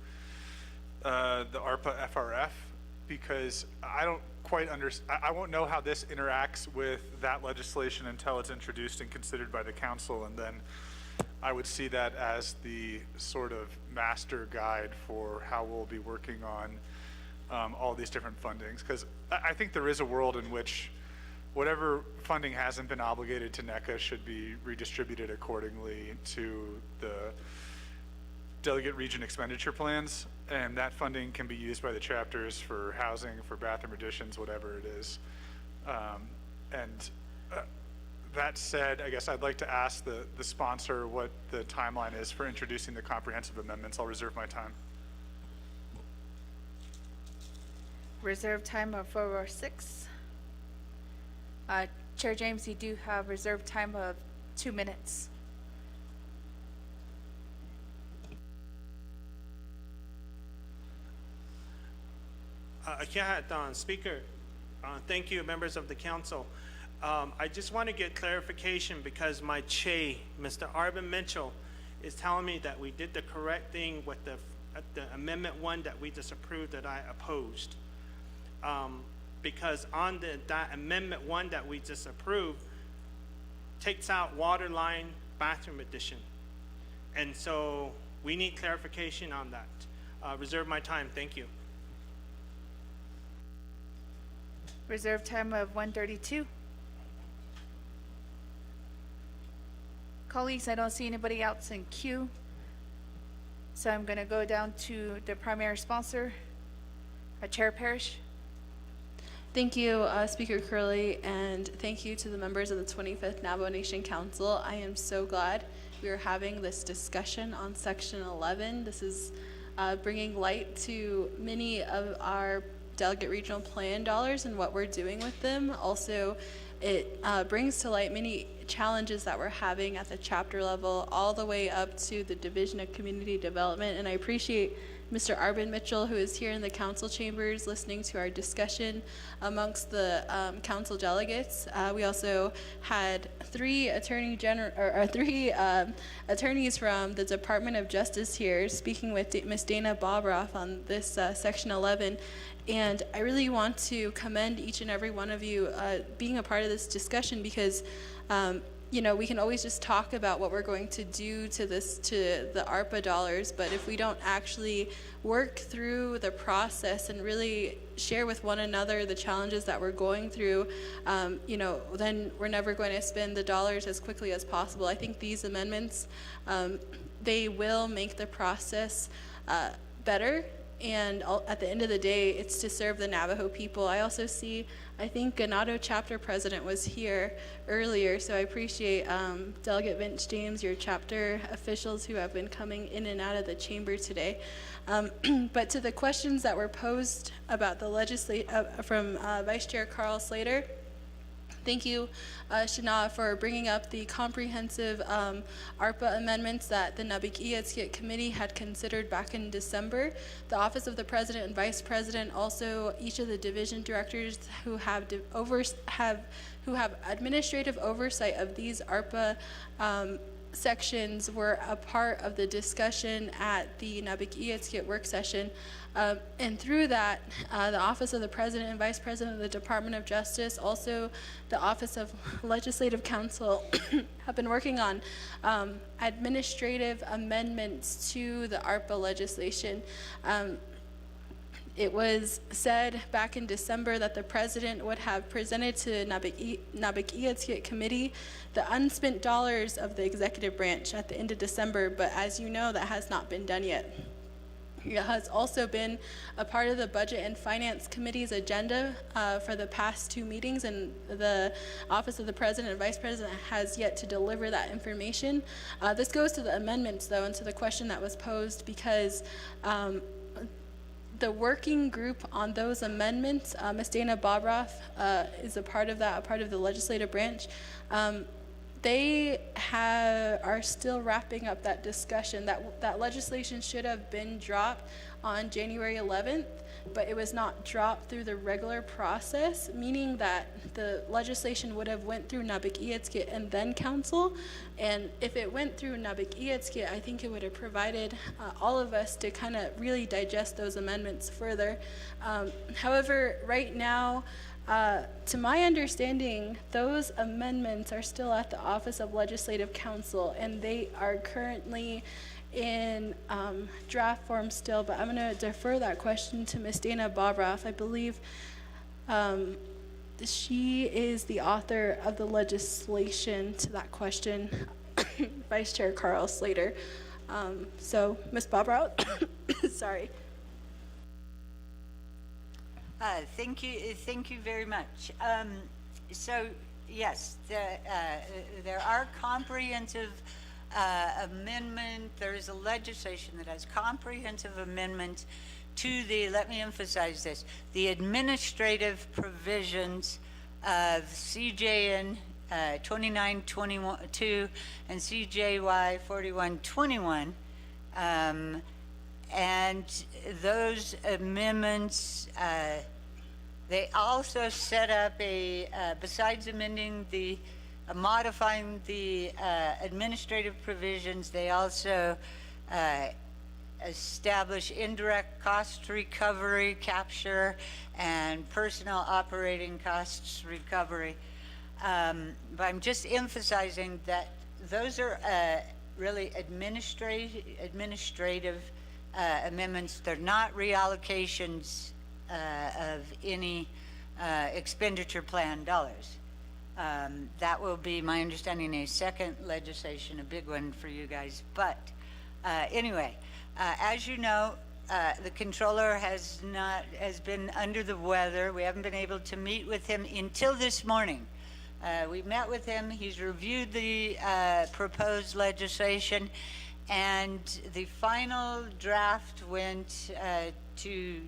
the ARPA FRF, because I don't quite I won't know how this interacts with that legislation until it's introduced and considered by the council, and then I would see that as the sort of master guide for how we'll be working on all these different fundings. Because I think there is a world in which whatever funding hasn't been obligated to NECA should be redistributed accordingly to the delegate region expenditure plans, and that funding can be used by the chapters for housing, for bathroom additions, whatever it is. That said, I guess I'd like to ask the sponsor what the timeline is for introducing the comprehensive amendments. I'll reserve my time. Reserve time of 4:06. Chair James, you do have reserved time of 2 minutes. Speaker, thank you, members of the council. I just want to get clarification because my chair, Mr. Arvin Mitchell, is telling me that we did the correct thing with the amendment 1 that we disapproved that I opposed. Because on that amendment 1 that we disapproved takes out water line bathroom addition. And so we need clarification on that. Reserve my time. Thank you. Reserve time of 1:32. Colleagues, I don't see anybody else in queue. So I'm going to go down to the primary sponsor, Chair Parrish. Thank you, Speaker Curley, and thank you to the members of the 25th Navajo Nation Council. I am so glad we are having this discussion on Section 11. This is bringing light to many of our delegate regional plan dollars and what we're doing with them. Also, it brings to light many challenges that we're having at the chapter level all the way up to the Division of Community Development. And I appreciate Mr. Arvin Mitchell, who is here in the council chambers listening to our discussion amongst the council delegates. We also had three attorneys from the Department of Justice here speaking with Ms. Dana Bobroff on this Section 11. And I really want to commend each and every one of you being a part of this discussion because we can always just talk about what we're going to do to the ARPA dollars, but if we don't actually work through the process and really share with one another the challenges that we're going through, then we're never going to spend the dollars as quickly as possible. I think these amendments, they will make the process better. And at the end of the day, it's to serve the Navajo people. I also see, I think Ganado chapter president was here earlier, so I appreciate Delegate Vince James, your chapter officials who have been coming in and out of the chamber today. But to the questions that were posed about the from Vice Chair Carl Slater, thank you, Shana, for bringing up the comprehensive ARPA amendments that the Nabik-Ietskit Committee had considered back in December. The Office of the President and Vice President, also each of the division directors who have administrative oversight of these ARPA sections were a part of the discussion at the Nabik-Ietskit work session. And through that, the Office of the President and Vice President of the Department of Justice, also the Office of Legislative Counsel, have been working on administrative amendments to the ARPA legislation. It was said back in December that the President would have presented to Nabik-Ietskit Committee the unspent dollars of the executive branch at the end of December, but as you know, that has not been done yet. It has also been a part of the Budget and Finance Committee's agenda for the past 2 meetings, and the Office of the President and Vice President has yet to deliver that information. This goes to the amendments, though, and to the question that was posed, because the working group on those amendments, Ms. Dana Bobroff is a part of that, a part of the legislative branch. They are still wrapping up that discussion. That legislation should have been dropped on January 11th, but it was not dropped through the regular process, meaning that the legislation would have went through Nabik-Ietskit and then council. And if it went through Nabik-Ietskit, I think it would have provided all of us to kind of really digest those amendments further. However, right now, to my understanding, those amendments are still at the Office of Legislative Counsel, and they are currently in draft form still, but I'm going to defer that question to Ms. Dana Bobroff. I believe she is the author of the legislation to that question, Vice Chair Carl Slater. So, Ms. Bobroff, sorry. Thank you very much. So yes, there are comprehensive amendment. There is a legislation that has comprehensive amendments to the, let me emphasize this, the administrative provisions of CJN 2922 and CJY 4121. And those amendments, they also set up a, besides amending the, modifying the administrative provisions, they also establish indirect cost recovery, capture, and personal operating costs recovery. But I'm just emphasizing that those are really administrative amendments. They're not reallocations of any expenditure plan dollars. That will be, my understanding, a second legislation, a big one for you guys. But anyway, as you know, the controller has been under the weather. We haven't been able to meet with him until this morning. We met with him. He's reviewed the proposed legislation, and the final draft went to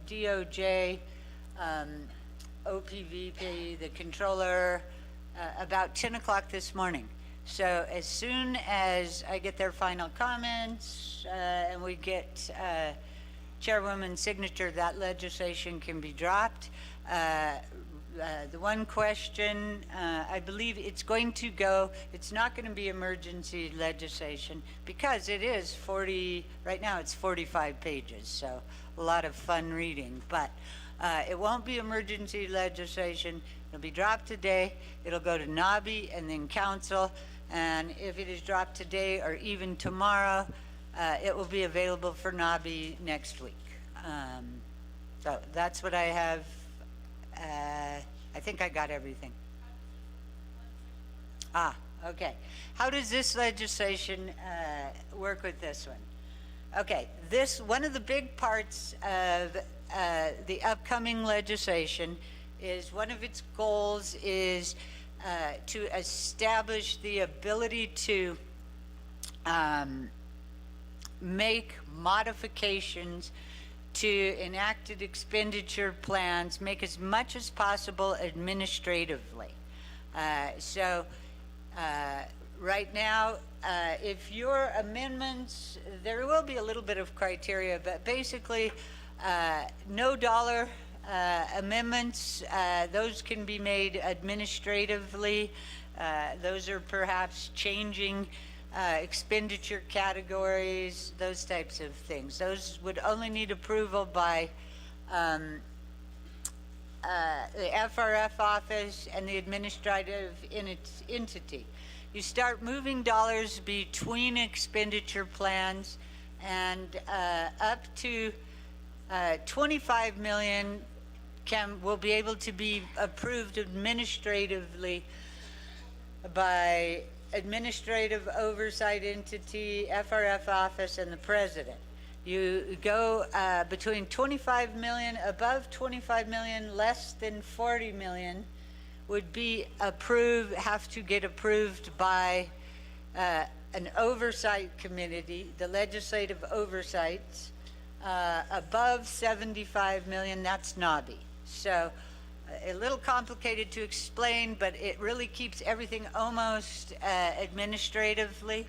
DOJ, OPVP, the controller, about 10 o'clock this morning. So as soon as I get their final comments and we get Chairwoman's signature, that legislation can be dropped. The one question, I believe it's going to go, it's not going to be emergency legislation because it is 40, right now it's 45 pages, so a lot of fun reading, but it won't be emergency legislation. It'll be dropped today. It'll go to NABI and then council, and if it is dropped today or even tomorrow, it will be available for NABI next week. So that's what I have. I think I got everything. Okay. How does this legislation work with this one? Okay, one of the big parts of the upcoming legislation is, one of its goals is to establish the ability to make modifications to enacted expenditure plans, make as much as possible administratively. So right now, if your amendments, there will be a little bit of criteria, but basically no dollar amendments, those can be made administratively. Those are perhaps changing expenditure categories, those types of things. Those would only need approval by the FRF office and the administrative entity. You start moving dollars between expenditure plans, and up to 25 million will be able to be approved administratively by administrative oversight entity, FRF office, and the president. You go between 25 million, above 25 million, less than 40 million would be approved, have to get approved by an oversight committee, the legislative oversights. Above 75 million, that's NABI. So a little complicated to explain, but it really keeps everything almost administratively.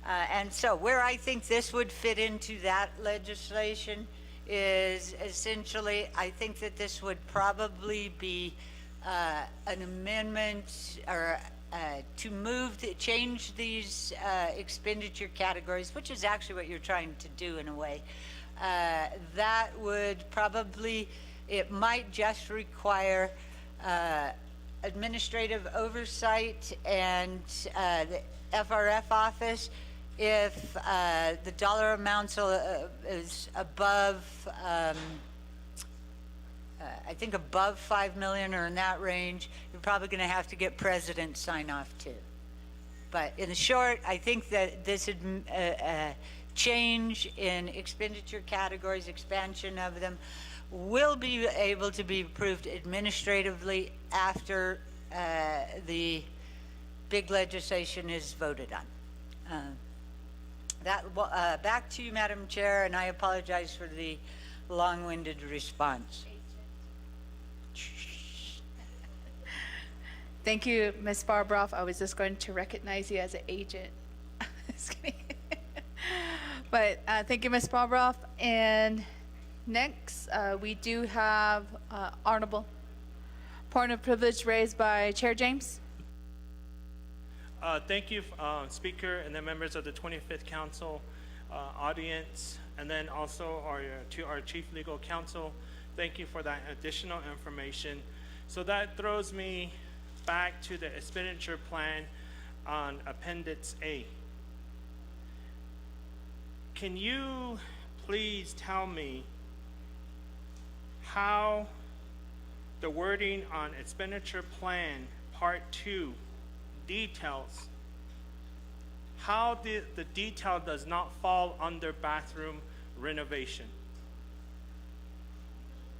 And so where I think this would fit into that legislation is essentially, I think that this would probably be an amendment or to change these expenditure categories, which is actually what you're trying to do in a way. That would probably, it might just require administrative oversight and the FRF office if the dollar amounts is above, I think above 5 million or in that range, you're probably going to have to get president sign off too. But in short, I think that this change in expenditure categories, expansion of them, will be able to be approved administratively after the big legislation is voted on. Back to you, Madam Chair, and I apologize for the long-winded response. Thank you, Ms. Barbroff. I was just going to recognize you as an agent. Just kidding. But thank you, Ms. Barbroff. And next, we do have honorable point of privilege raised by Chair James. Thank you, Speaker, and the members of the 25th Council audience, and then also to our Chief Legal Counsel. Thank you for that additional information. So that throws me back to the expenditure plan on Appendix A. Can you please tell me how the wording on expenditure plan Part 2 details, how the detail does not fall under bathroom renovation?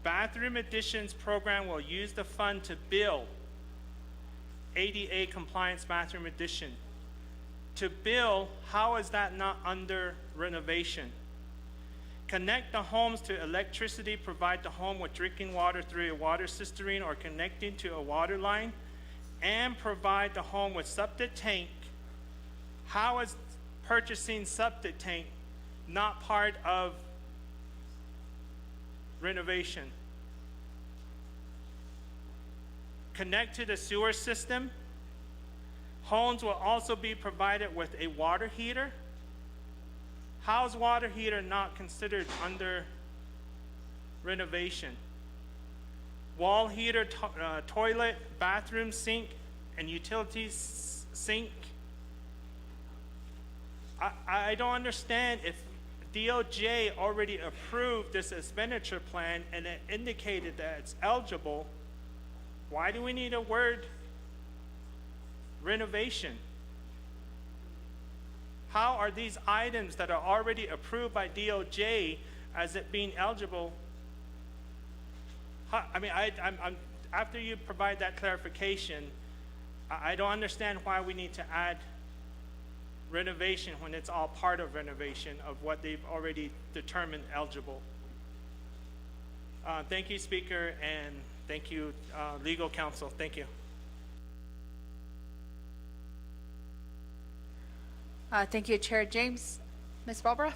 Bathroom additions program will use the fund to build ADA compliance bathroom addition. To build, how is that not under renovation? Connect the homes to electricity, provide the home with drinking water through a water cistern or connecting to a water line, and provide the home with septic tank. How is purchasing septic tank not part of renovation? Connect to the sewer system. Homes will also be provided with a water heater. How's water heater not considered under renovation? Wall heater, toilet, bathroom sink, and utilities sink. I don't understand if DOJ already approved this expenditure plan and it indicated that it's eligible. Why do we need a word renovation? How are these items that are already approved by DOJ as it being eligible? I mean, I'm after you provide that clarification, I don't understand why we need to add renovation when it's all part of renovation of what they've already determined eligible. Thank you, Speaker, and thank you, Legal Counsel. Thank you. Thank you, Chair James. Ms. Barbara?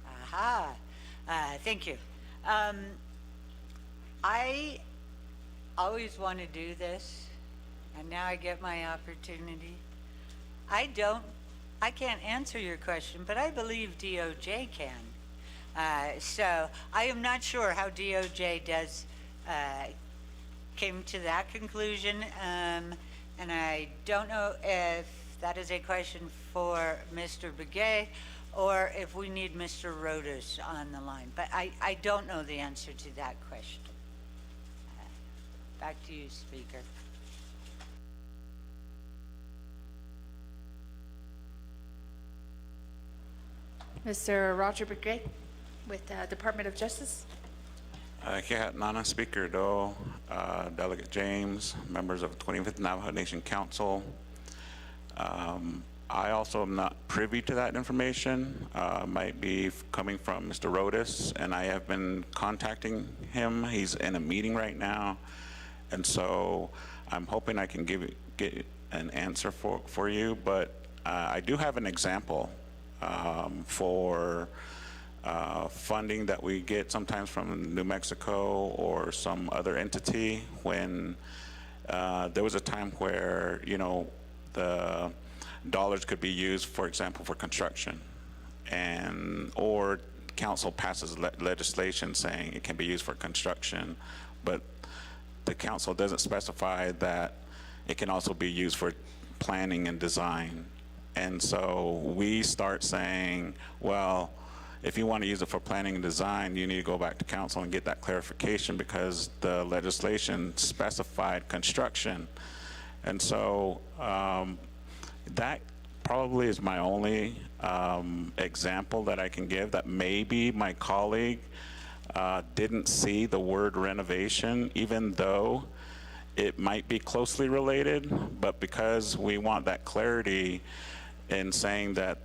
Aha. Thank you. I always want to do this, and now I get my opportunity. I can't answer your question, but I believe DOJ can. So I am not sure how DOJ came to that conclusion, and I don't know if that is a question for Mr. Begay or if we need Mr. Rodas on the line. But I don't know the answer to that question. Back to you, Speaker. Mr. Roger Begay with the Department of Justice. Kia Nana, Speaker Do, Delegate James, members of the 25th Navajo Nation Council. I also am not privy to that information. Might be coming from Mr. Rodas, and I have been contacting him. He's in a meeting right now, and so I'm hoping I can get an answer for you, but I do have an example for funding that we get sometimes from New Mexico or some other entity when there was a time where, you know, the dollars could be used, for example, for construction, or council passes legislation saying it can be used for construction, but the council doesn't specify that it can also be used for planning and design. And so we start saying, well, if you want to use it for planning and design, you need to go back to council and get that clarification because the legislation specified construction. And so that probably is my only example that I can give, that maybe my colleague didn't see the word renovation, even though it might be closely related, but because we want that clarity in saying that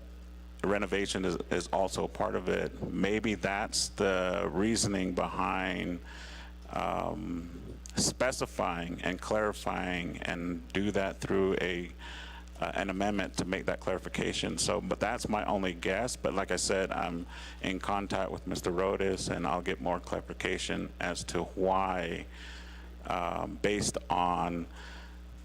renovation is also part of it, maybe that's the reasoning behind specifying and clarifying, and do that through an amendment to make that clarification. So, but that's my only guess. But like I said, I'm in contact with Mr. Rodas, and I'll get more clarification as to why, based on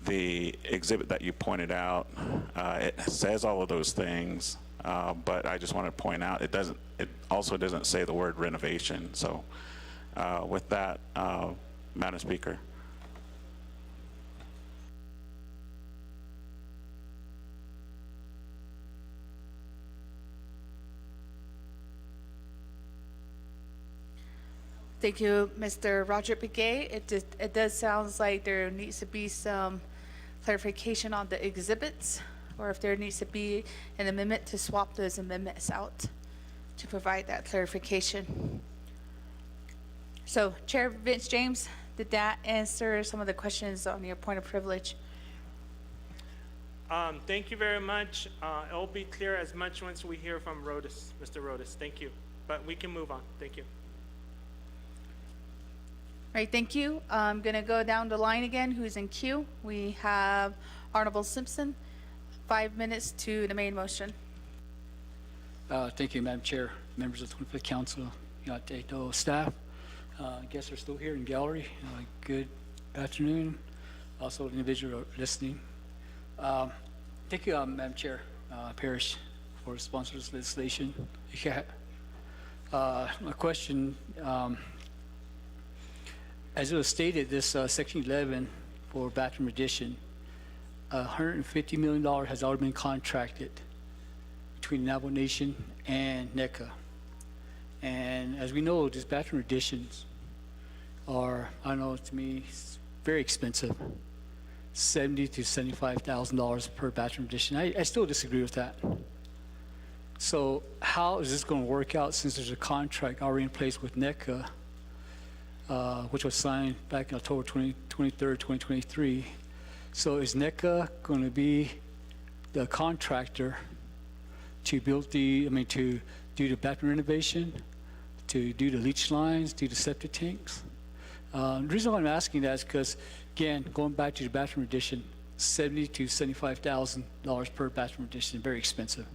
the exhibit that you pointed out, it says all of those things. But I just want to point out it also doesn't say the word renovation. So, with that, Madam Speaker. Thank you, Mr. Roger Begay. It does sound like there needs to be some clarification on the exhibits, or if there needs to be an amendment to swap those amendments out to provide that clarification. So, Chair Vince James, did that answer some of the questions on your point of privilege? Thank you very much. It'll be clear as much once we hear from Rodas, Mr. Rodas. Thank you. But we can move on. Thank you. All right, thank you. I'm going to go down the line again. Who's in queue? We have Honorable Simpson. 5 minutes to the main motion. Thank you, Madam Chair, members of the 25th Council, staff, guests are still here in gallery. Good afternoon. Also, the individual listening. Thank you, Madam Chair, Parrish, for sponsoring this legislation. My question, as it was stated, this Section 11 for bathroom addition, $150 million has already been contracted between Navajo Nation and NECA. And as we know, these bathroom additions are, I don't know, to me, it's very expensive. $70,000 to $75,000 per bathroom addition. I still disagree with that. So how is this going to work out since there's a contract already in place with NECA, which was signed back in October 23rd, 2023. So is NECA going to be the contractor to build to do the bathroom renovation, to do the leach lines, do the septic tanks? The reason why I'm asking that is because, again, going back to the bathroom addition, $70,000 to $75,000 per bathroom addition, very expensive.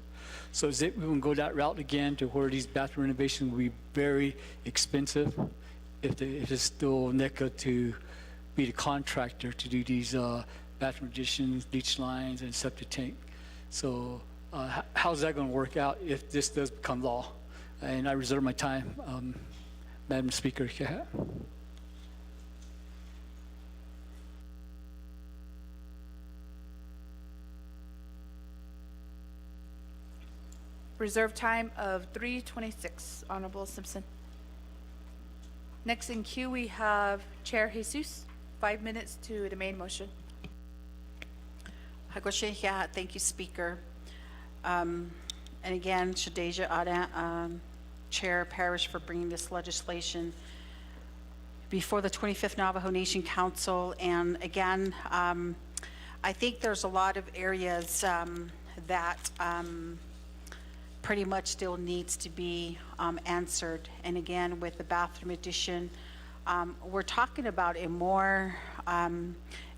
So is it, we will go that route again to where these bathroom renovations will be very expensive if it's still NECA to be the contractor to do these bathroom additions, leach lines, and septic tank? So how's that going to work out if this does become law? And I reserve my time, Madam Speaker. Reserve time of 3:26. Honorable Simpson. Next in queue, we have Chair Jesus. 5 minutes to the main motion. Thank you, Speaker. And again, Shadeja Ada, Chair Parrish, for bringing this legislation before the 25th Navajo Nation Council. And again, I think there's a lot of areas that pretty much still needs to be answered. And again, with the bathroom addition, we're talking about a more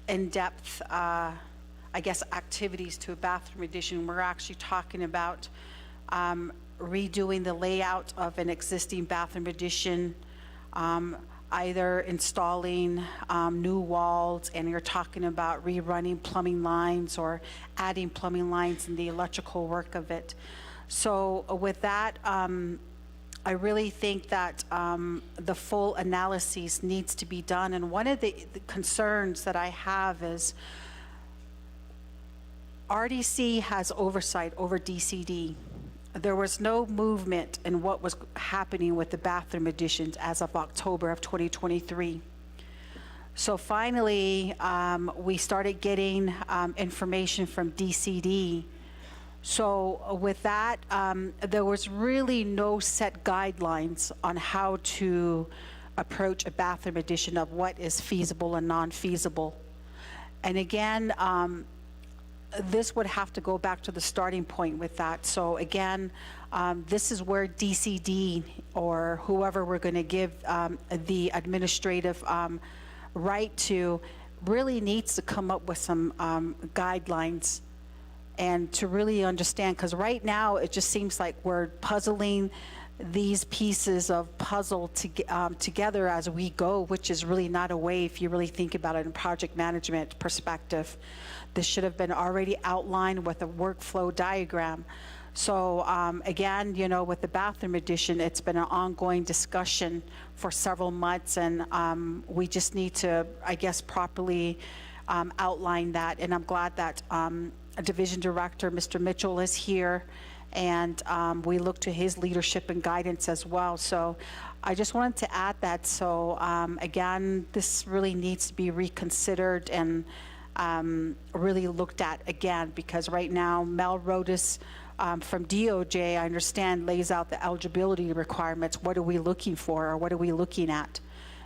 in-depth, I guess, activities to a bathroom addition. We're actually talking about redoing the layout of an existing bathroom addition, either installing new walls, and you're talking about rerunning plumbing lines or adding plumbing lines and the electrical work of it. So with that, I really think that the full analysis needs to be done. And one of the concerns that I have is RDC has oversight over DCD. There was no movement in what was happening with the bathroom additions as of October of 2023. So finally, we started getting information from DCD. So with that, there was really no set guidelines on how to approach a bathroom addition of what is feasible and non-feasible. And again, this would have to go back to the starting point with that. So again, this is where DCD or whoever we're going to give the administrative right to really needs to come up with some guidelines and to really understand, because right now it just seems like we're puzzling these pieces of puzzle together as we go, which is really not a way, if you really think about it in project management perspective. This should have been already outlined with a workflow diagram. So again, you know, with the bathroom addition, it's been an ongoing discussion for several months, and we just need to, I guess, properly outline that. And I'm glad that Division Director, Mr. Mitchell, is here, and we look to his leadership and guidance as well. So I just wanted to add that. So again, this really needs to be reconsidered and really looked at again, because right now Mel Rodas from DOJ, I understand, lays out the eligibility requirements. What are we looking for, or what are we looking at?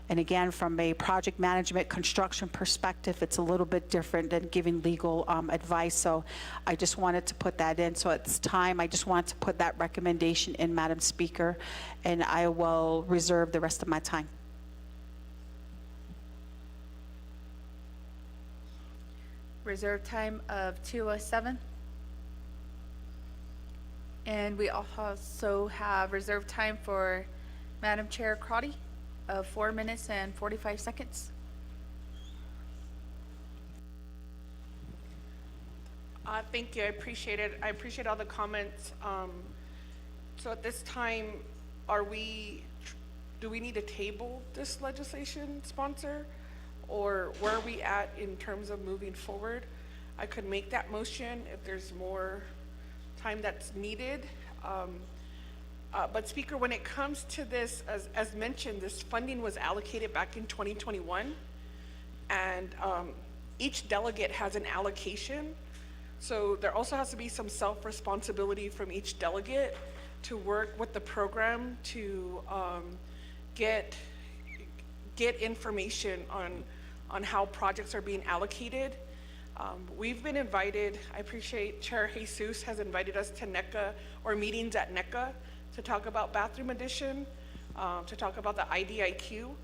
And again, from a project management construction perspective, it's a little bit different than giving legal advice. So I just wanted to put that in. So at this time, I just wanted to put that recommendation in, Madam Speaker, and I will reserve the rest of my time. Reserve time of 2:07. And we also have reserved time for Madam Chair Crotty of 4 minutes and 45 seconds. Thank you. I appreciate it. I appreciate all the comments. So at this time, do we need to table this legislation, sponsor? Or where are we at in terms of moving forward? I could make that motion if there's more time that's needed. But Speaker, when it comes to this, as mentioned, this funding was allocated back in 2021, and each delegate has an allocation. So there also has to be some self-responsibility from each delegate to work with the program to get information on how projects are being allocated. We've been invited, I appreciate Chair Jesus has invited us to NECA, or meetings at NECA, to talk about bathroom addition, to talk about the IDIQ.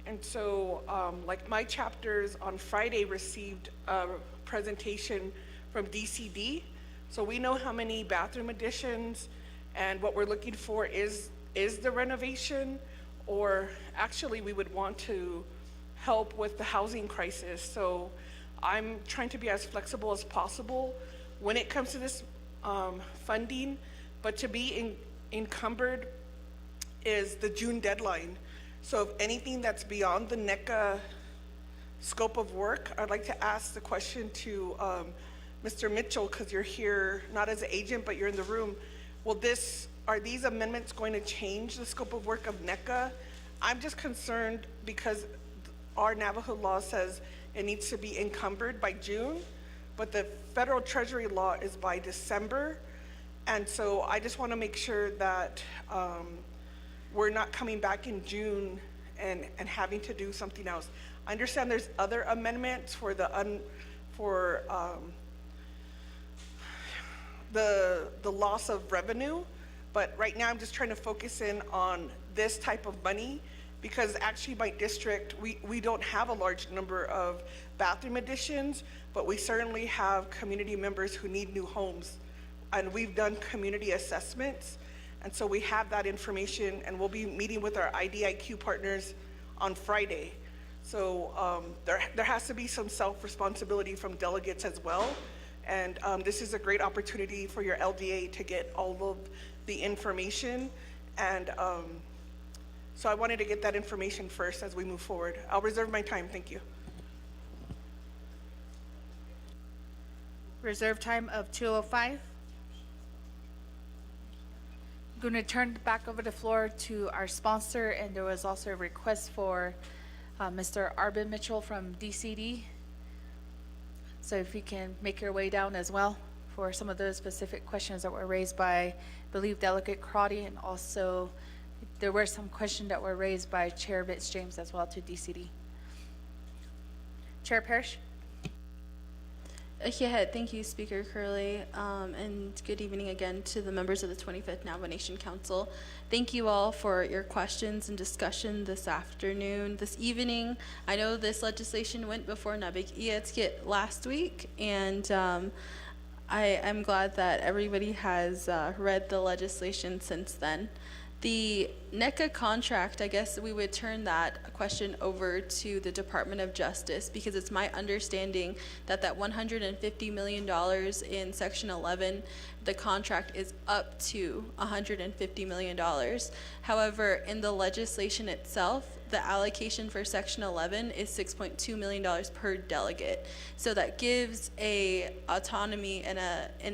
And so like my chapters on Friday received a presentation from DCD. So we know how many bathroom additions, and what we're looking for is the renovation, or actually we would want to help with the housing crisis. So I'm trying to be as flexible as possible when it comes to this funding, but to be encumbered is the June deadline. So if anything that's beyond the NECA scope of work, I'd like to ask the question to Mr. Mitchell, because you're here not as an agent, but you're in the room. Are these amendments going to change the scope of work of NECA? I'm just concerned because our Navajo law says it needs to be encumbered by June, but the federal treasury law is by December. And so I just want to make sure that we're not coming back in June and having to do something else. I understand there's other amendments for the loss of revenue, but right now I'm just trying to focus in on this type of money because actually my district, we don't have a large number of bathroom additions, but we certainly have community members who need new homes. And we've done community assessments, and so we have that information, and we'll be meeting with our IDIQ partners on Friday. So there has to be some self-responsibility from delegates as well. And this is a great opportunity for your LDA to get all of the information. And so I wanted to get that information first as we move forward. I'll reserve my time. Thank you. Reserve time of 2:05. I'm going to turn back over the floor to our sponsor, and there was also a request for Mr. Arvin Mitchell from DCD. So if you can make your way down as well for some of those specific questions that were raised by, I believe, Delegate Crotty, and also there were some questions that were raised by Chair Vitz James as well to DCD. Chair Parrish. Yeah, thank you, Speaker Curley, and good evening again to the members of the 25th Navajo Nation Council. Thank you all for your questions and discussion this evening. I know this legislation went before Nabig Ietskit last week, and I'm glad that everybody has read the legislation since then. The NECA contract, I guess we would turn that question over to the Department of Justice, because it's my understanding that that $150 million in Section 11, the contract is up to $150 million. However, in the legislation itself, the allocation for Section 11 is $6.2 million per delegate. So that gives a autonomy and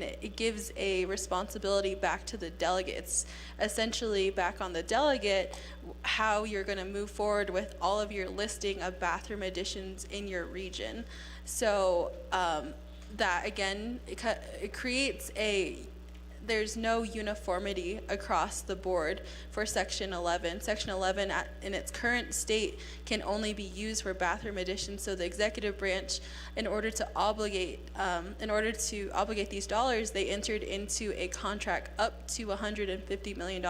it gives a responsibility back to the delegates, essentially back on the delegate, how you're going to move forward with all of your listing of bathroom additions in your region. So that again, it creates there's no uniformity across the board for Section 11. Section 11 in its current state can only be used for bathroom additions. So the executive branch, in order to obligate these dollars, they entered into a contract up to $150 million.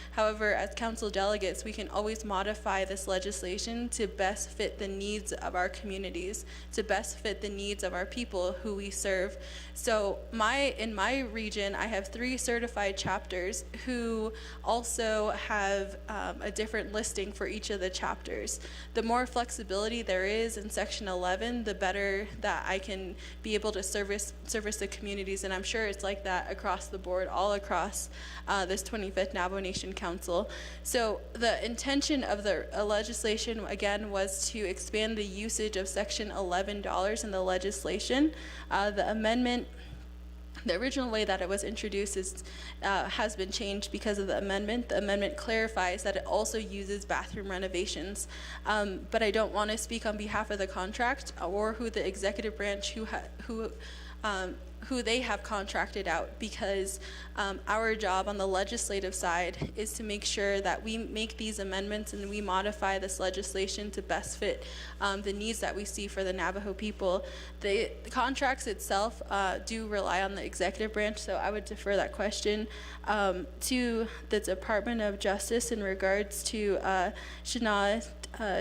However, as council delegates, we can always modify this legislation to best fit the needs of our communities, to best fit the needs of our people who we serve. So in my region, I have 3 certified chapters who also have a different listing for each of the chapters. The more flexibility there is in Section 11, the better that I can be able to service the communities, and I'm sure it's like that across the board, all across this 25th Navajo Nation Council. So the intention of the legislation, again, was to expand the usage of Section 11 dollars in the legislation. The amendment, the original way that it was introduced has been changed because of the amendment. The amendment clarifies that it also uses bathroom renovations. But I don't want to speak on behalf of the contract or who the executive branch who they have contracted out, because our job on the legislative side is to make sure that we make these amendments and we modify this legislation to best fit the needs that we see for the Navajo people. The contracts itself do rely on the executive branch, so I would defer that question to the Department of Justice in regards to Shana,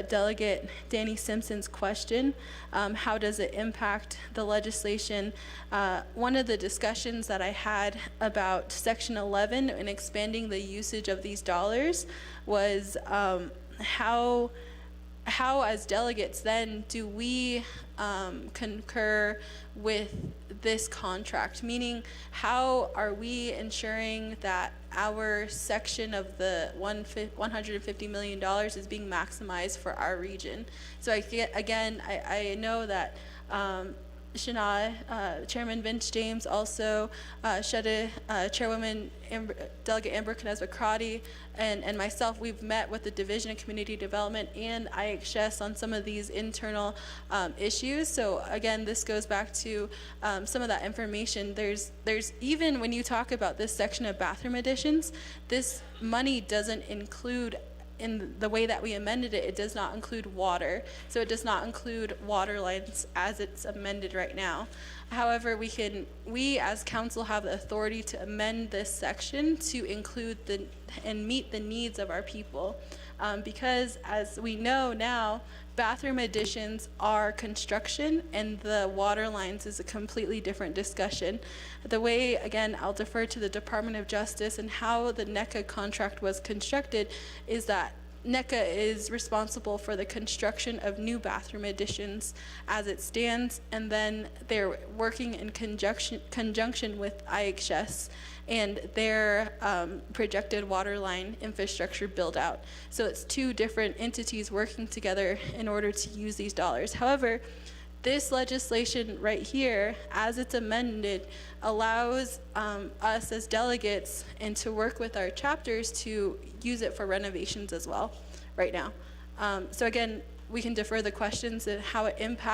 Delegate Danny Simpson's question. How does it impact the legislation? One of the discussions that I had about Section 11 and expanding the usage of these dollars was how as delegates then do we concur with this contract? Meaning, how are we ensuring that our section of the $150 million is being maximized for our region? So I know that Shana, Chairman Vince James, also Shada, Chairwoman Delegate Amber Knezba-Crotty, and myself, we've met with the Division of Community Development and IHS on some of these internal issues. So again, this goes back to some of that information. There's even when you talk about this section of bathroom additions, this money doesn't include in the way that we amended it, it does not include water. So it does not include water lines as it's amended right now. However, we as council have the authority to amend this section to include and meet the needs of our people. Because as we know now, bathroom additions are construction and the water lines is a completely different discussion. The way, again, I'll defer to the Department of Justice and how the NECA contract was constructed is that NECA is responsible for the construction of new bathroom additions as it stands, and then they're working in conjunction with IHS and their projected water line infrastructure build out. So it's two different entities working together in order to use these dollars. However, this legislation right here, as it's amended, allows us as delegates and to work with our chapters to use it for renovations as well right now. So again, we can defer the questions and how it impacts